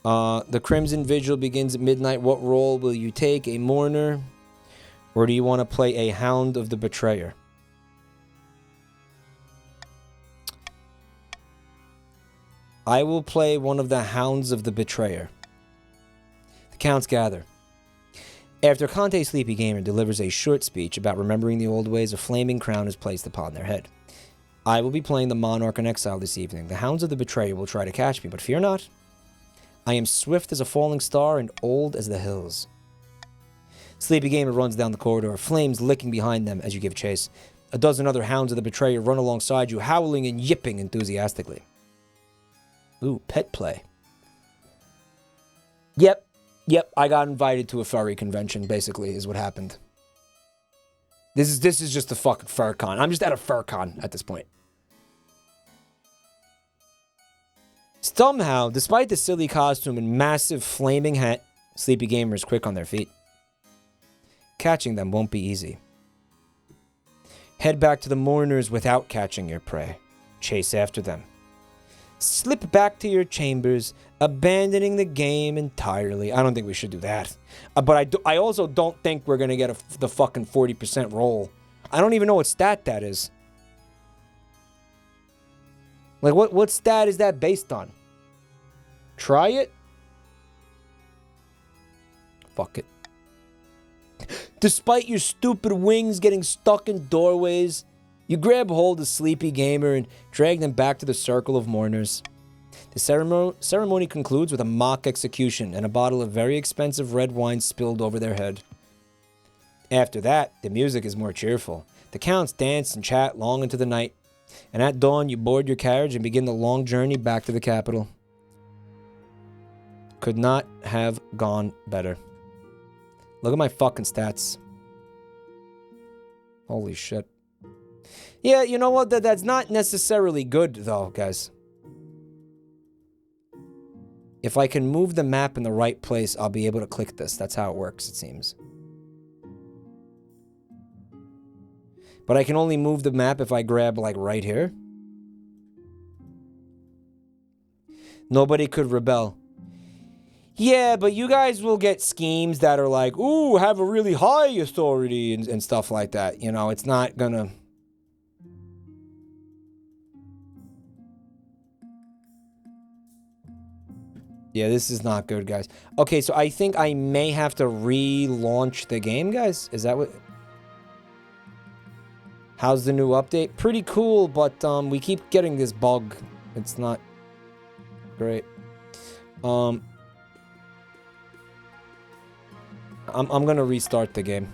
The Crimson Vigil begins at midnight. What role will you take? A mourner? Or do you want to play a Hound of the Betrayer? I will play one of the Hounds of the Betrayer. The counts gather. After Conte Sleepy Gamer delivers a short speech about remembering the old ways, a flaming crown is placed upon their head. I will be playing the Monarch in exile this evening. The Hounds of the Betrayer will try to catch me, but fear not. I am swift as a falling star and old as the hills. Sleepy Gamer runs down the corridor, flames licking behind them as you give chase. A dozen other Hounds of the Betrayer run alongside you, howling and yipping enthusiastically. Ooh, pet play. Yep, I got invited to a furry convention, basically, is what happened. This is just a fucking fur con. I'm just at a fur con at this point. Somehow, despite the silly costume and massive flaming hat, Sleepy Gamer is quick on their feet. Catching them won't be easy. Head back to the mourners without catching your prey. Chase after them. Slip back to your chambers, abandoning the game entirely. I don't think we should do that. But I also don't think we're going to get the fucking 40% roll. I don't even know what stat that is. Like, what stat is that based on? Try it? Fuck it. Despite your stupid wings getting stuck in doorways, you grab hold of Sleepy Gamer and drag them back to the circle of mourners. The ceremony concludes with a mock execution and a bottle of very expensive red wine spilled over their head. After that, the music is more cheerful. The counts dance and chat long into the night. And at dawn, you board your carriage and begin the long journey back to the capital. Could not have gone better. Look at my fucking stats. Holy shit. Yeah, you know what? That's not necessarily good, though, guys. If I can move the map in the right place, I'll be able to click this. That's how it works, it seems. But I can only move the map if I grab, like, right here. Nobody could rebel. Yeah, but you guys will get schemes that are like, ooh, have a really high authority and stuff like that. You know, it's not gonna... Yeah, this is not good, guys. Okay, so I think I may have to relaunch the game, guys. Is that what... How's the new update? Pretty cool, but we keep getting this bug. It's not great. I'm gonna restart the game.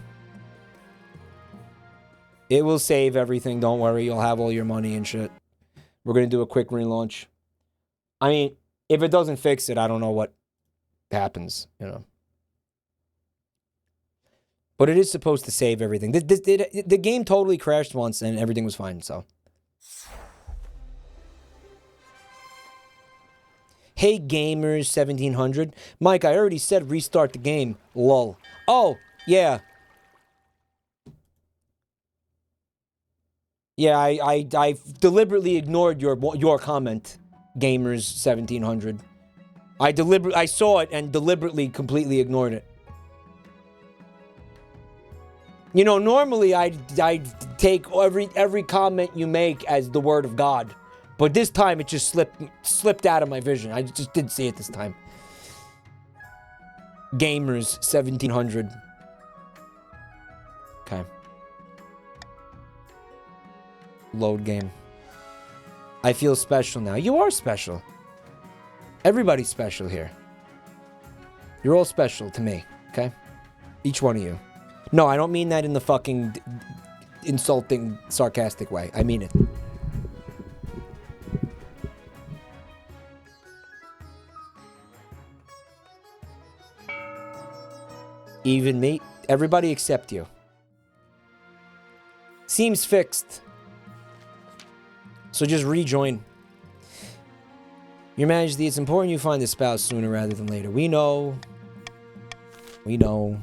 It will save everything, don't worry. You'll have all your money and shit. We're gonna do a quick relaunch. I mean, if it doesn't fix it, I don't know what happens, you know. But it is supposed to save everything. The game totally crashed once and everything was fine, so. Hey gamers 1700. Mike, I already said restart the game. Lol. Oh, yeah. Yeah, I deliberately ignored your comment, gamers 1700. I saw it and deliberately completely ignored it. You know, normally I take every comment you make as the word of God. But this time it just slipped out of my vision. I just didn't see it this time. Gamers 1700. Okay. Load game. I feel special now. You are special. Everybody's special here. You're all special to me, okay? Each one of you. No, I don't mean that in the fucking insulting, sarcastic way. I mean it. Even me. Everybody except you. Seems fixed. So just rejoin. Your Majesty, it's important you find a spouse sooner rather than later. We know. We know.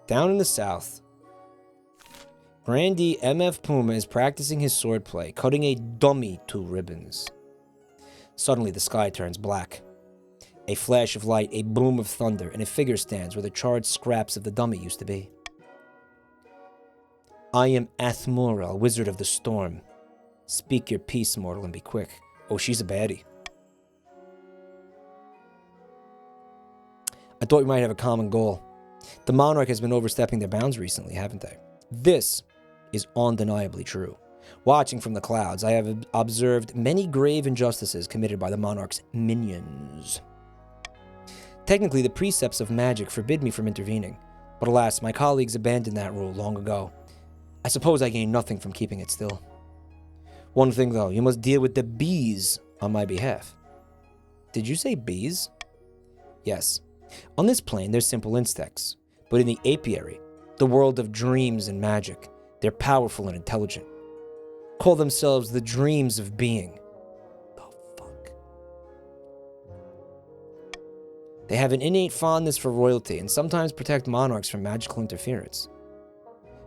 Down in the south, Grandee MF Puma is practicing his swordplay, cutting a dummy to ribbons. Suddenly, the sky turns black. A flash of light, a boom of thunder, and a figure stands where the charred scraps of the dummy used to be. I am Athmoral, Wizard of the Storm. Speak your peace, mortal, and be quick. Oh, she's a baddie. I thought we might have a common goal. The Monarch has been overstepping their bounds recently, haven't they? This is undeniably true. Watching from the clouds, I have observed many grave injustices committed by the Monarch's minions. Technically, the precepts of magic forbid me from intervening, but alas, my colleagues abandoned that rule long ago. I suppose I gain nothing from keeping it still. One thing, though, you must deal with the bees on my behalf. Did you say bees? Yes. On this plane, there's simple insects, but in the apiary, the world of dreams and magic, they're powerful and intelligent. Call themselves the dreams of being. The fuck? They have an innate fondness for royalty and sometimes protect monarchs from magical interference.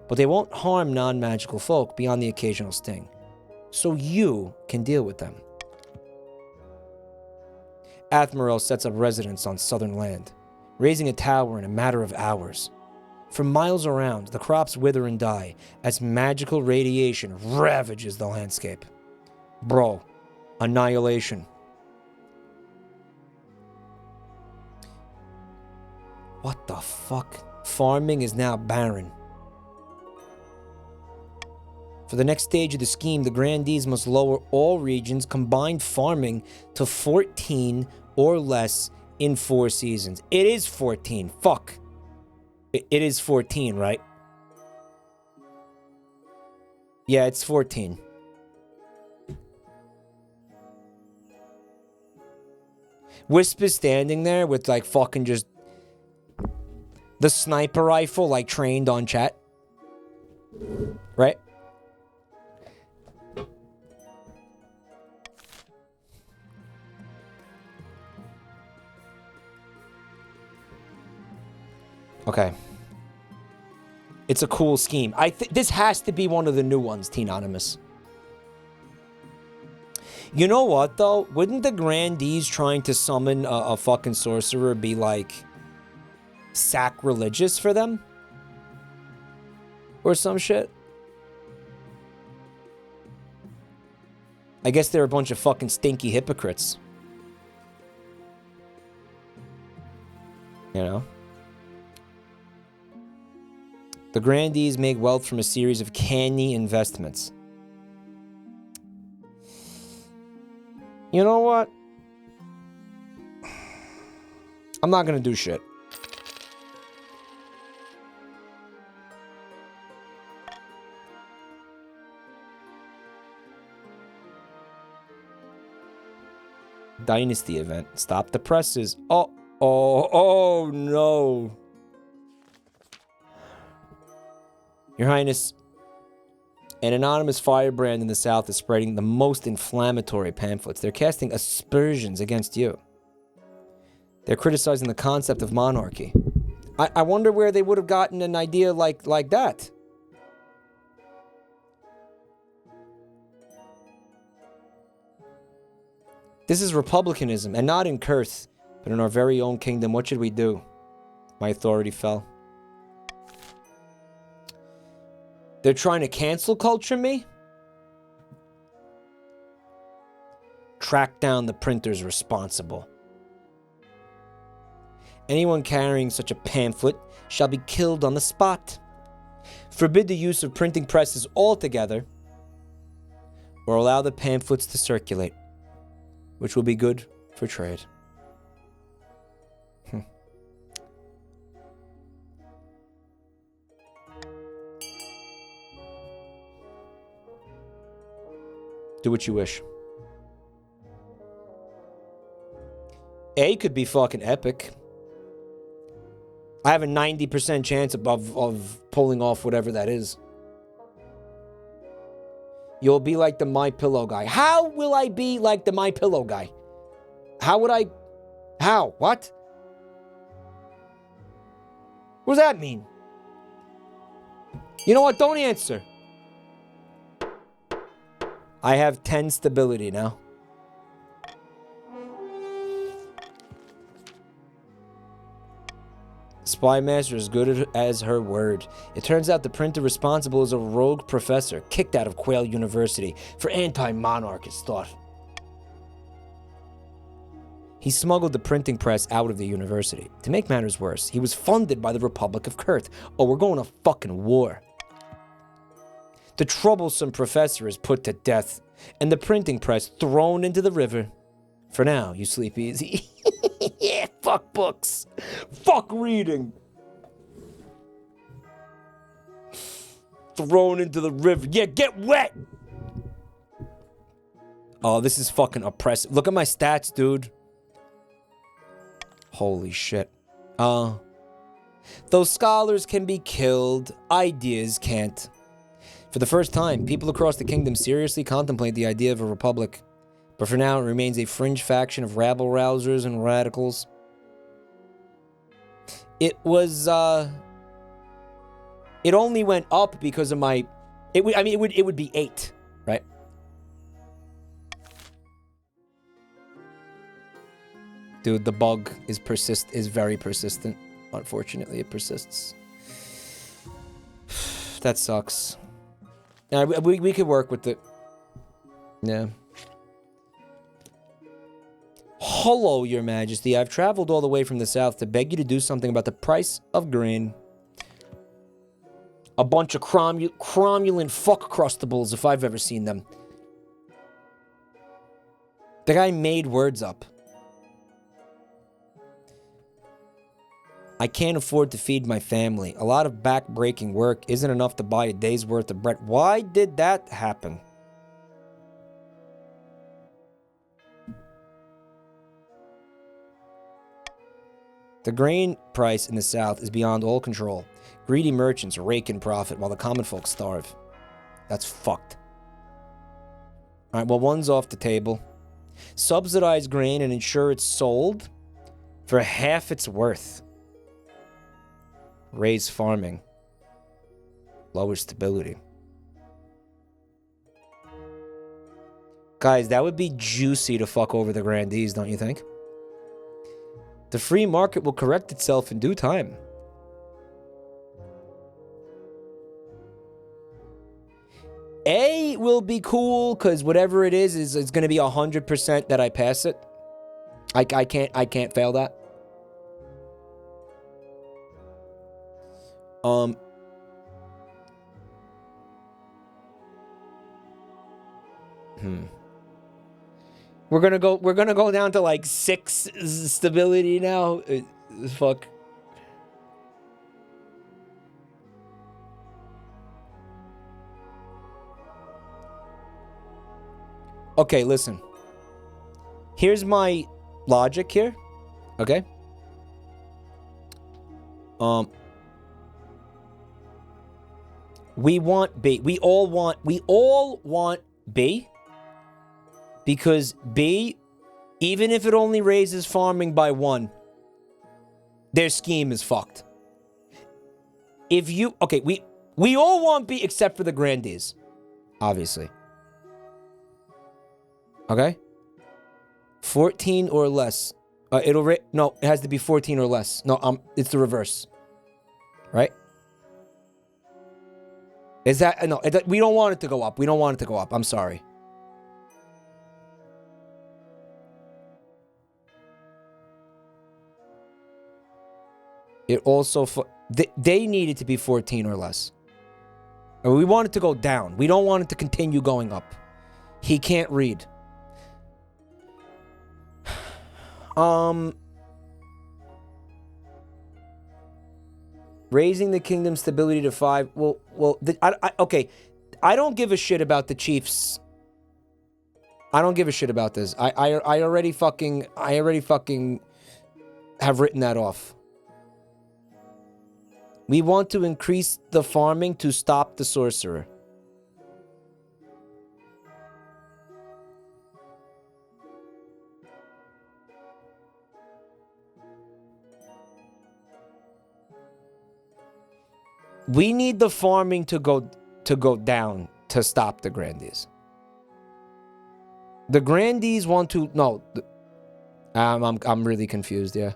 But they won't harm non-magical folk beyond the occasional sting. So you can deal with them. Athmoral sets up residence on southern land, raising a tower in a matter of hours. For miles around, the crops wither and die as magical radiation ravages the landscape. Bro, annihilation. What the fuck? Farming is now barren. For the next stage of the scheme, the Grandees must lower all regions' combined farming to 14 or less in 4 seasons. It is 14. Fuck. It is 14, right? Yeah, it's 14. Wisp is standing there with, like, fucking just the sniper rifle, like, trained on chat. Right? Okay. It's a cool scheme. This has to be one of the new ones, T-Anonymous. You know what, though? Wouldn't the Grandees trying to summon a fucking sorcerer be, like, sacrilegious for them? Or some shit? I guess they're a bunch of fucking stinky hypocrites. You know? The grandees make wealth from a series of canny investments. You know what? I'm not gonna do shit. Dynasty event. Stop the presses. Oh no. Your Highness, an anonymous firebrand in the south is spreading the most inflammatory pamphlets. They're casting aspersions against you. They're criticizing the concept of monarchy. I wonder where they would have gotten an idea like that. This is republicanism, and not in Kurth, but in our very own kingdom. What should we do? My authority fell. They're trying to cancel culture me? Track down the printers responsible. Anyone carrying such a pamphlet shall be killed on the spot. Forbid the use of printing presses altogether, or allow the pamphlets to circulate, which will be good for trade. Do what you wish. A could be fucking epic. I have a 90% chance of pulling off whatever that is. You'll be like the My Pillow guy. How will I be like the My Pillow guy? How would I? How? What? What does that mean? You know what? Don't answer. I have 10 stability now. Spy Master is good as her word. It turns out the printer responsible is a rogue professor kicked out of Quail University for anti-monarchist thought. He smuggled the printing press out of the university. To make matters worse, he was funded by the Republic of Kurth. Oh, we're going to fucking war. The troublesome professor is put to death, and the printing press thrown into the river. For now, you sleep easy. Yeah, fuck books. Fuck reading. Thrown into the river. Yeah, get wet. Oh, this is fucking oppressive. Look at my stats, dude. Holy shit. Though scholars can be killed, ideas can't. For the first time, people across the kingdom seriously contemplate the idea of a republic. But for now, it remains a fringe faction of rabble-rousers and radicals. It was, it only went up because of my... It would be 8, right? Dude, the bug is very persistent. Unfortunately, it persists. That sucks. We could work with it. Yeah. Hello, Your Majesty. I've traveled all the way from the south to beg you to do something about the price of grain. A bunch of cromulent fuck-crustables, if I've ever seen them. The guy made words up. I can't afford to feed my family. A lot of back-breaking work isn't enough to buy a day's worth of bread. Why did that happen? The grain price in the south is beyond all control. Greedy merchants rake in profit while the common folk starve. That's fucked. Alright, well, one's off the table. Subsidize grain and ensure it's sold for half its worth. Raise farming. Lower stability. Guys, that would be juicy to fuck over the grandees, don't you think? The free market will correct itself in due time. A will be cool, because whatever it is it's going to be 100% that I pass it. I can't fail that. We're gonna go down to like 6 stability now. Fuck. Okay, listen. Here's my logic here. Okay? We want B. We all want B. Because B, even if it only raises farming by 1, their scheme is fucked. If you... Okay, we all want B except for the grandees. Obviously. Okay? 14 or less. No, it has to be 14 or less. No, it's the reverse. Right? Is that... No, we don't want it to go up. We don't want it to go up. I'm sorry. It also... They need it to be 14 or less. And we want it to go down. We don't want it to continue going up. He can't read. Raising the kingdom stability to 5. Okay. I don't give a shit about the Chiefs. I don't give a shit about this. I already fucking have written that off. We want to increase the farming to stop the sorcerer. We need the farming to go down to stop the grandees. The grandees want to... No. I'm really confused, yeah.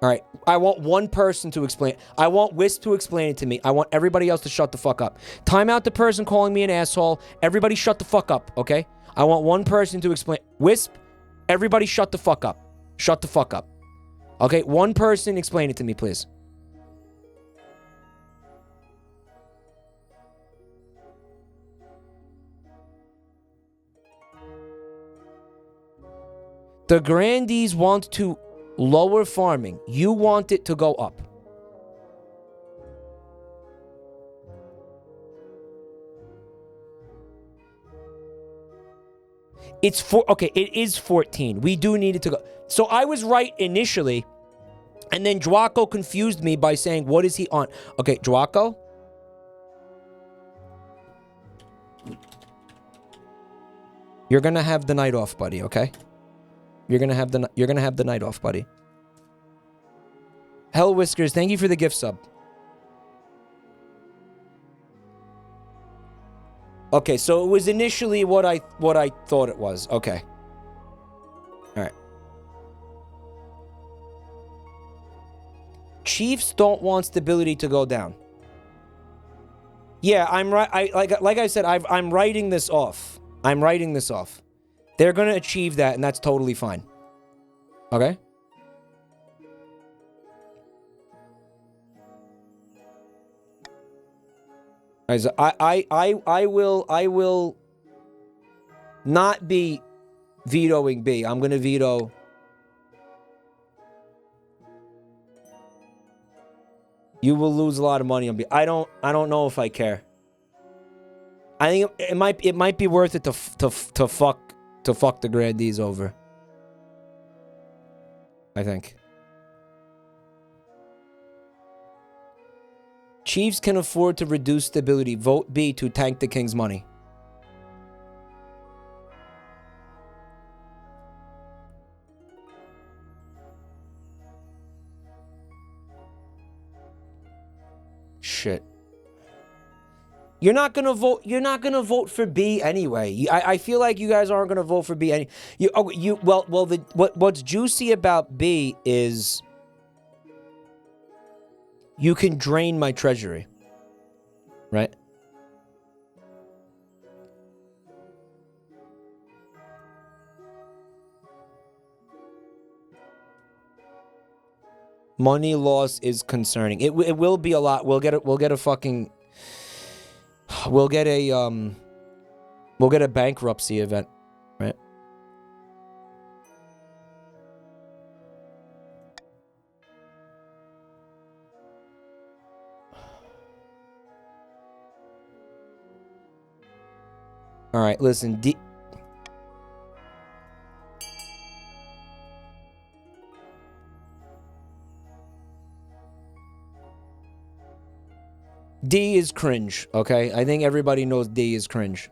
Alright, I want one person to explain. I want Wisp to explain it to me. I want everybody else to shut the fuck up. Time out the person calling me an asshole. Everybody shut the fuck up, okay? I want one person to explain. Wisp, everybody shut the fuck up. Shut the fuck up. Okay, one person explain it to me, please. The grandees want to lower farming. You want it to go up. Okay, it is 14. We do need it to go. So I was right initially, and then Draco confused me by saying, what is he on? Okay, Draco. You're gonna have the night off, buddy, okay? You're gonna have the night off, buddy. Hell Whiskers, thank you for the gift sub. Okay, so it was initially what I thought it was. Okay. All right. Chiefs don't want stability to go down. Yeah, I'm right. Like I said, I'm writing this off. I'm writing this off. They're going to achieve that, and that's totally fine. Okay? So I will not be vetoing B. I'm going to veto... You will lose a lot of money on B. I don't know if I care. I think it might be worth it to fuck the grandees over. I think. Chiefs can afford to reduce stability. Vote B to tank the king's money. Shit. You're not gonna vote for B anyway. I feel like you guys aren't gonna vote for B what's juicy about B is you can drain my treasury. Right? Money loss is concerning. It will be a lot. We'll get a We'll get a bankruptcy event, right? All right, listen. D is cringe, okay? I think everybody knows D is cringe.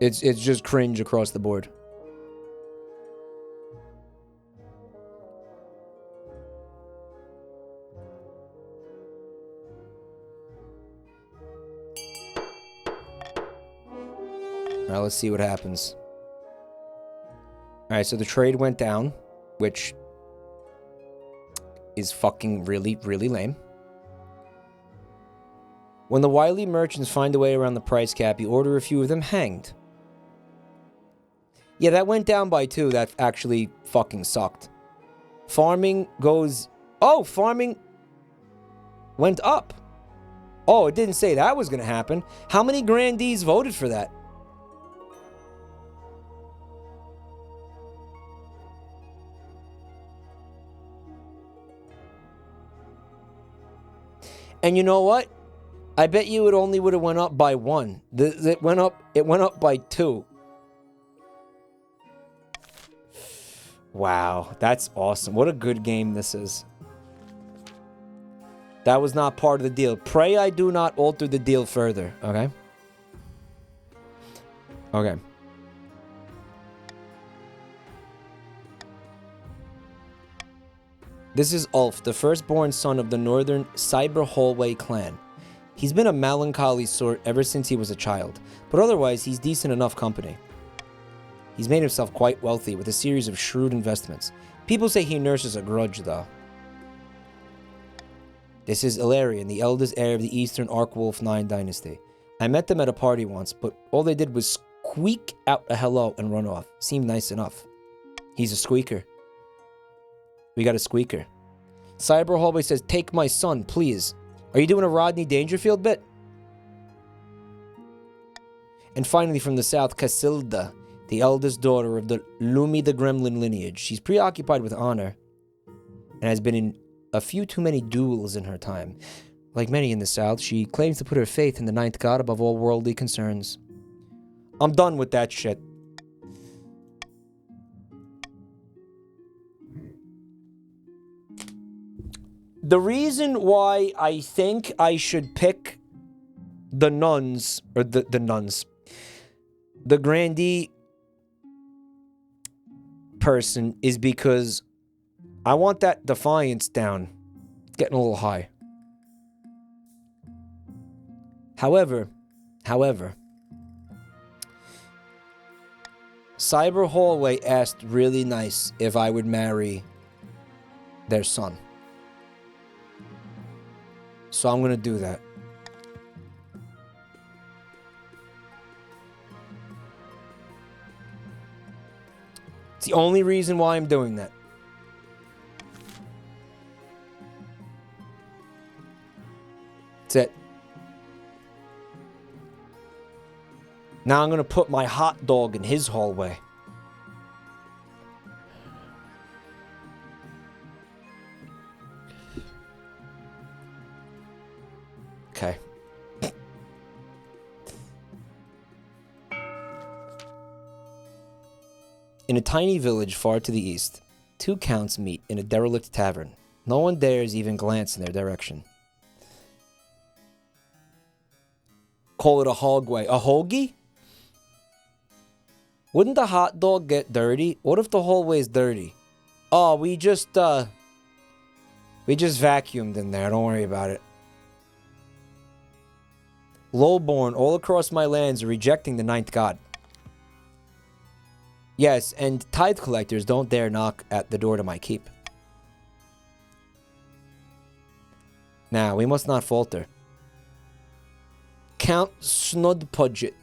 It's just cringe across the board. All right, let's see what happens. All right, so the trade went down, which is fucking really, really lame. When the wily merchants find a way around the price cap, you order a few of them hanged. Yeah, that went down by 2. That actually fucking sucked. Farming goes... Oh, farming went up. Oh, it didn't say that was going to happen. How many grandees voted for that? And you know what? I bet you it only would have went up by 1. It went up by 2. Wow, that's awesome. What a good game this is. That was not part of the deal. Pray I do not alter the deal further, okay? Okay. This is Ulf, the firstborn son of the northern Cyber Hallway clan. He's been a melancholy sort ever since he was a child, but otherwise he's decent enough company. He's made himself quite wealthy with a series of shrewd investments. People say he nurses a grudge, though. This is Ilarion, the eldest heir of the Eastern Arkwolf 9 dynasty. I met them at a party once, but all they did was squeak out a hello and run off. Seemed nice enough. He's a squeaker. We got a squeaker. Cyber Hallway says, take my son, please. Are you doing a Rodney Dangerfield bit? And finally from the south, Casilda, the eldest daughter of the Lumi the Gremlin lineage. She's preoccupied with honor and has been in a few too many duels in her time. Like many in the south, she claims to put her faith in the ninth god above all worldly concerns. I'm done with that shit. The reason why I think I should pick the nuns, or the grandee person is because I want that defiance down. It's getting a little high. However, Cyber Hallway asked really nice if I would marry their son. So I'm gonna do that. It's the only reason why I'm doing that. That's it. Now I'm gonna put my hot dog in his hallway. Okay. In a tiny village far to the east, two counts meet in a derelict tavern. No one dares even glance in their direction. Call it a hogway. A hoagie? Wouldn't the hot dog get dirty? What if the hallway's dirty? Oh, we just vacuumed in there. Don't worry about it. Lowborn all across my lands are rejecting the ninth god. Yes, and tithe collectors don't dare knock at the door to my keep. Now, we must not falter. Count Snudpudget.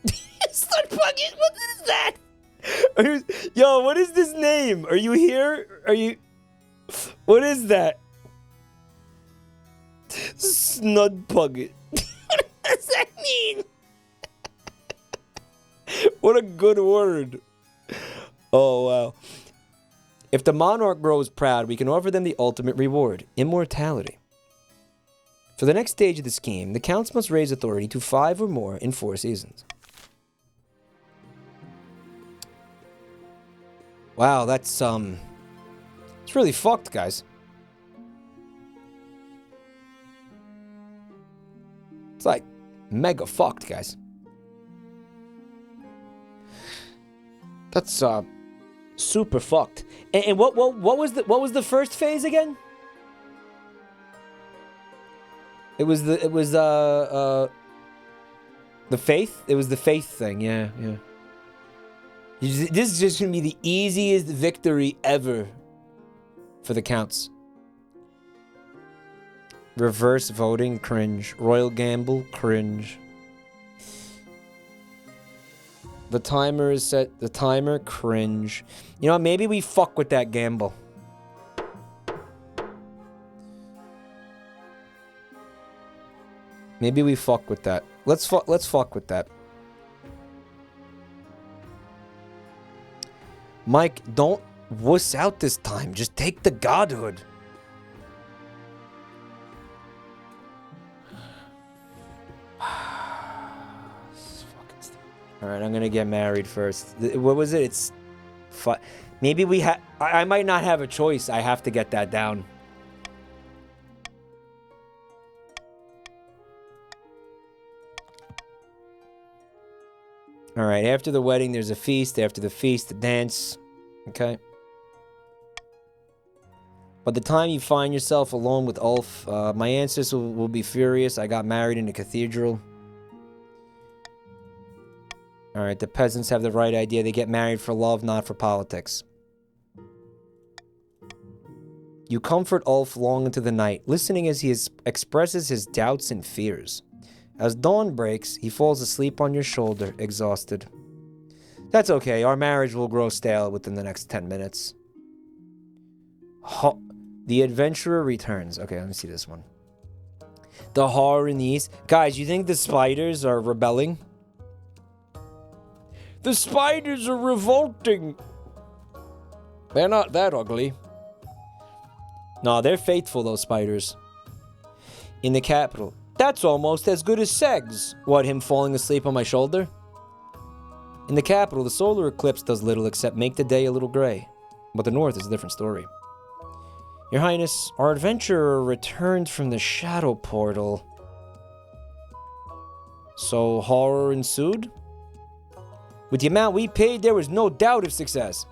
Snudpudget? What is that? Yo, what is this name? Are you here? Are you... What is that? Snudpugget. What does that mean? What a good word. Oh, wow. If the monarch grows proud, we can offer them the ultimate reward, immortality. For the next stage of the scheme, the counts must raise authority to 5 or more in 4 seasons. Wow, that's, it's really fucked, guys. It's like mega fucked, guys. That's super fucked. And what was the first phase again? It was the faith. It was the faith thing. Yeah. This is just gonna be the easiest victory ever for the counts. Reverse voting, cringe. Royal gamble, cringe. The timer is set. The timer, cringe. You know what? Maybe we fuck with that gamble. Maybe we fuck with that. Let's fuck with that. Mike, don't wuss out this time. Just take the godhood. Alright, I'm gonna get married first. What was it? It's... Maybe we have... I might not have a choice. I have to get that down. Alright, after the wedding, there's a feast. After the feast, a dance. Okay. By the time you find yourself alone with Ulf, my ancestors will be furious. I got married in a cathedral. Alright, the peasants have the right idea. They get married for love, not for politics. You comfort Ulf long into the night, listening as he expresses his doubts and fears. As dawn breaks, he falls asleep on your shoulder, exhausted. That's okay, our marriage will grow stale within the next 10 minutes. The adventurer returns. Okay, let me see this one. The horror in the east. Guys, you think the spiders are rebelling? The spiders are revolting. They're not that ugly. No, they're faithful, those spiders. In the capital. That's almost as good as Segs. What, him falling asleep on my shoulder? In the capital, the solar eclipse does little except make the day a little gray. But the north is a different story. Your Highness, our adventurer returned from the shadow portal. So horror ensued? With the amount we paid, there was no doubt of success.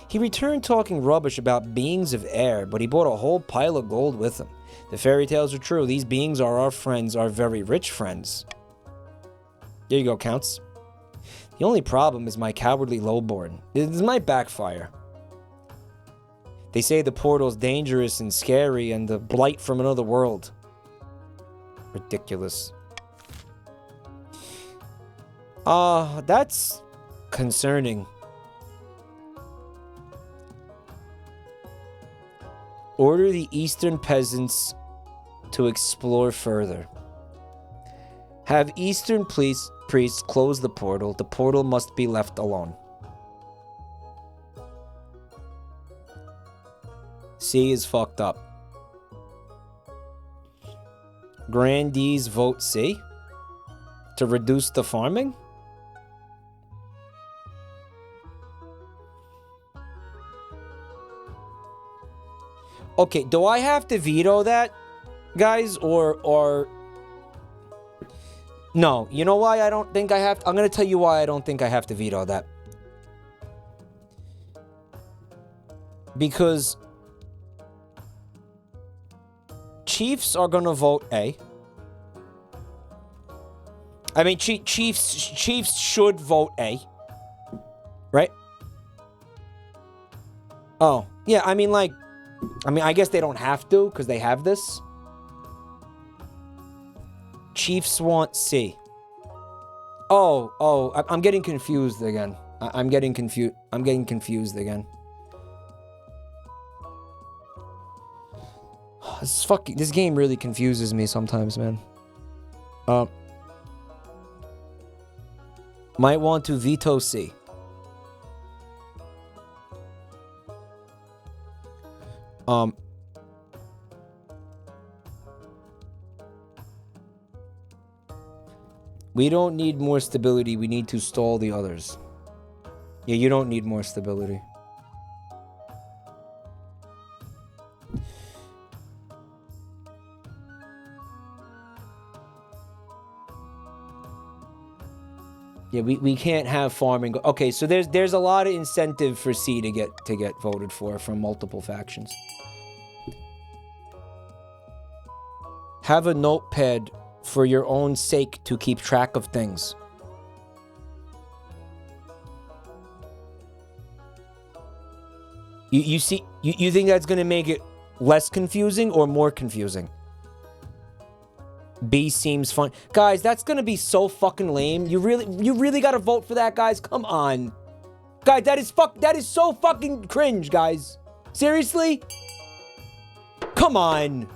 He returned talking rubbish about beings of air, but he brought a whole pile of gold with him. The fairy tales are true. These beings are our friends, our very rich friends. There you go, Counts. The only problem is my cowardly lowborn. This might backfire. They say the portal's dangerous and scary and the blight from another world. Ridiculous. That's concerning. Order the eastern peasants to explore further. Have eastern priests close the portal. The portal must be left alone. C is fucked up. Grandees vote C to reduce the farming? Okay, do I have to veto that, guys, or... No, you know why I don't think I have to... I'm going to tell you why I don't think I have to veto that. Because... Chiefs are going to vote A. I mean, Chiefs should vote A. Right? Oh, yeah, I mean, like... I guess they don't have to, because they have this. Chiefs want C. Oh, I'm getting confused again. I'm getting confused again. This game really confuses me sometimes, man. Might want to veto C. We don't need more stability. We need to stall the others. Yeah, you don't need more stability. Yeah, we can't have farming. Okay, so there's a lot of incentive for C to get voted for from multiple factions. Have a notepad for your own sake to keep track of things. You see, you think that's gonna make it less confusing or more confusing? B seems fun. Guys, that's gonna be so fucking lame. You really gotta vote for that, guys? Come on. Guys, that is so fucking cringe, guys. Seriously? Come on.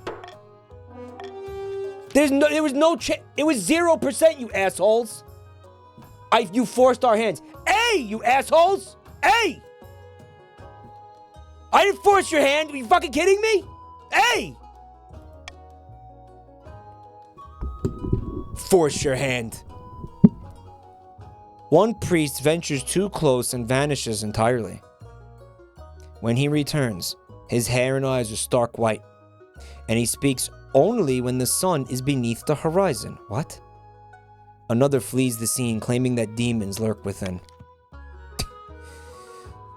There was no it was 0%, you assholes. You forced our hands. Hey, you assholes! Hey! I didn't force your hand. Are you fucking kidding me? Hey! Force your hand. One priest ventures too close and vanishes entirely. When he returns, his hair and eyes are stark white, and he speaks only when the sun is beneath the horizon. What? Another flees the scene, claiming that demons lurk within.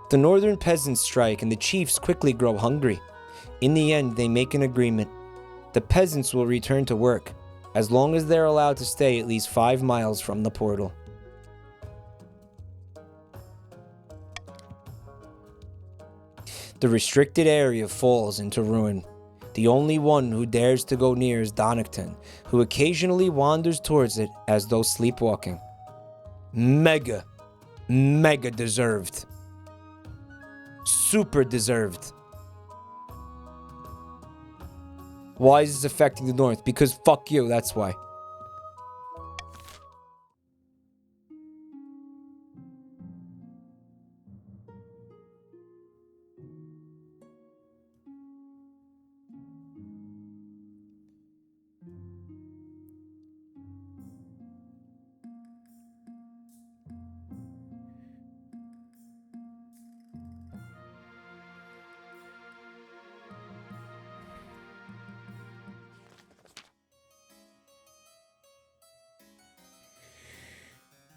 The northern peasants strike, and the chiefs quickly grow hungry. In the end, they make an agreement. The peasants will return to work, as long as they're allowed to stay at least 5 miles from the portal. The restricted area falls into ruin. The only one who dares to go near is Dynastic, who occasionally wanders towards it as though sleepwalking. Mega deserved. Super deserved. Why is this affecting the North? Because fuck you, that's why.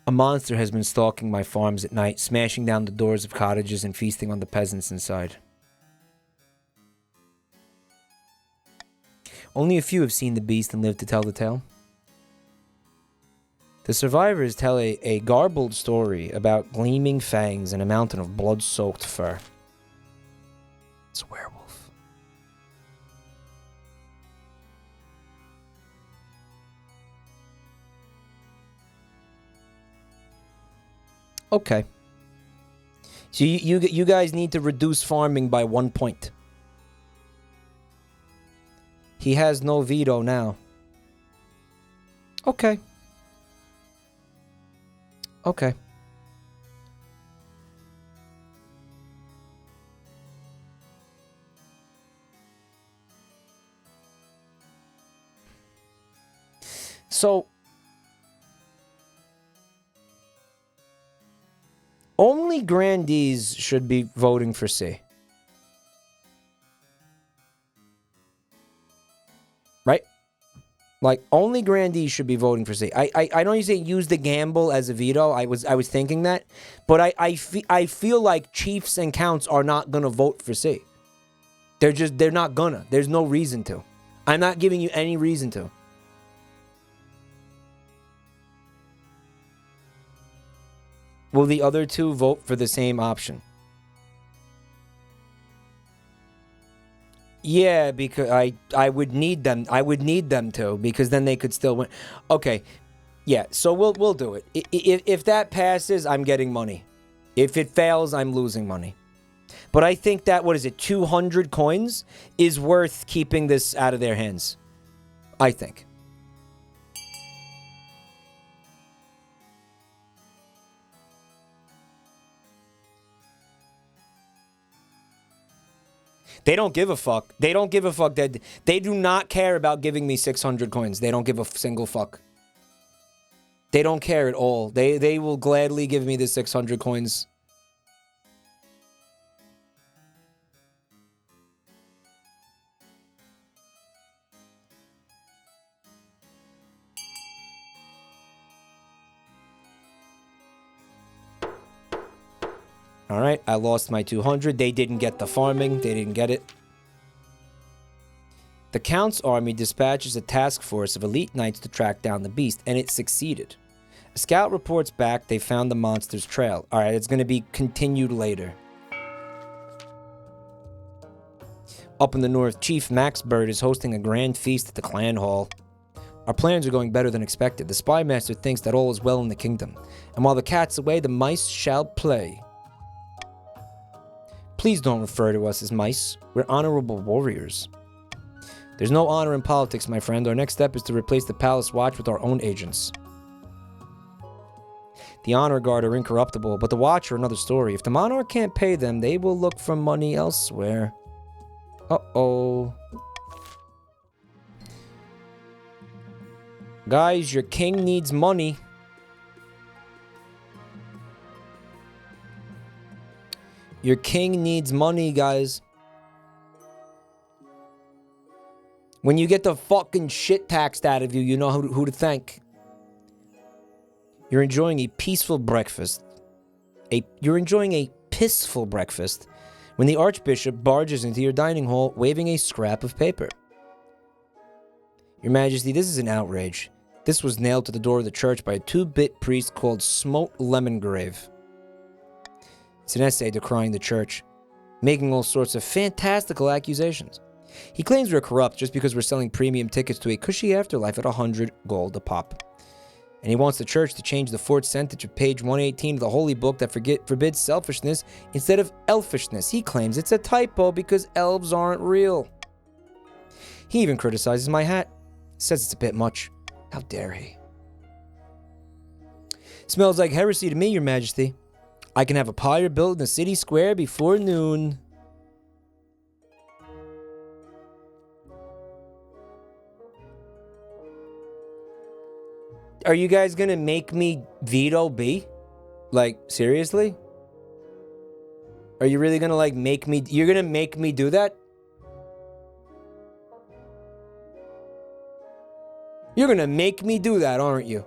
A monster has been stalking my farms at night, smashing down the doors of cottages and feasting on the peasants inside. Only a few have seen the beast and lived to tell the tale. The survivors tell a garbled story about gleaming fangs and a mountain of blood-soaked fur. It's a werewolf. Okay. So you guys need to reduce farming by 1 point. He has no veto now. Okay. Okay. So only grandees should be voting for C. Right? Like, only grandees should be voting for C. I know you say use the gamble as a veto. I was thinking that. But I feel like chiefs and counts are not going to vote for C. They're not gonna. There's no reason to. I'm not giving you any reason to. Will the other two vote for the same option? Yeah, because I would need them. I would need them to, because then they could still win. Okay, yeah. So we'll do it. If that passes, I'm getting money. If it fails, I'm losing money. But I think that, what is it, 200 coins is worth keeping this out of their hands. I think. They don't give a fuck. They don't give a fuck. They do not care about giving me 600 coins. They don't give a single fuck. They don't care at all. They will gladly give me the 600 coins. All right, I lost my 200. They didn't get the farming. They didn't get it. The Count's army dispatches a task force of elite knights to track down the beast, and it succeeded. A scout reports back they found the monster's trail. All right, it's going to be continued later. Up in the north, Chief Max Bird is hosting a grand feast at the clan hall. Our plans are going better than expected. The spy master thinks that all is well in the kingdom, and while the cat's away, the mice shall play. Please don't refer to us as mice. We're honorable warriors. There's no honor in politics, my friend. Our next step is to replace the palace watch with our own agents. The honor guard are incorruptible, but the watch are another story. If the monarch can't pay them, they will look for money elsewhere. Uh-oh. Guys, your king needs money. Your king needs money, guys. When you get the fucking shit taxed out of you, you know who to thank. You're enjoying a peaceful breakfast. You're enjoying a pissful breakfast when the archbishop barges into your dining hall waving a scrap of paper. Your Majesty, this is an outrage. This was nailed to the door of the church by a 2-bit priest called Smote Lemongrave. It's an essay decrying the church, making all sorts of fantastical accusations. He claims we're corrupt just because we're selling premium tickets to a cushy afterlife at 100 gold a pop. And he wants the church to change the fourth sentence of page 118 of the holy book that forbids selfishness instead of elfishness. He claims it's a typo because elves aren't real. He even criticizes my hat. Says it's a bit much. How dare he? Smells like heresy to me, Your Majesty. I can have a pyre built in the city square before noon. Are you guys gonna make me veto B? Like, seriously? Are you really gonna, like, make me... You're gonna make me do that? You're gonna make me do that, aren't you?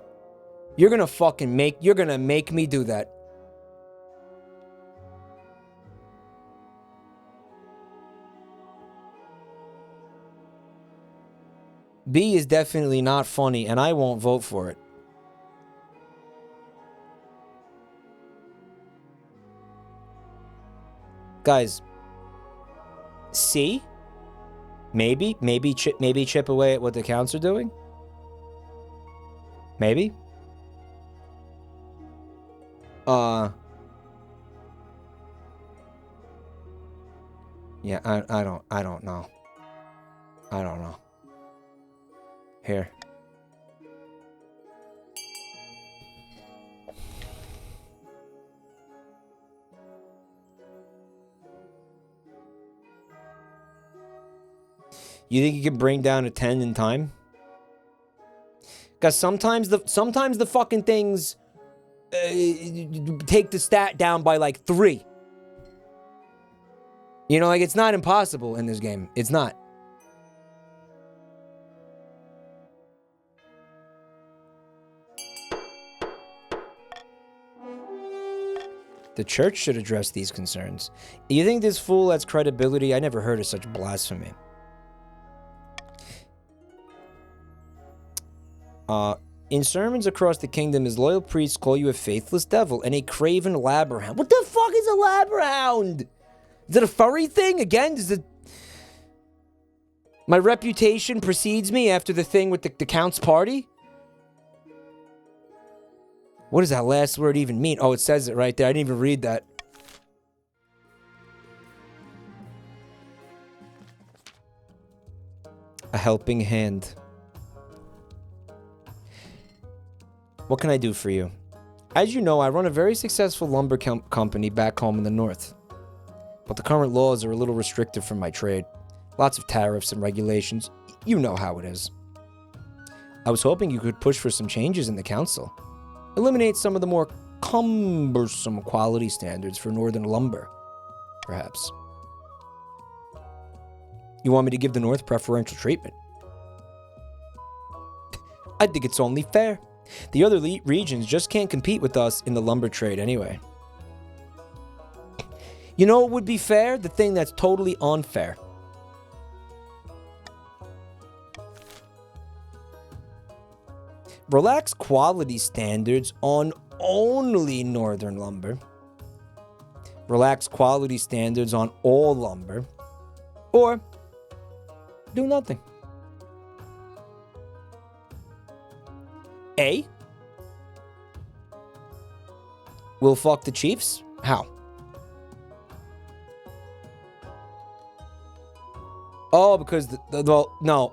You're gonna fucking make... You're gonna make me do that. B is definitely not funny, and I won't vote for it. Guys, C? Maybe chip away at what the counts are doing? Maybe? Yeah, I don't know. I don't know. Here. You think you can bring down a 10 in time? Because sometimes the fucking things take the stat down by like 3. You know, like, it's not impossible in this game. It's not. The church should address these concerns. You think this fool has credibility? I never heard of such blasphemy. In sermons across the kingdom, his loyal priests call you a faithless devil and a craven labberhound. What the fuck is a labberhound? Is it a furry thing? Again, is it... My reputation precedes me after the thing with the Count's party? What does that last word even mean? Oh, it says it right there. I didn't even read that. A helping hand. What can I do for you? As you know, I run a very successful lumber company back home in the north. But the current laws are a little restrictive for my trade. Lots of tariffs and regulations. You know how it is. I was hoping you could push for some changes in the council. Eliminate some of the more cumbersome quality standards for northern lumber, perhaps. You want me to give the north preferential treatment? I think it's only fair. The other regions just can't compete with us in the lumber trade anyway. You know what would be fair? The thing that's totally unfair. Relax quality standards on only northern lumber. Relax quality standards on all lumber. Or do nothing. A. We'll fuck the Chiefs? How? Oh, because well, no.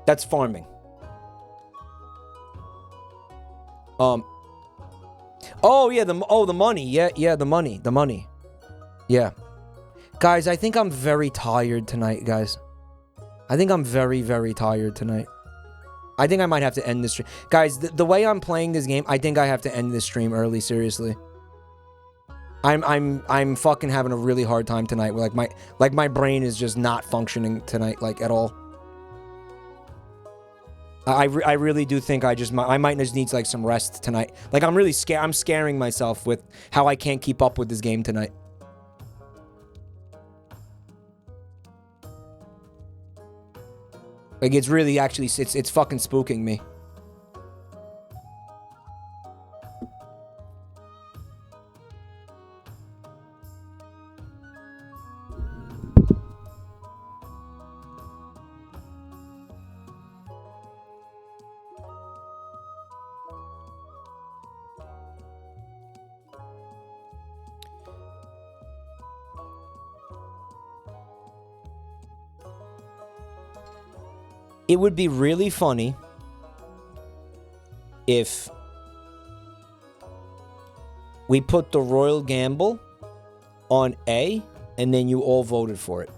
That's farming. Oh yeah, the money. Yeah, the money. Yeah. Guys, I think I'm very tired tonight, guys. I think I'm very, very tired tonight. I think I might have to end this stream. Guys, the way I'm playing this game, I think I have to end this stream early, seriously. I'm fucking having a really hard time tonight. Like my brain is just not functioning tonight, like, at all. I really do think I might just need like some rest tonight. Like, I'm really scared. I'm scaring myself with how I can't keep up with this game tonight. Like, it's really actually, it's fucking spooking me. It would be really funny if we put the Royal Gamble on A and then you all voted for it.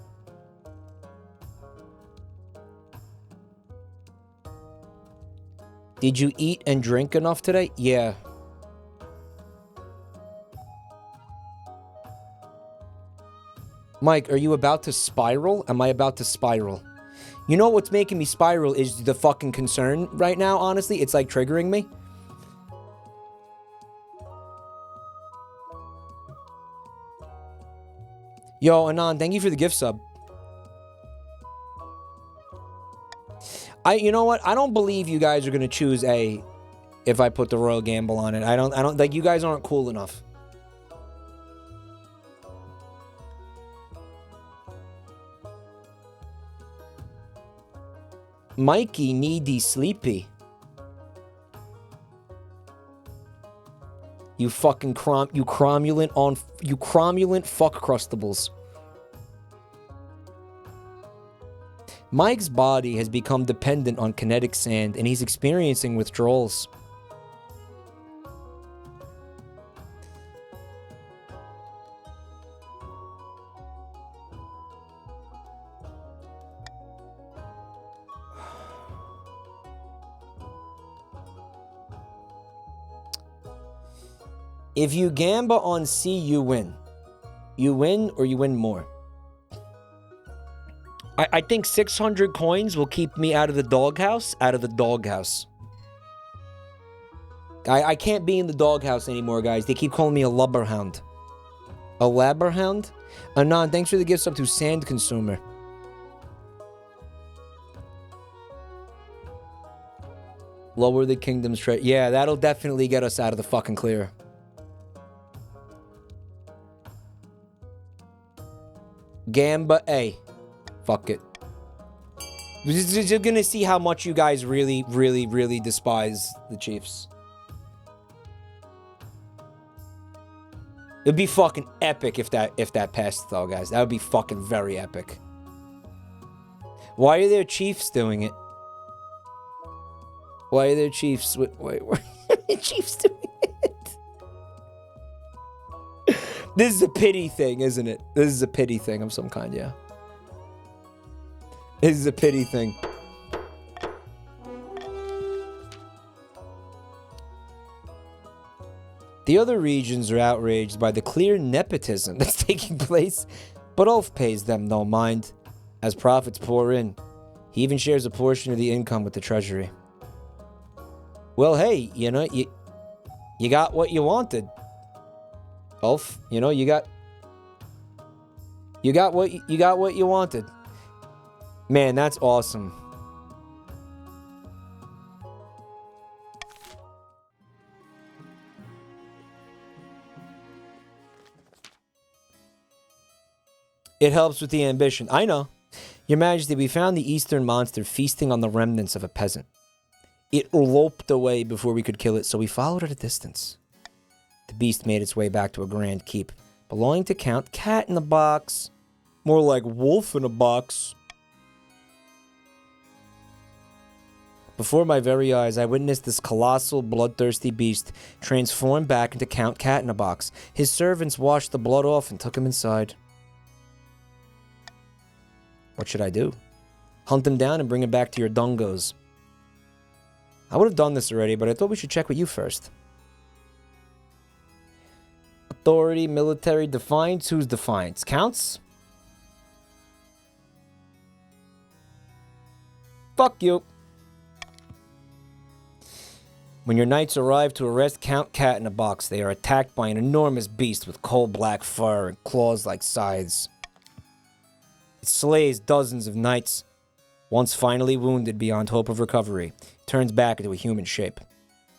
Did you eat and drink enough today? Yeah. Mike, are you about to spiral? Am I about to spiral? You know what's making me spiral is the fucking concern right now, honestly. It's like triggering me. Yo, Anon, thank you for the gift sub. You know what? I don't believe you guys are going to choose A if I put the Royal Gamble on it. I don't, like, you guys aren't cool enough. Mikey needy sleepy. You fucking cromulent fuck crustables. Mike's body has become dependent on kinetic sand and he's experiencing withdrawals. If you gamble on C, you win. You win or you win more. I think 600 coins will keep me out of the doghouse. I can't be in the doghouse anymore, guys. They keep calling me a lubberhound. A labberhound? Anon, thanks for the gifts up to Sand Consumer. Lower the kingdom's trade. Yeah, that'll definitely get us out of the fucking clear. Gamba A. Fuck it. You're gonna see how much you guys really, really, really despise the Chiefs. It'd be fucking epic if that passed, though, guys. That would be fucking very epic. Why are there chiefs doing it? Why are there chiefs? Wait, why are there chiefs doing it? This is a pity thing, isn't it? This is a pity thing of some kind, yeah. This is a pity thing. The other regions are outraged by the clear nepotism that's taking place, but Ulf pays them no mind. As profits pour in, he even shares a portion of the income with the treasury. Well, hey, you know, you got what you wanted, Ulf. You know, you got what you wanted. Man, that's awesome. It helps with the ambition. I know. Your Majesty, we found the eastern monster feasting on the remnants of a peasant. It loped away before we could kill it, so we followed at a distance. The beast made its way back to a grand keep, belonging to Count Cat in a Box. More like wolf in a box. Before my very eyes, I witnessed this colossal, bloodthirsty beast transform back into Count Cat in a Box. His servants washed the blood off and took him inside. What should I do? Hunt him down and bring him back to your dungos. I would have done this already, but I thought we should check with you first. Authority, military, defiance. Who's defiance? Counts? Fuck you. When your knights arrive to arrest Count Cat in a Box, they are attacked by an enormous beast with coal-black fur and claws like scythes. It slays dozens of knights. Once finally wounded beyond hope of recovery, it turns back into a human shape.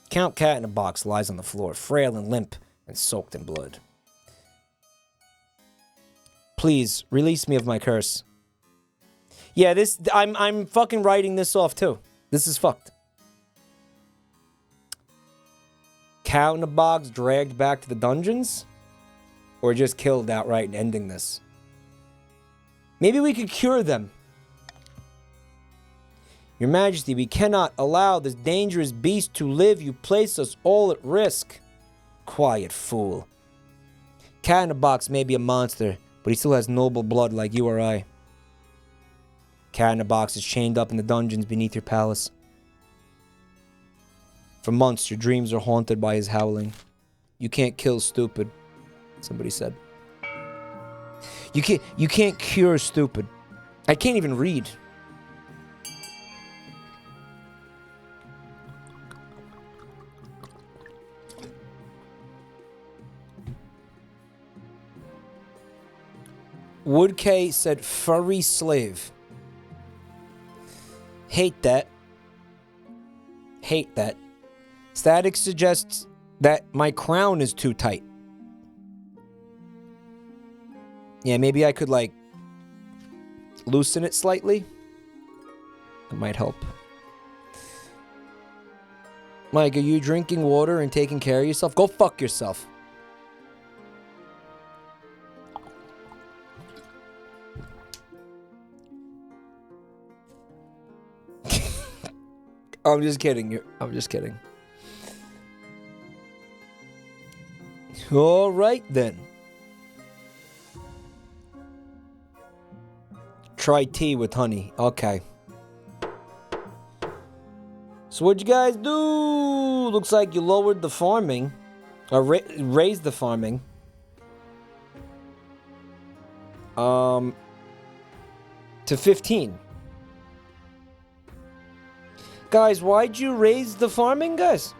Count Cat in a Box lies on the floor, frail and limp, and soaked in blood. Please, release me of my curse. Yeah, I'm fucking writing this off too. This is fucked. Cow in a Box dragged back to the dungeons? Or just killed outright and ending this? Maybe we could cure them. Your Majesty, we cannot allow this dangerous beast to live. You place us all at risk. Quiet fool. Cat in a Box may be a monster, but he still has noble blood like you or I. Cat in a Box is chained up in the dungeons beneath your palace. For months, your dreams are haunted by his howling. You can't kill stupid, somebody said. You can't cure stupid. I can't even read. Woodkay said furry slave. Hate that. Hate that. Static suggests that my crown is too tight. Yeah, maybe I could, like, loosen it slightly. It might help. Mike, are you drinking water and taking care of yourself? Go fuck yourself. I'm just kidding. I'm just kidding. All right, then. Try tea with honey. Okay. So what'd you guys do? Looks like you lowered the farming. Or raised the farming. To 15. Guys, why'd you raise the farming, guys?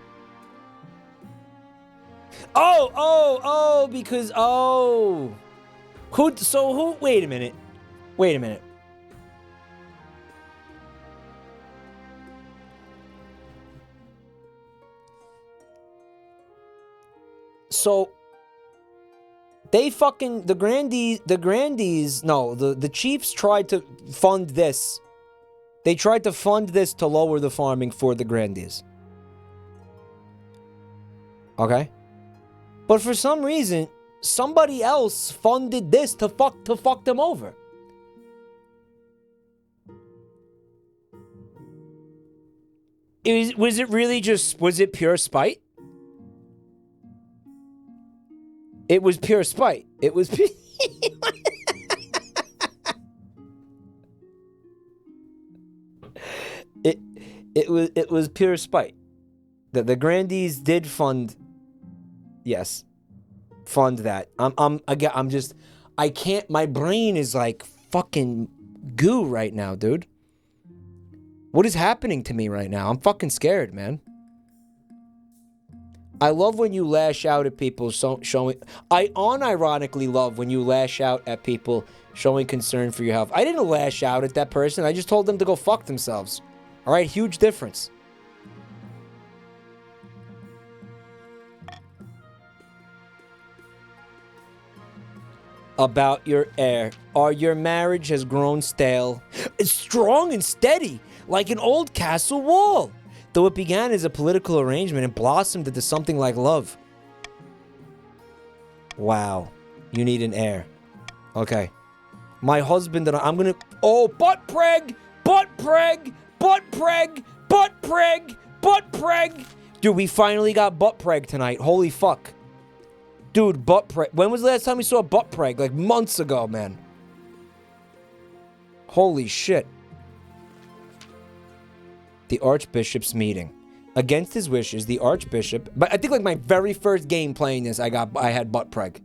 Oh, because, wait a minute. So, they fucking, the chiefs tried to fund this. They tried to fund this to lower the farming for the grandees. Okay? But for some reason, somebody else funded this to fuck them over. Was it really just, was it pure spite? It was pure spite. It was it was pure spite. The grandees did fund, yes, fund that. I can't, my brain is like fucking goo right now, dude. What is happening to me right now? I'm fucking scared, man. I love when you lash out at people showing... I unironically love when you lash out at people showing concern for your health. I didn't lash out at that person. I just told them to go fuck themselves. All right? Huge difference. About your heir. Your marriage has grown stale. It's strong and steady, like an old castle wall. Though it began as a political arrangement and blossomed into something like love. Wow. You need an heir. Okay. My husband and I'm gonna... Oh, butt preg! Butt preg! Butt preg! Butt preg! Butt preg! Dude, we finally got butt preg tonight. Holy fuck. Dude, butt preg. When was the last time we saw a butt preg? Like months ago, man. Holy shit. The Archbishop's meeting. Against his wishes, the Archbishop... But I think like my very first game playing this, I had butt preg.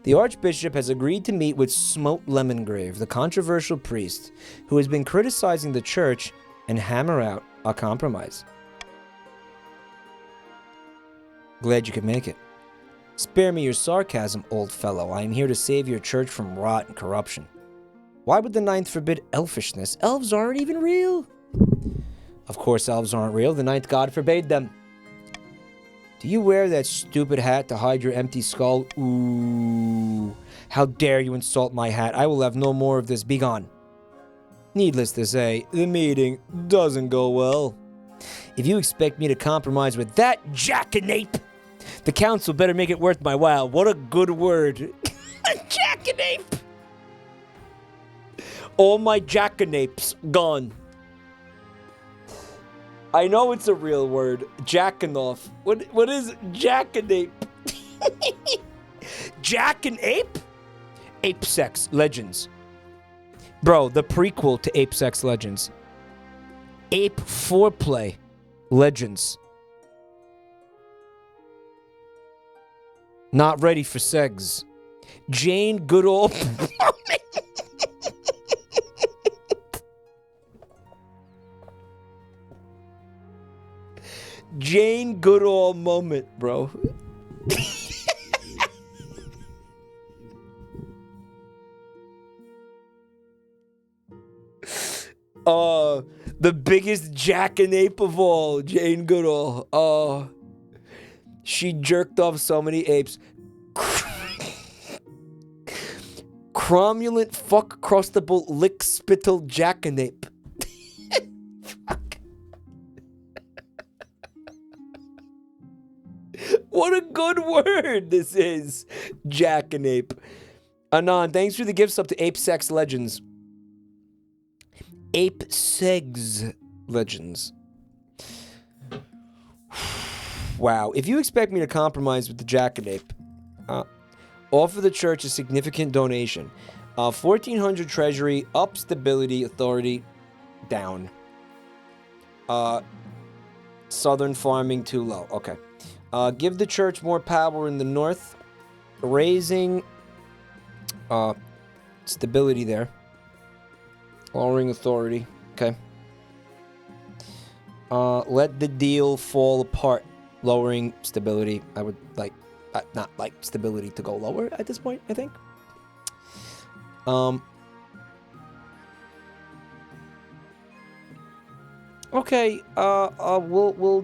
The Archbishop has agreed to meet with Smote Lemongrave, the controversial priest, who has been criticizing the church, and hammer out a compromise. Glad you could make it. Spare me your sarcasm, old fellow. I am here to save your church from rot and corruption. Why would the Ninth forbid elfishness? Elves aren't even real. Of course elves aren't real. The Ninth God forbade them. Do you wear that stupid hat to hide your empty skull? Ooh. How dare you insult my hat? I will have no more of this. Be gone. Needless to say, the meeting doesn't go well. If you expect me to compromise with that jackanape, the council better make it worth my while. What a good word. A jackanape. All my jackanapes gone. I know it's a real word. Jackanoff. What is jackanape? Jack and ape? Ape Sex Legends. Bro, the prequel to Ape Sex Legends. Ape Foreplay Legends. Not ready for segs. Jane Goodall. Jane Goodall moment, bro. The biggest jackanape of all, Jane Goodall. Oh, she jerked off so many apes. Cromulent, fuck-crustable, lick-spittle jackanape. Fuck. What a good word this is. Jackanape. Anon, thanks for the gifts up to Ape Sex Legends. Ape Segs Legends. Wow. If you expect me to compromise with the jackanape, offer the church a significant donation. 1400 treasury, up stability, authority, down. Southern farming, too low. Okay. Give the church more power in the north. Raising stability there. Lowering authority. Okay. Let the deal fall apart. Lowering stability. I would like... not like stability to go lower at this point, I think. Okay, we'll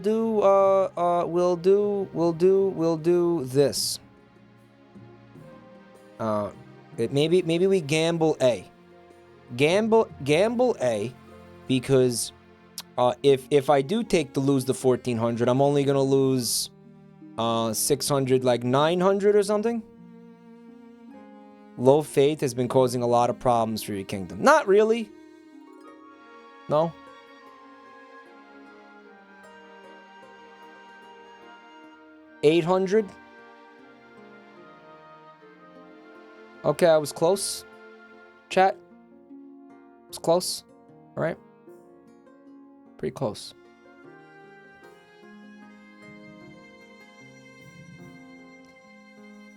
do this. Maybe we gamble A. Gamble A, because if I do lose the 1400, I'm only gonna lose 600, like 900 or something. Low faith has been causing a lot of problems for your kingdom. Not really. No. 800. Okay, I was close. Chat. It's close. All right. Pretty close.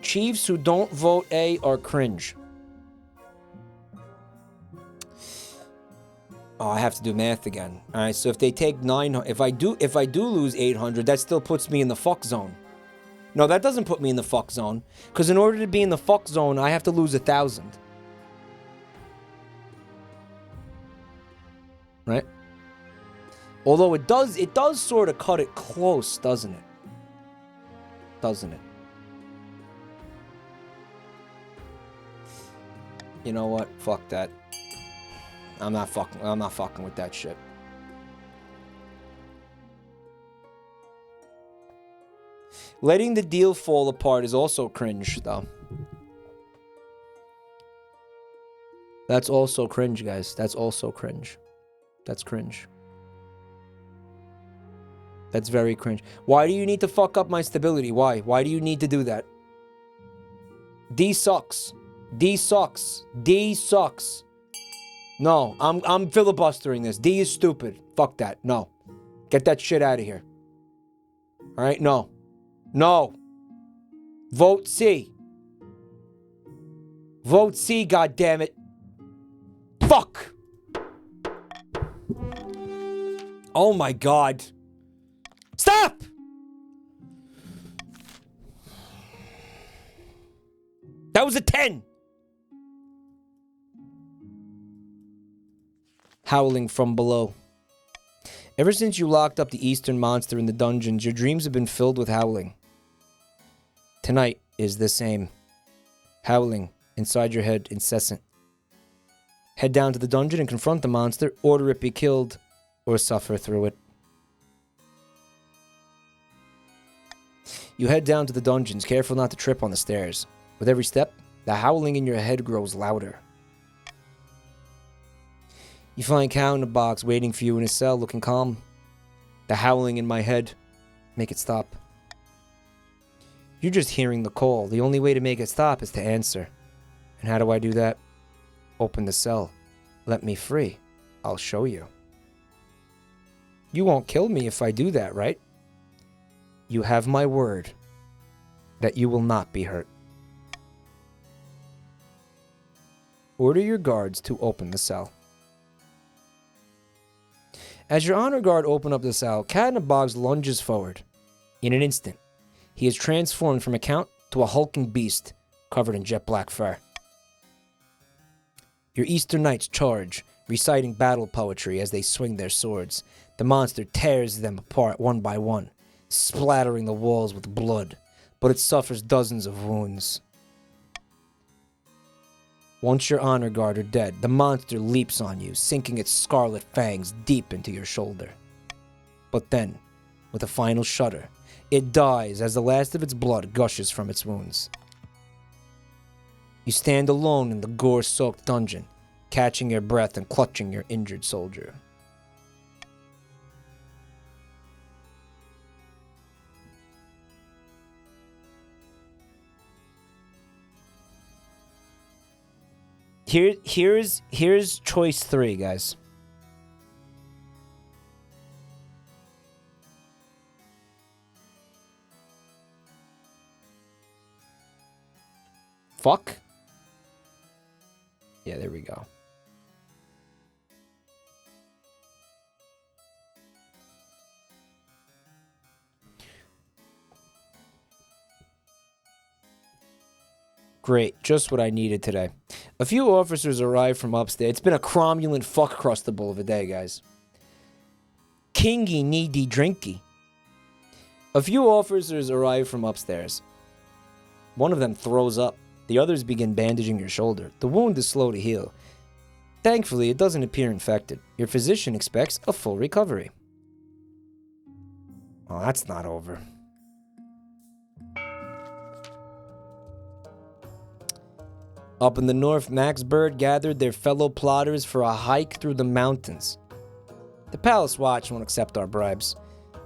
Chiefs who don't vote A are cringe. Oh, I have to do math again. All right, so if they take 900, if I do lose 800, that still puts me in the fuck zone. No, that doesn't put me in the fuck zone, because in order to be in the fuck zone, I have to lose 1,000. Right? Although it does sort of cut it close, doesn't it? Doesn't it? You know what? Fuck that. I'm not fucking with that shit. Letting the deal fall apart is also cringe, though. That's also cringe, guys. That's also cringe. That's cringe. That's very cringe. Why do you need to fuck up my stability? Why? Why do you need to do that? D sucks. D sucks. D sucks. No, I'm filibustering this. D is stupid. Fuck that. No. Get that shit out of here. All right? No. No. Vote C. Vote C, goddammit. Fuck. Oh my god. Stop! That was a 10. Howling from below. Ever since you locked up the Eastern monster in the dungeons, your dreams have been filled with howling. Tonight is the same. Howling inside your head, incessant. Head down to the dungeon and confront the monster, order it be killed, or suffer through it. You head down to the dungeons, careful not to trip on the stairs. With every step, the howling in your head grows louder. You find Cow in a box waiting for you in his cell, looking calm. The howling in my head. Make it stop. You're just hearing the call. The only way to make it stop is to answer. And how do I do that? Open the cell. Let me free. I'll show you. You won't kill me if I do that, right? You have my word that you will not be hurt. Order your guards to open the cell. As your honor guard open up the cell, Cat in a Box lunges forward. In an instant, he is transformed from a count to a hulking beast covered in jet black fur. Your Eastern Knights charge, reciting battle poetry as they swing their swords. The monster tears them apart one by one, splattering the walls with blood, but it suffers dozens of wounds. Once your honor guard are dead, the monster leaps on you, sinking its scarlet fangs deep into your shoulder. But then, with a final shudder, it dies as the last of its blood gushes from its wounds. You stand alone in the gore-soaked dungeon, catching your breath and clutching your injured soldier. Here's choice 3, guys. Fuck. Yeah, there we go. Great, just what I needed today. A few officers arrived from upstairs. It's been a cromulent fuck-crustable of a day, guys. Kingy needy drinky. A few officers arrived from upstairs. One of them throws up. The others begin bandaging your shoulder. The wound is slow to heal. Thankfully, it doesn't appear infected. Your physician expects a full recovery. Oh, that's not over. Up in the north, Max Bird gathered their fellow plotters for a hike through the mountains. The Palace Watch won't accept our bribes.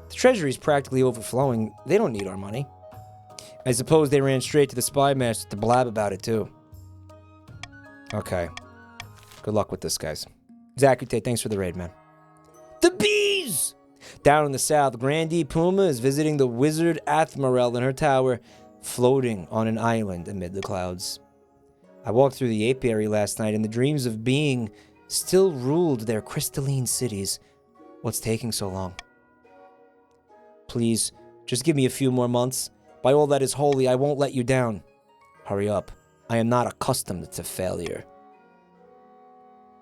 The treasury's practically overflowing. They don't need our money. I suppose they ran straight to the spy master to blab about it, too. Okay. Good luck with this, guys. Zachary Tate, thanks for the raid, man. The bees! Down in the south, Grandee Puma is visiting the wizard Athmarel in her tower, floating on an island amid the clouds. I walked through the apiary last night, and the dreams of being still ruled their crystalline cities. What's taking so long? Please, just give me a few more months. By all that is holy, I won't let you down. Hurry up. I am not accustomed to failure.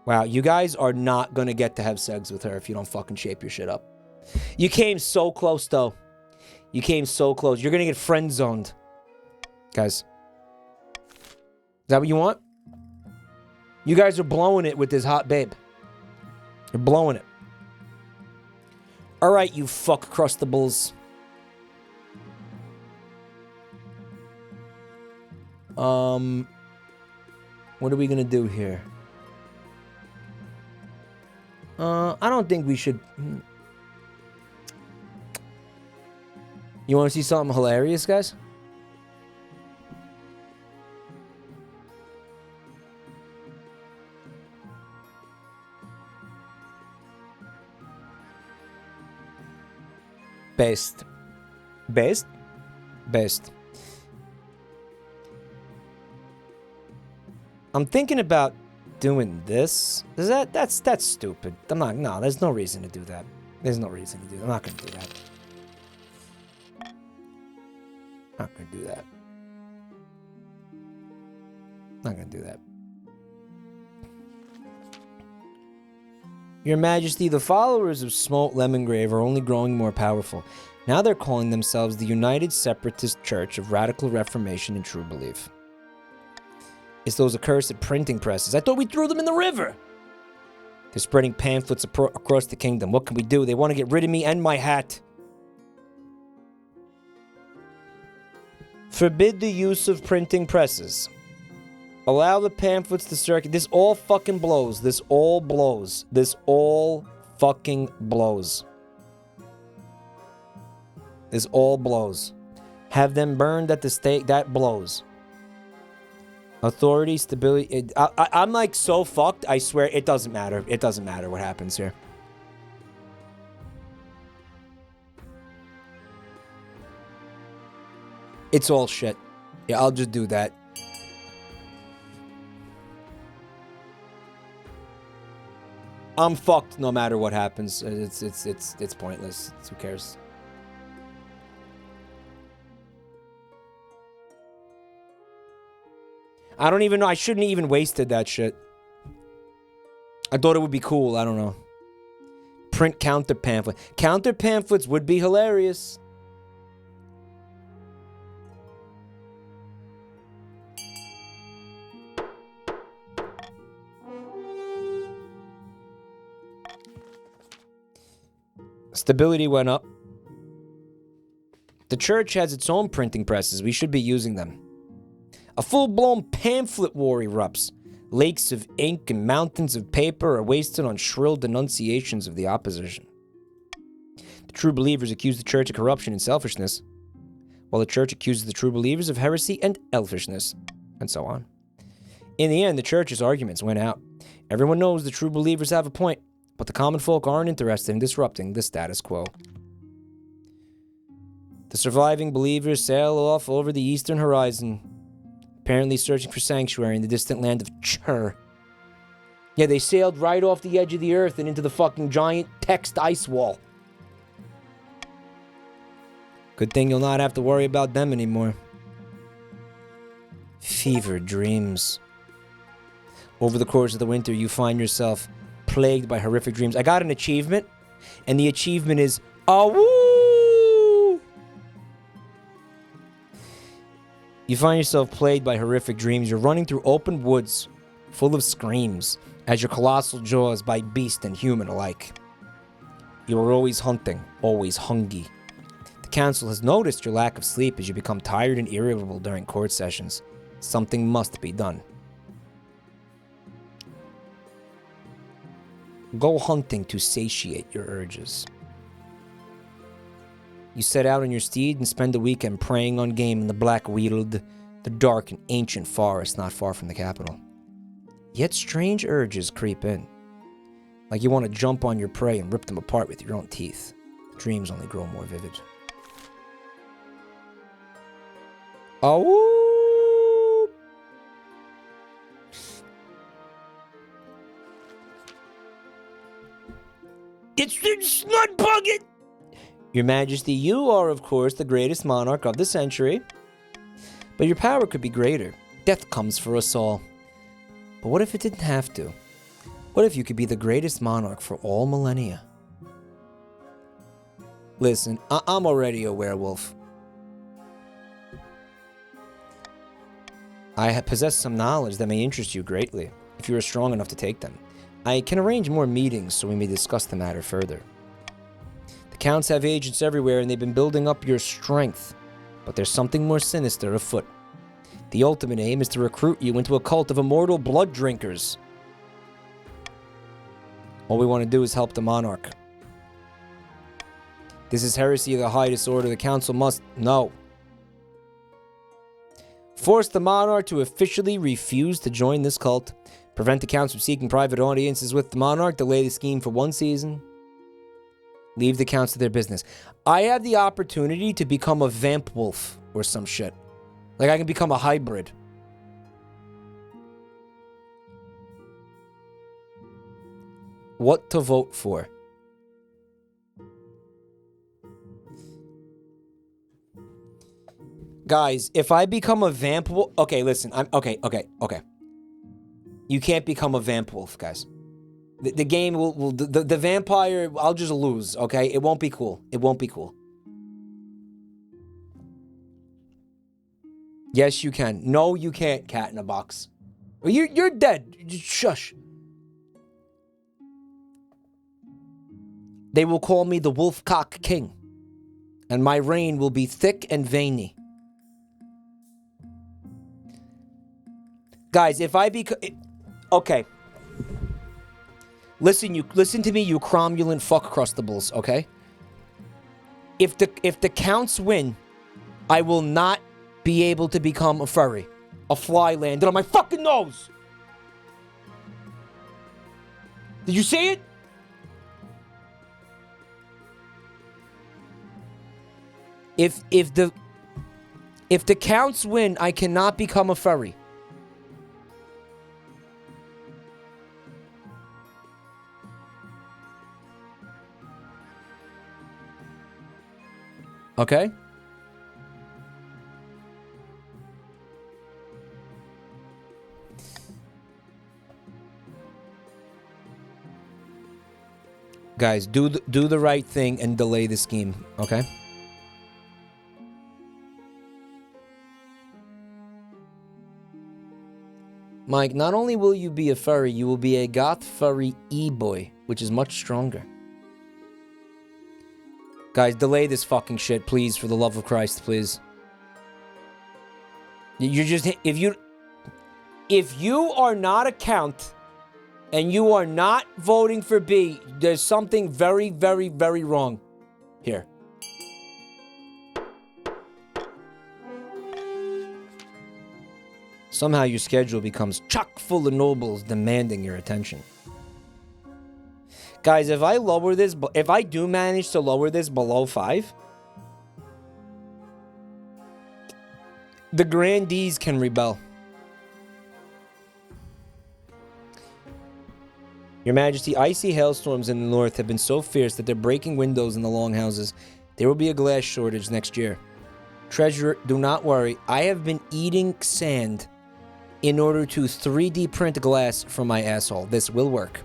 Wow, you guys are not gonna get to have sex with her if you don't fucking shape your shit up. You came so close, though. You came so close. You're gonna get friend-zoned. Guys. Is that what you want? You guys are blowing it with this hot babe. You're blowing it. Alright, you fuck crustables. What are we gonna do here? I don't think we should... You wanna see something hilarious, guys? Best. Best? Best. I'm thinking about doing this. Is that's stupid. No, there's no reason to do that. There's no reason to do that. I'm not gonna do that. Not gonna do that. Not gonna do that. Your Majesty, the followers of Smote Lemongrave are only growing more powerful. Now they're calling themselves the United Separatist Church of Radical Reformation and True Belief. It's those accursed printing presses. I thought we threw them in the river! They're spreading pamphlets across the kingdom. What can we do? They want to get rid of me and my hat. Forbid the use of printing presses. Allow the pamphlets to circulate. This all fucking blows. This all blows. This all fucking blows. This all blows. Have them burned at the stake. That blows. Authority, stability. I'm like so fucked. I swear it doesn't matter. It doesn't matter what happens here. It's all shit. Yeah, I'll just do that. I'm fucked no matter what happens. It's pointless. Who cares? I don't even know. I shouldn't have even wasted that shit. I thought it would be cool. I don't know. Print counter pamphlet. Counter pamphlets would be hilarious. Stability went up. The church has its own printing presses. We should be using them. A full-blown pamphlet war erupts. Lakes of ink and mountains of paper are wasted on shrill denunciations of the opposition. The true believers accuse the church of corruption and selfishness, while the church accuses the true believers of heresy and elfishness, and so on. In the end, the church's arguments went out. Everyone knows the true believers have a point, but the common folk aren't interested in disrupting the status quo. The surviving believers sail off over the eastern horizon, apparently searching for sanctuary in the distant land of Chur. Yeah, they sailed right off the edge of the earth and into the fucking giant text ice wall. Good thing you'll not have to worry about them anymore. Fever dreams. Over the course of the winter, you find yourself plagued by horrific dreams. I got an achievement, and the achievement is, woo! You find yourself plagued by horrific dreams. You're running through open woods full of screams as your colossal jaws bite beast and human alike. You are always hunting, always hungry. The council has noticed your lack of sleep as you become tired and irritable during court sessions. Something must be done. Go hunting to satiate your urges. You set out on your steed and spend the weekend preying on game in the Black Weald, the dark and ancient forest not far from the capital. Yet strange urges creep in. Like you want to jump on your prey and rip them apart with your own teeth. Dreams only grow more vivid. Oh! It's the Snud Bucket! Your Majesty, you are, of course, the greatest monarch of the century. But your power could be greater. Death comes for us all. But what if it didn't have to? What if you could be the greatest monarch for all millennia? Listen, I'm already a werewolf. I possess some knowledge that may interest you greatly, if you are strong enough to take them. I can arrange more meetings so we may discuss the matter further. The counts have agents everywhere and they've been building up your strength, but there's something more sinister afoot. The ultimate aim is to recruit you into a cult of immortal blood drinkers. All we want to do is help the monarch. This is heresy of the highest order. The council must know. Force the monarch to officially refuse to join this cult. Prevent the counts from seeking private audiences with the monarch. Delay the scheme for 1 season. Leave the counts to their business. I have the opportunity to become a vamp wolf or some shit. Like I can become a hybrid. What to vote for? Guys, if I become a vamp wolf... Okay, listen. Okay. You can't become a vamp wolf, guys. The game will the vampire... I'll just lose, okay? It won't be cool. It won't be cool. Yes, you can. No, you can't, cat in a box. You're dead. Just shush. They will call me the Wolfcock King. And my reign will be thick and veiny. Guys, if I become... Okay. Listen to me, you cromulent fuck-crustables, okay? If the counts win, I will not be able to become a furry. A fly landed on my fucking nose! Did you see it? If the counts win, I cannot become a furry. Okay? Guys, do the right thing and delay the scheme, okay? Mike, not only will you be a furry, you will be a goth furry e-boy, which is much stronger. Guys, delay this fucking shit, please, for the love of Christ, please. You're just... If you are not a count, and you are not voting for B, there's something very, very, very wrong here. Somehow your schedule becomes chock full of nobles demanding your attention. Guys, if I do manage to lower this below 5, the grandees can rebel. Your Majesty, icy hailstorms in the north have been so fierce that they're breaking windows in the longhouses. There will be a glass shortage next year. Treasurer, do not worry. I have been eating sand in order to 3D print glass from my asshole. This will work.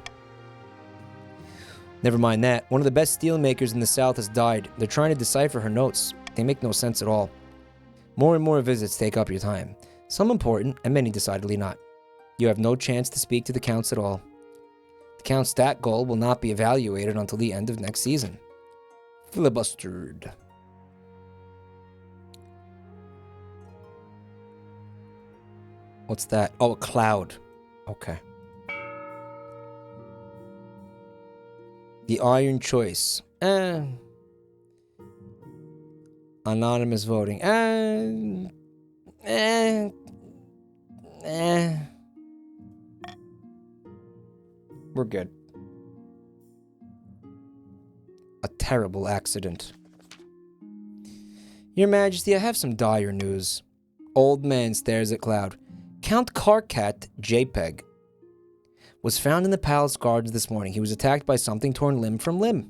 Never mind that. One of the best steel makers in the south has died. They're trying to decipher her notes. They make no sense at all. More and more visits take up your time. Some important, and many decidedly not. You have no chance to speak to the counts at all. The count's stat goal will not be evaluated until the end of next season. Filibustered. What's that? Oh, a cloud. Okay. The Iron Choice. Anonymous voting. We're good. A terrible accident. Your Majesty, I have some dire news. Old man stares at cloud. Count Karkat JPEG was found in the palace gardens this morning. He was attacked by something torn limb from limb.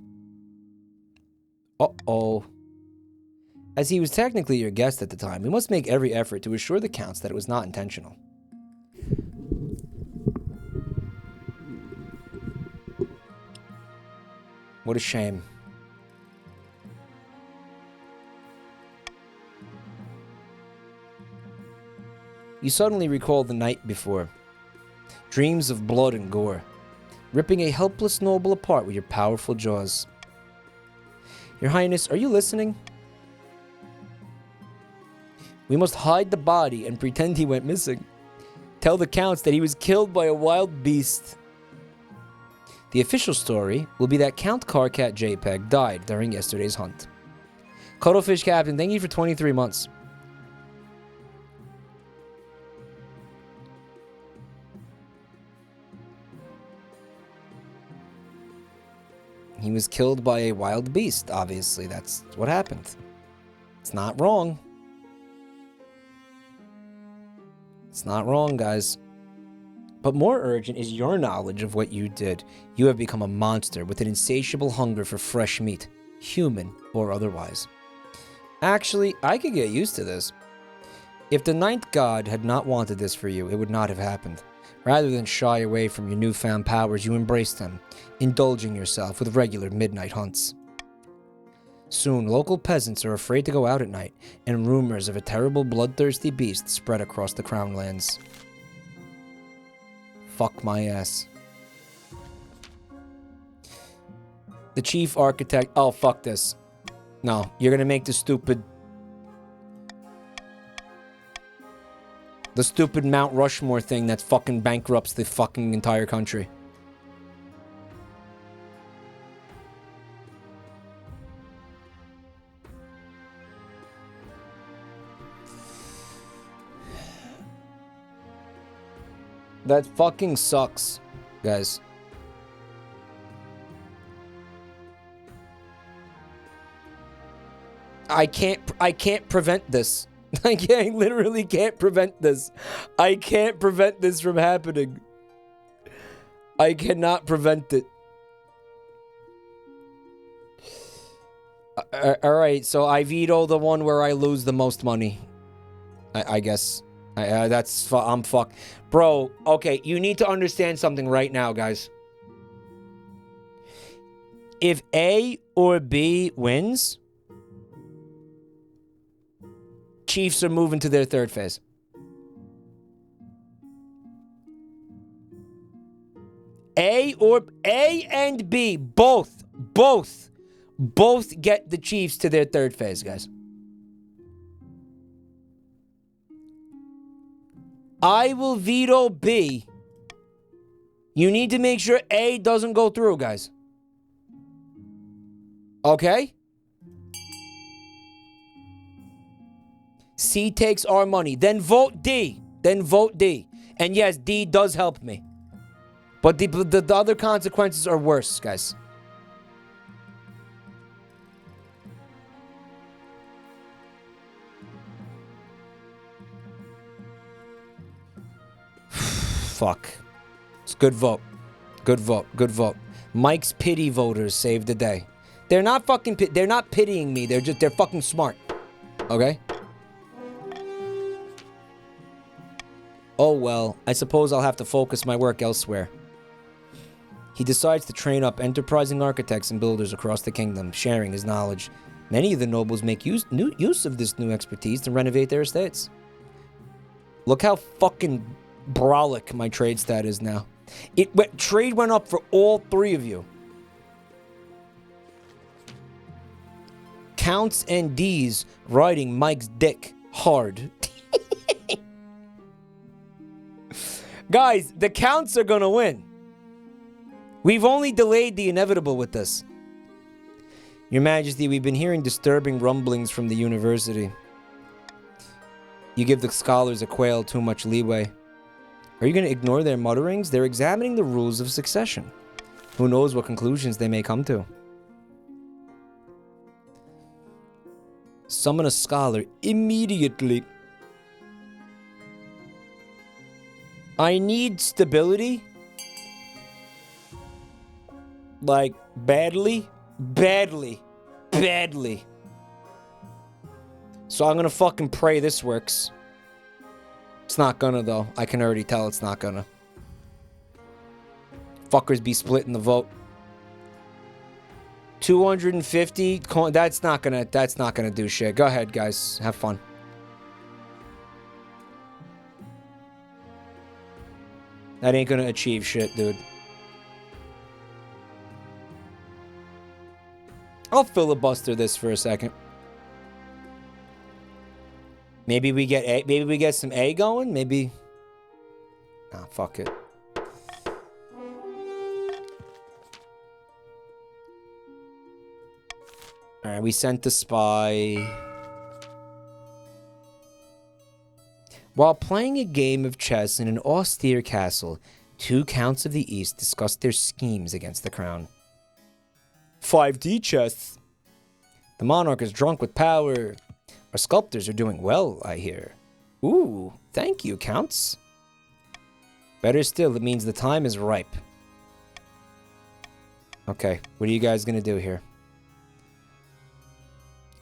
Uh-oh. As he was technically your guest at the time, we must make every effort to assure the counts that it was not intentional. What a shame. You suddenly recall the night before. Dreams of blood and gore, ripping a helpless noble apart with your powerful jaws. Your Highness, are you listening? We must hide the body and pretend he went missing. Tell the counts that he was killed by a wild beast. The official story will be that Count Karkat JPEG died during yesterday's hunt. Cuttlefish Captain, thank you for 23 months. He was killed by a wild beast, obviously. That's what happened. It's not wrong. It's not wrong, guys. But more urgent is your knowledge of what you did. You have become a monster with an insatiable hunger for fresh meat, human or otherwise. Actually, I could get used to this. If the Ninth God had not wanted this for you, it would not have happened. Rather than shy away from your newfound powers, you embraced them, indulging yourself with regular midnight hunts. Soon, local peasants are afraid to go out at night, and rumors of a terrible bloodthirsty beast spread across the Crown lands. Fuck my ass. The chief architect... Oh, fuck this. No, you're gonna make the stupid Mount Rushmore thing that fucking bankrupts the fucking entire country. That fucking sucks, guys. I can't prevent this. I literally can't prevent this. I can't prevent this from happening. I cannot prevent it. Alright, so I veto the one where I lose the most money. I guess. I'm fucked. Bro, okay, you need to understand something right now, guys. If A or B wins, Chiefs are moving to their third phase. A and B, both get the Chiefs to their third phase, guys. I will veto B. You need to make sure A doesn't go through, guys. Okay? C takes our money. Then vote D. And yes, D does help me. But the other consequences are worse, guys. Fuck. It's good vote. Good vote. Mike's pity voters saved the day. They're not fucking they're not pitying me. They're fucking smart. Okay? Oh well, I suppose I'll have to focus my work elsewhere. He decides to train up enterprising architects and builders across the kingdom, sharing his knowledge. Many of the nobles make use of this new expertise to renovate their estates. Look how fucking brolic my trade stat is now. Trade went up for all three of you. Counts and D's riding Mike's dick hard. Guys, the counts are gonna win. We've only delayed the inevitable with this. Your Majesty, we've been hearing disturbing rumblings from the university. You give the scholars a quail too much leeway. Are you going to ignore their mutterings? They're examining the rules of succession. Who knows what conclusions they may come to. Summon a scholar immediately. I need stability. Like, badly. Badly. Badly. So I'm gonna fucking pray this works. It's not gonna, though. I can already tell it's not gonna. Fuckers be splitting the vote. 250 coin. That's not gonna do shit. Go ahead, guys. Have fun. That ain't gonna achieve shit, dude. I'll filibuster this for a second. Maybe we get A. Maybe we get some A going. Maybe. Nah, fuck it. All right, we sent the spy. While playing a game of chess in an austere castle, two counts of the East discussed their schemes against the crown. 5D chess. The monarch is drunk with power. Our sculptors are doing well, I hear. Ooh, thank you, counts. Better still, it means the time is ripe. Okay, what are you guys gonna do here?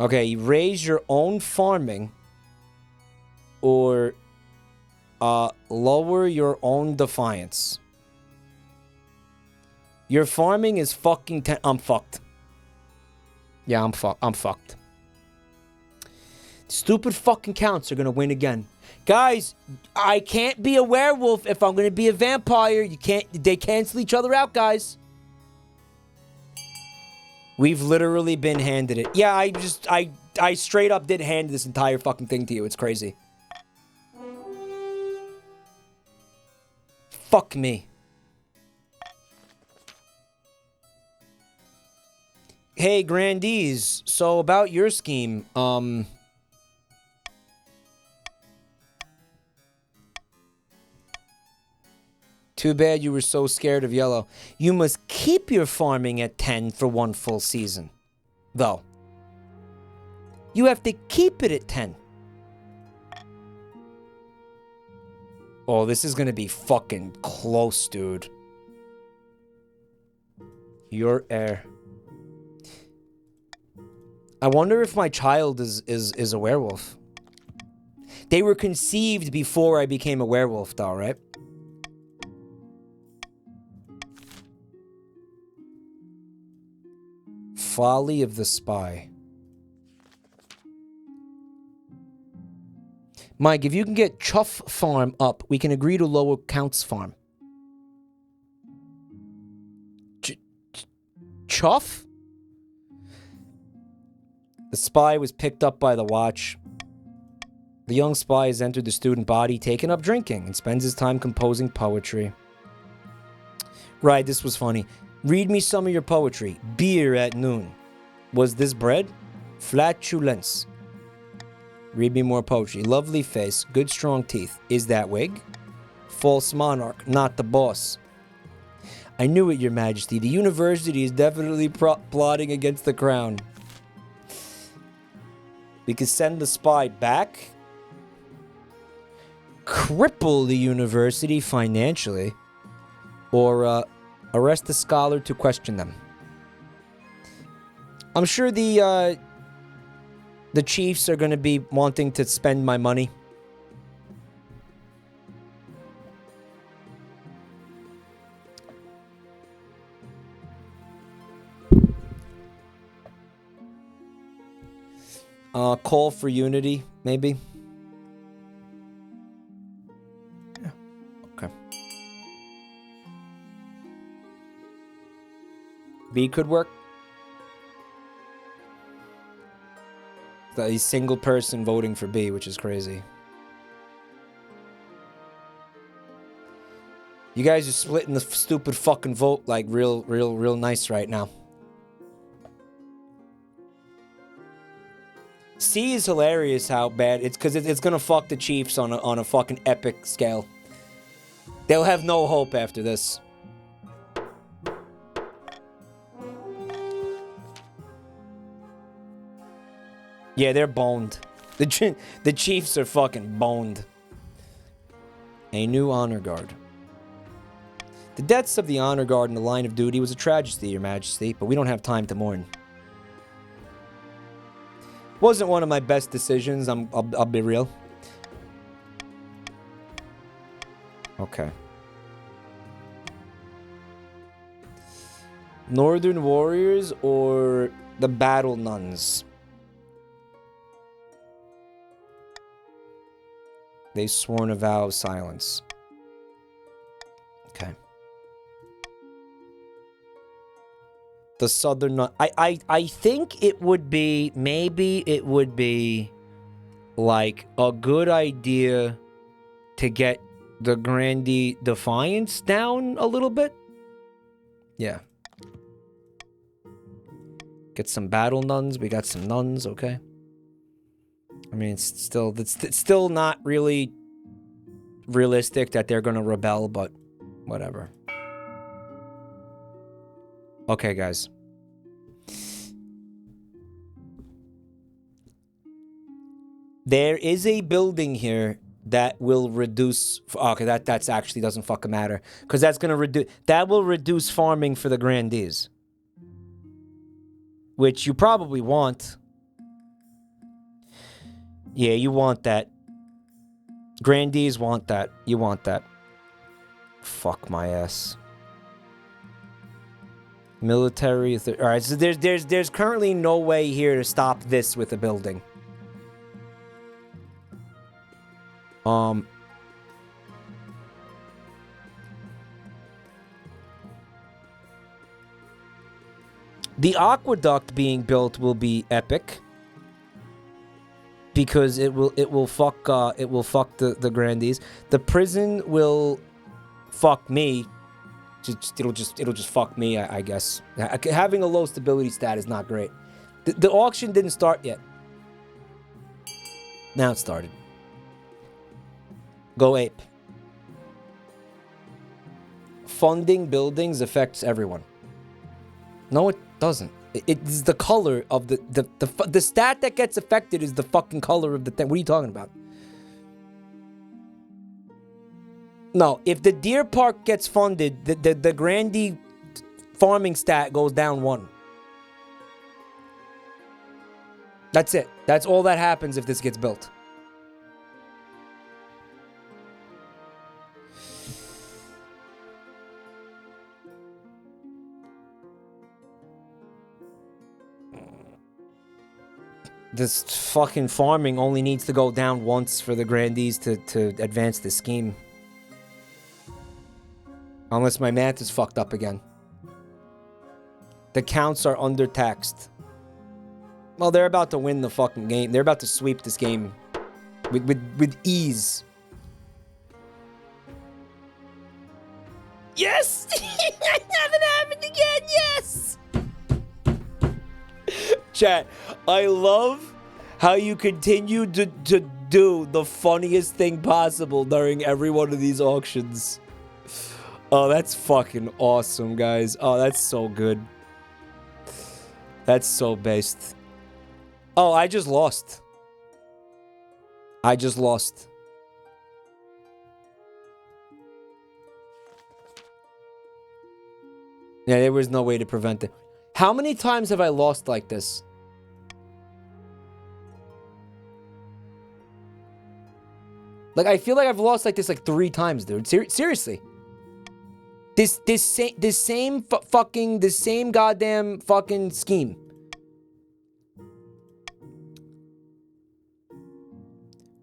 Okay, you raise your own farming or lower your own defiance. Your farming is fucking I'm fucked. Yeah, I'm fucked. Stupid fucking counts are gonna win again. Guys, I can't be a werewolf if I'm gonna be a vampire. They cancel each other out, guys. We've literally been handed it. Yeah, I straight up did hand this entire fucking thing to you. It's crazy. Fuck me. Hey, grandees. So about your scheme, too bad you were so scared of yellow. You must keep your farming at 10 for one full season. Though. You have to keep it at 10. Oh, this is gonna be fucking close, dude. Your heir. I wonder if my child is a werewolf. They were conceived before I became a werewolf, though, right? Folly of the spy. Mike, if you can get Chuff Farm up, we can agree to lower Count's Farm. Chuff? The spy was picked up by the watch. The young spy has entered the student body, taken up drinking, and spends his time composing poetry. Right, this was funny. Read me some of your poetry. Beer at noon. Was this bread? Flatulence. Read me more poetry. Lovely face, good strong teeth. Is that wig? False monarch, not the boss. I knew it, your majesty. The university is definitely plotting against the crown. We could send the spy back. Cripple the university financially. Or arrest the scholar to question them. I'm sure the chiefs are going to be wanting to spend my money. Call for unity, maybe. Yeah, okay. B could work. A single person voting for B, which is crazy. You guys are splitting the stupid fucking vote like real nice right now. C is hilarious how bad it's because it's gonna fuck the Chiefs on a fucking epic scale. They'll have no hope after this. Yeah, they're boned. The Chiefs are fucking boned. A new honor guard. The deaths of the honor guard in the line of duty was a tragedy, Your Majesty, but we don't have time to mourn. Wasn't one of my best decisions, I'll be real. Okay. Northern Warriors or the Battle Nuns? They sworn a vow of silence. Okay. The Southern Nun. I think it would be, maybe it would be like a good idea to get the Grandee Defiance down a little bit. Yeah. Get some Battle Nuns. We got some nuns, okay? I mean, it's still not really realistic that they're gonna rebel, but whatever. Okay, guys. There is a building here that will reduce. Okay, that's actually doesn't fucking matter because that's gonna reduce. That will reduce farming for the Grandees, which you probably want. Yeah, you want that. Grandees want that. You want that. Fuck my ass. Military. All right, so there's currently no way here to stop this with a building. The aqueduct being built will be epic. Because it will fuck the Grandees. The prison will fuck me. It'll just fuck me, I guess. Having a low stability stat is not great. The auction didn't start yet. Now it started. Go ape. Funding buildings affects everyone. No, it doesn't. It's the color of the stat that gets affected is the fucking color of the thing. What are you talking about? No, if the deer park gets funded, the Grandee farming stat goes down 1. That's it. That's all that happens if this gets built. This fucking farming only needs to go down once for the Grandees to advance the scheme. Unless my math is fucked up again. The counts are undertaxed. Well, they're about to win the fucking game. They're about to sweep this game with ease. Yes! Haven't happened again, yes! Chat, I love how you continue to do the funniest thing possible during every one of these auctions. Oh, that's fucking awesome, guys. Oh, that's so good. That's so based. Oh, I just lost. I just lost. Yeah, there was no way to prevent it. How many times have I lost like this? Like, I feel like I've lost like this like 3 times, dude. Seriously. This same goddamn fucking scheme.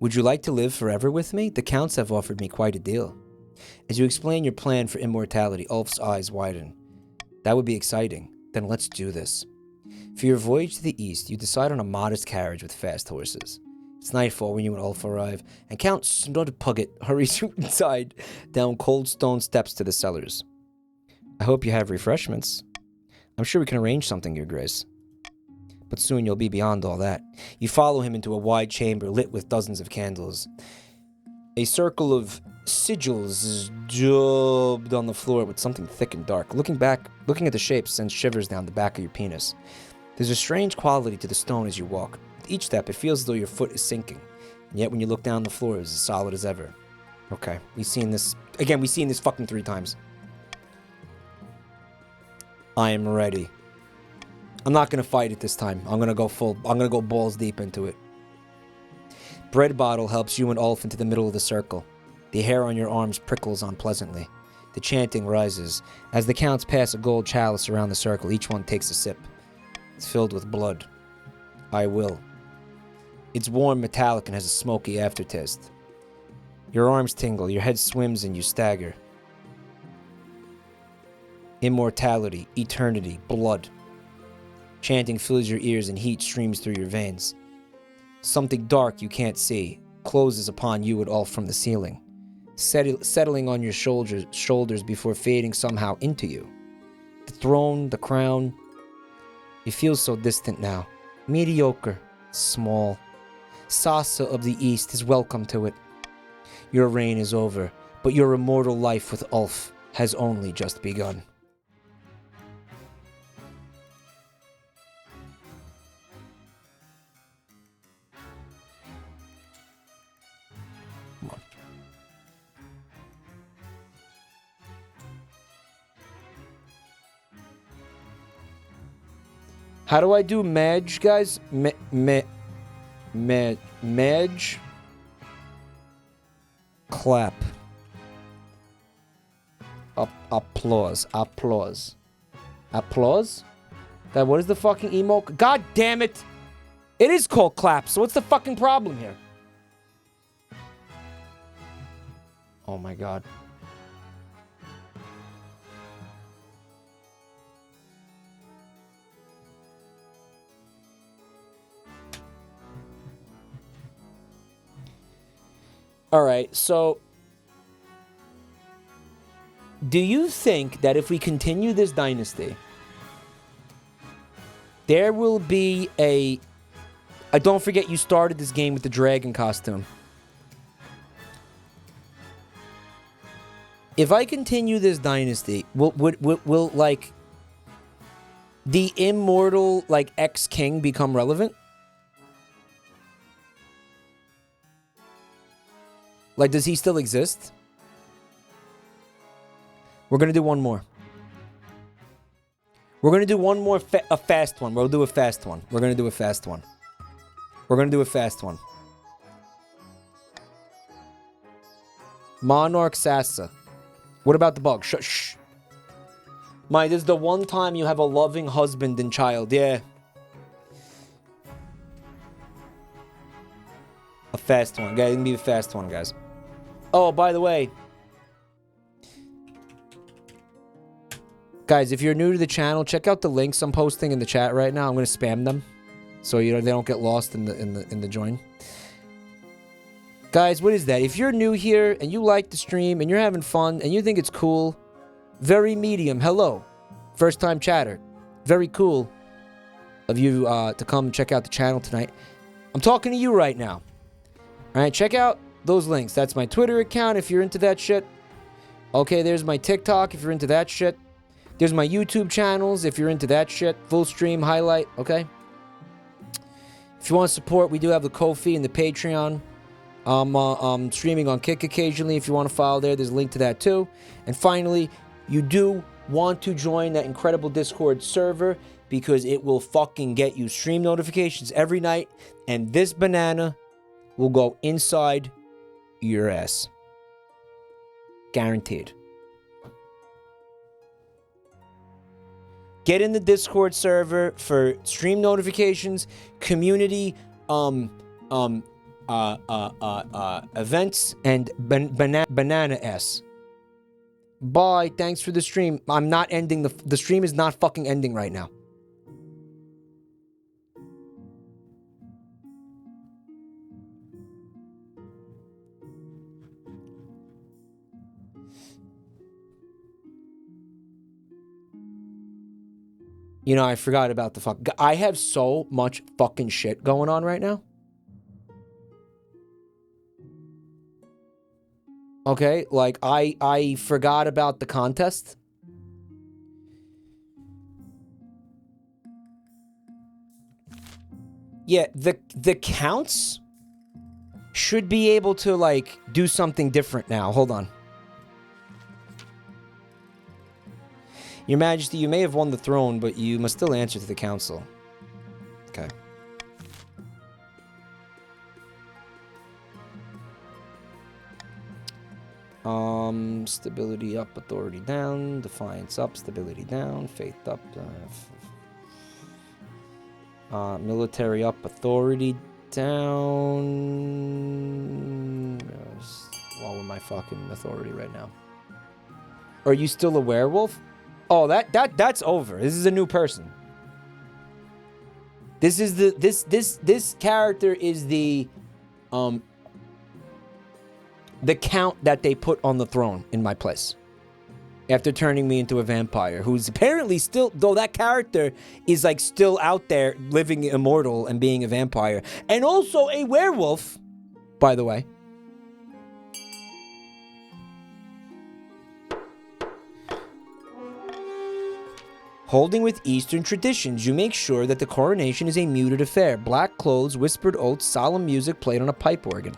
Would you like to live forever with me? The counts have offered me quite a deal. As you explain your plan for immortality, Ulf's eyes widen. That would be exciting. Then let's do this. For your voyage to the east, you decide on a modest carriage with fast horses. It's nightfall when you and Ulf arrive, and Count Snodpuggett hurries you inside down cold stone steps to the cellars. I hope you have refreshments. I'm sure we can arrange something, Your Grace. But soon you'll be beyond all that. You follow him into a wide chamber lit with dozens of candles. A circle of sigils is daubed on the floor with something thick and dark. Looking at the shape sends shivers down the back of your penis. There's a strange quality to the stone as you walk. With each step, it feels as though your foot is sinking. And yet when you look down, the floor is as solid as ever. Okay, we've seen this. Again, we've seen this fucking 3 times. I am ready. I'm not gonna fight it this time. I'm gonna go balls deep into it. Bread bottle helps you and Ulf into the middle of the circle. The hair on your arms prickles unpleasantly. The chanting rises. As the counts pass a gold chalice around the circle, each one takes a sip. It's filled with blood. I will. It's warm, metallic, and has a smoky aftertaste. Your arms tingle, your head swims, and you stagger. Immortality, eternity, blood. Chanting fills your ears and heat streams through your veins. Something dark you can't see closes upon you and Ulf from the ceiling, settling on your shoulders before fading somehow into you. The throne, the crown. You feel so distant now. Mediocre, small. Sasa of the East is welcome to it. Your reign is over, but your immortal life with Ulf has only just begun. Come on. How do I do Madge, guys? Madge? Clap. Applause. Applause. Applause? What is the fucking emote? God damn it! It is called clap, so what's the fucking problem here? Oh my god. Alright, so do you think that if we continue this dynasty, there will be a... don't forget you started this game with the dragon costume. If I continue this dynasty, will like, the immortal, like, ex-king become relevant? Like, does he still exist? We're gonna do one more. We're gonna do one more, a fast one. We'll do a fast one. We're gonna do a fast one. We're gonna do a fast one. Monarch Sasa. What about the bug? Shh. Mike, this is the one time you have a loving husband and child. Yeah. A fast one. Guys, it's gonna be a fast one, guys. Oh, by the way. Guys, if you're new to the channel, check out the links I'm posting in the chat right now. I'm going to spam them, so they don't get lost in the join. Guys, what is that? If you're new here and you like the stream and you're having fun and you think it's cool, very medium. Hello, first time chatter. Very cool of you to come check out the channel tonight. I'm talking to you right now. All right, check out those links. That's my Twitter account if you're into that shit. Okay, there's my TikTok if you're into that shit. There's my YouTube channels if you're into that shit. Full stream, highlight, okay? If you want to support, we do have the Ko-fi and the Patreon. I'm streaming on Kick occasionally. If you want to follow there, there's a link to that too. And finally, you do want to join that incredible Discord server because it will fucking get you stream notifications every night. And this banana will go inside your ass. Guaranteed. Get in the Discord server for stream notifications, community, events, and banana S. Bye. Thanks for the stream. I'm not ending the stream is not fucking ending right now. You know, I forgot about the fuck. I have so much fucking shit going on right now. Okay, like I forgot about the contest. Yeah, the counts should be able to like do something different now. Hold on. Your Majesty, you may have won the throne, but you must still answer to the council. Okay. Stability up, authority down, defiance up, stability down, faith up, military up, authority down. What with my fucking authority right now? Are you still a werewolf? Oh, that's over. This is a new person. This is this character is the count that they put on the throne in my place after turning me into a vampire, who's apparently still, though that character is like still out there living immortal and being a vampire and also a werewolf, by the way. Holding with Eastern traditions, you make sure that the coronation is a muted affair. Black clothes, whispered oaths, solemn music played on a pipe organ.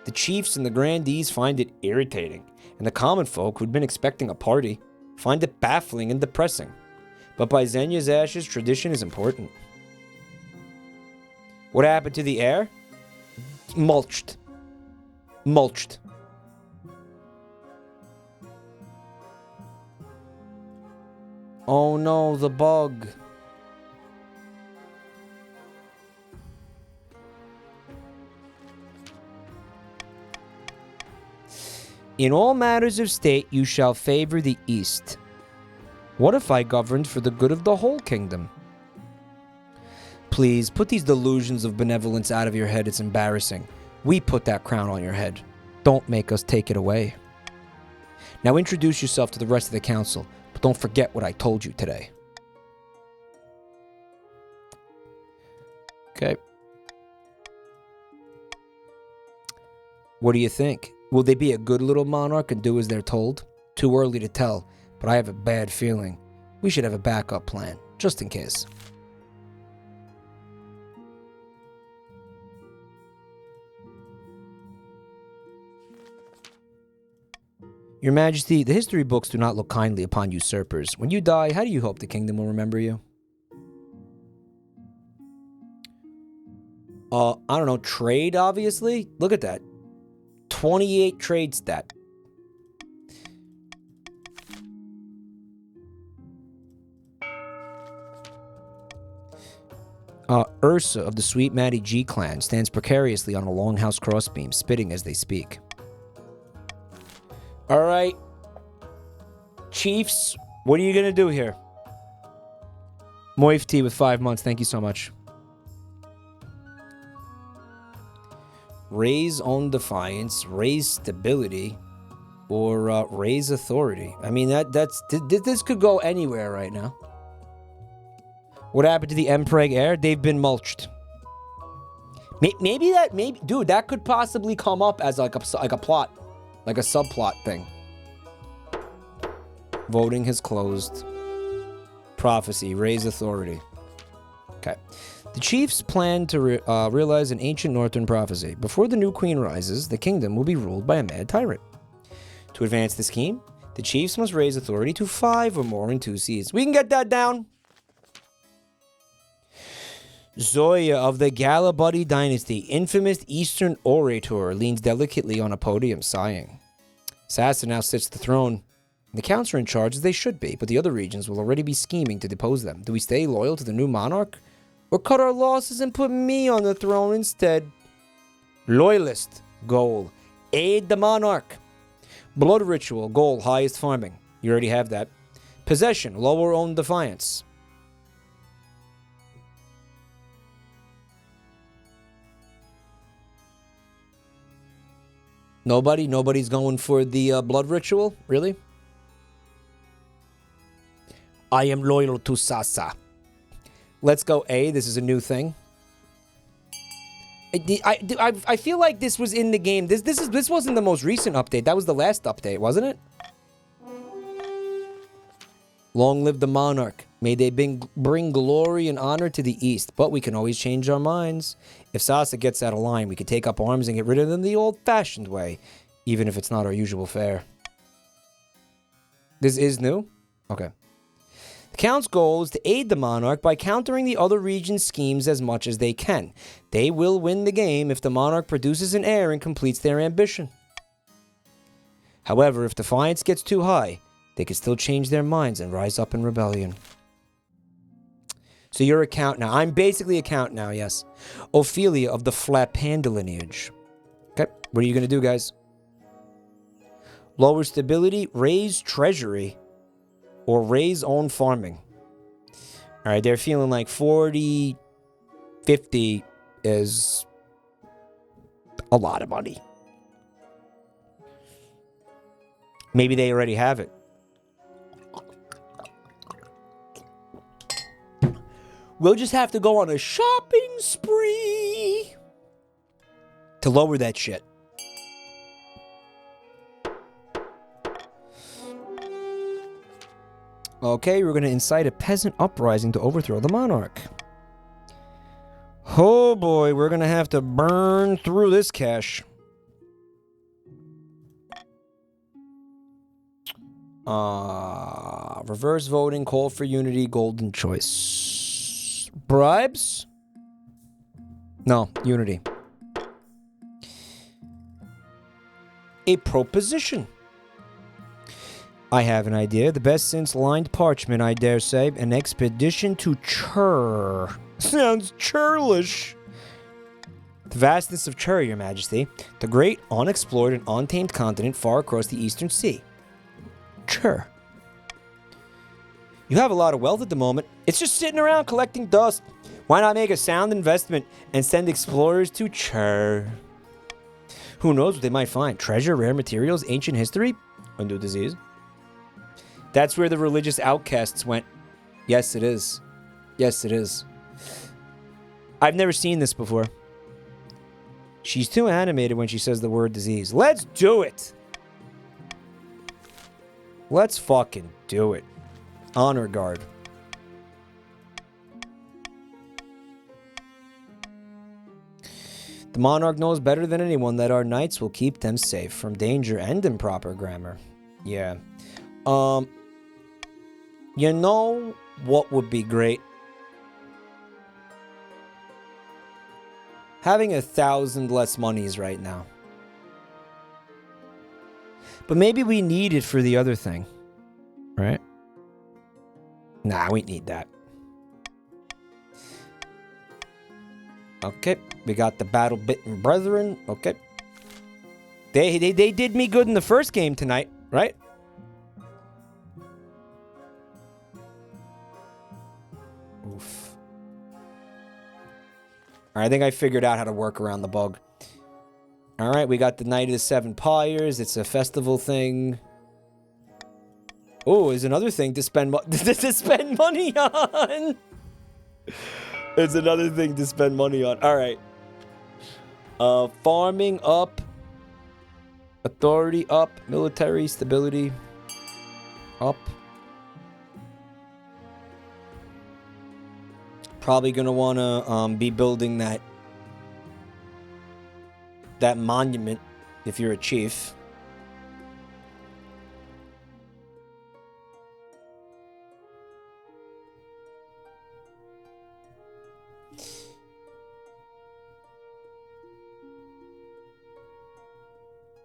The chiefs and the grandees find it irritating, and the common folk who'd been expecting a party find it baffling and depressing. But by Xenia's ashes, tradition is important. What happened to the heir? Mulched. Mulched. Oh no, the bug. In all matters of state, you shall favor the East. What if I governed for the good of the whole kingdom? Please, put these delusions of benevolence out of your head. It's embarrassing. We put that crown on your head. Don't make us take it away. Now introduce yourself to the rest of the council, but don't forget what I told you today. Okay. What do you think? Will they be a good little monarch and do as they're told? Too early to tell, but I have a bad feeling. We should have a backup plan, just in case. Your Majesty, the history books do not look kindly upon usurpers. When you die, how do you hope the kingdom will remember you? I don't know, trade, obviously? Look at that. 28 trade stat. Ursa of the Sweet Matty G clan stands precariously on a longhouse crossbeam, spitting as they speak. Alright. Chiefs, what are you gonna do here? Moif T with 5 months, thank you so much. Raise on defiance, raise stability, or raise authority. I mean, this could go anywhere right now. What happened to the Mpreg heir? They've been mulched. Maybe dude, that could possibly come up as like a plot, like a subplot thing. Voting has closed. Prophecy, raise authority. Okay. The chiefs plan to realize an ancient northern prophecy. Before the new queen rises, the kingdom will be ruled by a mad tyrant. To advance the scheme, the chiefs must raise authority to 5 or more in 2 seas. We can get that down. Zoya of the Galabuddy dynasty, infamous Eastern orator, leans delicately on a podium, sighing. Sassa now sits the throne. The counts are in charge as they should be, but the other regions will already be scheming to depose them. Do we stay loyal to the new monarch? Or cut our losses and put me on the throne instead? Loyalist. Goal. Aid the monarch. Blood ritual. Goal. Highest farming. You already have that. Possession. Lower own defiance. Nobody's going for the blood ritual? Really? I am loyal to Sasa. Let's go A. This is a new thing. I feel like this was in the game. This wasn't the most recent update. That was the last update, wasn't it? Long live the monarch. May they bring glory and honor to the east. But we can always change our minds. If Sasa gets out of line, we can take up arms and get rid of them the old-fashioned way, even if it's not our usual fare. This is new? Okay. The Count's goal is to aid the monarch by countering the other region's schemes as much as they can. They will win the game if the monarch produces an heir and completes their ambition. However, if defiance gets too high, they can still change their minds and rise up in rebellion. So you're a Count now. I'm basically a Count now, yes. Ophelia of the Flat Panda lineage. Okay, what are you going to do, guys? Lower stability, raise treasury, or raise own farming. All right, they're feeling like 40, 50 is a lot of money. Maybe they already have it. We'll just have to go on a shopping spree to lower that shit. Okay, we're going to incite a peasant uprising to overthrow the monarch. Oh boy, we're going to have to burn through this cash. Reverse voting, call for unity, golden choice. Bribes? No, unity. A proposition. I have an idea. The best since lined parchment, I dare say. An expedition to Chur. Sounds churlish. The vastness of Chur, Your Majesty. The great, unexplored, and untamed continent far across the eastern sea. Chur. You have a lot of wealth at the moment. It's just sitting around collecting dust. Why not make a sound investment and send explorers to Chur? Who knows what they might find? Treasure, rare materials, ancient history, a new disease. That's where the religious outcasts went. Yes, it is. Yes, it is. I've never seen this before. She's too animated when she says the word disease. Let's do it! Let's fucking do it. Honor guard. The monarch knows better than anyone that our knights will keep them safe from danger and improper grammar. Yeah. You know what would be great? Having 1,000 less monies right now. But maybe we need it for the other thing. Right? Nah, we need that. Okay, we got the battle-bitten brethren. Okay. They did me good in the first game tonight, right? Oof. Alright, I think I figured out how to work around the bug. Alright, we got the Night of the Seven Pyres. It's a festival thing. Oh, is another thing to spend to spend money on. It's another thing to spend money on. All right. Farming up. Authority up. Military stability up. Probably gonna wanna be building that monument if you're a chief.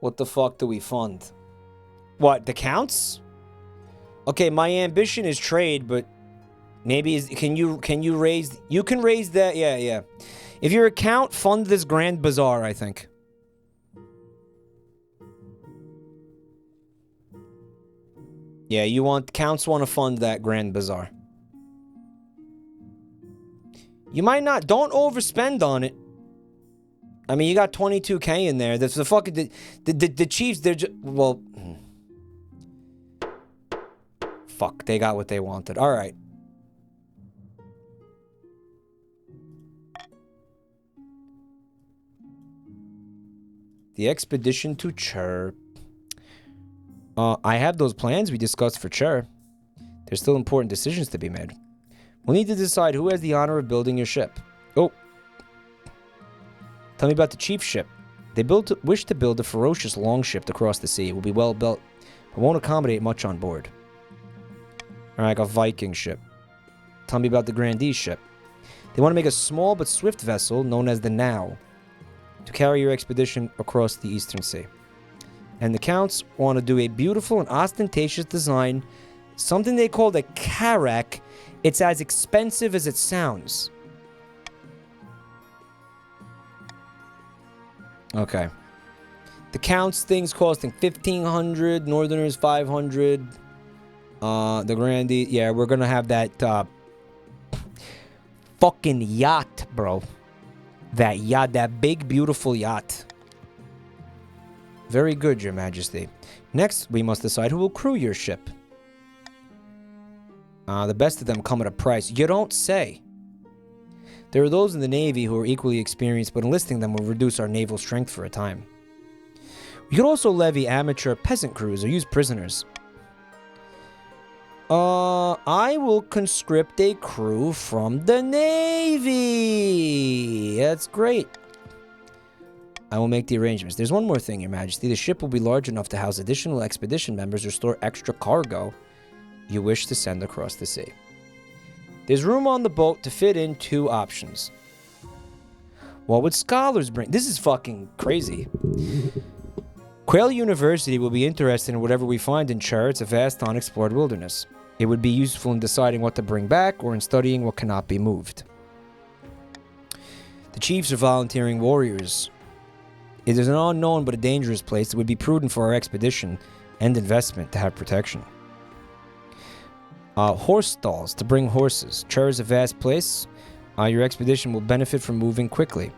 What the fuck do we fund? What, the counts? Okay, my ambition is trade, but maybe can you raise, you can raise that, yeah. If you're a count, fund this grand bazaar, I think. Yeah, counts want to fund that grand bazaar. You might not, don't overspend on it. I mean, you got 22k in there. That's the fucking the Chiefs. They're just, well, fuck. They got what they wanted. All right. The expedition to Chur. I have those plans we discussed for Chur. There's still important decisions to be made. We'll need to decide who has the honor of building your ship. Oh. Tell me about the chief ship. They wish to build a ferocious longship to cross the sea. It will be well built, but won't accommodate much on board. Alright, a Viking ship. Tell me about the Grandee ship. They want to make a small but swift vessel known as the Now to carry your expedition across the Eastern Sea. And the Counts want to do a beautiful and ostentatious design, something they call the Carrack. It's as expensive as it sounds. Okay. The Counts thing's costing 1,500, Northerners 500. The Grandee, yeah, we're gonna have that fucking yacht, bro. That yacht, that big, beautiful yacht. Very good, Your Majesty. Next, we must decide who will crew your ship. The best of them come at a price. You don't say. There are those in the Navy who are equally experienced, but enlisting them will reduce our naval strength for a time. We could also levy amateur peasant crews or use prisoners. I will conscript a crew from the Navy. That's great. I will make the arrangements. There's one more thing, Your Majesty. The ship will be large enough to house additional expedition members or store extra cargo you wish to send across the sea. There's room on the boat to fit in 2 options. What would scholars bring? This is fucking crazy. Quail University will be interested in whatever we find in Chur. It's a vast, unexplored wilderness. It would be useful in deciding what to bring back or in studying what cannot be moved. The chiefs are volunteering warriors. It is an unknown but a dangerous place. It would be prudent for our expedition and investment to have protection. Horse stalls to bring horses. Chur is a vast place. Your expedition will benefit from moving quickly.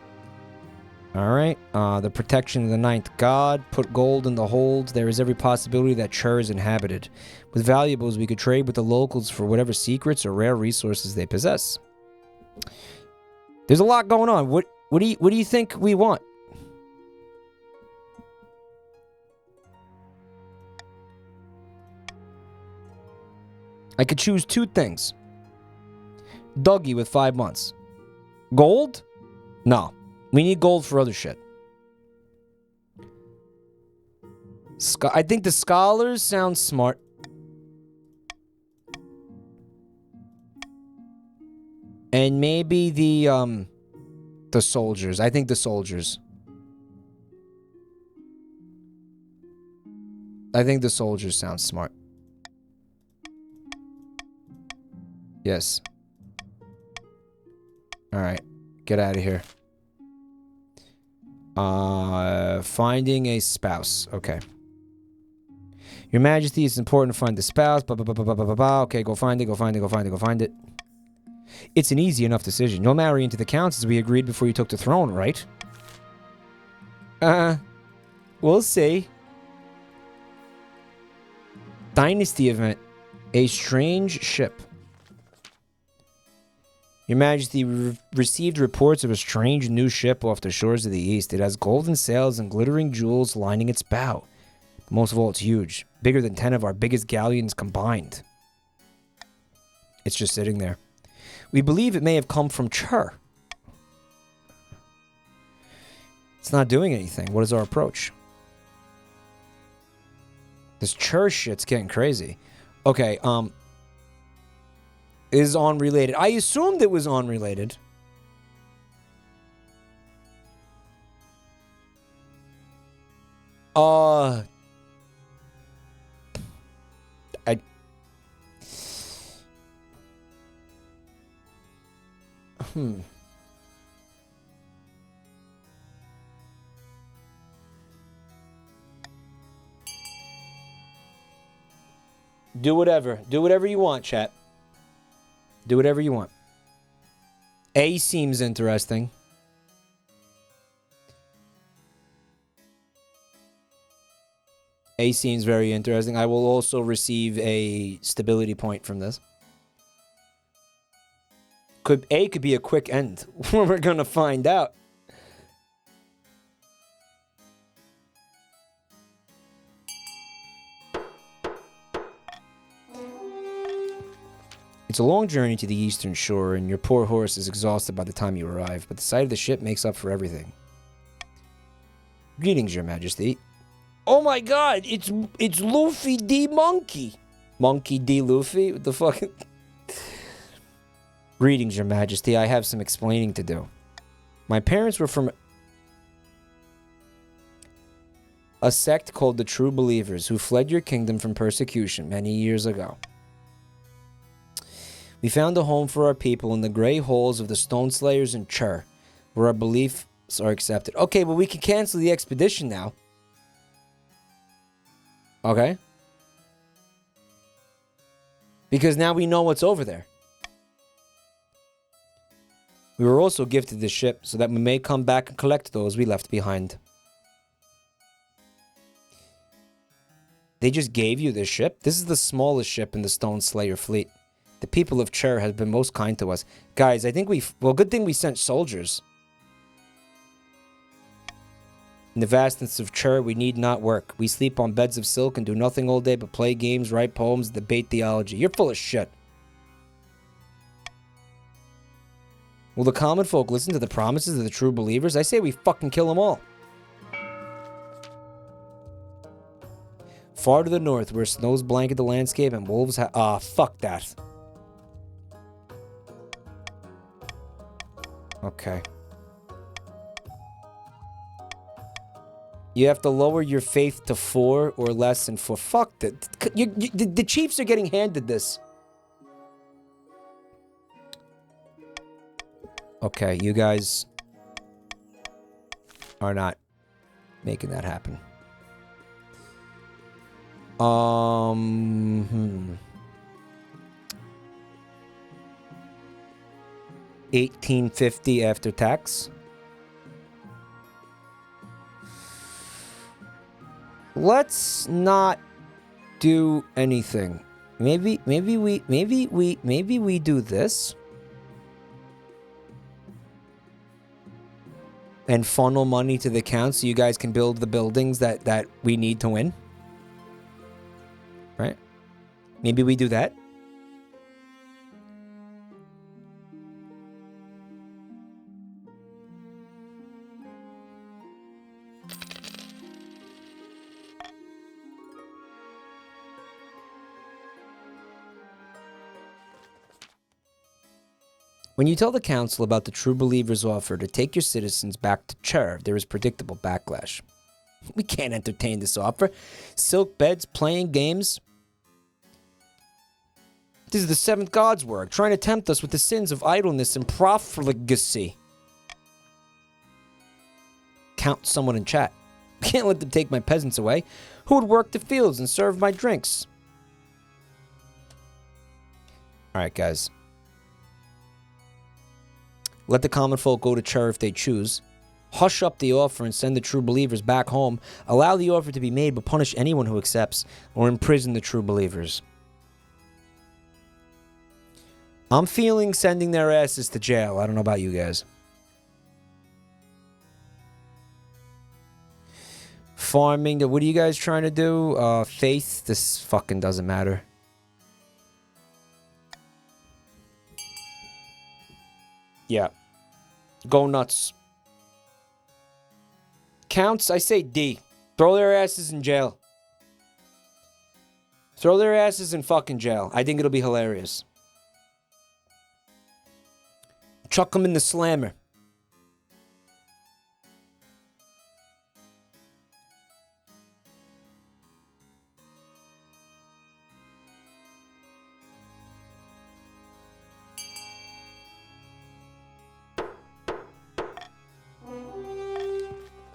Alright. The protection of the 9th god. Put gold in the hold. There is every possibility that Chur is inhabited. With valuables, we could trade with the locals for whatever secrets or rare resources they possess. There's a lot going on. What do you think we want? I could choose 2 things. Dougie with 5 months. Gold? No. We need gold for other shit. I think the scholars sound smart. And maybe the soldiers. I think the soldiers. I think the soldiers sound smart. Yes. Alright. Get out of here. Finding a spouse. Okay. Your Majesty, it's important to find the spouse. Okay, go find it, go find it, go find it, go find it. It's an easy enough decision. You'll marry into the Counts as we agreed before you took the throne, right? We'll see. Dynasty event. A strange ship. Your Majesty received reports of a strange new ship off the shores of the east. It has golden sails and glittering jewels lining its bow. But most of all, it's huge. Bigger than 10 of our biggest galleons combined. It's just sitting there. We believe it may have come from Chur. It's not doing anything. What is our approach? This Chur shit's getting crazy. Okay, is unrelated. I assumed it was unrelated. Do whatever. Do whatever you want, chat. Do whatever you want. A seems interesting. A seems very interesting. I will also receive a stability point from this. Could be a quick end. We're gonna find out. It's a long journey to the eastern shore, and your poor horse is exhausted by the time you arrive, but the sight of the ship makes up for everything. Greetings, Your Majesty. Oh my god, it's Luffy D. Monkey. Monkey D. Luffy? What the fuck? Greetings, Your Majesty. I have some explaining to do. My parents were from a sect called the True Believers, who fled your kingdom from persecution many years ago. We found a home for our people in the gray halls of the Stone Slayers in Chur, where our beliefs are accepted. Okay, well, we can cancel the expedition now. Okay? Because now we know what's over there. We were also gifted this ship so that we may come back and collect those we left behind. They just gave you this ship? This is the smallest ship in the Stone Slayer fleet. The people of Chur have been most kind to us. Guys, I think well, good thing we sent soldiers. In the vastness of Chur, we need not work. We sleep on beds of silk and do nothing all day but play games, write poems, debate theology. You're full of shit. Will the common folk listen to the promises of the true believers? I say we fucking kill them all. Far to the north, where snows blanket the landscape and wolves fuck that. Okay. You have to lower your faith to 4 or less and 4. Fuck that. The Chiefs are getting handed this. Okay, you guys are not making that happen. 1850 after tax. Let's not do anything. Maybe we do this. And funnel money to the account so you guys can build the buildings that we need to win. Right? Maybe we do that. When you tell the council about the True Believers' offer to take your citizens back to Chur, there is predictable backlash. We can't entertain this offer. Silk beds, playing games. This is the seventh god's work, trying to tempt us with the sins of idleness and profligacy. Count someone in chat. Can't let them take my peasants away. Who would work the fields and serve my drinks? Alright, guys. Let the common folk go to Chur if they choose. Hush up the offer and send the true believers back home. Allow the offer to be made, but punish anyone who accepts, or imprison the true believers. I'm feeling sending their asses to jail. I don't know about you guys. Farming. What are you guys trying to do? Faith. This fucking doesn't matter. Yeah. Go nuts. Counts, I say D. Throw their asses in jail. Throw their asses in fucking jail. I think it'll be hilarious. Chuck them in the slammer.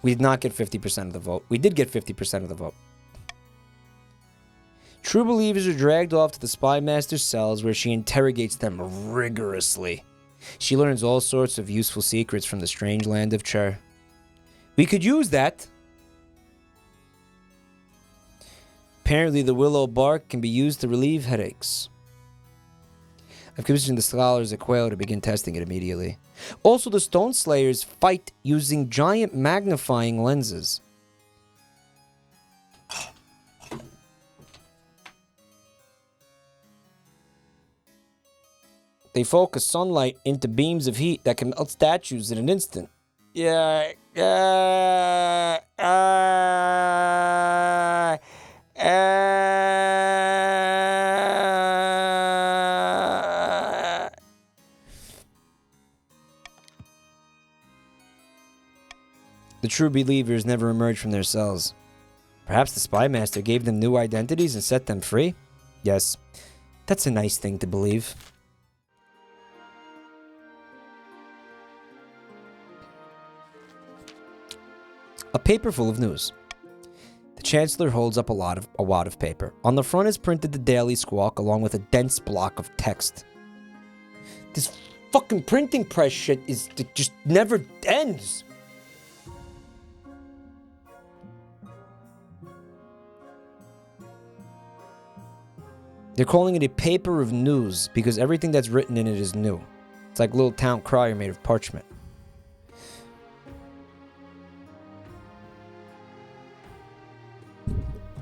We did not get 50% of the vote. We did get 50% of the vote. True believers are dragged off to the spy master's cells where she interrogates them rigorously. She learns all sorts of useful secrets from the strange land of Chur. We could use that. Apparently, the willow bark can be used to relieve headaches. I've commissioned the scholars at Quail to begin testing it immediately. Also, the Stone Slayers fight using giant magnifying lenses. They focus sunlight into beams of heat that can melt statues in an instant. Yeah. The true believers never emerge from their cells. Perhaps the spy master gave them new identities and set them free? Yes, that's a nice thing to believe. A paper full of news. The Chancellor holds up a wad of paper. On the front is printed the Daily Squawk along with a dense block of text. This fucking printing press shit just never ends. They're calling it a paper of news because everything that's written in it is new. It's like a little town crier made of parchment.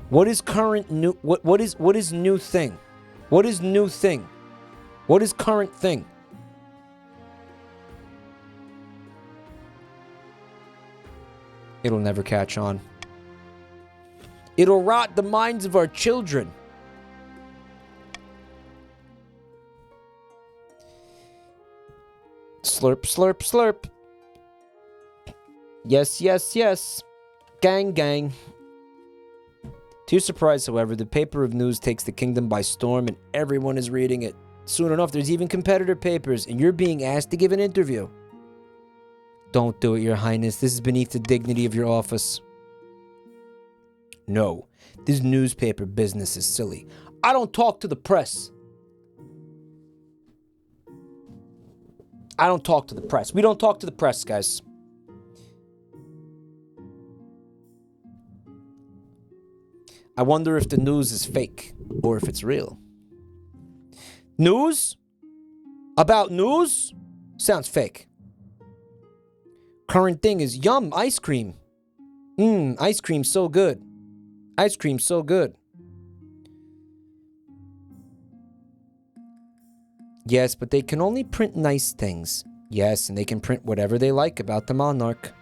What is current new? What is new thing? What is new thing? What is current thing? It'll never catch on. It'll rot the minds of our children. Slurp, slurp, slurp. Yes, yes, yes. Gang, gang. To your surprise, however, the paper of news takes the kingdom by storm and everyone is reading it. Soon enough, there's even competitor papers and you're being asked to give an interview. Don't do it, Your Highness. This is beneath the dignity of your office. No, this newspaper business is silly. I don't talk to the press. I don't talk to the press. We don't talk to the press, guys. I wonder if the news is fake or if it's real. News? About news? Sounds fake. Current thing is yum, ice cream. Ice cream so good. Ice cream so good. Yes, but they can only print nice things. Yes, and they can print whatever they like about the Monarch.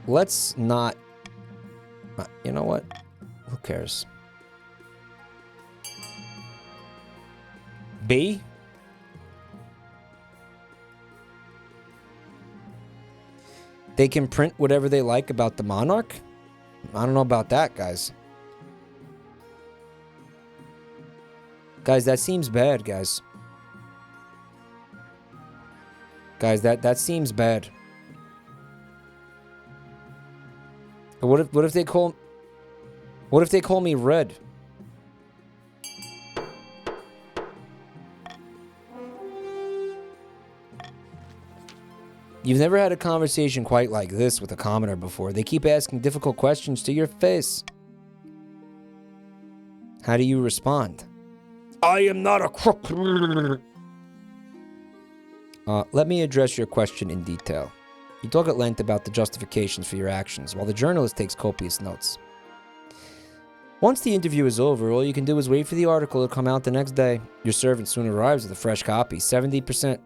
Let's not... You know what? Who cares? B? They can print whatever they like about the Monarch? I don't know about that, guys. Guys, that seems bad, guys. Guys, that seems bad. What if they call me Red? You've never had a conversation quite like this with a commoner before. They keep asking difficult questions to your face. How do you respond? I am not a crook. Let me address your question in detail. You talk at length about the justifications for your actions, while the journalist takes copious notes. Once the interview is over, all you can do is wait for the article to come out the next day. Your servant soon arrives with a fresh copy, 70%.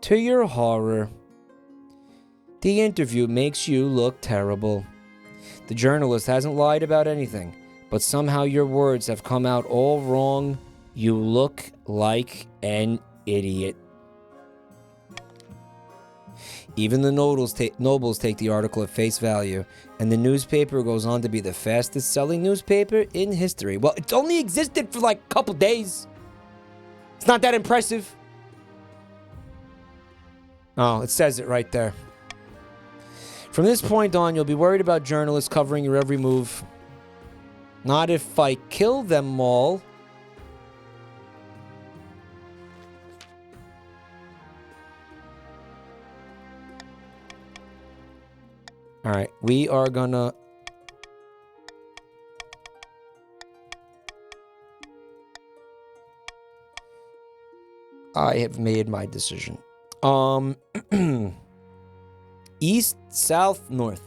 To your horror, the interview makes you look terrible. The journalist hasn't lied about anything, but somehow your words have come out all wrong. You look like an idiot. Even the nobles take the article at face value, and the newspaper goes on to be the fastest-selling newspaper in history. Well, it's only existed for like a couple days. It's not that impressive. Oh, it says it right there. From this point on, you'll be worried about journalists covering your every move. Not if I kill them all. Alright, we are gonna... I have made my decision. East, south, north.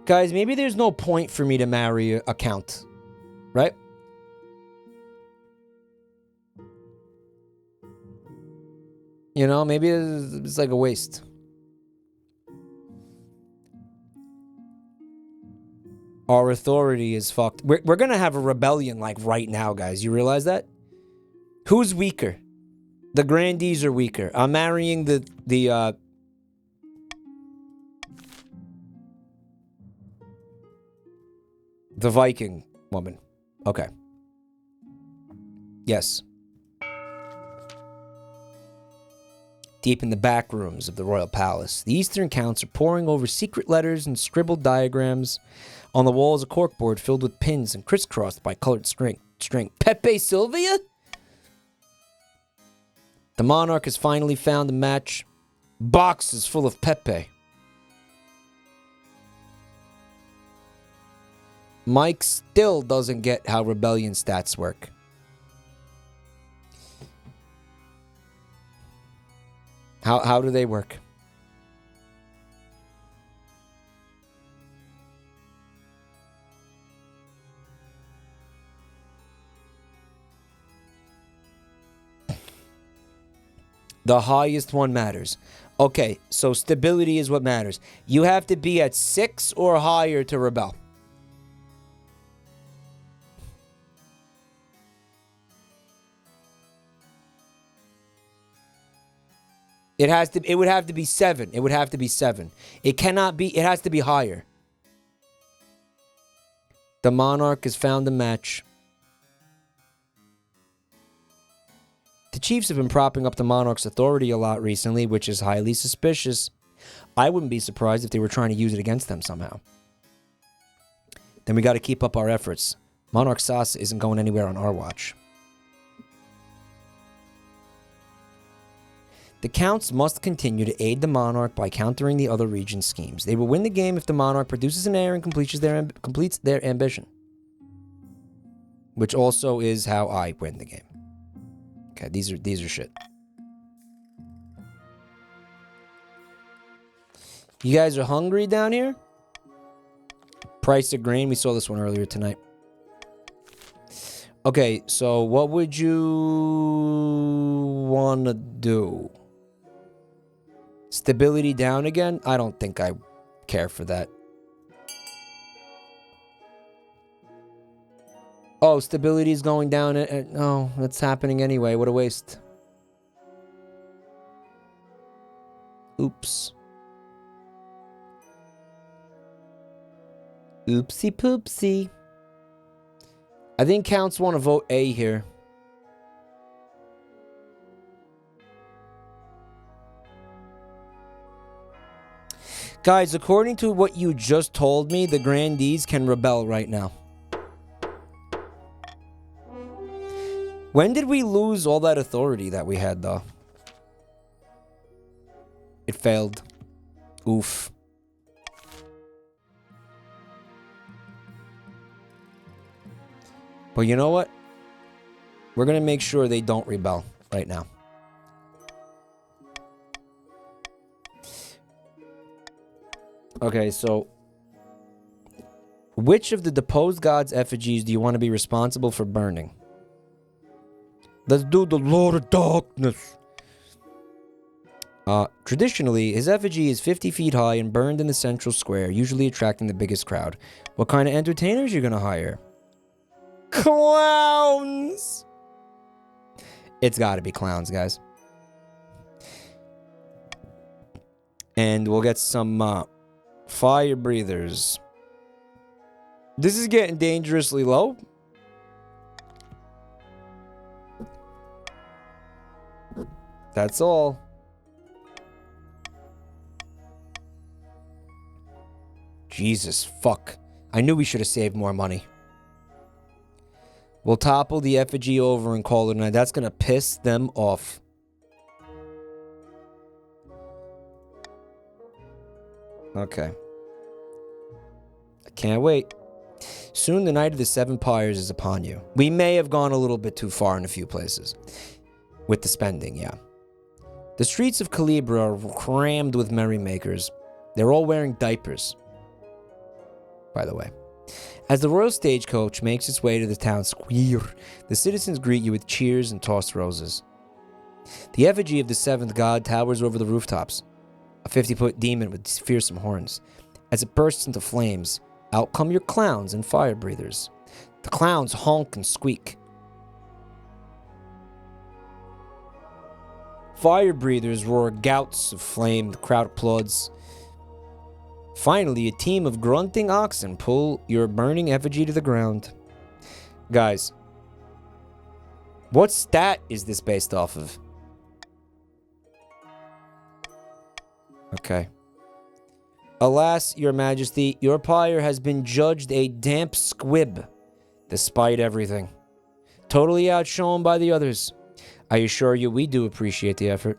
Guys, maybe there's no point for me to marry a count. Right? You know, maybe it's like a waste. Our authority is fucked. We're gonna have a rebellion like right now, guys. You realize that? Who's weaker? The grandees are weaker. I'm marrying the Viking woman. Okay. Yes. Deep in the back rooms of the royal palace, the Eastern counts are poring over secret letters and scribbled diagrams. On the wall is a corkboard filled with pins and crisscrossed by colored string. Pepe Sylvia? The monarch has finally found a match. Boxes full of Pepe. Mike still doesn't get how rebellion stats work. How do they work? The highest one matters. Okay, so stability is what matters. You have to be at 6 or higher to rebel. It would have to be 7. It would have to be 7. It cannot be, it has to be higher. The monarch has found a match. The chiefs have been propping up the monarch's authority a lot recently, which is highly suspicious. I wouldn't be surprised if they were trying to use it against them somehow. Then we got to keep up our efforts. Monarch Sasa isn't going anywhere on our watch. The counts must continue to aid the monarch by countering the other region's schemes. They will win the game if the monarch produces an heir and completes their ambition. Which also is how I win the game. Okay, these are shit. You guys are hungry down here? Price of grain. We saw this one earlier tonight. Okay, so what would you want to do? Stability down again? I don't think I care for that. Oh, stability is going down. No, that's happening anyway. What a waste. Oops. Oopsie poopsie. I think counts want to vote A here. Guys, according to what you just told me, the grandees can rebel right now. When did we lose all that authority that we had, though? It failed. Oof. But you know what? We're going to make sure they don't rebel right now. Okay, so which of the deposed gods' effigies do you want to be responsible for burning? Let's do the Lord of Darkness. Traditionally, his effigy is 50 feet high and burned in the central square, usually attracting the biggest crowd. What kind of entertainers are you going to hire? Clowns! It's got to be clowns, guys. And we'll get some fire breathers. This is getting dangerously low. That's all. Jesus, fuck. I knew we should have saved more money. We'll topple the effigy over and call it a night. That's gonna piss them off. Okay. I can't wait. Soon the night of the 7 pyres is upon you. We may have gone a little bit too far in a few places. With the spending, yeah. The streets of Calibra are crammed with merrymakers. They're all wearing diapers, by the way. As the royal stagecoach makes its way to the town square, the citizens greet you with cheers and tossed roses. The effigy of the 7th god towers over the rooftops, a 50-foot demon with fearsome horns. As it bursts into flames, out come your clowns and fire breathers. The clowns honk and squeak. Fire breathers roar gouts of flame, the crowd applauds. Finally, a team of grunting oxen pull your burning effigy to the ground. Guys, what stat is this based off of? Okay. Alas, your majesty, your pyre has been judged a damp squib, despite everything. Totally outshone by the others. I assure you, we do appreciate the effort.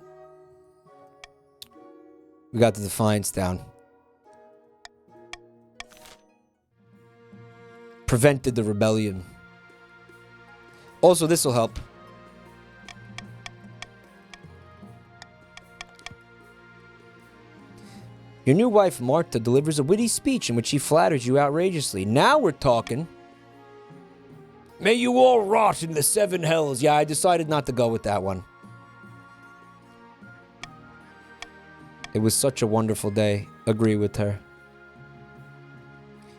We got the defiance down. Prevented the rebellion. Also, this will help. Your new wife, Marta, delivers a witty speech in which she flatters you outrageously. Now we're talking. May you all rot in the 7 hells. Yeah, I decided not to go with that one. It was such a wonderful day. Agree with her.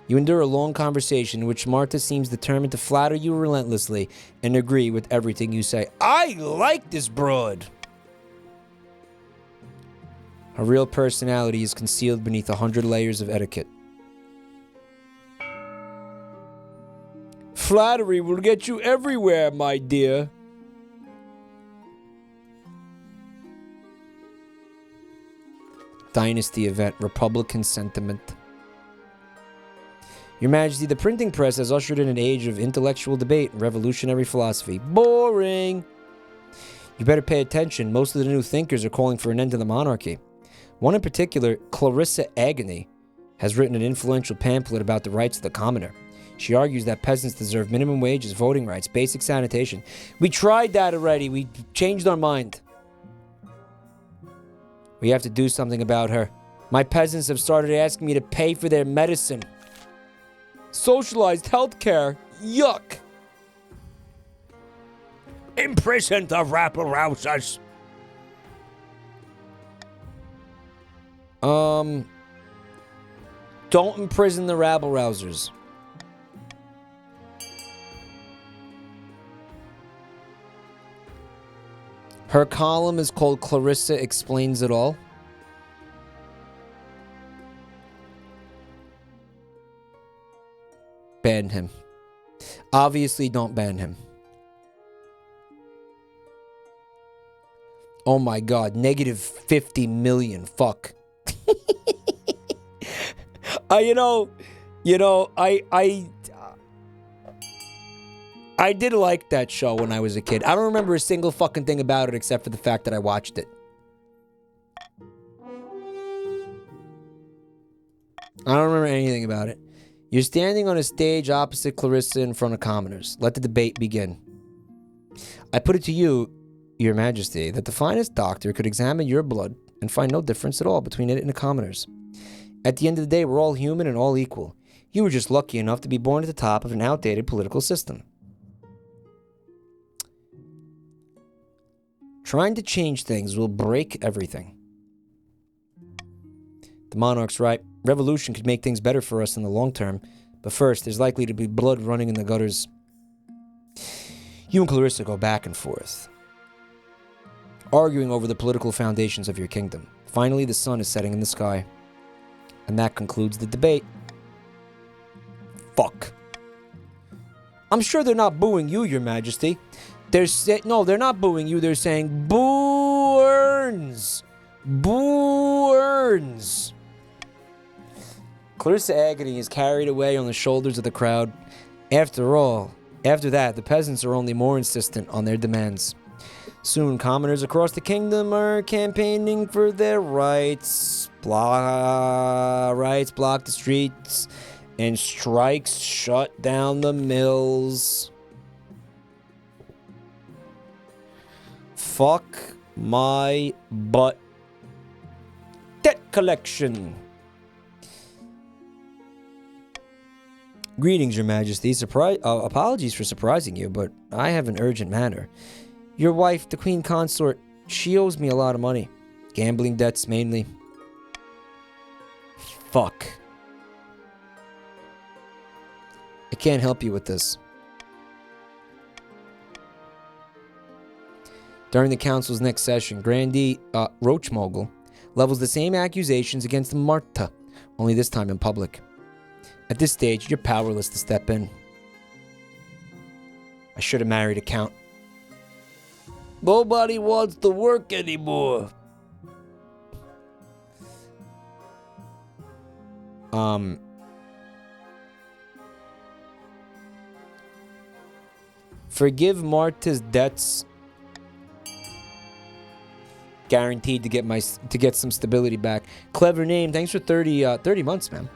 You endure a long conversation in which Marta seems determined to flatter you relentlessly and agree with everything you say. I like this broad. Her real personality is concealed beneath 100 layers of etiquette. Flattery will get you everywhere, my dear. Dynasty event, Republican sentiment. Your Majesty, the printing press has ushered in an age of intellectual debate and revolutionary philosophy. Boring! You better pay attention. Most of the new thinkers are calling for an end to the monarchy. One in particular, Clarissa Agony, has written an influential pamphlet about the rights of the commoner. She argues that peasants deserve minimum wages, voting rights, basic sanitation. We tried that already. We changed our mind. We have to do something about her. My peasants have started asking me to pay for their medicine. Socialized healthcare. Yuck. Imprison the rabble-rousers. Don't imprison the rabble-rousers. Her column is called Clarissa Explains It All. Ban him. Obviously, don't ban him. Oh my god, negative 50 million. Fuck. I did like that show when I was a kid. I don't remember a single fucking thing about it except for the fact that I watched it. I don't remember anything about it. You're standing on a stage opposite Clarissa in front of commoners. Let the debate begin. I put it to you, Your Majesty, that the finest doctor could examine your blood and find no difference at all between it and the commoners. At the end of the day, we're all human and all equal. You were just lucky enough to be born at the top of an outdated political system. Trying to change things will break everything. The monarch's right. Revolution could make things better for us in the long term, but first, there's likely to be blood running in the gutters. You and Clarissa go back and forth, arguing over the political foundations of your kingdom. Finally, the sun is setting in the sky, and that concludes the debate. Fuck. I'm sure they're not booing you, Your Majesty. No, they're not booing you. They're saying, Boo Earns! Boo Earns! Clarissa Agony is carried away on the shoulders of the crowd. After that, the peasants are only more insistent on their demands. Soon, commoners across the kingdom are campaigning for their rights. Rights block the streets, and strikes shut down the mills. Fuck my butt. Debt collection. Greetings, Your Majesty. Apologies for surprising you, but I have an urgent matter. Your wife, the Queen Consort, she owes me a lot of money. Gambling debts, mainly. Fuck. I can't help you with this. During the council's next session, Grandee Roach Mogul levels the same accusations against Marta, only this time in public. At this stage, you're powerless to step in. I should have married a count. Nobody wants to work anymore. Forgive Marta's debts. Guaranteed to get some stability back. Clever name. Thanks for 30 months, man.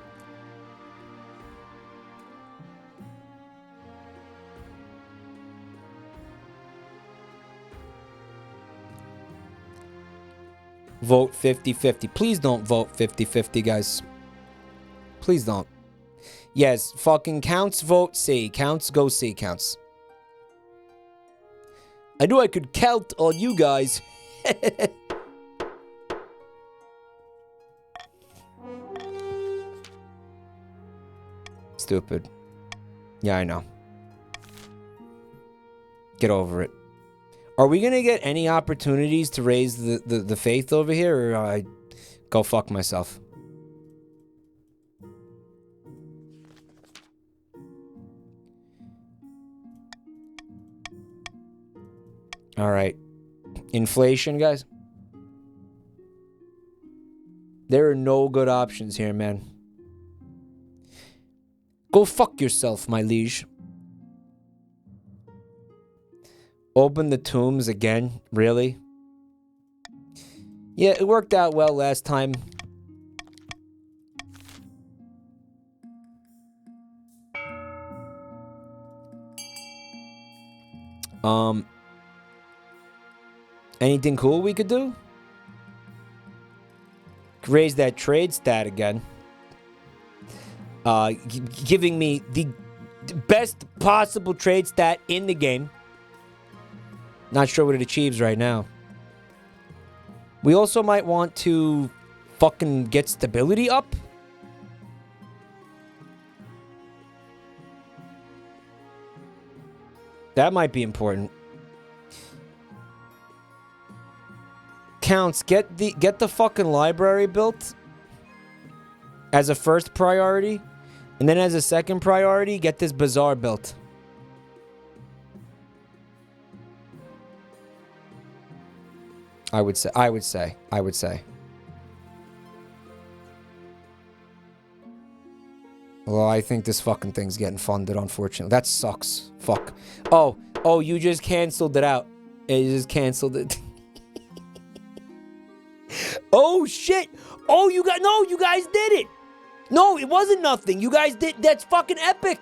Vote 50-50. Please don't vote 50-50, guys. Please don't. Yes, fucking counts vote C. Counts go C. Counts. I knew I could count on you guys. Stupid. Yeah, I know. Get over it. Are we gonna get any opportunities to raise the faith over here, or I go fuck myself? All right. Inflation, guys. There are no good options here, man. Go fuck yourself, my liege. Open the tombs again? Really? Yeah, it worked out well last time. Anything cool we could do? Raise that trade stat again. Giving me the best possible trade stat in the game. Not sure what it achieves right now. We also might want to fucking get stability up. That might be important. Counts, get the fucking library built as a first priority, and then as a second priority, get this bazaar built. I would say. Well, I think this fucking thing's getting funded, unfortunately. That sucks. Fuck. Oh, you just canceled it out. You just canceled it. Oh, shit. Oh, you guys did it. No, it wasn't nothing. You guys did. That's fucking epic.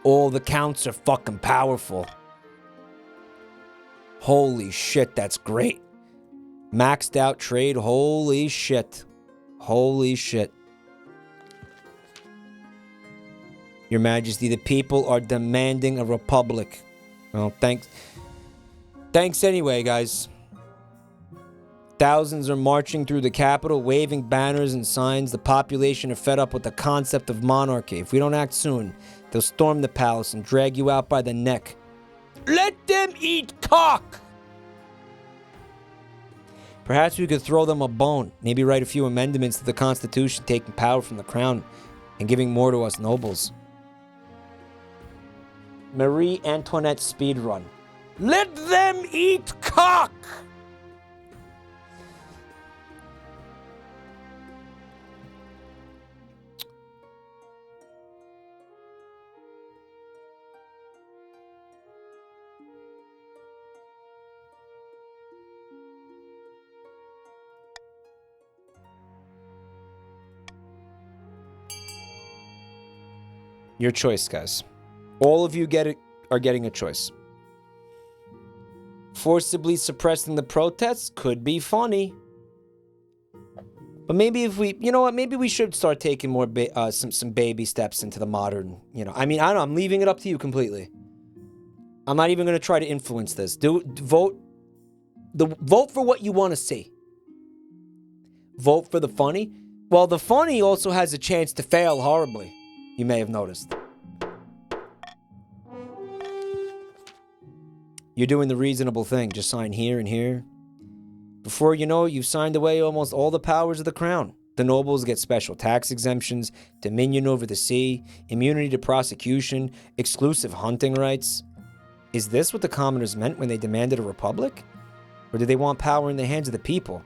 All the counts are fucking powerful. Holy shit, that's great. Maxed out trade. Holy shit. Holy shit. Your Majesty, the people are demanding a republic. Well, thanks. Thanks anyway, guys. Thousands are marching through the capital, waving banners and signs. The population are fed up with the concept of monarchy. If we don't act soon, they'll storm the palace and drag you out by the neck. Let them eat cock! Perhaps we could throw them a bone. Maybe write a few amendments to the Constitution, taking power from the crown and giving more to us nobles. Marie Antoinette speedrun. Let them eat cock! Your choice, guys. All of you are getting a choice. Forcibly suppressing the protests could be funny. But maybe if we, you know what, maybe we should start taking more, some baby steps into the modern, you know. I mean, I don't know, I'm leaving it up to you completely. I'm not even going to try to influence this. Vote for what you want to see. Vote for the funny. Well, the funny also has a chance to fail horribly. You may have noticed. You're doing the reasonable thing. Just sign here and here. Before you know it, you've signed away almost all the powers of the crown. The nobles get special tax exemptions, dominion over the sea, immunity to prosecution, exclusive hunting rights. Is this what the commoners meant when they demanded a republic? Or did they want power in the hands of the people,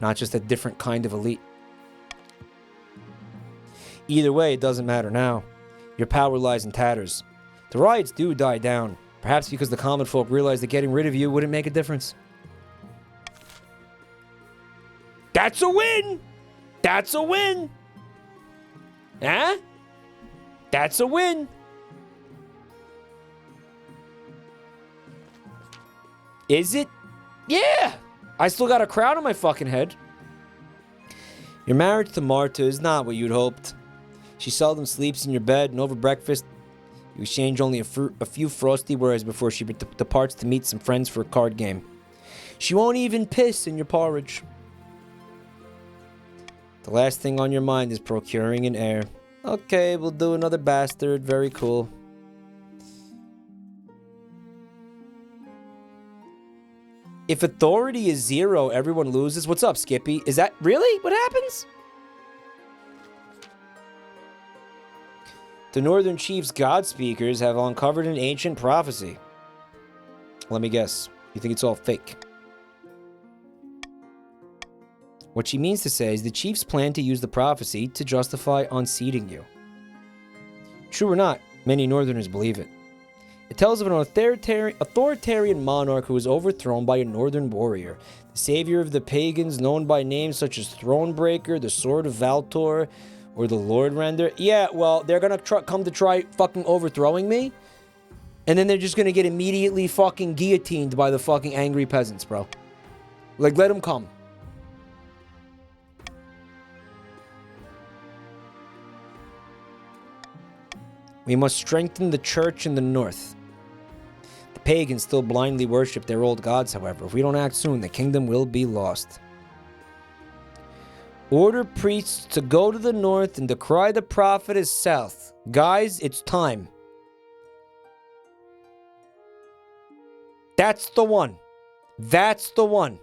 not just a different kind of elite? Either way, it doesn't matter now. Your power lies in tatters. The riots do die down, perhaps because the common folk realized that getting rid of you wouldn't make a difference. That's a win! That's a win! Huh? That's a win! Is it? Yeah! I still got a crown on my fucking head. Your marriage to Marta is not what you'd hoped. She seldom sleeps in your bed, and over breakfast, you exchange only a few frosty words before she departs to meet some friends for a card game. She won't even piss in your porridge. The last thing on your mind is procuring an heir. Okay, we'll do another bastard. Very cool. If authority is 0, everyone loses. What's up, Skippy? Is that really what happens? The Northern Chief's God Speakers have uncovered an ancient prophecy. Let me guess. You think it's all fake? What she means to say is the Chiefs plan to use the prophecy to justify unseating you. True or not, many Northerners believe it. It tells of an authoritarian monarch who was overthrown by a Northern warrior, the savior of the pagans known by names such as Thronebreaker, the Sword of Valtor, or the Lord Render. Yeah, well, they're gonna come to try fucking overthrowing me, and then they're just gonna get immediately fucking guillotined by the fucking angry peasants, bro. Like, let them come. We must strengthen the church in the north. The pagans still blindly worship their old gods, however. If we don't act soon, the kingdom will be lost. Order priests to go to the north and decry the prophetess south. Guys, it's time. That's the one. That's the one.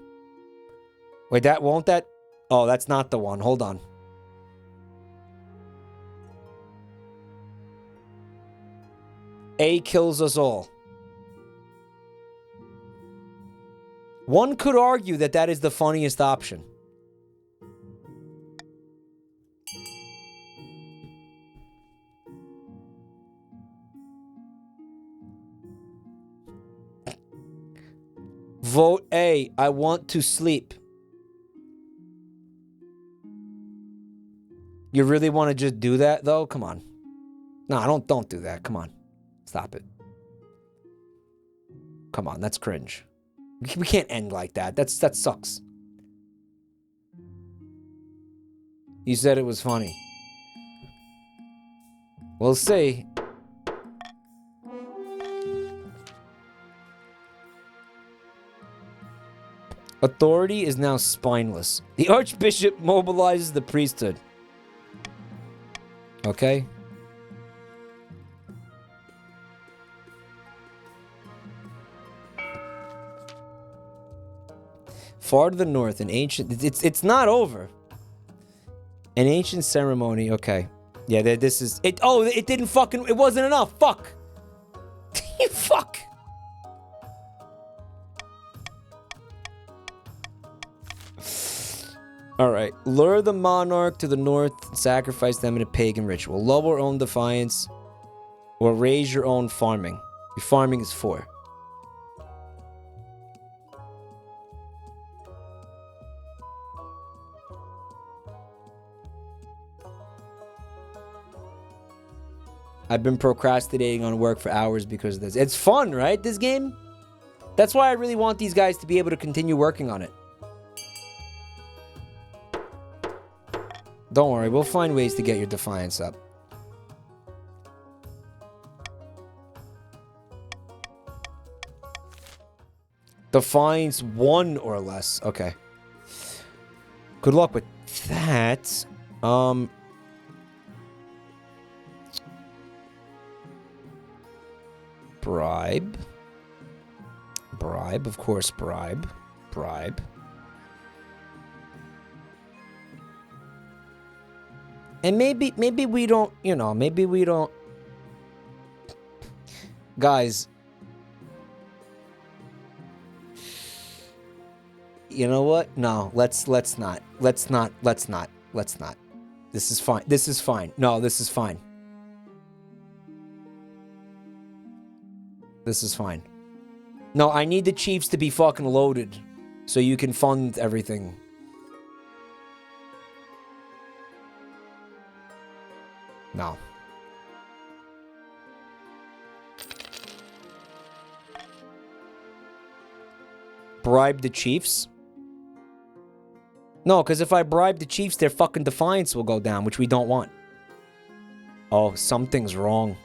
Wait, won't that? Oh, that's not the one. Hold on. A kills us all. One could argue that that is the funniest option. Vote A. I want to sleep. You really want to just do that, though? Come on. No, don't do that. Come on. Stop it. Come on, that's cringe. We can't end like that. That sucks. You said it was funny. We'll see. Authority is now spineless. The Archbishop mobilizes the priesthood. Okay. Far to the north, an ancient... It's not over. An ancient ceremony. Okay. Yeah, this is... it didn't fucking... It wasn't enough. Fuck. Fuck. Alright. Lure the monarch to the north and sacrifice them in a pagan ritual. Lower own defiance. Or raise your own farming. Your farming is 4. I've been procrastinating on work for hours because of this. It's fun, right, this game? That's why I really want these guys to be able to continue working on it. Don't worry, we'll find ways to get your defiance up. Defiance 1 or less. Okay. Good luck with that. Bribe. Bribe, of course, bribe. Bribe. And maybe we don't, you know, maybe we don't. Guys. You know what? No, let's not. Let's not. This is fine. This is fine. No, this is fine. This is fine. No, I need the Chiefs to be fucking loaded so you can fund everything. No. Bribe the Chiefs? No, because if I bribe the Chiefs, their fucking defiance will go down, which we don't want. Oh, something's wrong.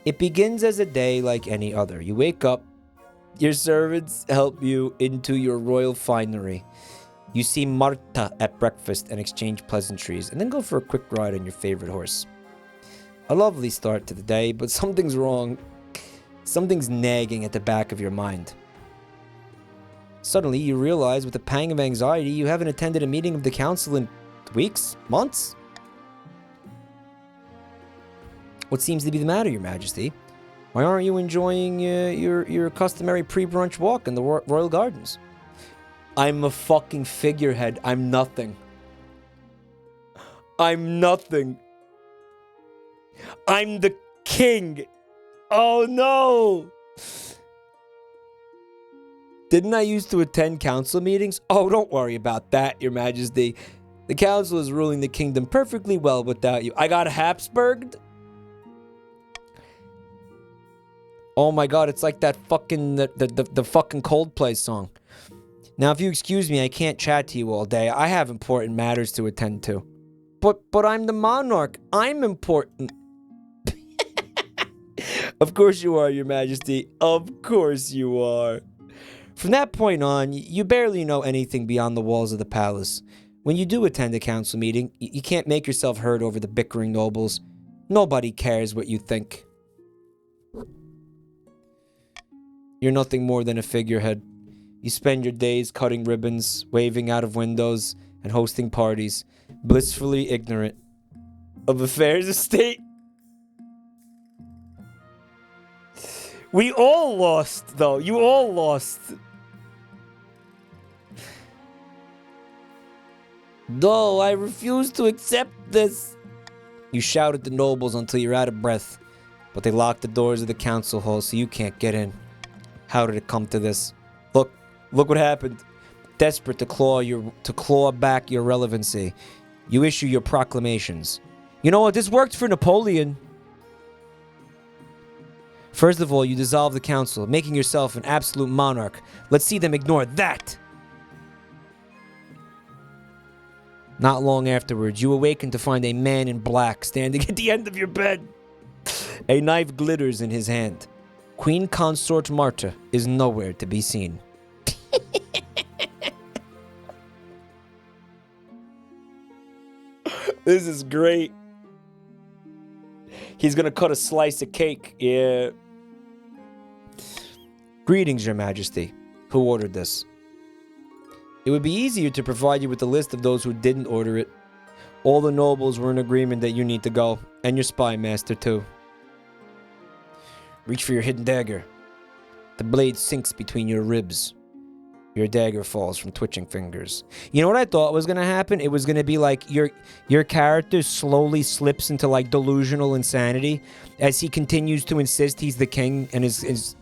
It begins as a day like any other. You wake up, your servants help you into your royal finery. You see Marta at breakfast and exchange pleasantries, and then go for a quick ride on your favorite horse. A lovely start to the day, but something's wrong. Something's nagging at the back of your mind. Suddenly, you realize with a pang of anxiety you haven't attended a meeting of the council in weeks? Months? What seems to be the matter, Your Majesty? Why aren't you enjoying your customary pre-brunch walk in the royal gardens? I'm a fucking figurehead. I'm nothing. I'm nothing. I'm the king. Oh no! Didn't I used to attend council meetings? Oh, don't worry about that, Your Majesty. The council is ruling the kingdom perfectly well without you. I got Habsburged? Oh my god, it's like that fucking, the fucking Coldplay song. Now, if you excuse me, I can't chat to you all day. I have important matters to attend to. But I'm the monarch. I'm important. Of course you are, Your Majesty. Of course you are. From that point on, you barely know anything beyond the walls of the palace. When you do attend a council meeting, you can't make yourself heard over the bickering nobles. Nobody cares what you think. You're nothing more than a figurehead. You spend your days cutting ribbons, waving out of windows, and hosting parties, blissfully ignorant of affairs of state. We all lost, though. You all lost. No, I refuse to accept this. You shout at the nobles until you're out of breath, but they lock the doors of the council hall so you can't get in. How did it come to this? Look what happened. Desperate to claw back your relevancy, you issue your proclamations. You know what? This worked for Napoleon. First of all, you dissolve the council, making yourself an absolute monarch. Let's see them ignore that. Not long afterwards, you awaken to find a man in black standing at the end of your bed. A knife glitters in his hand. Queen Consort Marta is nowhere to be seen. This is great. He's gonna cut a slice of cake. Yeah. Greetings, Your Majesty. Who ordered this? It would be easier to provide you with a list of those who didn't order it. All the nobles were in agreement that you need to go, and your spy master too. Reach for your hidden dagger. The blade sinks between your ribs. Your dagger falls from twitching fingers. You know what I thought was going to happen? It was going to be like your character slowly slips into like delusional insanity as he continues to insist he's the king and is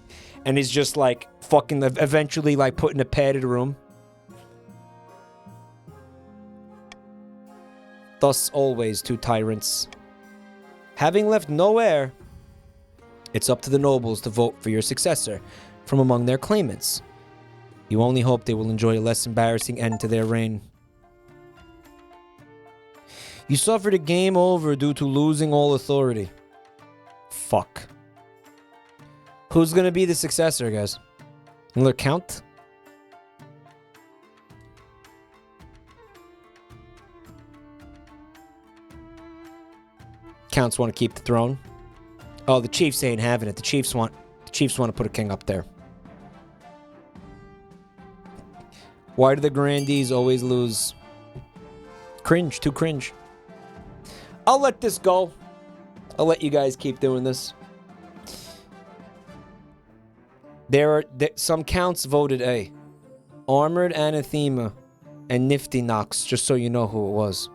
just like fucking eventually like put in a padded room. Thus always two tyrants. Having left no heir, it's up to the nobles to vote for your successor from among their claimants. You only hope they will enjoy a less embarrassing end to their reign. You suffered a game over due to losing all authority. Fuck. Who's gonna be the successor, guys? Another count? Counts want to keep the throne. Oh, the Chiefs ain't having it. The Chiefs want to put a king up there. Why do the grandees always lose? Cringe, too cringe. I'll let this go. I'll let you guys keep doing this. Some counts voted A. Armored Anathema and Nifty Knox, just so you know who it was.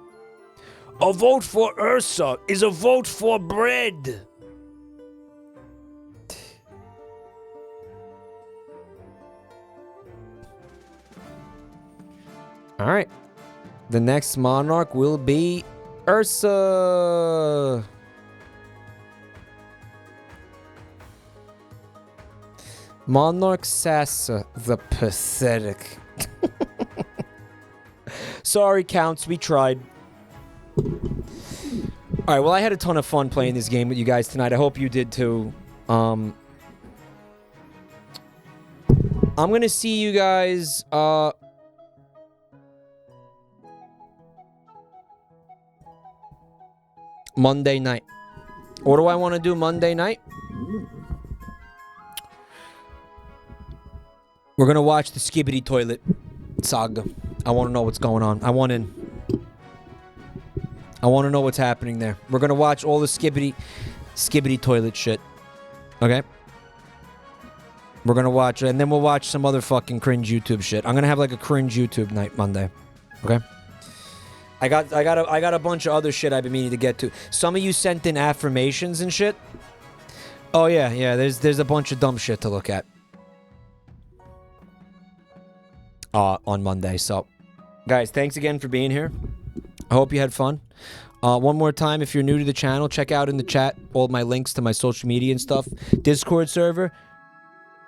A vote for Ursa is a vote for bread. Alright. The next monarch will be Ursa. Monarch Sassa the Pathetic. Sorry, counts, we tried. Alright, well, I had a ton of fun playing this game with you guys tonight. I hope you did too. I'm gonna see you guys, Monday night. What do I want to do Monday night? We're gonna watch the Skibbity Toilet saga. I want to know what's going on. I want to know what's happening there. We're gonna watch all the Skibbity Toilet shit. Okay? We're gonna watch it, and then we'll watch some other fucking cringe YouTube shit. I'm gonna have like a cringe YouTube night Monday. Okay? I got a bunch of other shit I've been meaning to get to. Some of you sent in affirmations and shit. Oh yeah. There's a bunch of dumb shit to look at. On Monday. So, guys, thanks again for being here. I hope you had fun. One more time, if you're new to the channel, check out in the chat all my links to my social media and stuff. Discord server.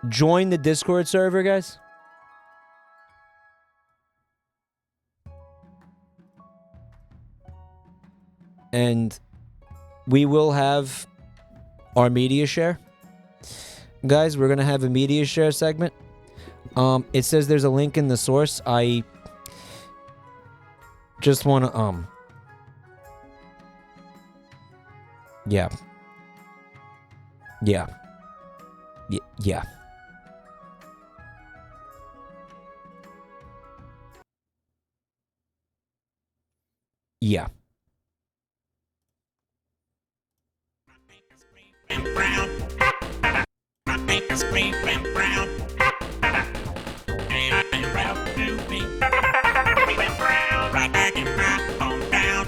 Join the Discord server, guys. And we will have our media share. Guys, we're going to have a media share segment. It says there's a link in the source. I just want to, yeah. Yeah. Yeah. Yeah. Brown. My pink is green and brown. And I'm proud to be brown. Right back in my hometown.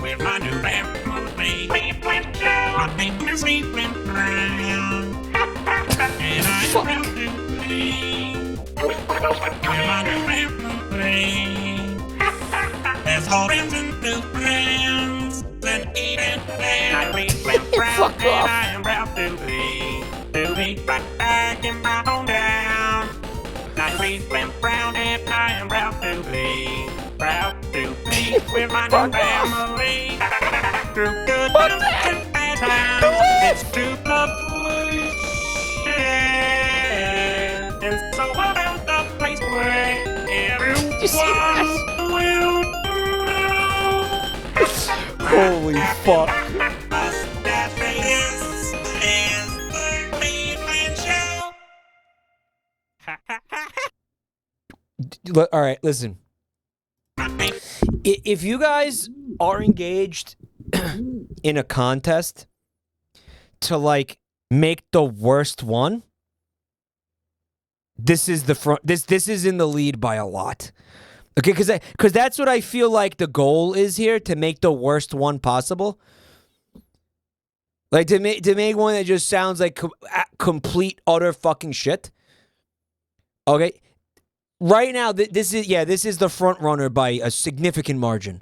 With my new family. My pink is green and brown. And I'm proud to be with my new family. There's Holdings and new friends. And even then I read and brown. And I am proud to be right back in my hometown. I read and brown and I am proud to be with my new family. Through good times and bad times, it's true love. And so about the place where everyone will know. Holy fuck. All right, listen. If you guys are engaged in a contest to like make the worst one, this is the front. This is in the lead by a lot. Okay, because that's what I feel like the goal is here, to make the worst one possible. Like to make one that just sounds like complete utter fucking shit. Okay. Right now, this is the front runner by a significant margin.